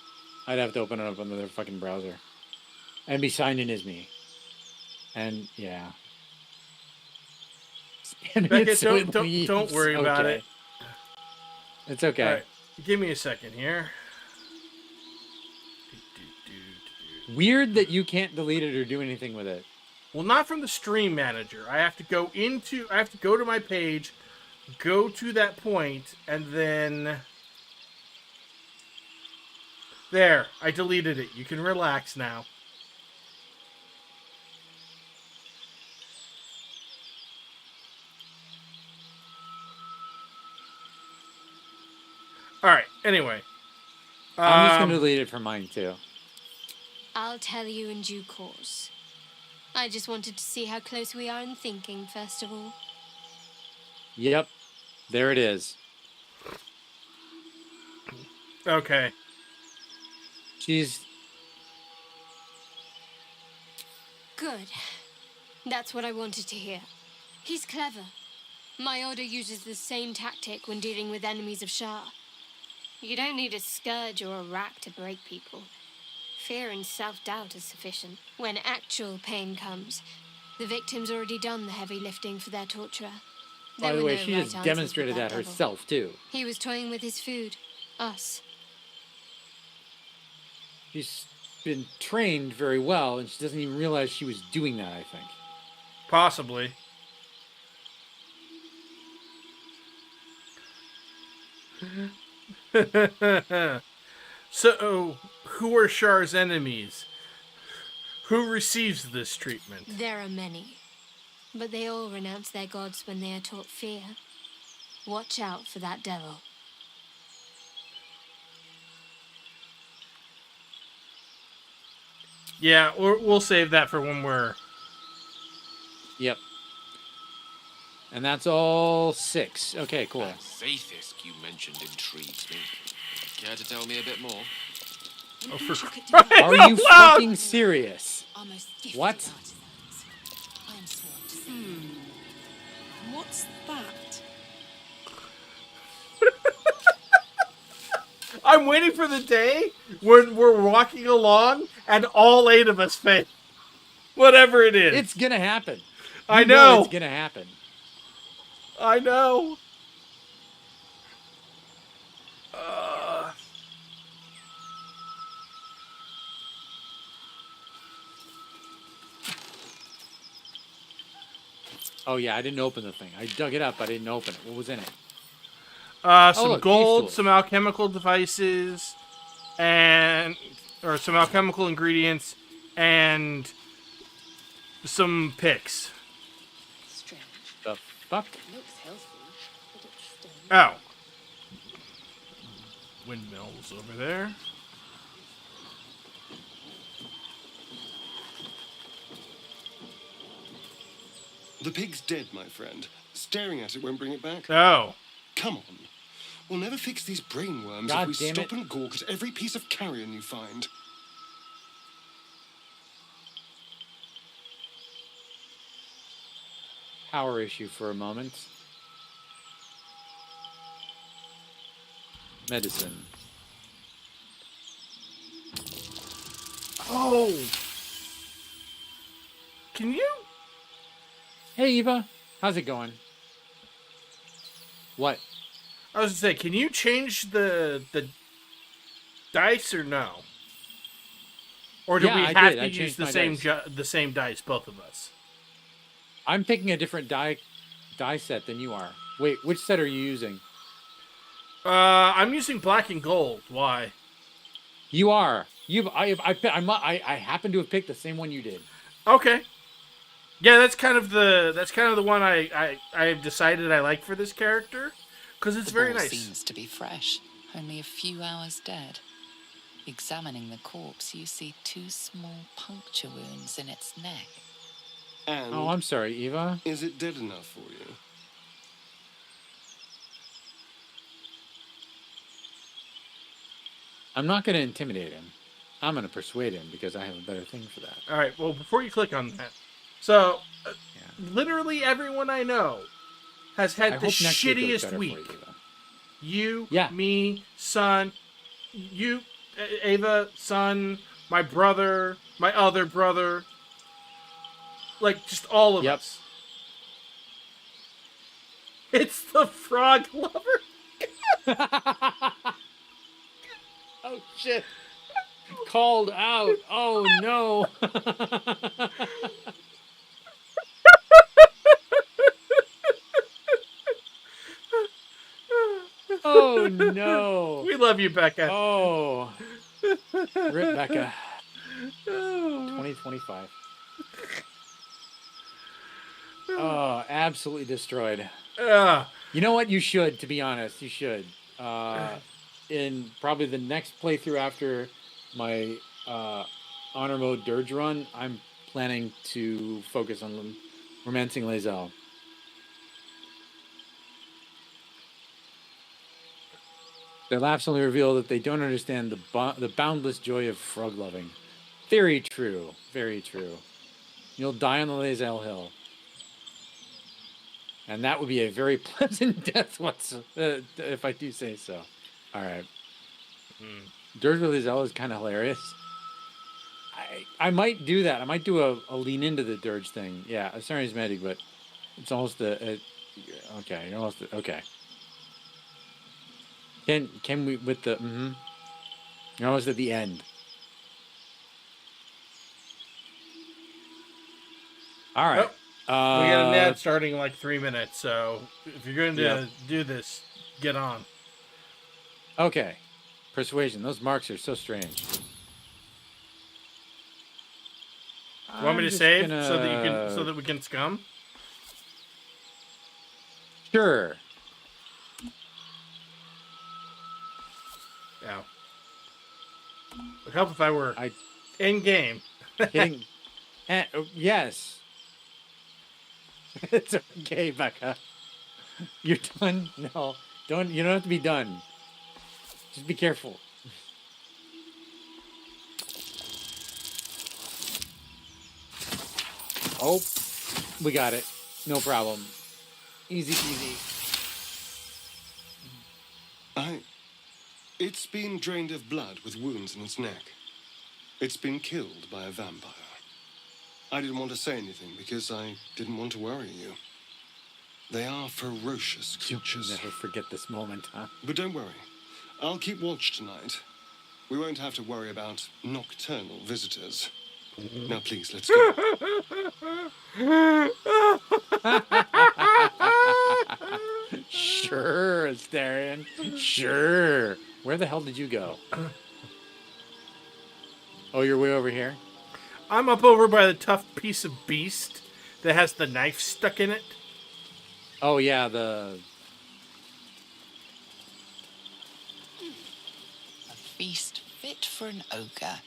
I'd have to open it up on another fucking browser, and be signed in as me. And yeah. Becca, don't worry about it. It's okay. All right, give me a second here. Weird that you can't delete it or do anything with it. Well, not from the stream manager. I have to go to my page, go to that point, and then there, I deleted it. You can relax now. All right. Anyway, I'm just gonna delete it from mine too. I'll tell you in due course. I just wanted to see how close we are in thinking, first of all. Yep. There it is. Okay. She's... Good. That's what I wanted to hear. He's clever. My order uses the same tactic when dealing with enemies of Shah. You don't need a scourge or a rack to break people. Fear and self-doubt is sufficient. When actual pain comes, the victim's already done the heavy lifting for their torturer. By the way, she just demonstrated that herself, too. He was toying with his food. Us. She's been trained very well, and she doesn't even realize she was doing that, I think. Possibly. So, who are Shar's enemies? Who receives this treatment? There are many, but they all renounce their gods when they are taught fear. Watch out for that devil. Yeah, we'll save that for when we're... Yep. And that's all 6. Okay, cool. That Zaithis you mentioned intrigues me. Care to tell me a bit more? Are you fucking serious? What? What's that? I'm waiting for the day when we're walking along and all 8 of us fail. Whatever it is. It's gonna happen. I know. It's gonna happen. I know. Oh yeah, I didn't open the thing. I dug it up. I didn't open it. What was in it? Some look, gold, thieves' some alchemical devices, or some alchemical ingredients, and some picks. Strange. The fuck? Looks healthy, but it's still. Oh. Windmills over there. The pig's dead, my friend. Staring at it won't bring it back. Oh. Come on. We'll never fix these brainworms God if we damn stop it. and gawk at every piece of carrion you find. Power issue for a moment. Medicine. Oh. Can you? Hey Eva, how's it going? What? I was gonna say, can you change the dice or no? Or do Yeah, we I have did. to I use changed the my same dice. the same dice, both of us? I'm picking a different die set than you are. Wait, which set are you using? I'm using black and gold. Why? You are. I happen to have picked the same one you did. Okay. Yeah, that's kind of the one I've decided I like for this character, because it's The very boar nice. seems to be fresh, only a few hours dead. Examining the corpse, you see 2 small puncture wounds in its neck. And Oh, I'm sorry, Eva. is it dead enough for you? I'm not going to intimidate him. I'm going to persuade him because I have a better thing for that. All right. Well, before you click on that, so literally everyone I know has had I the hope next week goes shittiest better for week. you, Eva. You, Yeah. me, son, you, Ava, son, my brother, my other brother, like just all of us. It's the frog lover. Oh shit! Called out. Oh no! Oh no! We love you, Becca. Oh, Rip Becca. 2025. Oh, absolutely destroyed. You know what? You should, to be honest, you should. In probably the next playthrough after my honor mode dirge run, I'm planning to focus on romancing Lae'zel. Their laughs only reveal that they don't understand the boundless joy of frog loving. Very true. Very true. You'll die on the Lae'zel Hill. And that would be a very pleasant death if I do say so. All right. Dirge with Lae'zel is kind of hilarious. I might do that. I might do a lean into the dirge thing. Yeah, I'm sorry, medic, but it's almost okay. You're almost okay. Can we with the You're almost at the end. All right. Oh, we got an ad starting in like 3 minutes, so if you're going to do this, get on. Okay. Persuasion. Those marks are so strange. You want me to save so that we can scum? Sure. Yeah. It would help if I were in game. Hitting. Yes. It's okay, Becca. You're done? No. Don't. You don't have to be done. Just be careful. Oh, we got it. No problem. Easy peasy. It's been drained of blood with wounds in its neck. It's been killed by a vampire. I didn't want to say anything because I didn't want to worry you. They are ferocious creatures. You'll never forget this moment, huh? But don't worry. I'll keep watch tonight. We won't have to worry about nocturnal visitors. Now, please, let's go. Sure, Astarion. Sure. Where the hell did you go? Oh, you're way over here? I'm up over by the tough piece of beast that has the knife stuck in it. Oh, yeah, the... A feast fit for an ogre.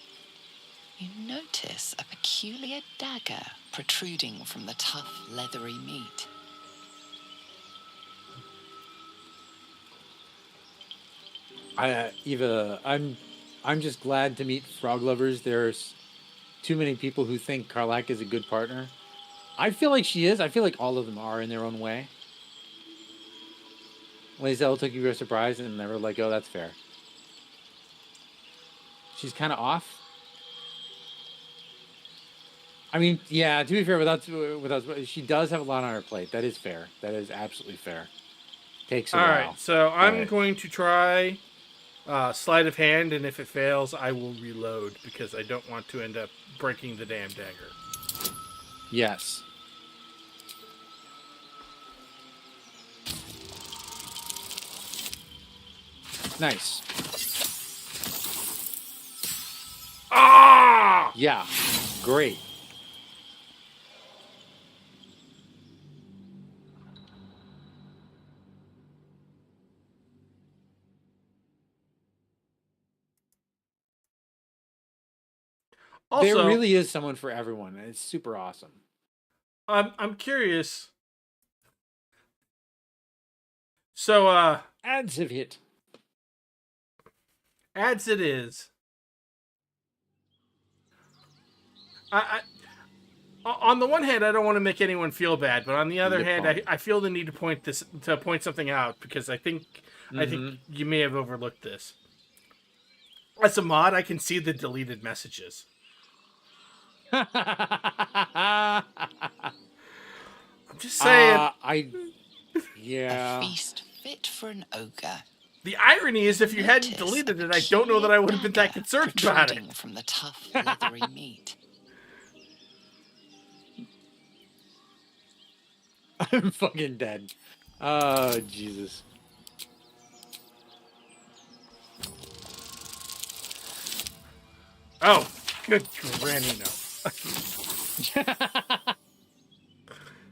You notice a peculiar dagger protruding from the tough, leathery meat. Eva, I'm just glad to meet frog lovers. There's too many people who think Karlak is a good partner. I feel like she is. I feel like all of them are in their own way. Lae'zel took you by surprise and they were like, oh, that's fair. She's kind of off. I mean, yeah, to be fair, without she does have a lot on her plate. That is fair. That is absolutely fair. Takes a while. All right, so I'm going to try sleight of hand, and if it fails, I will reload because I don't want to end up breaking the damn dagger. Yes. Nice. Ah! Yeah. Great. Also, there really is someone for everyone, and it's super awesome. I'm curious. So, ads have hit. Ads it is. On the one hand, I don't want to make anyone feel bad, but on the other hand, I feel the need to point something out because I think you may have overlooked this. As a mod, I can see the deleted messages. I'm just saying. Yeah. A feast fit for an ogre. The irony is, if you hadn't deleted it, I don't know that I would have been that concerned about it. From the tough, leathery meat. I'm fucking dead. Oh, Jesus. Oh, good granny, no.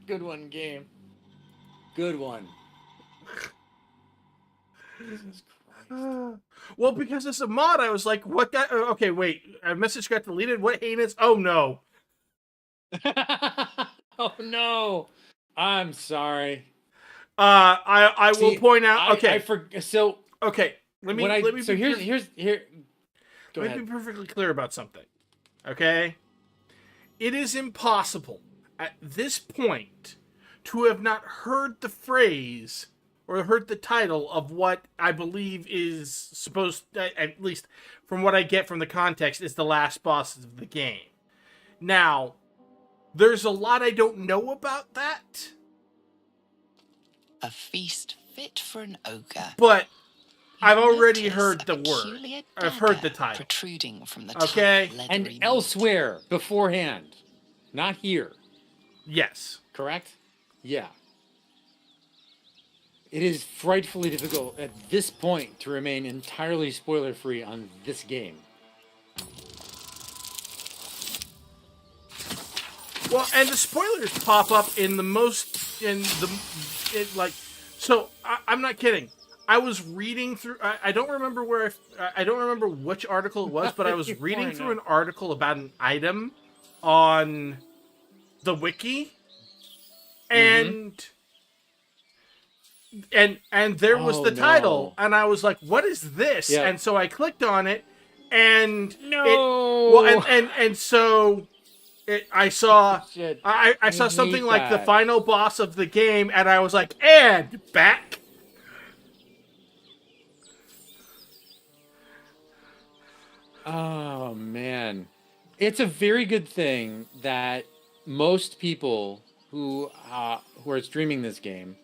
Good one, game. Good one. Jesus Christ. Well, because it's a mod, I was like, what got... Okay, wait. A message got deleted? What heinous... Oh, no. Oh, no. I'm sorry. I will point out... Okay. So... Okay. Let me so here's... Go ahead. Let me be perfectly clear about something. Okay? It is impossible at this point to have not heard the phrase or heard the title of what I believe is supposed, at least from what I get from the context, is the last boss of the game. Now, there's a lot I don't know about that. A feast fit for an ogre. But I've already heard the word. I've heard the title. Protruding from the okay? And elsewhere beforehand. Not here. Yes. Correct? Yeah. It is frightfully difficult at this point to remain entirely spoiler-free on this game. Well, and the spoilers pop up in the most... So, I'm not kidding. I was reading through... I don't remember where... I don't remember which article it was, but I was reading through an article about an item on the wiki. And... And there was the title, and I was like, "What is this?" Yeah. And so I clicked on it, and I saw I saw something like the final boss of the game, and I was like, "And back." Oh man, it's a very good thing that most people who are streaming this game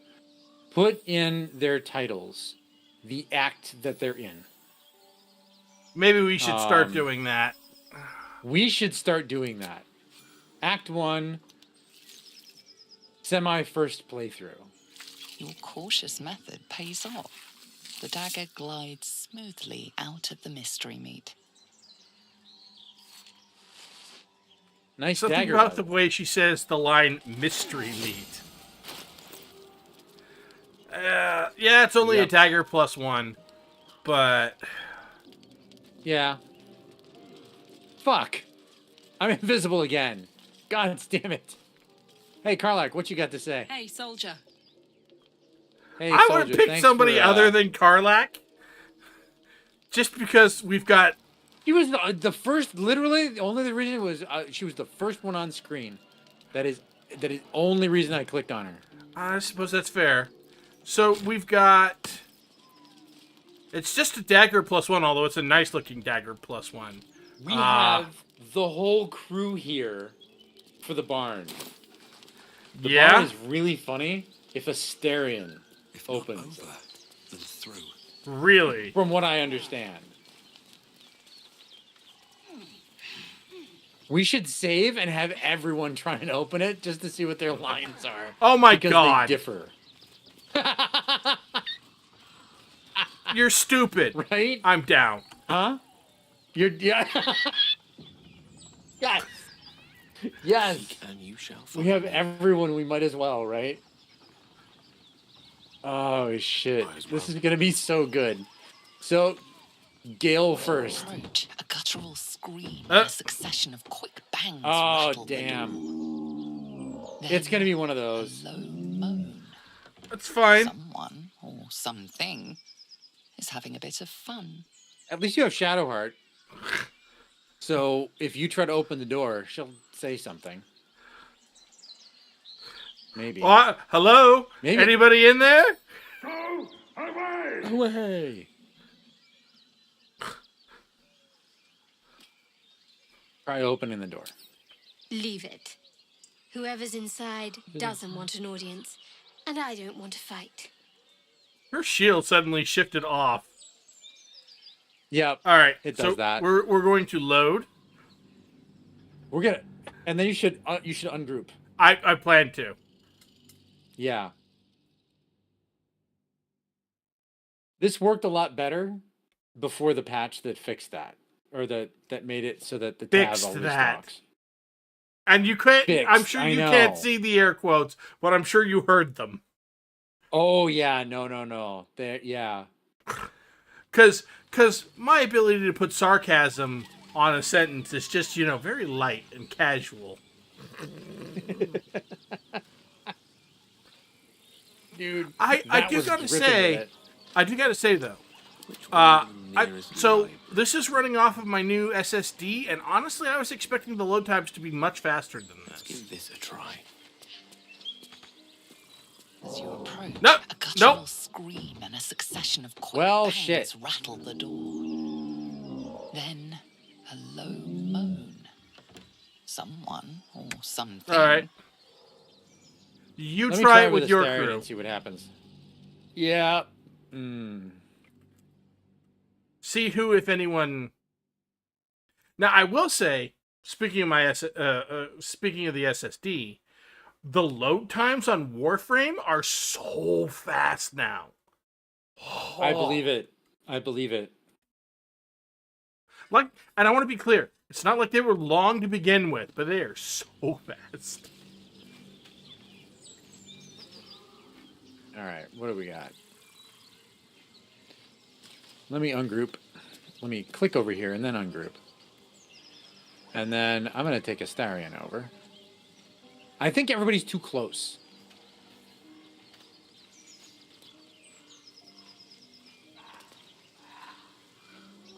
put in their titles the act that they're in. Maybe we should start doing that. We should start doing that. Act 1, semi-first playthrough. Your cautious method pays off. The dagger glides smoothly out of the mystery meat. Nice Something dagger. about the way she says the line "mystery meat." Yeah, it's only a dagger +1, but yeah. Fuck. I'm invisible again. God damn it. Hey, Karlak, what you got to say? Hey, soldier. Hey, I soldier, would pick thanks somebody for, other than Karlak, just because we've got. She was the first. Literally, only the reason was she was the first one on screen. That is only reason I clicked on her. I suppose that's fair. So we've got. It's just a dagger +1, although it's a nice-looking dagger +1. We have the whole crew here for the barn. The barn is really funny if Asterion opens. Over, then through. Really? From what I understand. We should save and have everyone try and open it just to see what their lines are. Oh my because god. They differ. You're stupid. Right? I'm down. Huh? Yeah. Yes. Yes. And you shall We have everyone. We might as well, right? Oh shit! This is gonna be so good. So, Gale first. Approach, a guttural scream, and a succession of quick bangs. Oh damn! It's gonna be one of those. A low moan. That's fine. Someone or something is having a bit of fun. At least you have Shadowheart. So if you try to open the door, she'll say something. Maybe. Hello? Maybe. Anybody in there? Go away! Away! Try opening the door. Leave it. Whoever's inside doesn't want an audience, and I don't want to fight. Her shield suddenly shifted off. Yep. All right. It does that. We're going to load. We're gonna, and then you should ungroup. I plan to. Yeah. This worked a lot better before the patch that fixed that, or that made it so that the tab Fixed always that. talks. And you can't. Fixed, I'm sure I you know. can't see the air quotes, but I'm sure you heard them. Oh yeah, no. There, yeah. Because my ability to put sarcasm on a sentence is just, very light and casual. Dude, I do gotta say though, so this is running off of my new SSD, and honestly, I was expecting the load times to be much faster than this. Let's give this a try. As you approach, No, a guttural scream and a succession of quick bangs rattle the door. Then a low moan. Someone or something. All right. You Let me try it with a your Astarion crew. and see what happens. Yeah. See who, if anyone. Now, I will say, speaking of speaking of the SSD, the load times on Warframe are so fast now. I believe it. Like, and I want to be clear, it's not like they were long to begin with, but they are so fast. All right, what do we got? Let me ungroup. Let me click over here and then ungroup. And then I'm going to take Astarion over. I think everybody's too close.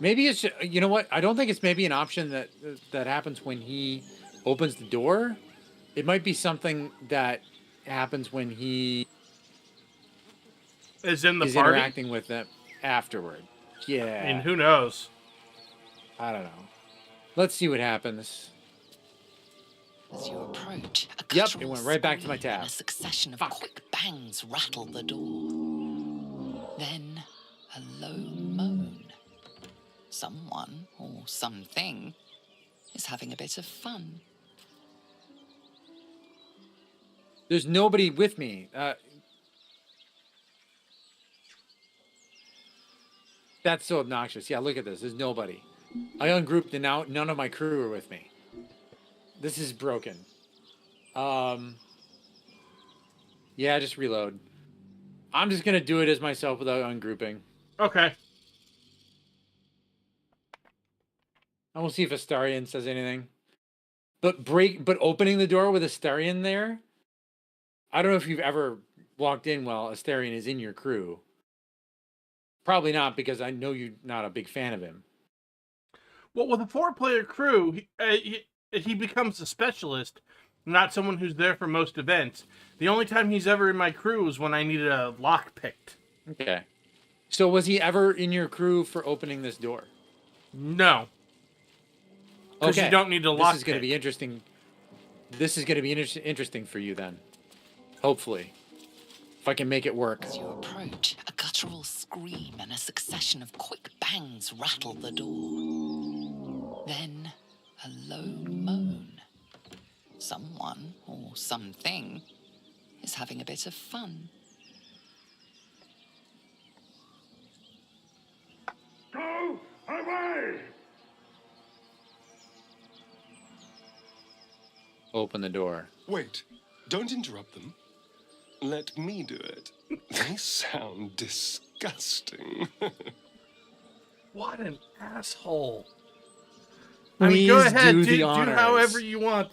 Maybe it's, you know what? I don't think it's maybe an option that happens when he opens the door. It might be something that happens when he is in the party? Interacting with them afterward. Yeah. I mean, who knows? I don't know. Let's see what happens. As you approach, Yep, it went right back to my tab. A succession of quick bangs rattle the door. Then a low moan. Someone or something is having a bit of fun. There's nobody with me. That's so obnoxious. Yeah, look at this. There's nobody. I ungrouped and now none of my crew are with me. This is broken. Yeah, just reload. I'm just gonna do it as myself without ungrouping. Okay. And we'll see if Astarion says anything. But opening the door with Astarion there, I don't know if you've ever walked in while Astarion is in your crew. Probably not, because I know you're not a big fan of him. Well, with a 4-player crew, he becomes a specialist, not someone who's there for most events. The only time he's ever in my crew is when I needed a lock picked. Okay. So was he ever in your crew for opening this door? No. Because you don't need to lock. This is going to be interesting. This is going to be interesting for you then. Hopefully. If I can make it work. As you approach, a guttural scream and a succession of quick bangs rattle the door. Then, a low moan. Someone, or something, is having a bit of fun. Go away! Open the door. Wait, don't interrupt them. Let me do it. They sound disgusting. What an asshole. Please go ahead, do do the honors. however you want.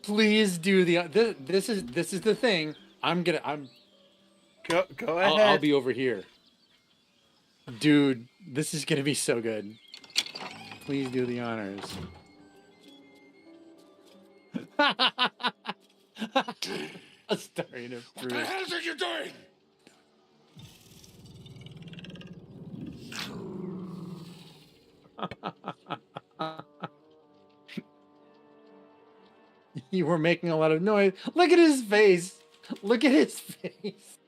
Please do the. This is the thing. I'm go ahead. I'll be over here, dude. This is gonna be so good. Please do the honors. Astarion of What the hell are you doing? You were making a lot of noise. Look at his face. Look at his face.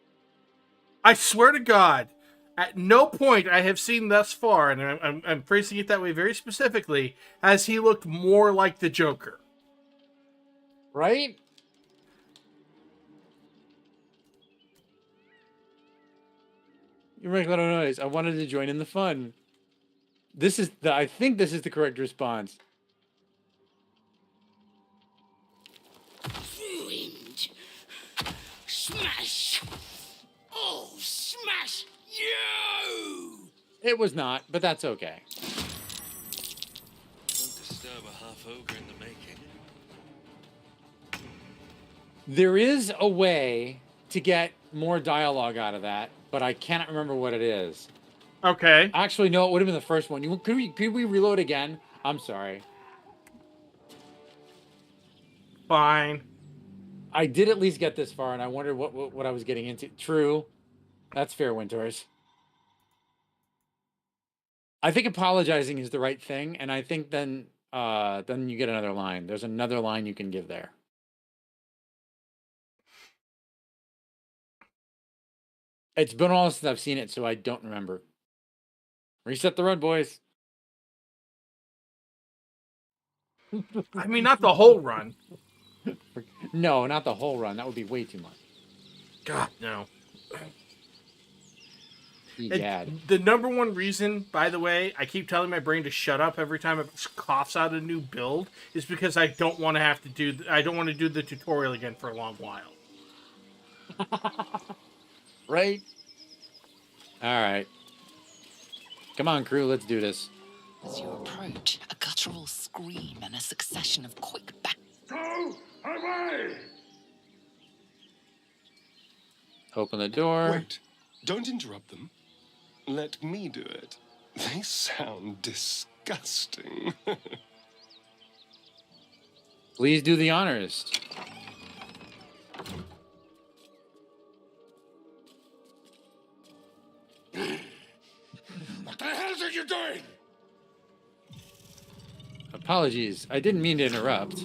I swear to God, at no point I have seen thus far, and I'm phrasing it that way very specifically, has he looked more like the Joker. Right? You're making a lot of noise. I wanted to join in the fun. I think this is the correct response. Ruined. Smash. Oh, smash you! It was not, but that's okay. Don't disturb a half ogre in the making. There is a way to get more dialogue out of that, but I cannot remember what it is. Okay. Actually, no, it would have been the first one. Could we reload again? I'm sorry. Fine. I did at least get this far, and I wondered what I was getting into. True. That's fair, Winters. I think apologizing is the right thing, and I think then you get another line. There's another line you can give there. It's been a while since I've seen it, so I don't remember. Reset the run, boys. I mean, not the whole run. No, not the whole run. That would be way too much. God, no. The number one reason, by the way, I keep telling my brain to shut up every time it coughs out a new build is because I don't want to do the tutorial again for a long while. Right? All right. Come on, crew. Let's do this. As you approach, a guttural scream and a succession of quick bangs. Go away! Open the door. Wait, don't interrupt them. Let me do it. They sound disgusting. Please do the honors. What the hell are you doing? Apologies. I didn't mean to interrupt.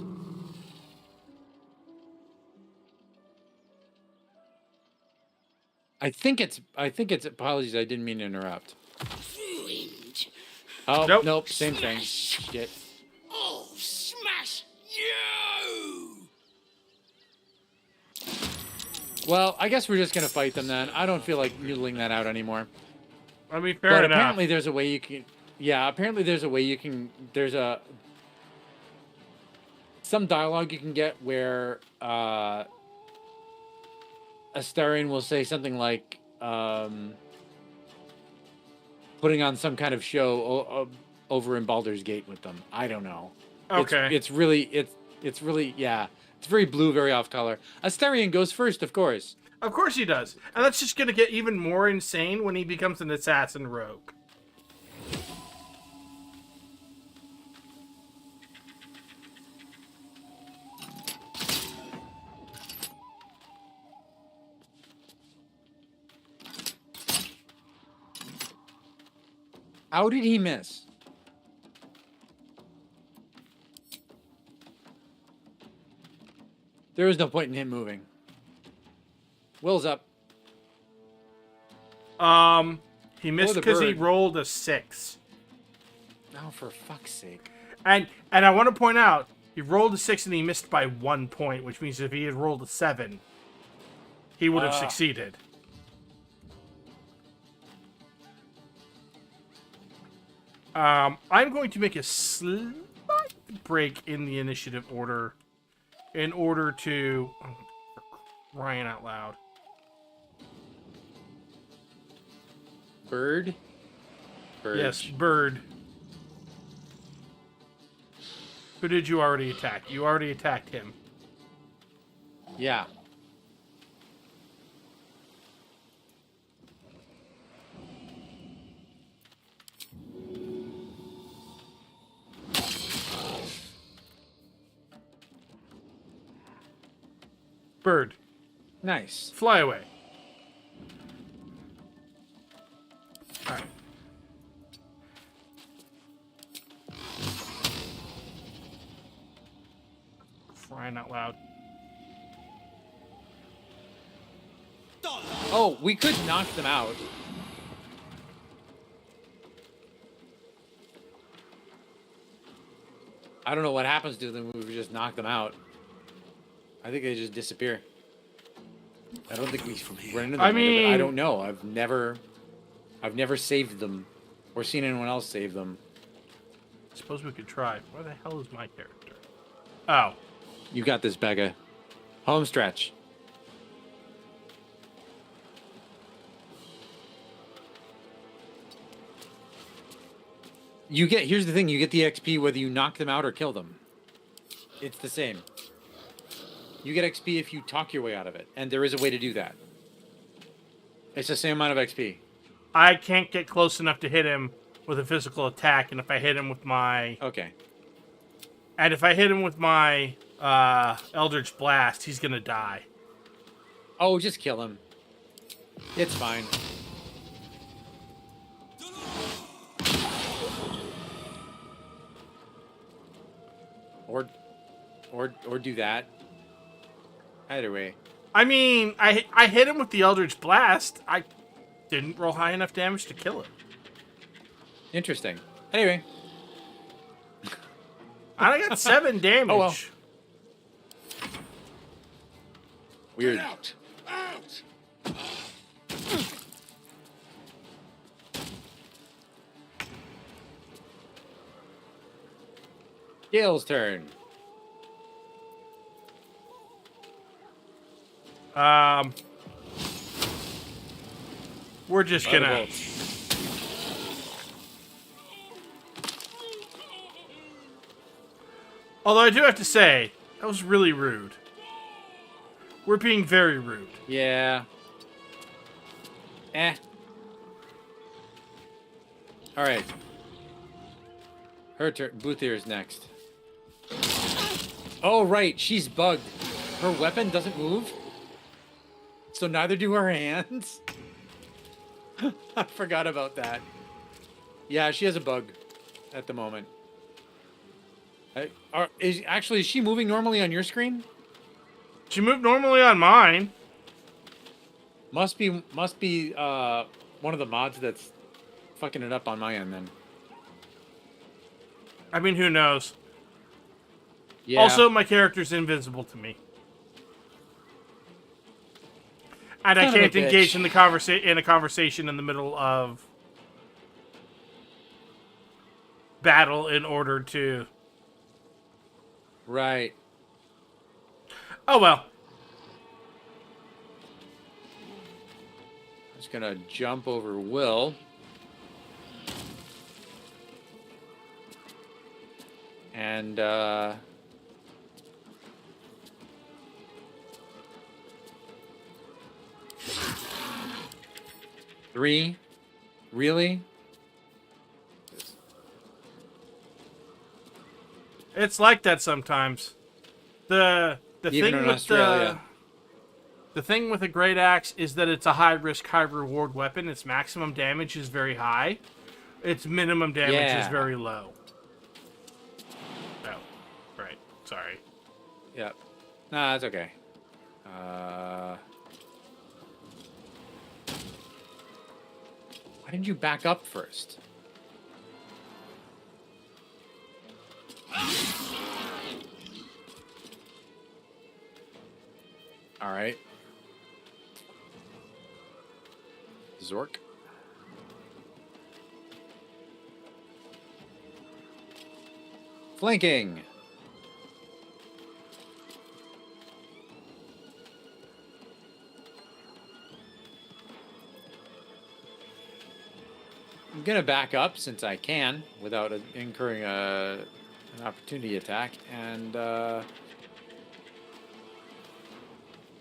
I think it's apologies. I didn't mean to interrupt. Ruined. Oh, nope. Same thing. Shit. Oh, Well, I guess we're just gonna fight them then. I don't feel like noodling that out anymore. I mean, fair But enough. apparently there's a way you can... Yeah, apparently there's a way you can... There's some dialogue you can get where Astarion will say something like, putting on some kind of show over in Baldur's Gate with them. I don't know. Okay. It's really, yeah. It's very blue, very off color. Astarion goes first, of course. Of course he does. And that's just going to get even more insane when he becomes an assassin rogue. How did he miss? There was no point in him moving. Will's up. He missed because he rolled a 6. Oh, for fuck's sake. And I want to point out, he rolled a 6 and he missed by 1 point, which means if he had rolled a 7, he would have succeeded. I'm going to make a slight break in the initiative order in order to... Oh, for crying out loud. Bird? Bird. Yes, Bird. Who did you already attack? You already attacked him. Yeah. Bird. Nice. Fly away. All right. Crying out loud. Oh, we could knock them out. I don't know what happens to them when we just knock them out. I think they just disappear. I don't think we run into them. I mean, I don't know. I've never saved them or seen anyone else save them. Suppose we could try. Where the hell is my character? Oh. You got this, Becca. Home stretch. Here's the thing, you get the XP whether you knock them out or kill them. It's the same. You get XP if you talk your way out of it, and there is a way to do that. It's the same amount of XP. I can't get close enough to hit him with a physical attack, and if I hit him with my... Okay. And if I hit him with my Eldritch Blast, he's gonna die. Oh, just kill him. It's fine. Or do that. Either way. I mean, I hit him with the Eldritch Blast. I didn't roll high enough damage to kill it. Interesting. Anyway. I got 7 damage. Oh, well. Weird. Get out! Out! Gale's turn. We're just gonna... Although I do have to say, that was really rude. We're being very rude. Yeah. Alright. Her turn. Boothier's next. Oh, right. She's bugged. Her weapon doesn't move. So neither do her hands. I forgot about that. Yeah, she has a bug at the moment. Is she moving normally on your screen? She moved normally on mine. Must be one of the mods that's fucking it up on my end then. I mean, who knows? Yeah. Also, my character's invisible to me. And I Son of a can't engage bitch. in a conversation in the middle of battle in order to. Right. Oh well. I'm just gonna jump over Will. And, 3? Really? It's like that sometimes. The Even thing in with Australia. the thing with a great axe is that it's a high risk, high reward weapon. Its maximum damage is very high. Its minimum damage is Yeah. very low. Oh, right. Sorry. Yep. Nah, that's okay. Why didn't you back up first? All right. Zork. Flanking. I'm gonna back up since I can without incurring an opportunity attack, and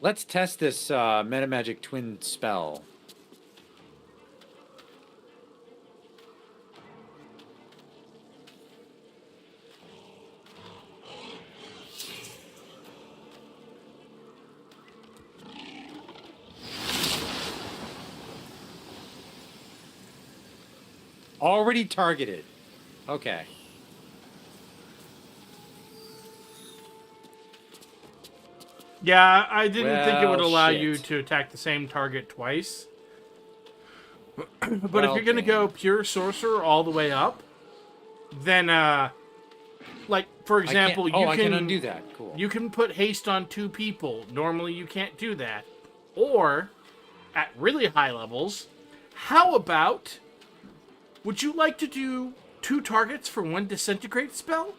let's test this Metamagic Twin spell. Already targeted. Okay. Yeah, I didn't think it would Well, allow shit. you to attack the same target twice. But Well, if you're gonna go pure sorcerer all the way up, then like for example, I can undo that. Cool. You can put haste on 2 people. Normally you can't do that. Or at really high levels, how about would you like to do 2 targets for 1 disintegrate spell?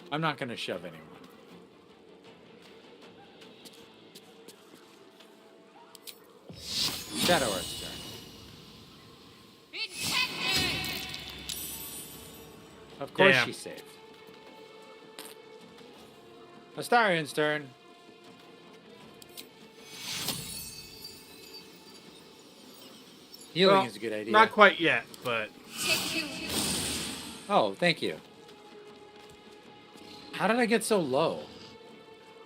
I'm not gonna shove anyone. Shadow Earth's turn. Of course Damn. she's safe. Astarion's turn. Healing Well, is a good idea. Not quite yet, but Oh, thank you. How did I get so low?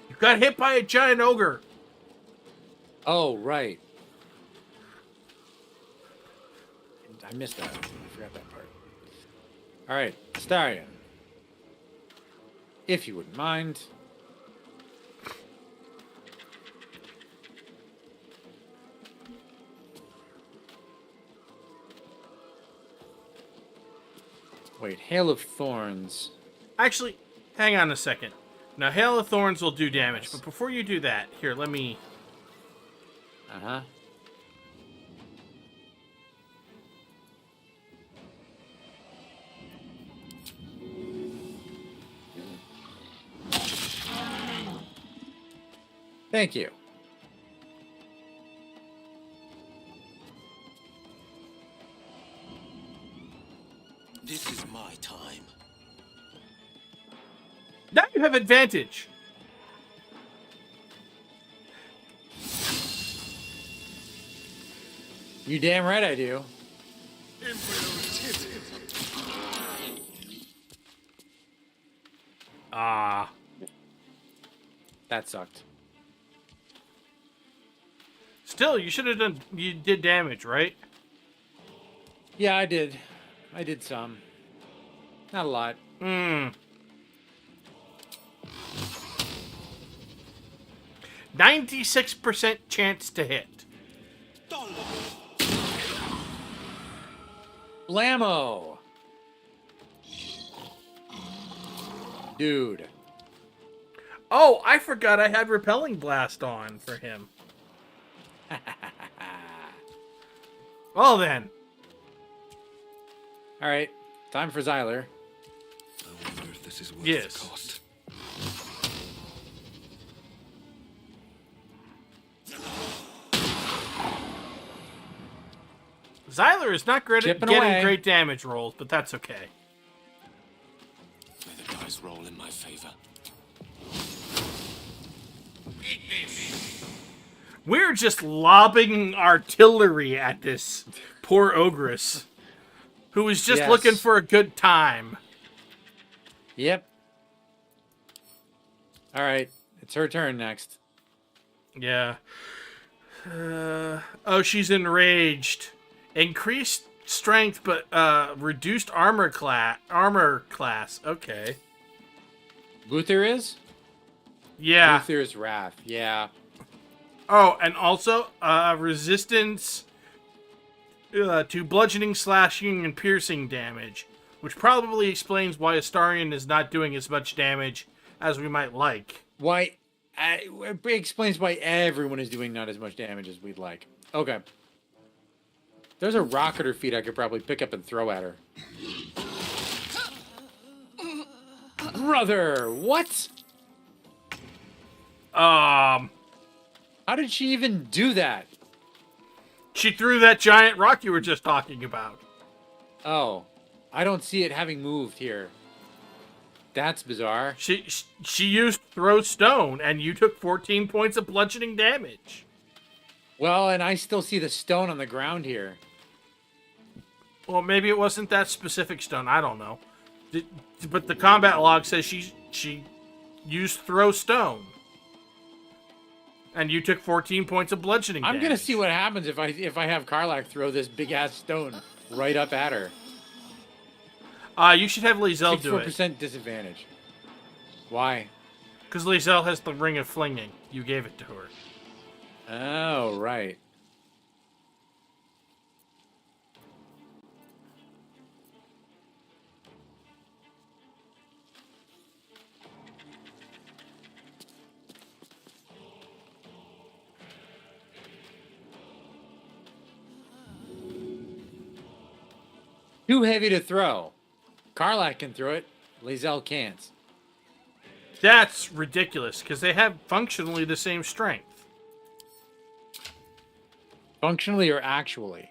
you got hit by a giant ogre. Oh, right. I missed that. I forgot that part. All right, Astarion. If you wouldn't mind. Wait, Hail of Thorns. Actually, hang on a second. Now, Hail of Thorns will do damage, but before you do that, here, let me... Uh-huh. Thank you. This is my time. Now you have advantage. You damn right I do. Ah. That sucked. Still, you should have done... You did damage, right? Yeah, I did. I did some. Not a lot. 96% chance to hit. Blammo! Dude. Oh, I forgot I had Repelling Blast on for him. Well then. Alright, time for Xyler. I wonder if this is worth Yes. the cost. Xyler is not great at Chipping getting away. great damage rolls, but that's okay. May the dice roll in my favor. We're just lobbing artillery at this poor ogress, who is just Yes. looking for a good time. Yep. Alright, it's her turn next. Yeah. Oh, she's enraged. Increased strength, but reduced armor class. Okay. Luther is? Yeah. Luther's Wrath, yeah. Oh, and also resistance to bludgeoning, slashing, and piercing damage, which probably explains why Astarion is not doing as much damage as we might like. Why? It explains why everyone is doing not as much damage as we'd like. Okay. There's a rock at her feet I could probably pick up and throw at her. Brother, what? How did she even do that? She threw that giant rock you were just talking about. Oh, I don't see it having moved here. That's bizarre. She used throw stone, and you took 14 points of bludgeoning damage. Well, and I still see the stone on the ground here. Well, maybe it wasn't that specific stone. I don't know. But the combat log says she used throw stone. And you took 14 points of bludgeoning damage. I'm gonna see what happens if I have Karlach throw this big ass stone right up at her. You should have Lizelle do it. 64% disadvantage. Why? Because Lizelle has the Ring of Flinging. You gave it to her. Oh, right. Too heavy to throw. Karlach can throw it. Lizelle can't. That's ridiculous, because they have functionally the same strength. Functionally or actually?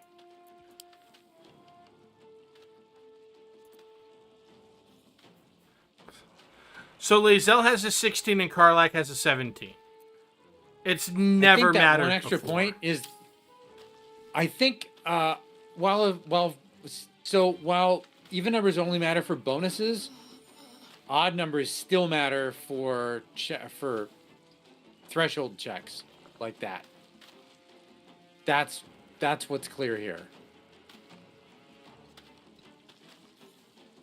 So Lizelle has a 16 and Karlach has a 17. It's never mattered One extra before. point is, I think, while even numbers only matter for bonuses, odd numbers still matter for threshold checks like that. That's what's clear here.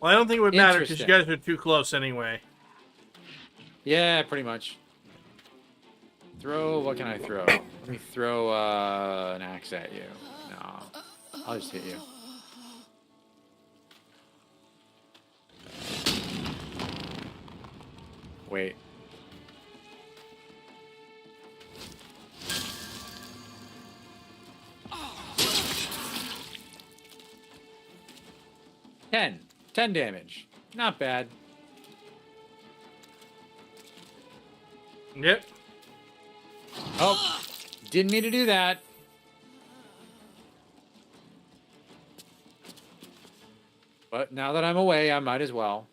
Well, I don't think it would matter because you Interesting. guys are too close anyway. Yeah, pretty much. Throw, what can I throw? Let me throw an axe at you. No, I'll just hit you. Wait. Ten damage. Not bad. Yep. Oh, didn't mean to do that. But now that I'm away, I might as well.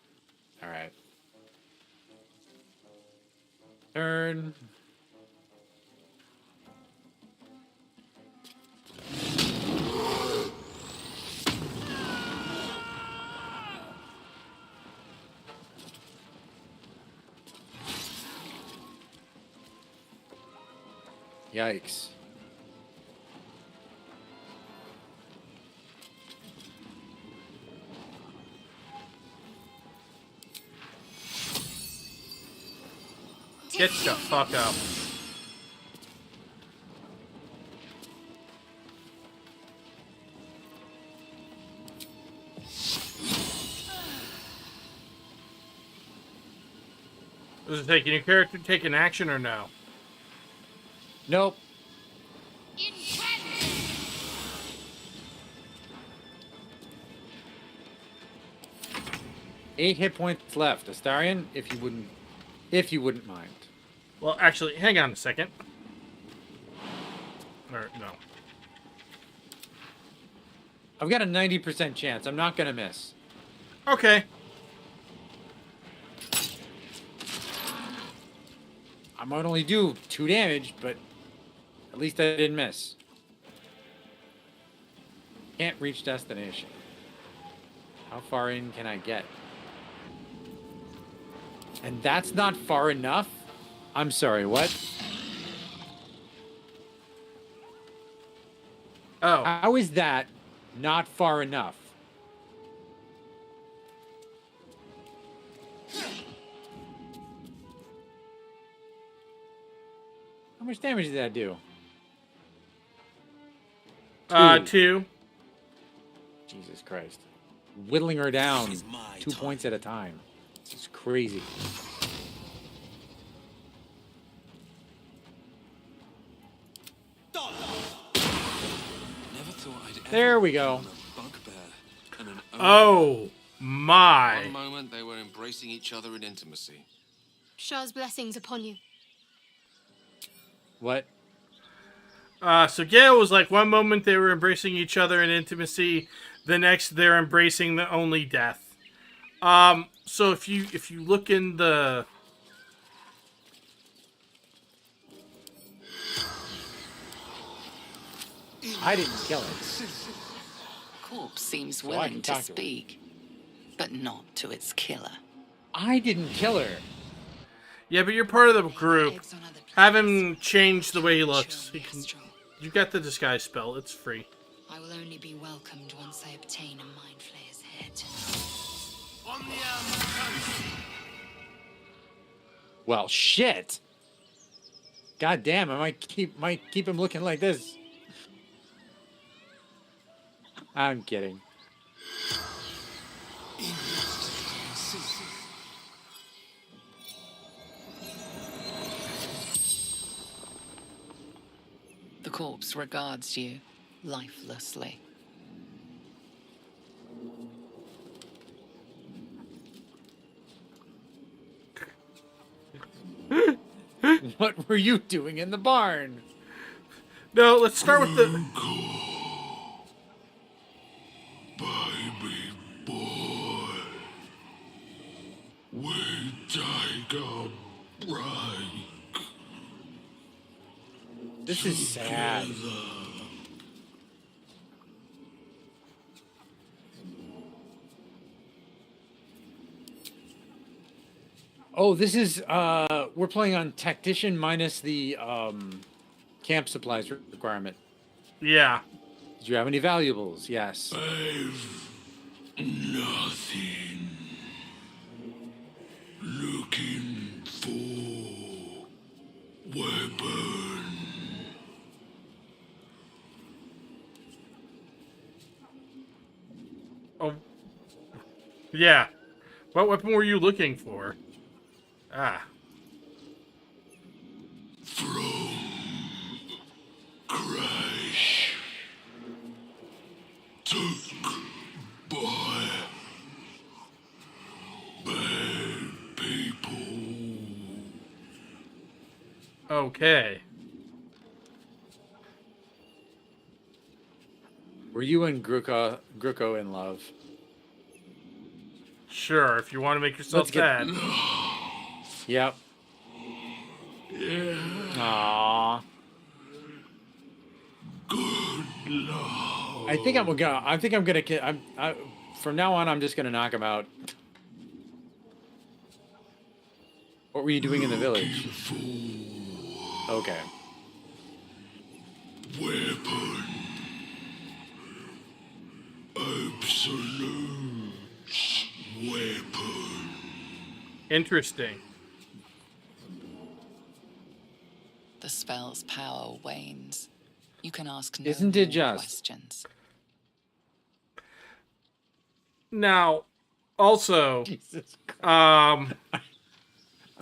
All right. Turn. Yikes. Get the fuck up. Does it take your character take an action or no? Nope. 8 hit points left. Astarion, if you wouldn't mind. Well, actually, hang on a second. Or, no. I've got a 90% chance. I'm not going to miss. Okay. I might only do 2 damage, but at least I didn't miss. Can't reach destination. How far in can I get? And that's not far enough? I'm sorry, what? Oh. How is that not far enough? How much damage did that do? 2. Jesus Christ. Whittling her down 2 points at a time. It's crazy. There we go. Oh my. One moment they were embracing each other in intimacy. Shah's blessings upon you. What? So Gale was like, one moment they were embracing each other in intimacy, the next they're embracing the only death. So if you look in the I didn't kill it. Corpse seems So I willing can to talk to her. speak, but not to its killer. I didn't kill her. Yeah, but you're part of the group. Have him change the way he looks. You got the disguise spell. It's free. I will only be welcomed once I obtain a Mind Flayer's head. Well, shit. God damn, I might keep him looking like this. I'm kidding. The corpse regards you lifelessly. What were you doing in the barn? No, let's start with the... Baby boy, we take a break. This is sad. Oh, this is we're playing on tactician minus the camp supplies requirement. Yeah. Did you have any valuables? Yes. I've nothing. Looking for weapon. Oh. Yeah. What weapon were you looking for? Ah. From crash. Took by bad people. Okay. Were you and Gruko in love? Sure, if you want to make yourself sad. Yep. Yeah. Aww. Good lord. I think I'm gonna. From now on, I'm just gonna knock him out. What were you doing in the village? Okay. Weapon. Absolute weapon. Interesting. The spell's power wanes. You can ask no Isn't it more just? questions. Now, also, I'm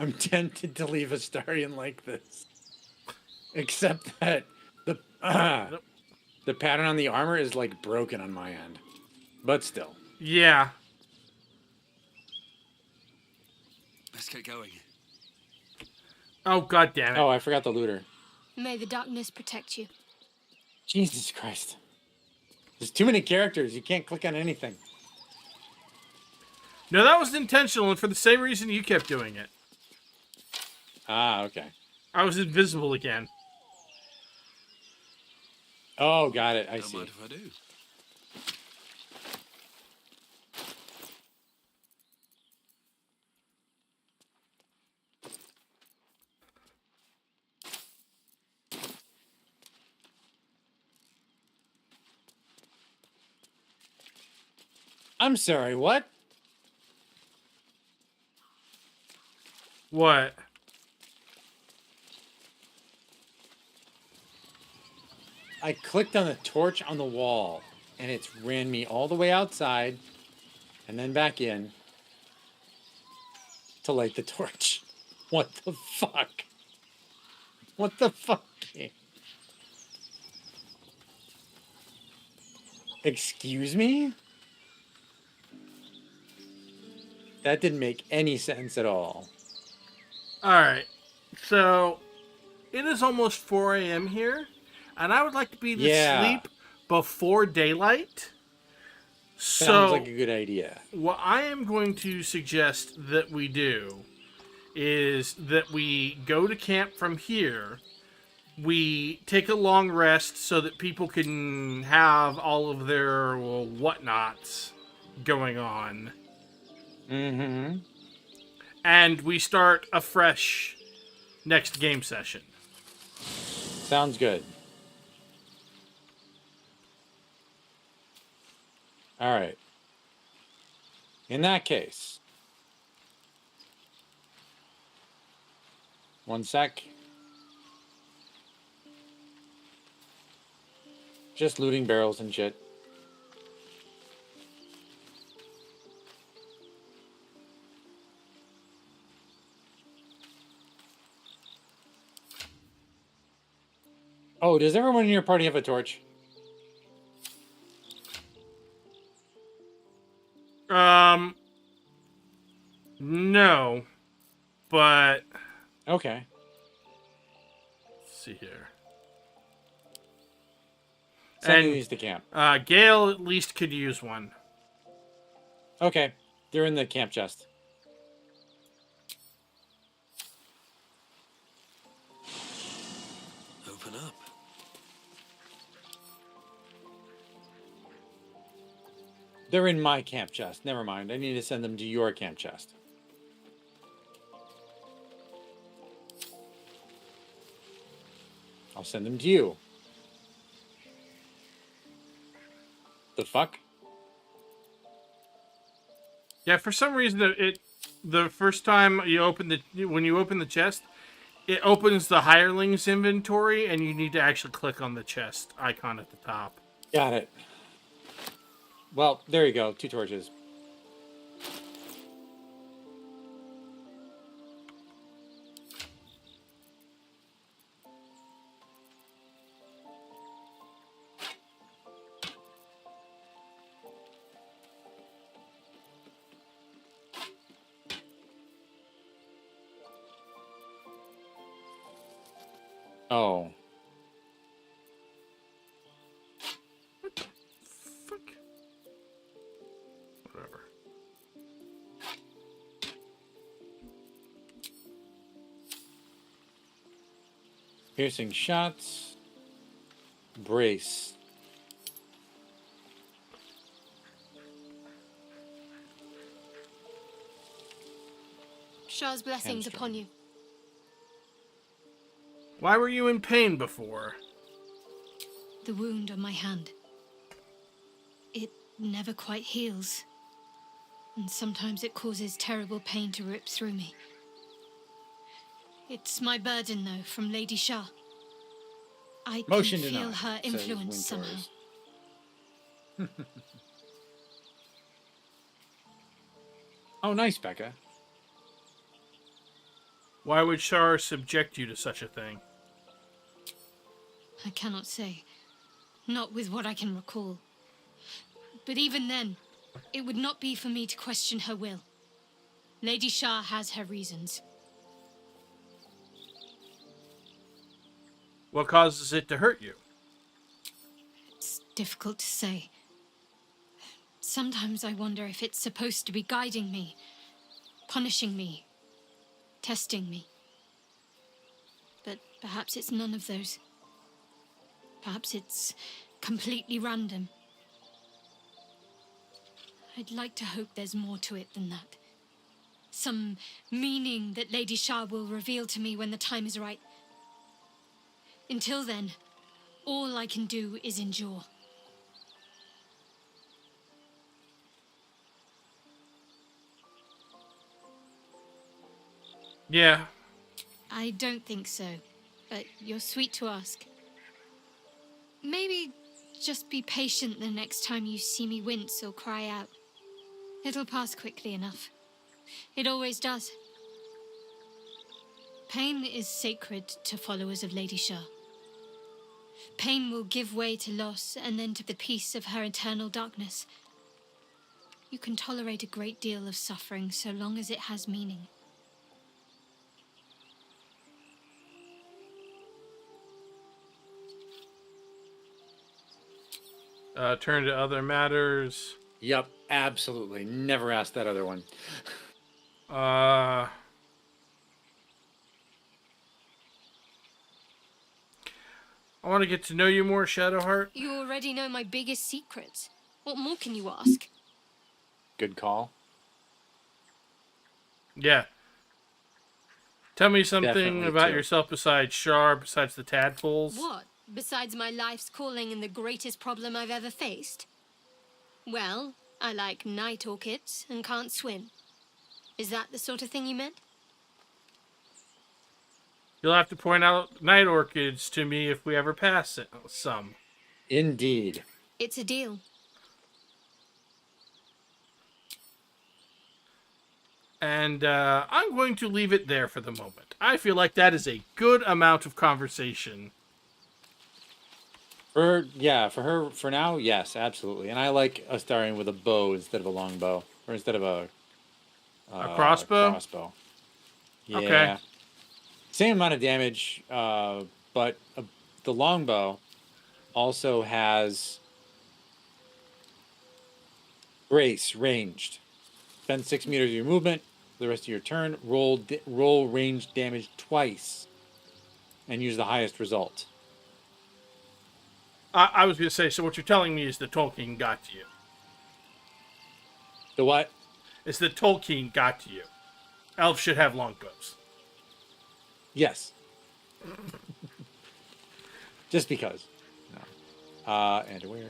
I'm tempted to leave Astarion like this. Except that the the pattern on the armor is like broken on my end. But still. Yeah. Let's get going. Oh, god damn it. Oh, I forgot the looter. May the darkness protect you. Jesus Christ. There's too many characters. You can't click on anything. No, that was intentional, and for the same reason you kept doing it. Ah, okay. I was invisible again. Oh, got it. I Don't see. mind if I do. I'm sorry, what? What? I clicked on the torch on the wall, and it's ran me all the way outside, and then back in to light the torch. What the fuck? What the fuck? Excuse me? That didn't make any sense at all. Alright. So, it is almost 4 a.m. here, and I would like to be asleep before daylight. Sounds like a good idea. What I am going to suggest that we do is that we go to camp from here. We take a long rest so that people can have all of their whatnots going on. Mm-hmm. And we start afresh next game session. Sounds good. All right. In that case, one sec. Just looting barrels and shit. Oh, does everyone in your party have a torch? No. But... Okay. Let's see here. Sending these to camp. Gale at least could use one. Okay. They're in the camp chest. Open up. They're in my camp chest. Never mind. I need to send them to your camp chest. I'll send them to you. The fuck? Yeah, for some reason the first time when you open the chest, it opens the hirelings inventory and you need to actually click on the chest icon at the top. Got it. Well, there you go. 2 torches. Oh. Fuck. Whatever. Piercing shots. Brace. Shah's blessings upon you. Why were you in pain before? The wound on my hand. It never quite heals. And sometimes it causes terrible pain to rip through me. It's my burden, though, from Lady Shah. I Motion can feel denied, her says influence somehow. Oh, nice, Becca. Why would Shar subject you to such a thing? I cannot say. Not with what I can recall. But even then, it would not be for me to question her will. Lady Shah has her reasons. What causes it to hurt you? It's difficult to say. Sometimes I wonder if it's supposed to be guiding me, punishing me, testing me. But perhaps it's none of those. Perhaps it's completely random. I'd like to hope there's more to it than that. Some meaning that Lady Shah will reveal to me when the time is right. Until then, all I can do is endure. Yeah. I don't think so, but you're sweet to ask. Maybe just be patient the next time you see me wince or cry out. It'll pass quickly enough. It always does. Pain is sacred to followers of Lady Shah. Pain will give way to loss and then to the peace of her eternal darkness. You can tolerate a great deal of suffering so long as it has meaning. Turn to other matters. Yep, absolutely. Never asked that other one. I want to get to know you more, Shadowheart. You already know my biggest secrets. What more can you ask? Good call. Yeah. Tell me something Definitely about too. yourself besides Shar, besides the tadpoles. What? Besides my life's calling and the greatest problem I've ever faced? Well, I like night orchids and can't swim. Is that the sort of thing you meant? You'll have to point out night orchids to me if we ever pass it, some. Indeed. It's a deal. And I'm going to leave it there for the moment. I feel like that is a good amount of conversation. For her, for now, yes, absolutely. And I like a Astarion with a bow instead of a long bow. Or instead of a crossbow? Crossbow. Yeah. Okay. Same amount of damage, but the longbow also has brace ranged. Spend 6 meters of your movement for the rest of your turn. Roll ranged damage twice, and use the highest result. I was going to say, so what you're telling me is the Tolkien got to you. The what? It's the Tolkien got to you. Elves should have longbows. Yes. Just because. No. And where's...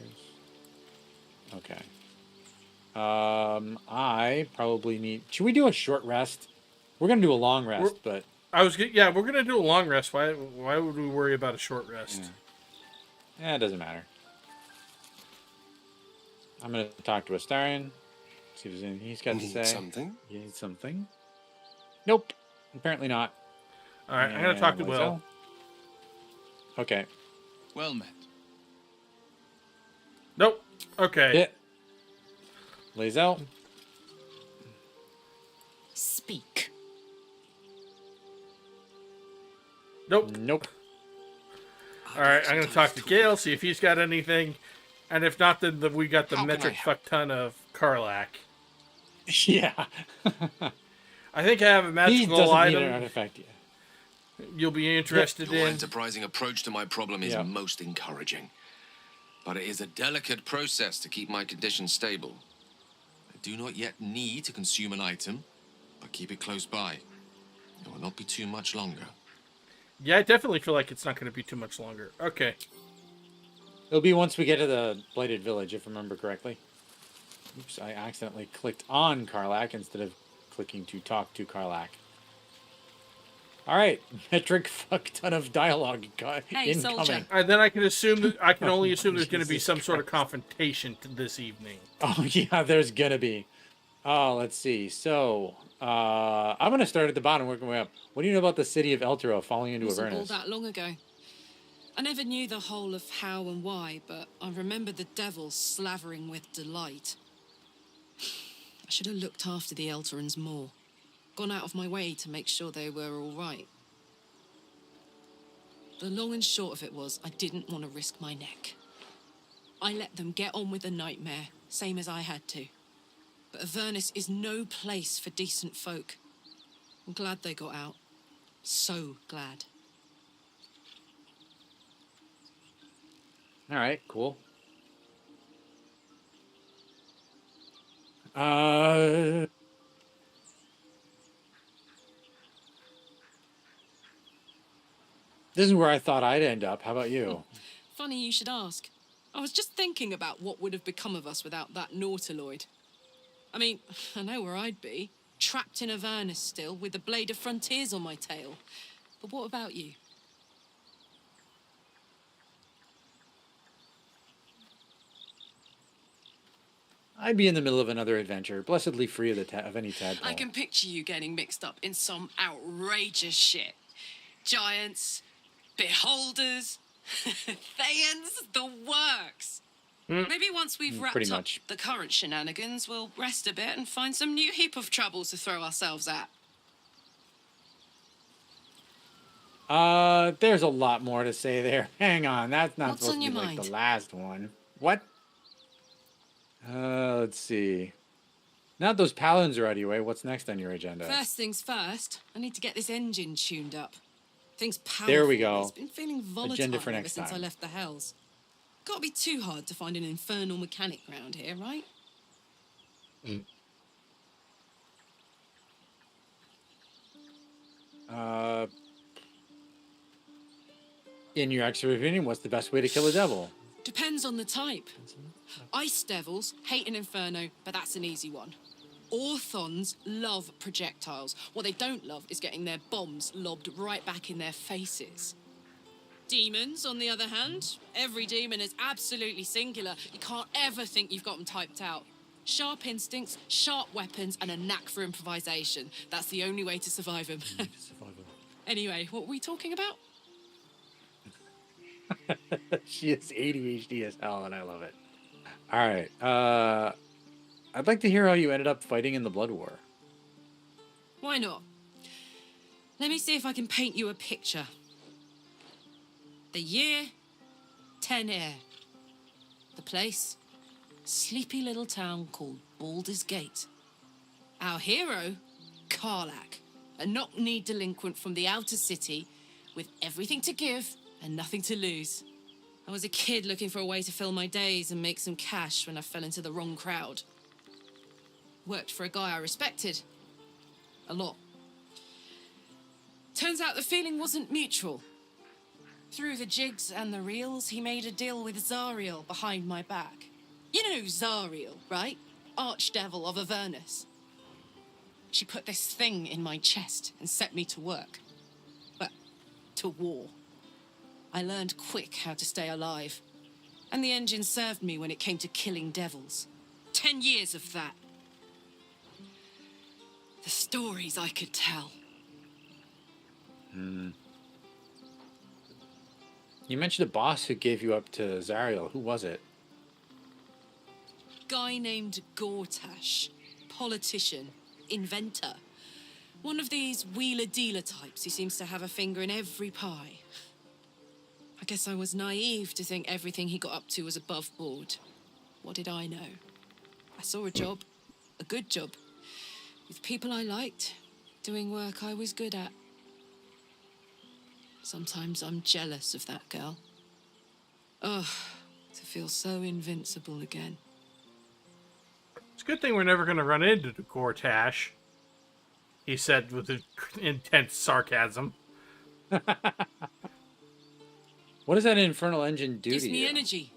Okay. I probably need... Should we do a short rest? We're going to do a long rest, but... we're going to do a long rest. Why would we worry about a short rest? Yeah, it doesn't matter. I'm going to talk to Astarion. See if there's anything he's got to say. Something? You need something? Nope. Apparently not. All right, I'm going to talk to Will. Okay. Well met. Nope. Okay. Lae'zel. Speak. Nope. Nope. All right, I'm going to talk to Gale, see if he's got anything. And if not, then we got the metric fuck ton of Karlak. Yeah. I think I have a He magical doesn't item need an artifact yet. you'll be interested Your in. enterprising approach to my problem is Yeah. most encouraging. But it is a delicate process to keep my condition stable. I do not yet need to consume an item, but keep it close by. It will not be too much longer. Yeah, I definitely feel like it's not going to be too much longer. Okay. It'll be once we get to the Blighted Village, if I remember correctly. Oops, I accidentally clicked on Karlak instead of clicking to talk to Karlak. All right, metric fuck ton of dialogue incoming. soldier. And then I can assume that I can only assume there's going to be some sort of confrontation this evening. Oh yeah, there's gonna be. Oh, let's see. So, I'm going to start at the bottom, working my way up. What do you know about the city of Eltero falling into Wasn't all Avernus? that long ago. I never knew the whole of how and why, but I remember the devil slavering with delight. I should have looked after the Elterans more. Gone out of my way to make sure they were all right. The long and short of it was, I didn't want to risk my neck. I let them get on with the nightmare, same as I had to. But Avernus is no place for decent folk. I'm glad they got out. So glad. All right, cool. This is where I thought I'd end up. How about you? Funny you should ask. I was just thinking about what would have become of us without that Nautiloid. I mean, I know where I'd be. Trapped in Avernus still, with the blade of frontiers on my tail. But what about you? I'd be in the middle of another adventure, blessedly free of of any tadpole. I can picture you getting mixed up in some outrageous shit. Giants, beholders, Thayans, the works. Maybe once we've Pretty wrapped up much. the current shenanigans, we'll rest a bit and find some new heap of troubles to throw ourselves at. There's a lot more to say there. Hang on, that's not What's supposed on to be your like the mind? last one. What? Let's see. Now that those paladins are out of your way, what's next on your agenda? First things first, I need to get this engine tuned up. Thing's powerful. There we go. It's been feeling volatile Agenda for ever next since I time. left the Hells. Can't be too hard to find an infernal mechanic round here, right? In your expert opinion, what's the best way to kill a devil? Depends on the type. Ice devils hate an inferno, but that's an easy one. Orthons love projectiles. What they don't love is getting their bombs lobbed right back in their faces. Demons, on the other hand, every demon is absolutely singular. You can't ever think you've got them typed out. Sharp instincts, sharp weapons, and a knack for improvisation. That's the only way to survive them. Anyway, what were we talking about? She is ADHD as hell, and I love it. All right. I'd like to hear how you ended up fighting in the Blood War. Why not? Let me see if I can paint you a picture. The year, 10 Air. The place, sleepy little town called Baldur's Gate. Our hero, Karlak, a knock-kneed delinquent from the outer city with everything to give and nothing to lose. I was a kid looking for a way to fill my days and make some cash when I fell into the wrong crowd. Worked for a guy I respected. A lot. Turns out the feeling wasn't mutual. Through the jigs and the reels, he made a deal with Zariel behind my back. You know Zariel, right? Archdevil of Avernus. She put this thing in my chest and set me to work. Well, to war. I learned quick how to stay alive. And the engine served me when it came to killing devils. 10 years of that. The stories I could tell. You mentioned a boss who gave you up to Zariel. Who was it? Guy named Gortash. Politician. Inventor. One of these wheeler-dealer types who seems to have a finger in every pie. I guess I was naive to think everything he got up to was above board. What did I know? I saw a job. A good job. With people I liked. Doing work I was good at. Sometimes I'm jealous of that girl. Oh, to feel so invincible again. It's a good thing we're never going to run into the Gortash, he said with intense sarcasm. What does that infernal engine do Gives to me you? energy.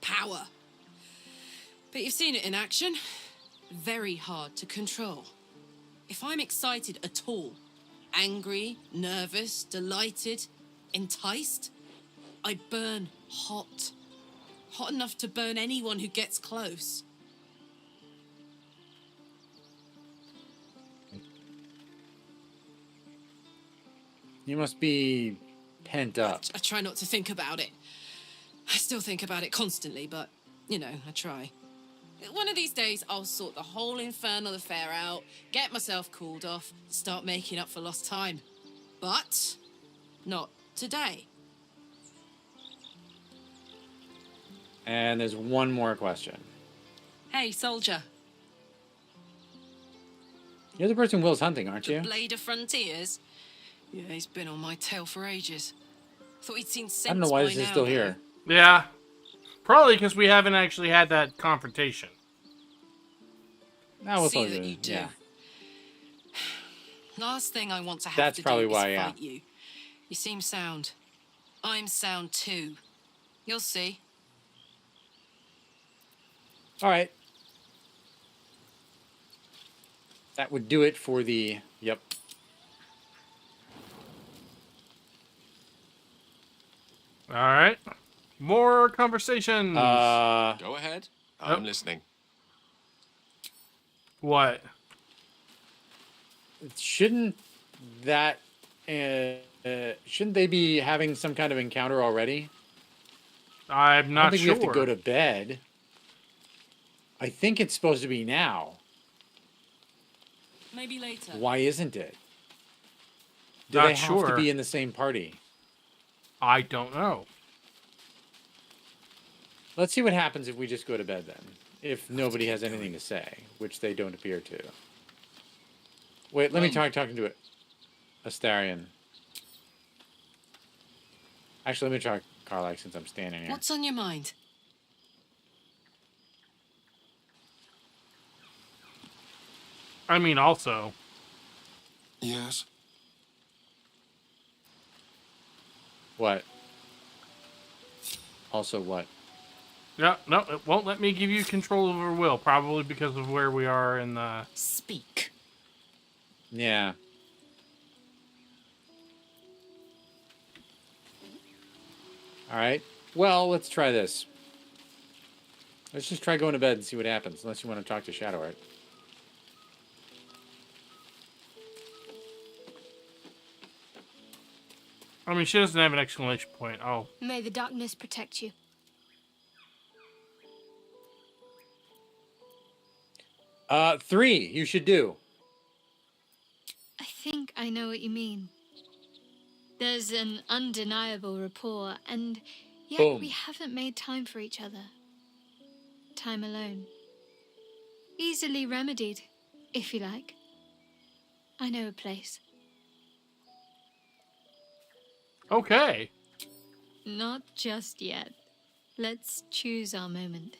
Power. But you've seen it in action. Very hard to control. If I'm excited at all, angry, nervous, delighted, enticed, I burn hot. Hot enough to burn anyone who gets close. You must be pent up. I try not to think about it. I still think about it constantly, but, you know, I try. One of these days, I'll sort the whole infernal affair out, get myself cooled off, start making up for lost time. But not today. And there's one more question. Hey, soldier. You're the person Will's hunting, aren't you? Blade of Frontiers? Yeah, he's been on my tail for ages. Thought he'd seen sense. I don't know why this is still here. Yeah. Probably because we haven't actually had that confrontation. No, we'll See that you do. Yeah. Last thing I want to have That's to probably do why, is yeah. fight you. You seem sound. I'm sound too. You'll see. All right. That would do it for the... Yep. All right. More conversations. Go ahead. I'm listening. What? Shouldn't that... shouldn't they be having some kind of encounter already? I'm not I don't think sure. we have to go to bed. I think it's supposed to be now. Maybe later. Why isn't it? Do Not they have sure. to be in the same party? I don't know. Let's see what happens if we just go to bed then. If nobody has anything to say, which they don't appear to. Wait, let me try talking to Astarion. Actually, let me try Karlach since I'm standing here. What's on your mind? I mean, also. Yes. What? Also what? No, it won't let me give you control over Will, probably because of where we are in the... Speak. Yeah. Alright. Well, let's try this. Let's just try going to bed and see what happens, unless you want to talk to Shadowheart. I mean, she doesn't have an exclamation point. Oh. May the darkness protect you. 3, you should do. I think I know what you mean. There's an undeniable rapport, and yet Boom. we haven't made time for each other. Time alone. Easily remedied, if you like. I know a place. Okay. Not just yet. Let's choose our moment.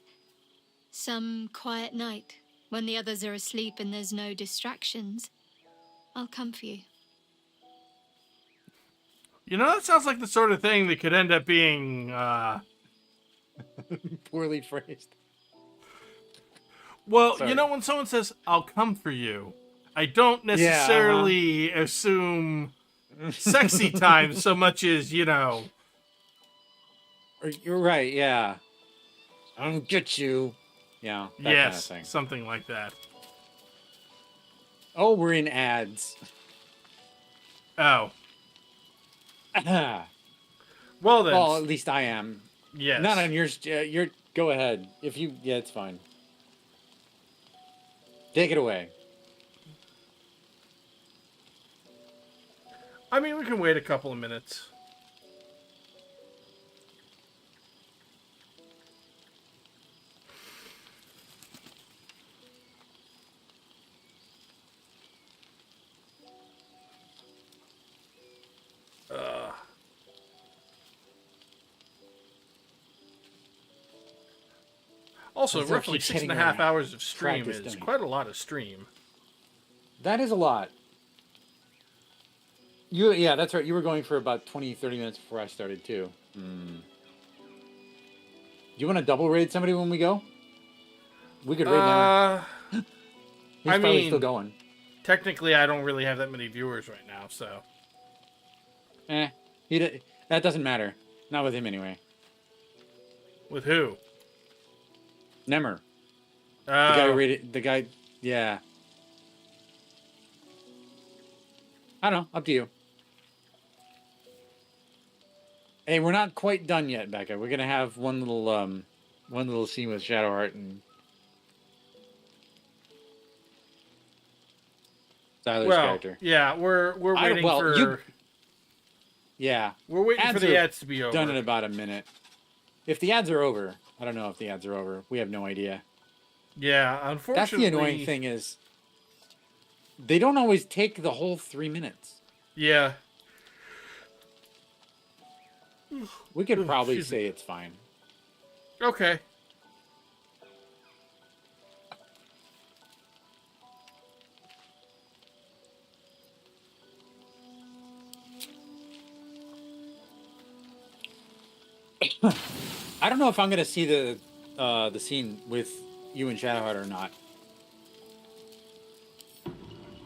Some quiet night, when the others are asleep and there's no distractions. I'll come for you. You know, that sounds like the sort of thing that could end up being, Poorly phrased. Well, Sorry. you know, when someone says, I'll come for you, I don't necessarily assume sexy time so much as, you know... You're right, yeah. I'll get you. Yeah, that yes, kind of thing. something like that. Oh, we're in ads. Oh. Well, then. Well, at least I am. Yes. Not on yours. Go ahead. If you... Yeah, it's fine. Take it away. I mean, we can wait a couple of minutes. Also, Still roughly keeps 6.5 hitting her hours of stream practice is dummy. quite a lot of stream. That is a lot. Yeah, that's right. You were going for about 20, 30 minutes before I started, too. Do you want to double raid somebody when we go? We could raid now. He's probably still going. Technically, I don't really have that many viewers right now, so... That doesn't matter. Not with him, anyway. With who? Nemmer. The guy who raided... The guy... Yeah. I don't know. Up to you. Hey, we're not quite done yet, Becca. We're gonna have one little scene with Shadowheart and Tyler's character. Yeah, we're waiting Yeah. we're waiting for the ads to be over. Done in about a minute. If the ads are over, I don't know if the ads are over. We have no idea. Yeah, unfortunately. That's the annoying thing is they don't always take the whole 3 minutes. Yeah. We could probably say it's fine. Okay. I don't know if I'm gonna see the scene with you and Shadowheart or not.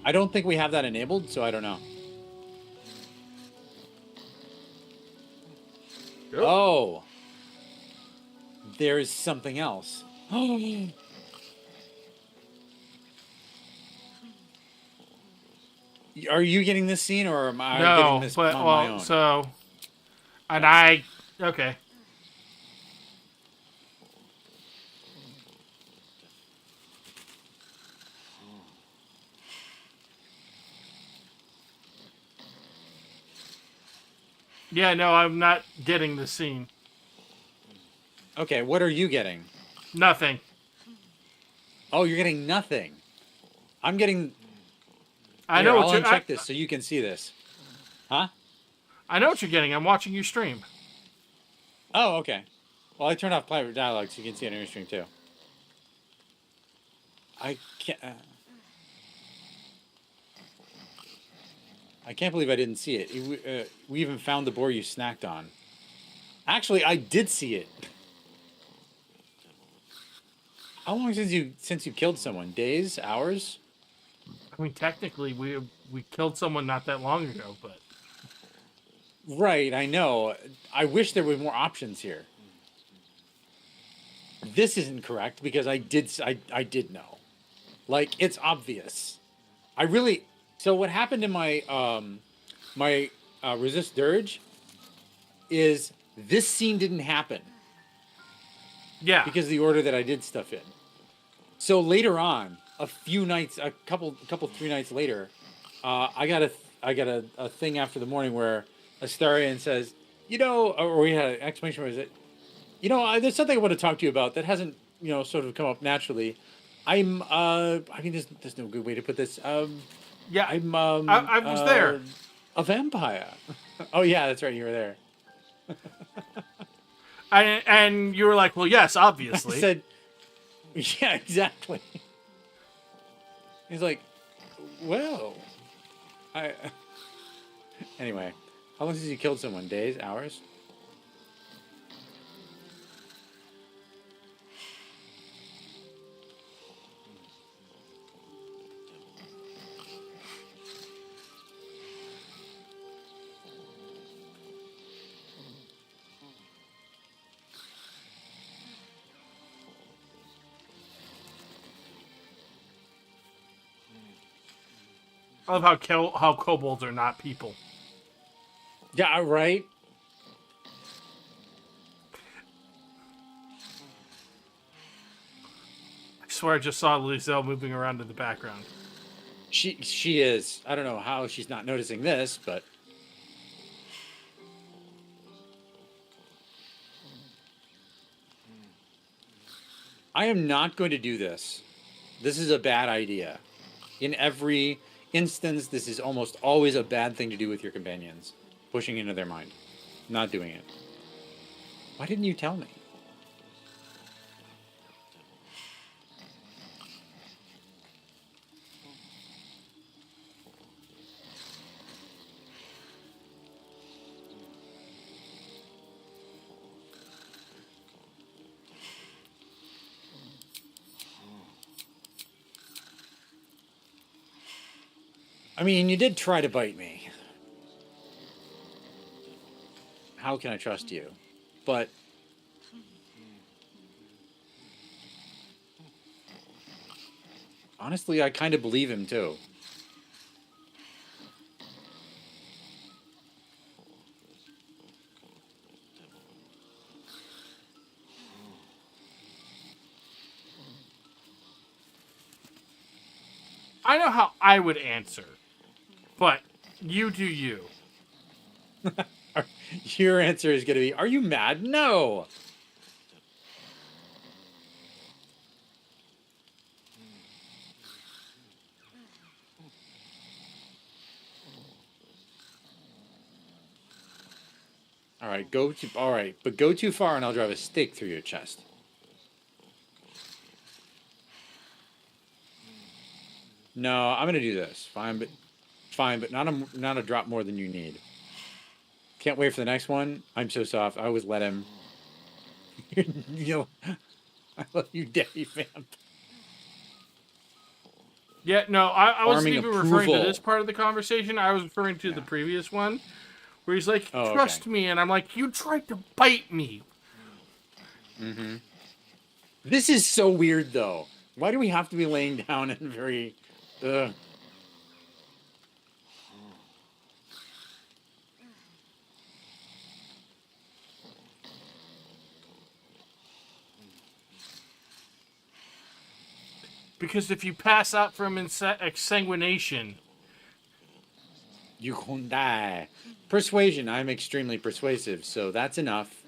I don't think we have that enabled, so I don't know. Yep. Oh, there's something else. Are you getting this scene, or am I getting this on my own? So, and okay. Yeah, no, I'm not getting the scene. Okay, what are you getting? Nothing. Oh, you're getting nothing. I'm getting. I know I'll what you're. uncheck this so you can see this. Huh? I know what you're getting. I'm watching you stream. Oh, okay. Well, I turned off private dialogue so you can see it on your stream too. I can't. I can't believe I didn't see it. We even found the boar you snacked on. Actually, I did see it. How long since you killed someone? Days? Hours? I mean, technically, we killed someone not that long ago, but. Right, I know. I wish there were more options here. This isn't correct because I did know. Like, it's obvious. I really. So what happened in my resist dirge is this scene didn't happen. Yeah. Because of the order that I did stuff in. So later on, a couple 3 nights later, I got a thing after the morning where Astarion says, or we had an exclamation where is it, there's something I want to talk to you about that hasn't, sort of come up naturally. I mean, there's no good way to put this. Yeah, I'm. I was there. A vampire. Oh yeah, that's right. You were there. And you were like, well, yes, obviously. I said, yeah, exactly. He's like, well, Anyway, how long since you killed someone? Days? Hours? I love how kobolds are not people. Yeah, right. I swear I just saw Lizelle moving around in the background. She is. I don't know how she's not noticing this, but I am not going to do this. This is a bad idea. In every instance, this is almost always a bad thing to do with your companions. Pushing into their mind. Not doing it. Why didn't you tell me? I mean, you did try to bite me. How can I trust you? But honestly, I kind of believe him too. I know how I would answer, but you do you. Your answer is going to be, are you mad? No. All right, but go too far and I'll drive a stake through your chest. No, I'm going to do this. Fine, but not a drop more than you need. Can't wait for the next one. I'm so soft. I always let him. I love you, Daddy Vamp. Yeah, no, I wasn't Farming even referring to approval. this part of the conversation. I was referring to the previous one, where he's like, Oh, trust okay. me, and I'm like, you tried to bite me. Mm-hmm. This is so weird, though. Why do we have to be laying down and very... Because if you pass out from exsanguination... You can die. Persuasion. I'm extremely persuasive, so that's enough.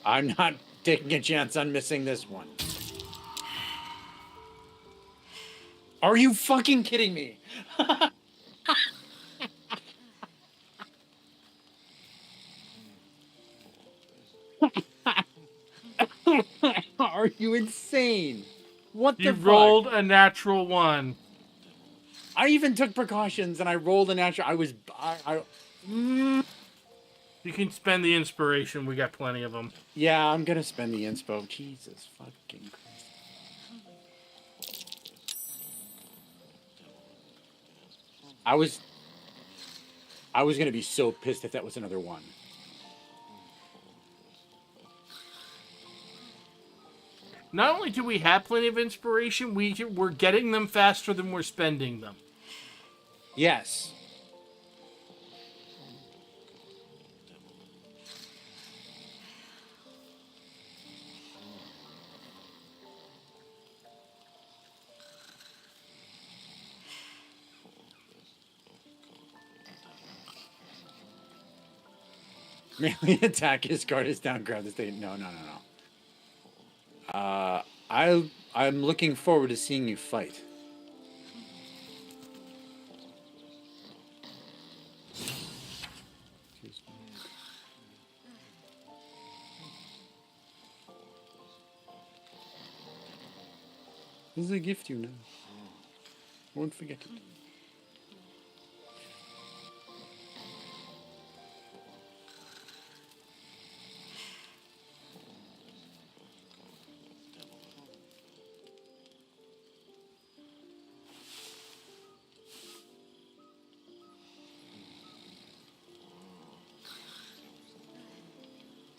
I'm not taking a chance on missing this one. Are you fucking kidding me? Are you insane? What the You fuck? rolled a natural one. I even took precautions and I rolled a natural. You can spend the inspiration. We got plenty of them. Yeah, I'm gonna spend the inspo. Jesus fucking Christ. I was gonna be so pissed if that was another one. Not only do we have plenty of inspiration, we're getting them faster than we're spending them. Yes. Melee attack, his guard is down, grab the state. No. I'm looking forward to seeing you fight. This is a gift, you know. Won't forget it.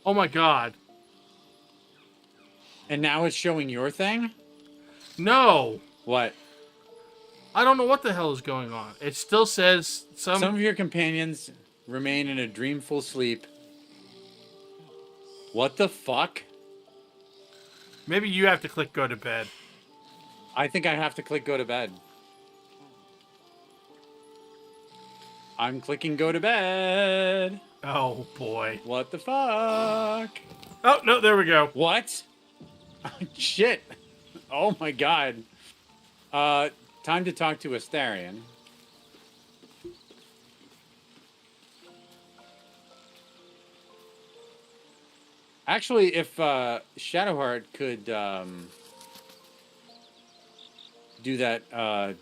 Oh my god. And now it's showing your thing? No. What? I don't know what the hell is going on. It still says Some of your companions remain in a dreamful sleep. What the fuck? Maybe you have to click go to bed. I think I have to click go to bed. I'm clicking go to bed. Oh boy. What the fuck? Oh, no, there we go. What? Shit. Oh my god. Time to talk to Astarion. Actually, if Shadowheart could do that,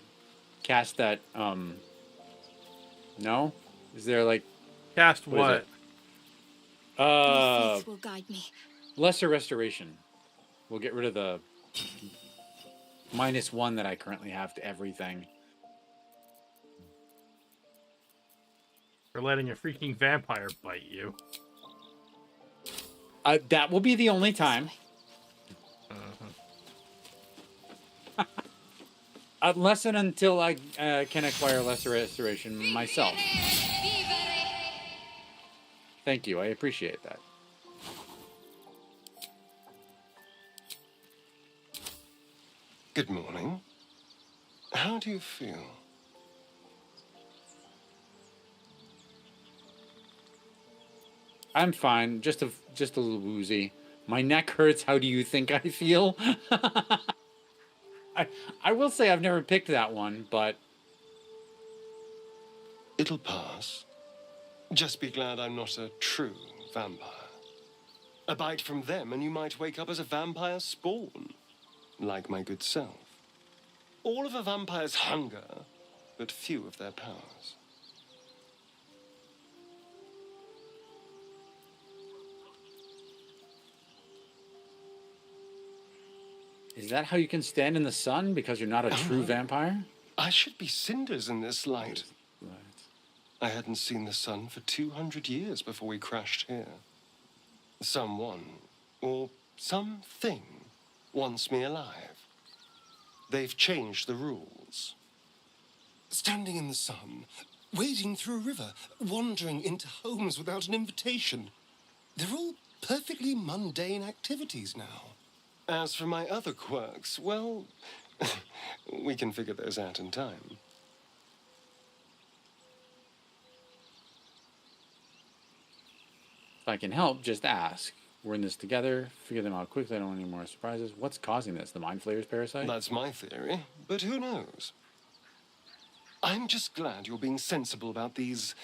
cast that, no? Is there like... Cast what? Is it? Your faith will guide me. Lesser Restoration. We'll get rid of the -1 that I currently have to everything. For letting a freaking vampire bite you. That will be the only time. Unless and until I can acquire Lesser Restoration myself. Thank you, I appreciate that. Good morning. How do you feel? I'm fine. Just a little woozy. My neck hurts. How do you think I feel? I will say I've never picked that one, but It'll pass. Just be glad I'm not a true vampire. A bite from them and you might wake up as a vampire spawn, like my good self. All of a vampire's hunger, but few of their powers. is that how you can stand in the sun because you're not a true vampire? I should be cinders in this light. Right. I hadn't seen the sun for 200 years before we crashed here. Someone, or something, wants me alive. They've changed the rules. Standing in the sun, wading through a river, wandering into homes without an invitation. They're all perfectly mundane activities now. As for my other quirks, well, we can figure those out in time. If I can help, just ask. We're in this together. Figure them out quickly. I don't want any more surprises. What's causing this? The Mind Flayer's parasite? That's my theory, but who knows? I'm just glad you're being sensible about these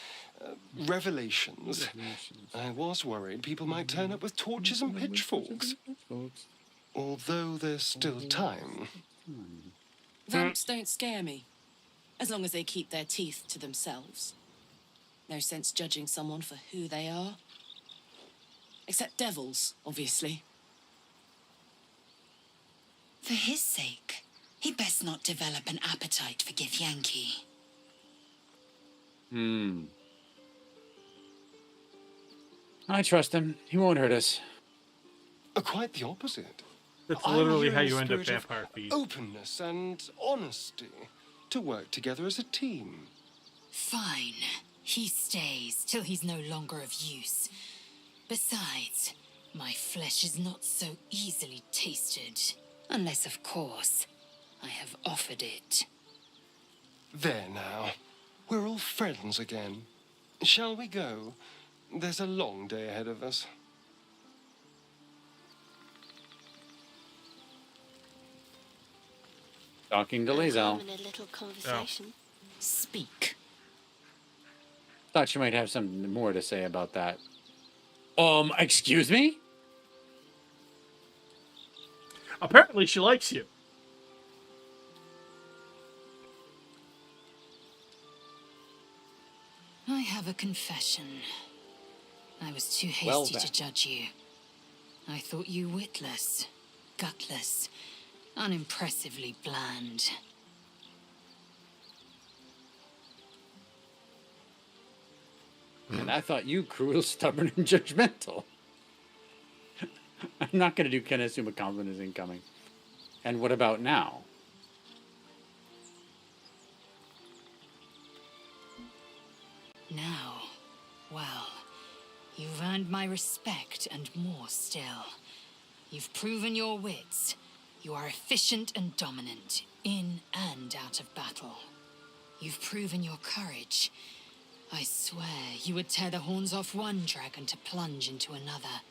revelations. I was worried people might turn up with torches and pitchforks. Although there's still time. Vamps don't scare me, as long as they keep their teeth to themselves. No sense judging someone for who they are. Except devils, obviously. For his sake, he best not develop an appetite for Githyanki. I trust him. He won't hurt us. Quite the opposite. That's literally I'm how here in you a end up spirit of Vampire Feast. openness and honesty to work together as a team. Fine. He stays till he's no longer of use. Besides, my flesh is not so easily tasted. Unless, of course, I have offered it. There now. We're all friends again. Shall we go? There's a long day ahead of us. Talking to Lazel. Having a little conversation. Speak. Thought she might have something more to say about that. Excuse me? Apparently she likes you. I have a confession. I was too Well, hasty then. to judge you. I thought you witless, gutless, unimpressively bland. And I thought you cruel, stubborn, and judgmental. I'm not going to do can assume a compliment is incoming. And what about now? Now, well, you've earned my respect and more still. You've proven your wits. You are efficient and dominant, in and out of battle. You've proven your courage. I swear you would tear the horns off one dragon to plunge into another.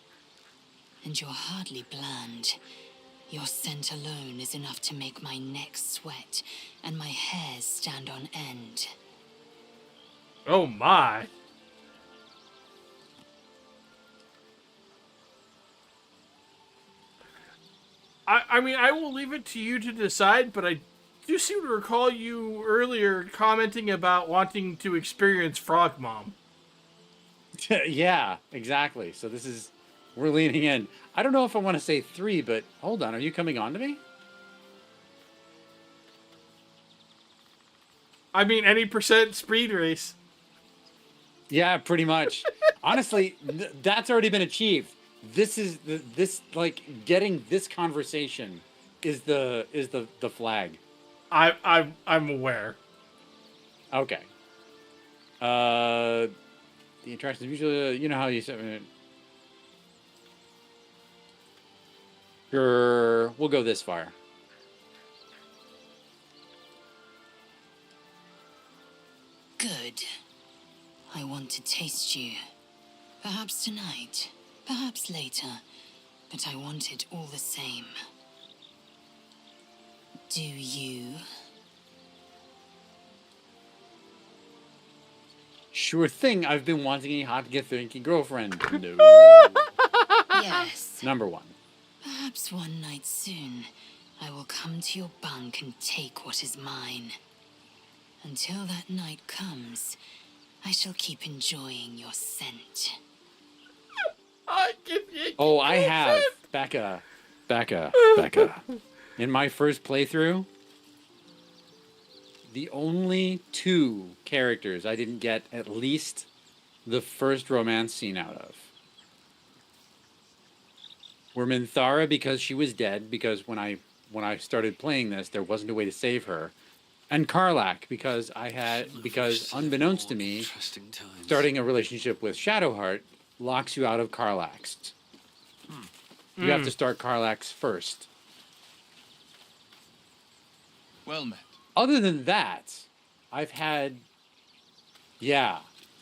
And you're hardly bland. Your scent alone is enough to make my neck sweat and my hairs stand on end. Oh my. I mean, I will leave it to you to decide, but I do seem to recall you earlier commenting about wanting to experience Frog Mom. Yeah, exactly. So we're leaning in. I don't know if I want to say 3, but hold on. Are you coming on to me? I mean, any percent speed race. Yeah, pretty much. Honestly, that's already been achieved. This is getting this conversation is the flag. I'm aware. Okay. The attractions usually, you know how you said. Sure, we'll go this far. taste you. Perhaps tonight, perhaps later, but I want it all the same. Do you? Sure thing. I've been wanting a hot, get-thinking girlfriend. No. Yes. Number one. Perhaps one night soon, I will come to your bunk and take what is mine. Until that night comes, I shall keep enjoying your scent. Oh, I have. Becca. In my first playthrough, the only 2 characters I didn't get at least the first romance scene out of were Minthara, because she was dead, because when I started playing this, there wasn't a way to save her. And Karlach, because unbeknownst to me, starting a relationship with Shadowheart locks you out of Karlach's. You have to start Karlach's first. Well met. Other than that, I've had... Yeah,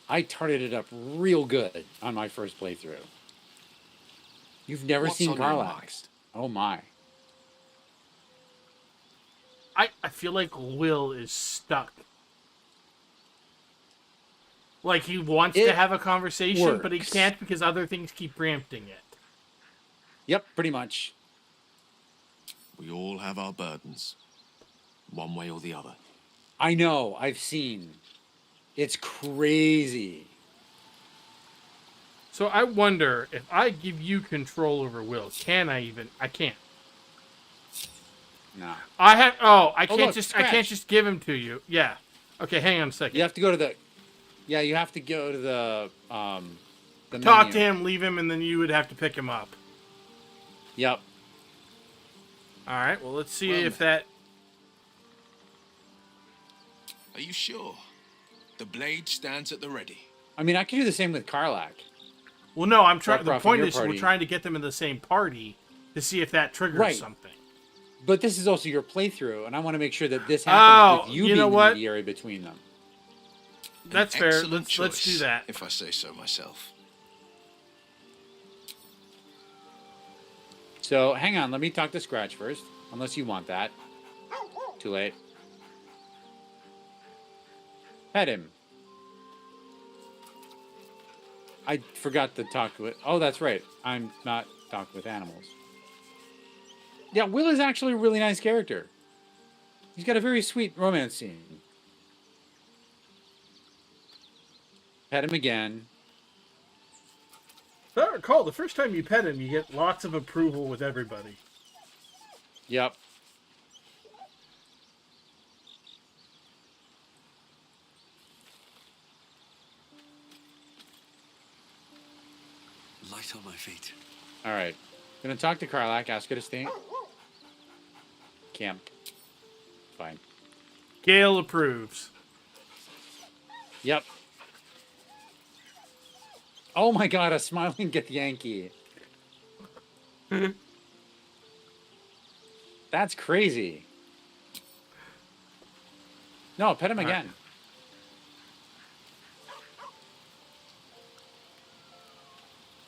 I tarted it up real good on my first playthrough. You've never What's seen on your Karlach's. Oh my. I feel like Will is stuck. Like, he wants to have a conversation, but he can't because other things keep preempting it. Yep, pretty much. We all have our burdens, one way or the other. I know, I've seen. It's crazy. So I wonder, if I give you control over Will, can I even... I can't. No. I can't Scratch. just give him to you. Yeah. Okay, hang on a second. You have to go to the... Yeah, you have to go to the Talk menu. to him, leave him, and then you would have to pick him up. Yep. Alright, well, let's see if that... Are you sure? The blade stands at the ready. I mean, I could do the same with Karlach. Well, no, I'm trying... Fuck The off in point your is, we're party. trying to get them in the same party to see if that triggers something. But this is also your playthrough, and I want to make sure that this happens with you being the mediator between them. That's fair. Excellent Let's do choice, that. if I say so myself. So, hang on. Let me talk to Scratch first. Unless you want that. Too late. Pet him. I forgot to talk with... Oh, that's right. I'm not talking with animals. Yeah, Will is actually a really nice character. He's got a very sweet romance scene. Pet him again. If I recall, the first time you pet him, you get lots of approval with everybody. Yep. Light on my feet. All right. Gonna talk to Karlach, ask her to stay. Camp. Fine. Gale approves. Yep. Oh my god, a smiling Get Yankee. That's crazy. No, pet him again.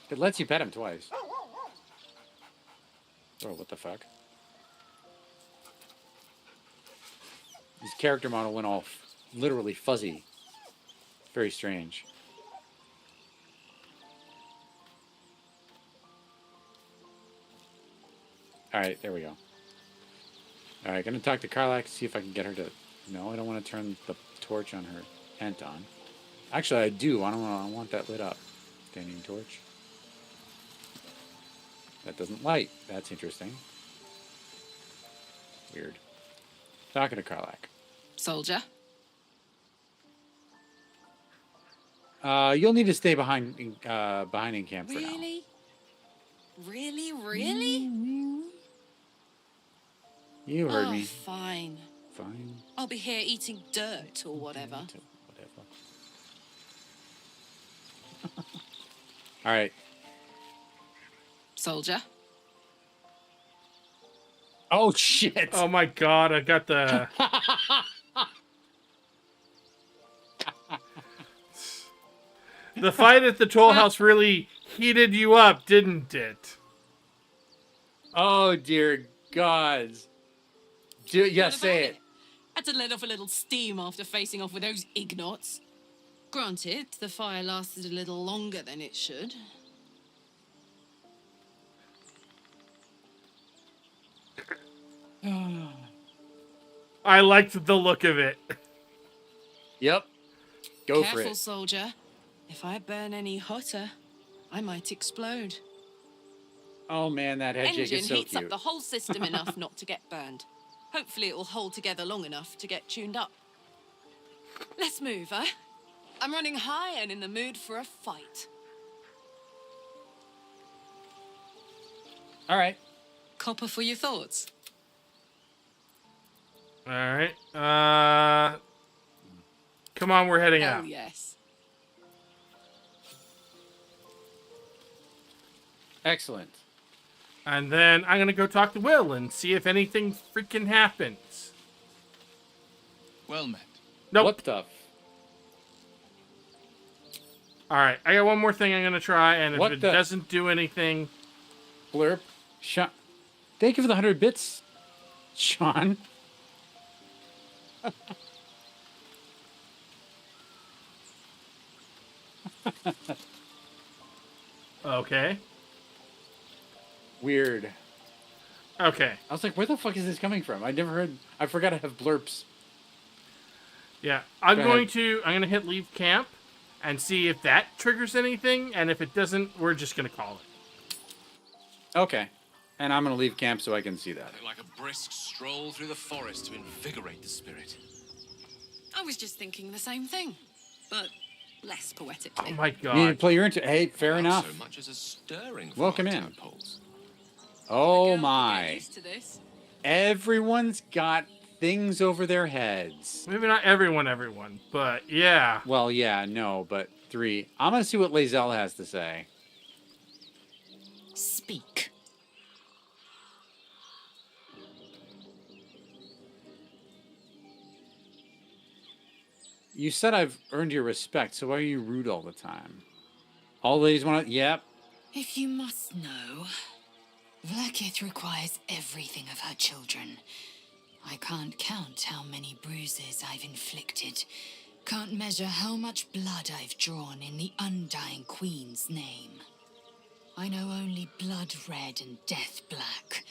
It lets you pet him twice. Oh, what the fuck? His character model went all literally fuzzy. Very strange. Alright, there we go. Alright, gonna talk to Karlach, see if I can get her to... No, I don't want to turn the torch on her tent on. Actually, I do. I want that lit up. Standing torch. That doesn't light. That's interesting. Weird. Talking to Karlach. Soldier? You'll need to stay behind in camp for now. Really? Really? You heard me. Fine. Fine. I'll be here eating dirt or whatever. All right. Soldier? Oh, shit. Oh, my God. I got the... The fight at the toll house really heated you up, didn't it? Oh, dear gods. Yeah, What say about it. Had to let off a little steam after facing off with those ignots. Granted, the fire lasted a little longer than it should. I liked the look of it. Yep. Go for Careful, it. soldier. If I burn any hotter, I might explode. Oh, man, that head shake Engine is so heats cute. up the whole system enough not to get burned. Hopefully it will hold together long enough to get tuned up. Let's move, huh? I'm running high and in the mood for a fight. All right. Copper for your thoughts. All right. Come on, we're heading Hell out. yes. Excellent. And then I'm gonna go talk to Will and see if anything freaking happens. Well met. Nope. What the? All right, I got one more thing I'm gonna try, and if What it the- doesn't do anything, Blurp. Sean. Thank you for the 100 bits, Sean. okay. Weird. Okay. I was like, where the fuck is this coming from? I never heard. I forgot I have blurps. Yeah, I'm Go going ahead. to. I'm gonna hit leave camp, and see if that triggers anything. And if it doesn't, we're just gonna call it. Okay. And I'm going to leave camp so I can see that. Like a brisk stroll through the forest to invigorate the spirit. I was just thinking the same thing, but less poetically. Oh my You need to god. play your Hey, fair Not enough. so much as a stirring Welcome from in. our tadpoles. Oh Get my. used to this. Everyone's got things over their heads. Maybe not everyone, but yeah. Well, yeah, no, but 3. I'm going to see what Lazelle has to say. Speak. You said I've earned your respect, so why are you rude all the time? All ladies want to... Yep. If you must know, Vlaakith requires everything of her children. I can't count how many bruises I've inflicted. Can't measure how much blood I've drawn in the undying Queen's name. I know only blood red and death black.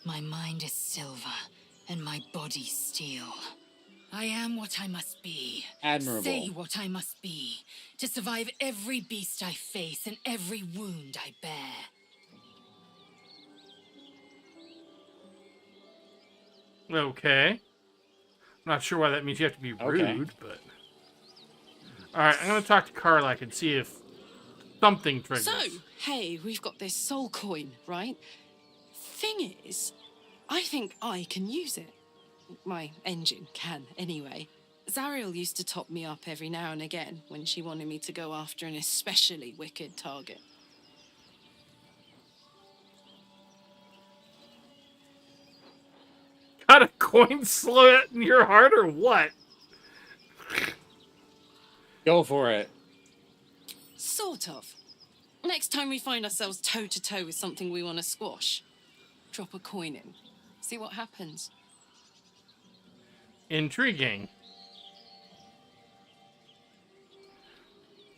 My mind is silver, and my body steel. I am what I must be. Admirable. Say what I must be, to survive every beast I face and every wound I bear. Okay. I'm not sure why that means you have to be rude, Okay. but. Alright, I'm gonna talk to Karlak and see if something triggers. So, hey, we've got this soul coin, right? Thing is, I think I can use it. My engine can, anyway. Zariel used to top me up every now and again when she wanted me to go after an especially wicked target. Got a coin slot in your heart or what? Go for it. Sort of. Next time we find ourselves toe-to-toe with something we want to squash, drop a coin in. See what happens. Intriguing.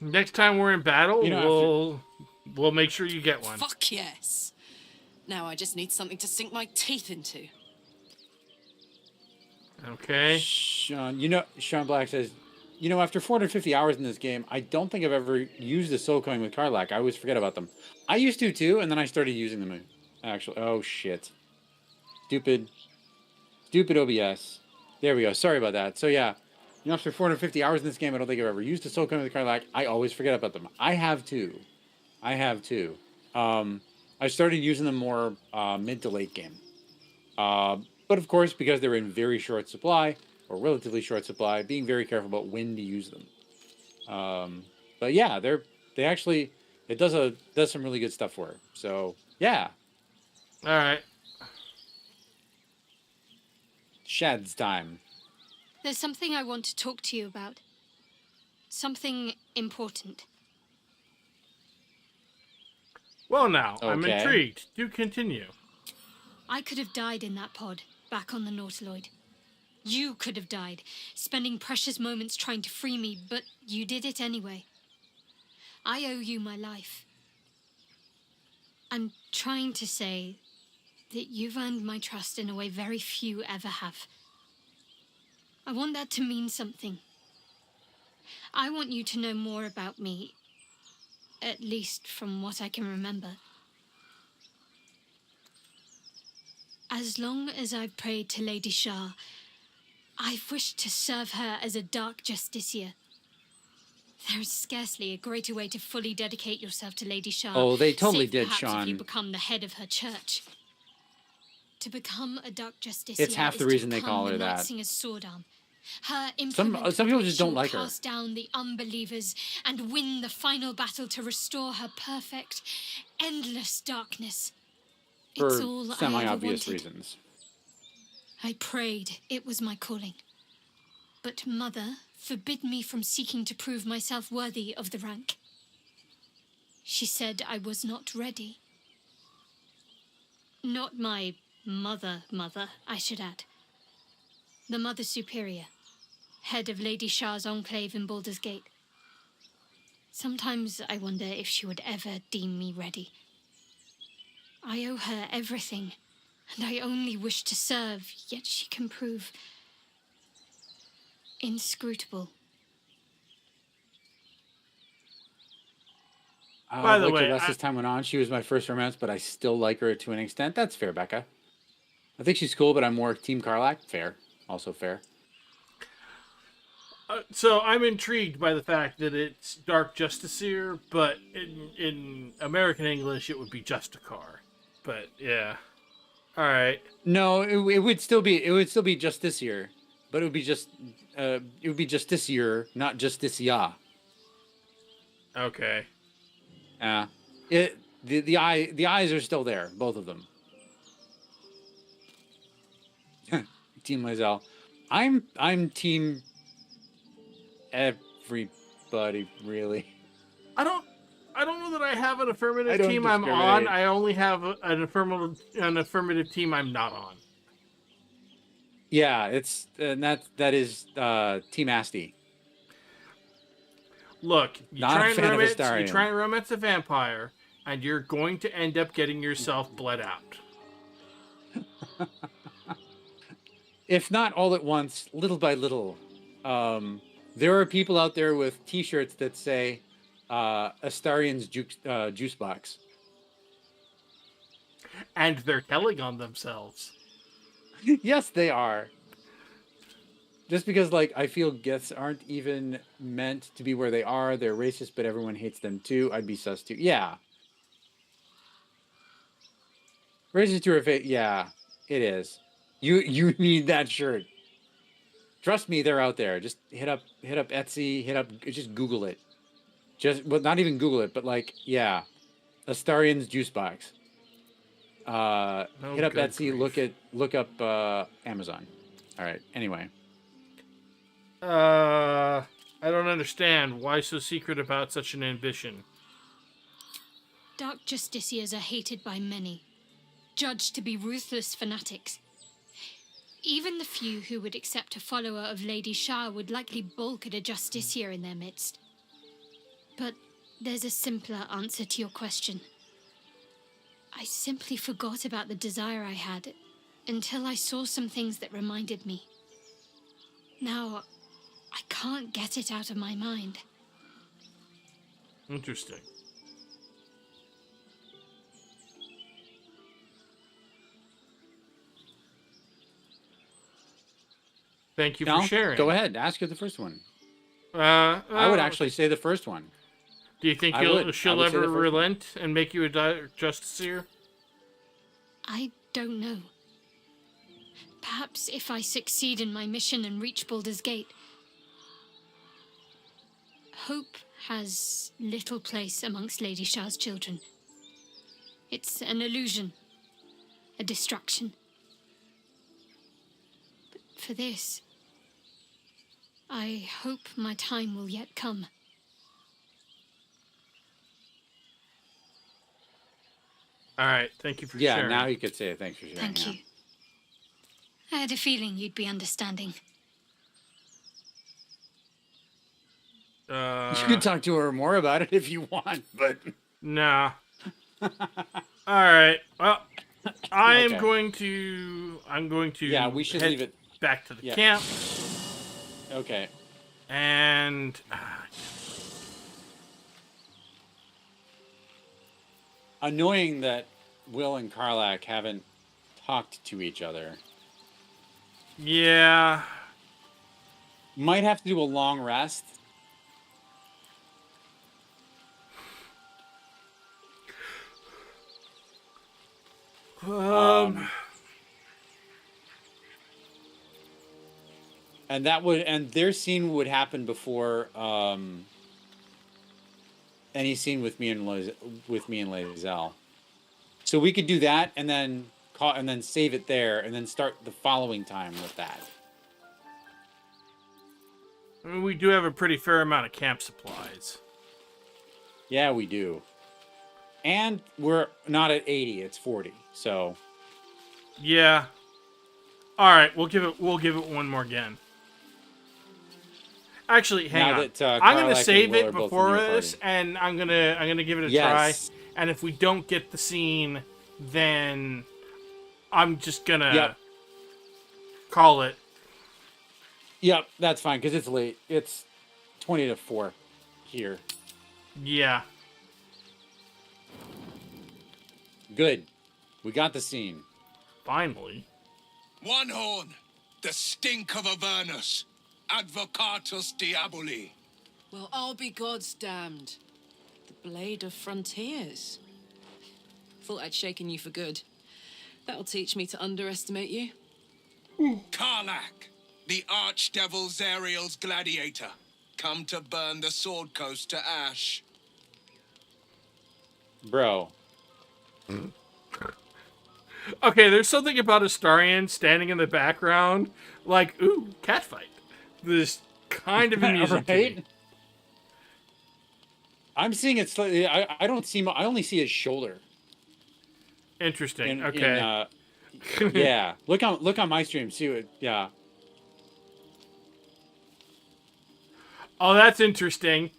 Next time we're in battle, You know, we'll make sure you get one. Fuck yes. Now I just need something to sink my teeth into. Okay. Sean Black says, after 450 hours in this game, I don't think I've ever used the soul coin with Karlak. I always forget about them. I used to too, and then I started using them. Actually, oh shit. Stupid OBS. There we go. Sorry about that. So yeah, after 450 hours in this game, I don't think I've ever used the soul coin with Karlak. I always forget about them. I have too. I started using them more mid to late game. But of course, because they're in very short supply, or relatively short supply, being very careful about when to use them. But yeah, it does some really good stuff for it. So yeah. All right. Shad's time. There's something I want to talk to you about. Something important. Well, now, I'm Okay. intrigued. Do continue. I could have died in that pod, back on the Nautiloid. You could have died, spending precious moments trying to free me, but you did it anyway. I owe you my life. I'm trying to say that you've earned my trust in a way very few ever have. I want that to mean something. I want you to know more about me, at least from what I can remember. As long as I've prayed to Lady Shah, I've wished to serve her as a dark justiciar. There is scarcely a greater way to fully dedicate yourself to Lady Shah. Oh, they totally save did, perhaps if you Sean. become the head of her church. To become a dark justiciar It's half is the reason to they become call her the Night that. Singer's sword arm. Her Some implement people with just which don't she'll like her. cast down the unbelievers and win the final battle to restore her perfect, endless darkness. It's For all I ever semi-obvious wanted. reasons. I prayed it was my calling. But Mother forbid me from seeking to prove myself worthy of the rank. She said I was not ready. Not my mother, I should add. The Mother Superior, head of Lady Shah's enclave in Baldur's Gate. Sometimes I wonder if she would ever deem me ready. I owe her everything, and I only wish to serve, yet she can prove inscrutable. By the Like way, her less as time went on, she was my first romance, but I still like her to an extent. That's fair, Becca. I think she's cool, but I'm more Team Karlak. Fair. Also fair. So I'm intrigued by the fact that it's Dark Justiciar, but in American English it would be Justicar. But yeah, all right. No, it would still be just this year, but it would be just this year, not Justicia. Okay. The eyes are still there, both of them. Team Lizelle. I'm team everybody, really. I don't know that I have an affirmative don't team I'm on. discriminate. I only have an affirmative team I'm not on. Yeah, it's that is Team Asti. Look, you Not try a and fan of romance Astarion. a vampire, and you're going to end up getting yourself bled out. If not all at once, little by little. There are people out there with T-shirts that say Astarion's juice box. And they're telling on themselves. Yes, they are. Just because, like, I feel Giths aren't even meant to be where they are. They're racist, but everyone hates them too. I'd be sus too. Yeah. Racist to her face. Yeah, it is. You need that shirt. Trust me, they're out there. Just hit up Etsy. Just Google it. Not even Google it, but like, yeah, Astarion's juice box. Hit up Etsy. grief. Look up Amazon. All right. Anyway. I don't understand. Why so secret about such an ambition? Dark justiciars are hated by many, judged to be ruthless fanatics. Even the few who would accept a follower of Lady Shah would likely balk at a justiciar in their midst. But there's a simpler answer to your question. I simply forgot about the desire I had until I saw some things that reminded me. Now, I can't get it out of my mind. Interesting. Thank you for sharing. Go ahead. Ask her the first one. I would actually say the first one. Do you think she'll ever relent and make you a justiciar? I don't know. Perhaps if I succeed in my mission and reach Baldur's Gate. Hope has little place amongst Lady Shah's children. It's an illusion, a distraction. But for this, I hope my time will yet come. All right. Thank you for Yeah, sharing. now you could say thanks for sharing. Thank you. I had a feeling you'd be understanding. You can talk to her more about it if you want, but nah. All right. Well, I'm Okay. going to. Yeah, we should head leave it back to the Yeah. camp. Okay. And Annoying that Will and Karlak haven't talked to each other. yeah, Might have to do a long rest. And their scene would happen before any scene with me and Lae'zel. So we could do that and then save it there and then start the following time with that. I mean, we do have a pretty fair amount of camp supplies. Yeah, we do. And we're not at 80, it's 40. So Yeah. All right, we'll give it one more again. Actually, hang on. I'm gonna save it before this, and I'm gonna give it a try. And if we don't get the scene, then I'm just gonna call it. Yep, that's fine because it's late. It's 20 to 4 here. Yeah. Good. We got the scene. Finally. One horn, the stink of Avernus, advocatus diaboli. Well, I'll be God's damned. The blade of frontiers. Thought I'd shaken you for good. That'll teach me to underestimate you. Karlak, the archdevil Zariel's gladiator, come to burn the Sword Coast to ash. Bro. Okay, there's something about Astarion standing in the background, like, ooh, catfight. This kind of amusing to me. I'm seeing it slightly. I don't see. I only see his shoulder. Interesting. Okay. Yeah. Look on my stream. See what? Yeah. Oh, that's interesting.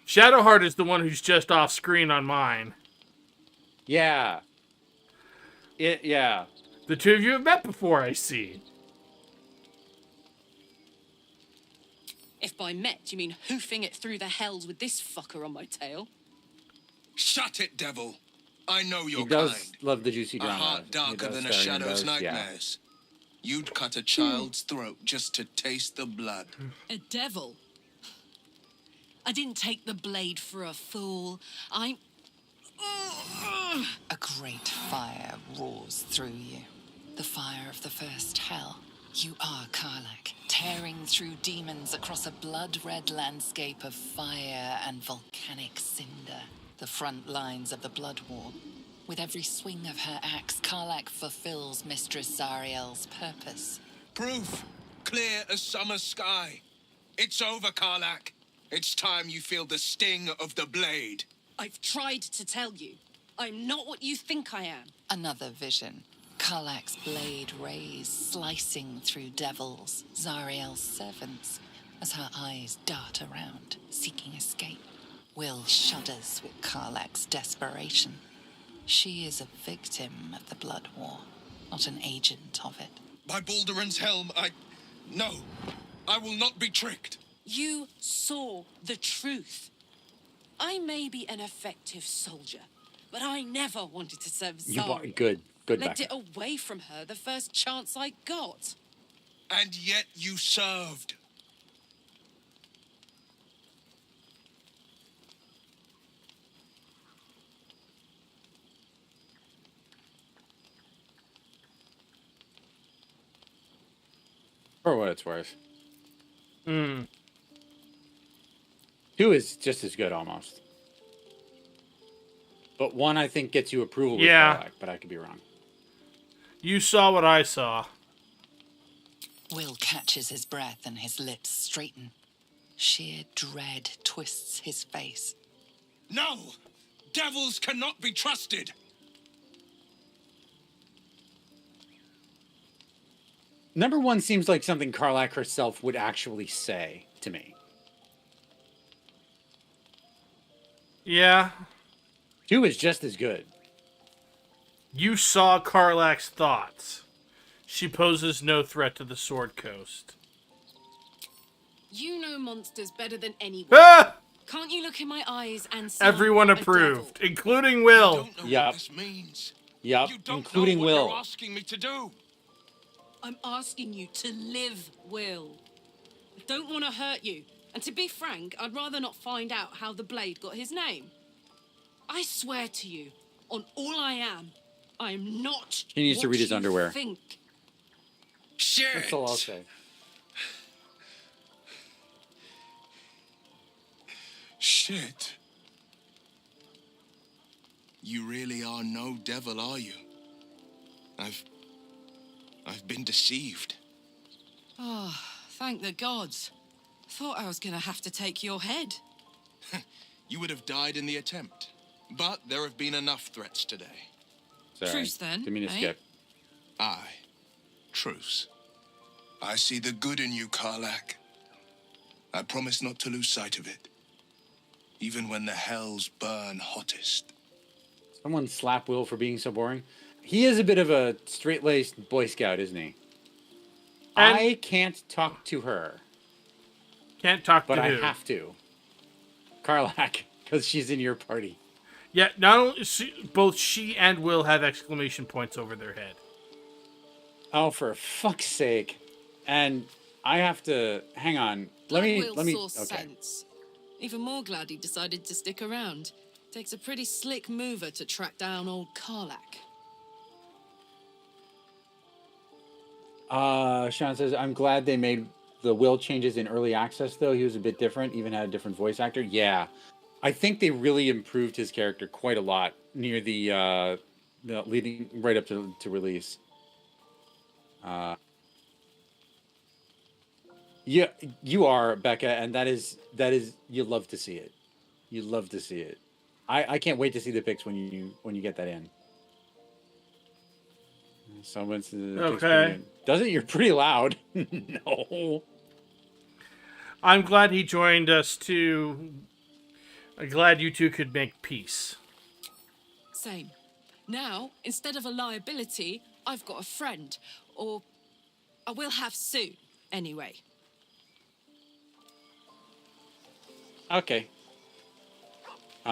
Shadowheart is the one who's just off screen on mine. Yeah. Yeah. The two of you have met before, I see. If by met you mean hoofing it through the hells with this fucker on my tail. Shut it, devil. I know your He does kind. love the juicy A drama. heart darker than a Astarion shadow's does, nightmares. You'd cut a child's throat just to taste the blood. A devil? I didn't take the blade for a fool. I'm... A great fire roars through you. The fire of the first hell. You are Karlak, tearing through demons across a blood-red landscape of fire and volcanic cinder. The front lines of the blood war. With every swing of her axe, Karlak fulfills Mistress Zariel's purpose. Proof, clear as summer sky. It's over, Karlak. It's time you feel the sting of the blade. I've tried to tell you. I'm not what you think I am. Another vision. Karlak's blade rays slicing through devils, Zariel's servants, as her eyes dart around, seeking escape. Will shudders with Karlak's desperation. She is a victim of the blood war, not an agent of it. By Balduran's helm, No, I will not be tricked. You saw the truth. I may be an effective soldier, but I never wanted to serve Zariel. Good Legged it away from her the first chance I got. And yet you served. For what it's worth. 2 is just as good almost. But 1, I think, gets you approval with Karlak, but I could be wrong. You saw what I saw. Will catches his breath and his lips straighten. Sheer dread twists his face. No! Devils cannot be trusted! Number one seems like something Karlak herself would actually say to me. Yeah. 2 is just as good. You saw Karlak's thoughts. She poses no threat to the Sword Coast. You know monsters better than anyone. Ah! Can't you look in my eyes and see Everyone a approved, devil? including Will. You don't know Yep. what this means. Yep, You don't including know what Will. you're asking me to do. I'm asking you to live, Will. I don't want to hurt you. And to be frank, I'd rather not find out how the blade got his name. I swear to you, on all I am not. He needs to what read his you underwear. Think. Shit. That's all I'll say. Shit. You really are no devil, are you? I've been deceived. Oh, thank the gods. Thought I was gonna have to take your head. You would have died in the attempt. But there have been enough threats today. Sorry. Truce then, Didn't mean to eh? skip. Aye. Truce. I see the good in you, Karlak. I promise not to lose sight of it. Even when the hells burn hottest. Someone slap Will for being so boring. He is a bit of a straight-laced Boy Scout, isn't he? And I can't talk to her, can't talk but to I who? have to. Karlak, because she's in your party. Yeah, not only both she and Will have exclamation points over their head. Oh, for fuck's sake! And I have to hang on. Let me. Will saw Okay. sense. Even more glad he decided to stick around. Takes a pretty slick mover to track down old Karlak. Sean says, I'm glad they made the Will changes in early access, though. He was a bit different, even had a different voice actor. Yeah. I think they really improved his character quite a lot near the leading right up to release. Yeah, you are, Becca, and that is you love to see it. You love to see it. I can't wait to see the pics when you get that in. Someone's Okay. Doesn't you're pretty loud. No. I'm glad he joined us too. I'm glad you two could make peace. Same. Now, instead of a liability, I've got a friend. Or I will have soon, anyway. Okay. Do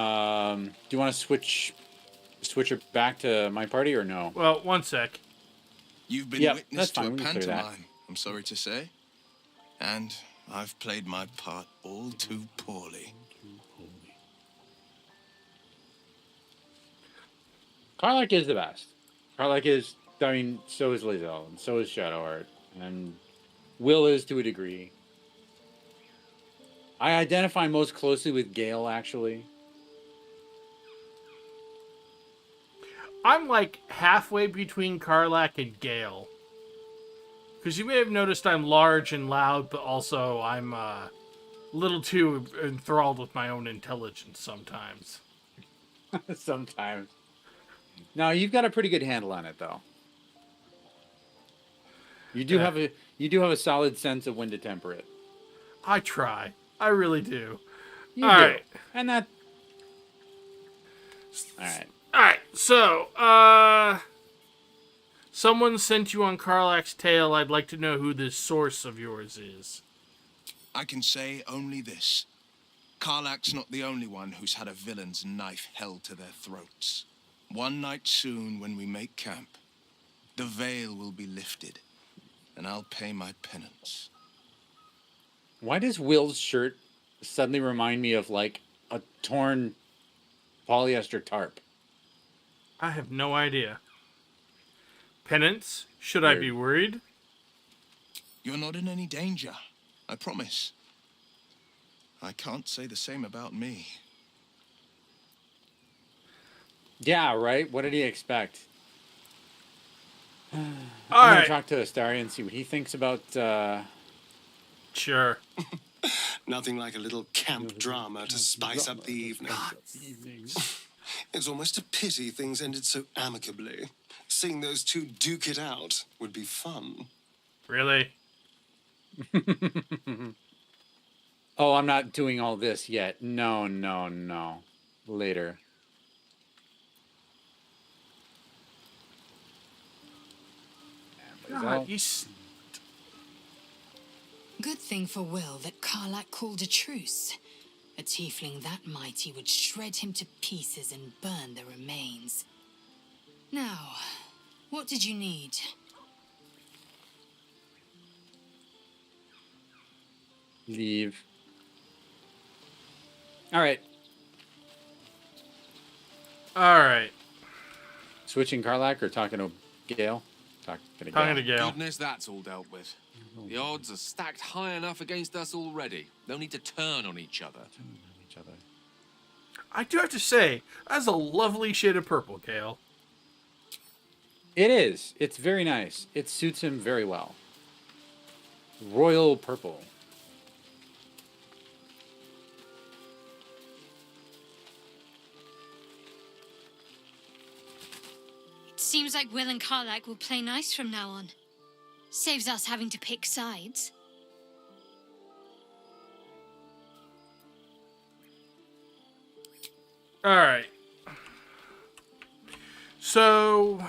you want to switch it back to my party or no? Well, one sec. You've been Yep, witness that's to fine. a We can clear that. pantomime, I'm sorry to say. And I've played my part all too poorly. Karlak is the best. Karlak is, I mean, so is Lae'zel, and so is Shadowheart, and Will is to a degree. I identify most closely with Gale, actually. I'm like halfway between Karlak and Gale. Because you may have noticed I'm large and loud, but also I'm a little too enthralled with my own intelligence sometimes. Sometimes. No, you've got a pretty good handle on it, though. You do have a solid sense of when to temper it. I try. I really do. You All do. right. And that. All right. All right. So, someone sent you on Karlak's tale. I'd like to know who this source of yours is. I can say only this. Karlak's not the only one who's had a villain's knife held to their throats. One night soon, when we make camp, the veil will be lifted, and I'll pay my penance. Why does Will's shirt suddenly remind me of, like, a torn polyester tarp? I have no idea. Penance? Should I be worried? You're not in any danger, I promise. I can't say the same about me. Yeah, right? What did he expect? I'm All going right. to talk to Astarion and see what he thinks about... Sure. Nothing like a little camp drama to spice up the evening. It's almost a pity things ended so amicably. Seeing those two duke it out would be fun. Really? Oh, I'm not doing all this yet. No. Later. God, Good thing for Will that Karlak called a truce. A tiefling that mighty would shred him to pieces and burn the remains. Now, what did you need? Leave. All right. Switching Karlak or talking to Gale? Talking to Gale. Goodness, that's all dealt with. The odds are stacked high enough against us already. They'll need to turn on each other. I do have to say, that's a lovely shade of purple, Gale. It is. It's very nice. It suits him very well. Royal purple. It seems like Will and Karlak will play nice from now on. Saves us having to pick sides. All right. So,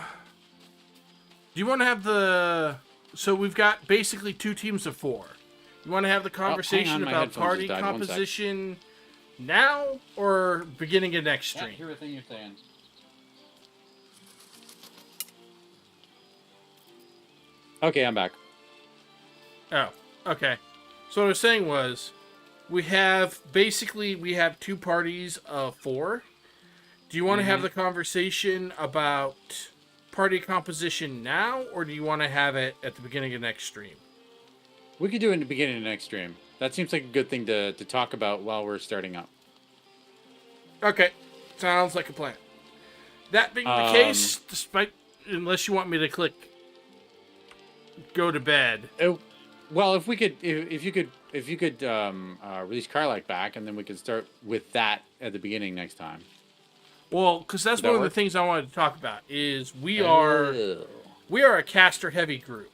do you want to have the... So we've got basically 2 teams of 4. You want to have the conversation about party composition now or beginning of next stream? Yeah, hear a thing you're saying. Okay, I'm back. Oh, okay. So what I was saying was, we have 2 parties of 4. Do you want to have the conversation about party composition now, or do you want to have it at the beginning of next stream? We could do it in the beginning of next stream. That seems like a good thing to talk about while we're starting up. Okay, sounds like a plan. That being the case, unless you want me to click go to bed. Well, if you could release Karlak back, and then we could start with that at the beginning next time. Well, because that's one of the things I wanted to talk about is we are a caster heavy group,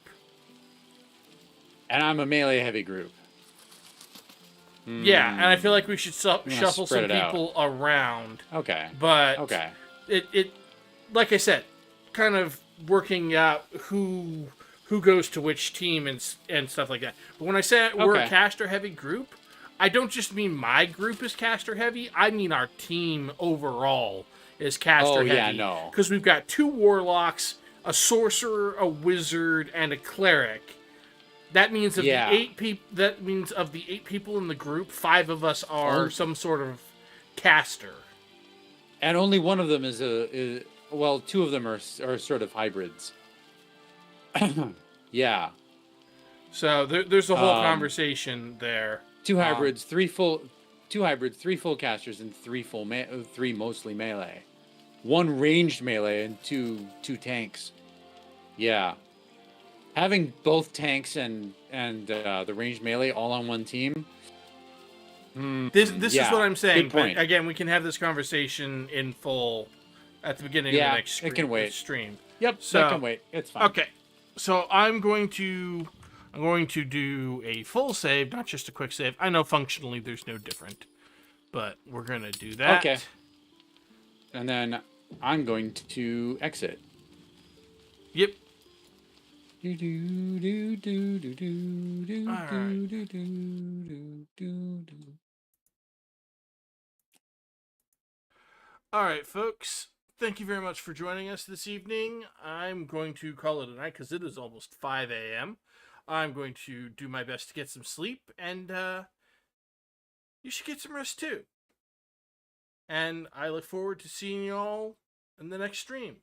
and I'm a melee heavy group. Yeah, and I feel like we should shuffle some people around. Okay. But it like I said, kind of working out who goes to which team and stuff like that. But when I say we're a caster heavy group, I don't just mean my group is caster heavy. I mean our team overall is caster heavy. Yeah, no. Because we've got 2 warlocks, a sorcerer, a wizard, and a cleric. That means of the 8 people in the group, 5 of us are some sort of caster. And only one of them is 2 of them are sort of hybrids. Yeah. So there's a whole conversation there. 2 hybrids, 3 full casters, and 3 mostly melee. 1 ranged melee and 2 tanks. Yeah. Having both tanks and the ranged melee all on one team. This is what I'm saying. But again, we can have this conversation in full at the beginning of the next stream. It can wait. Stream. Yep, that can wait. It's fine. Okay. So I'm going to do a full save, not just a quick save. I know functionally there's no different, but we're gonna do that. Okay. And then I'm going to exit. Yep. All right, folks. Thank you very much for joining us this evening. I'm going to call it a night because it is almost 5 a.m. I'm going to do my best to get some sleep, and you should get some rest too. And I look forward to seeing you all in the next stream.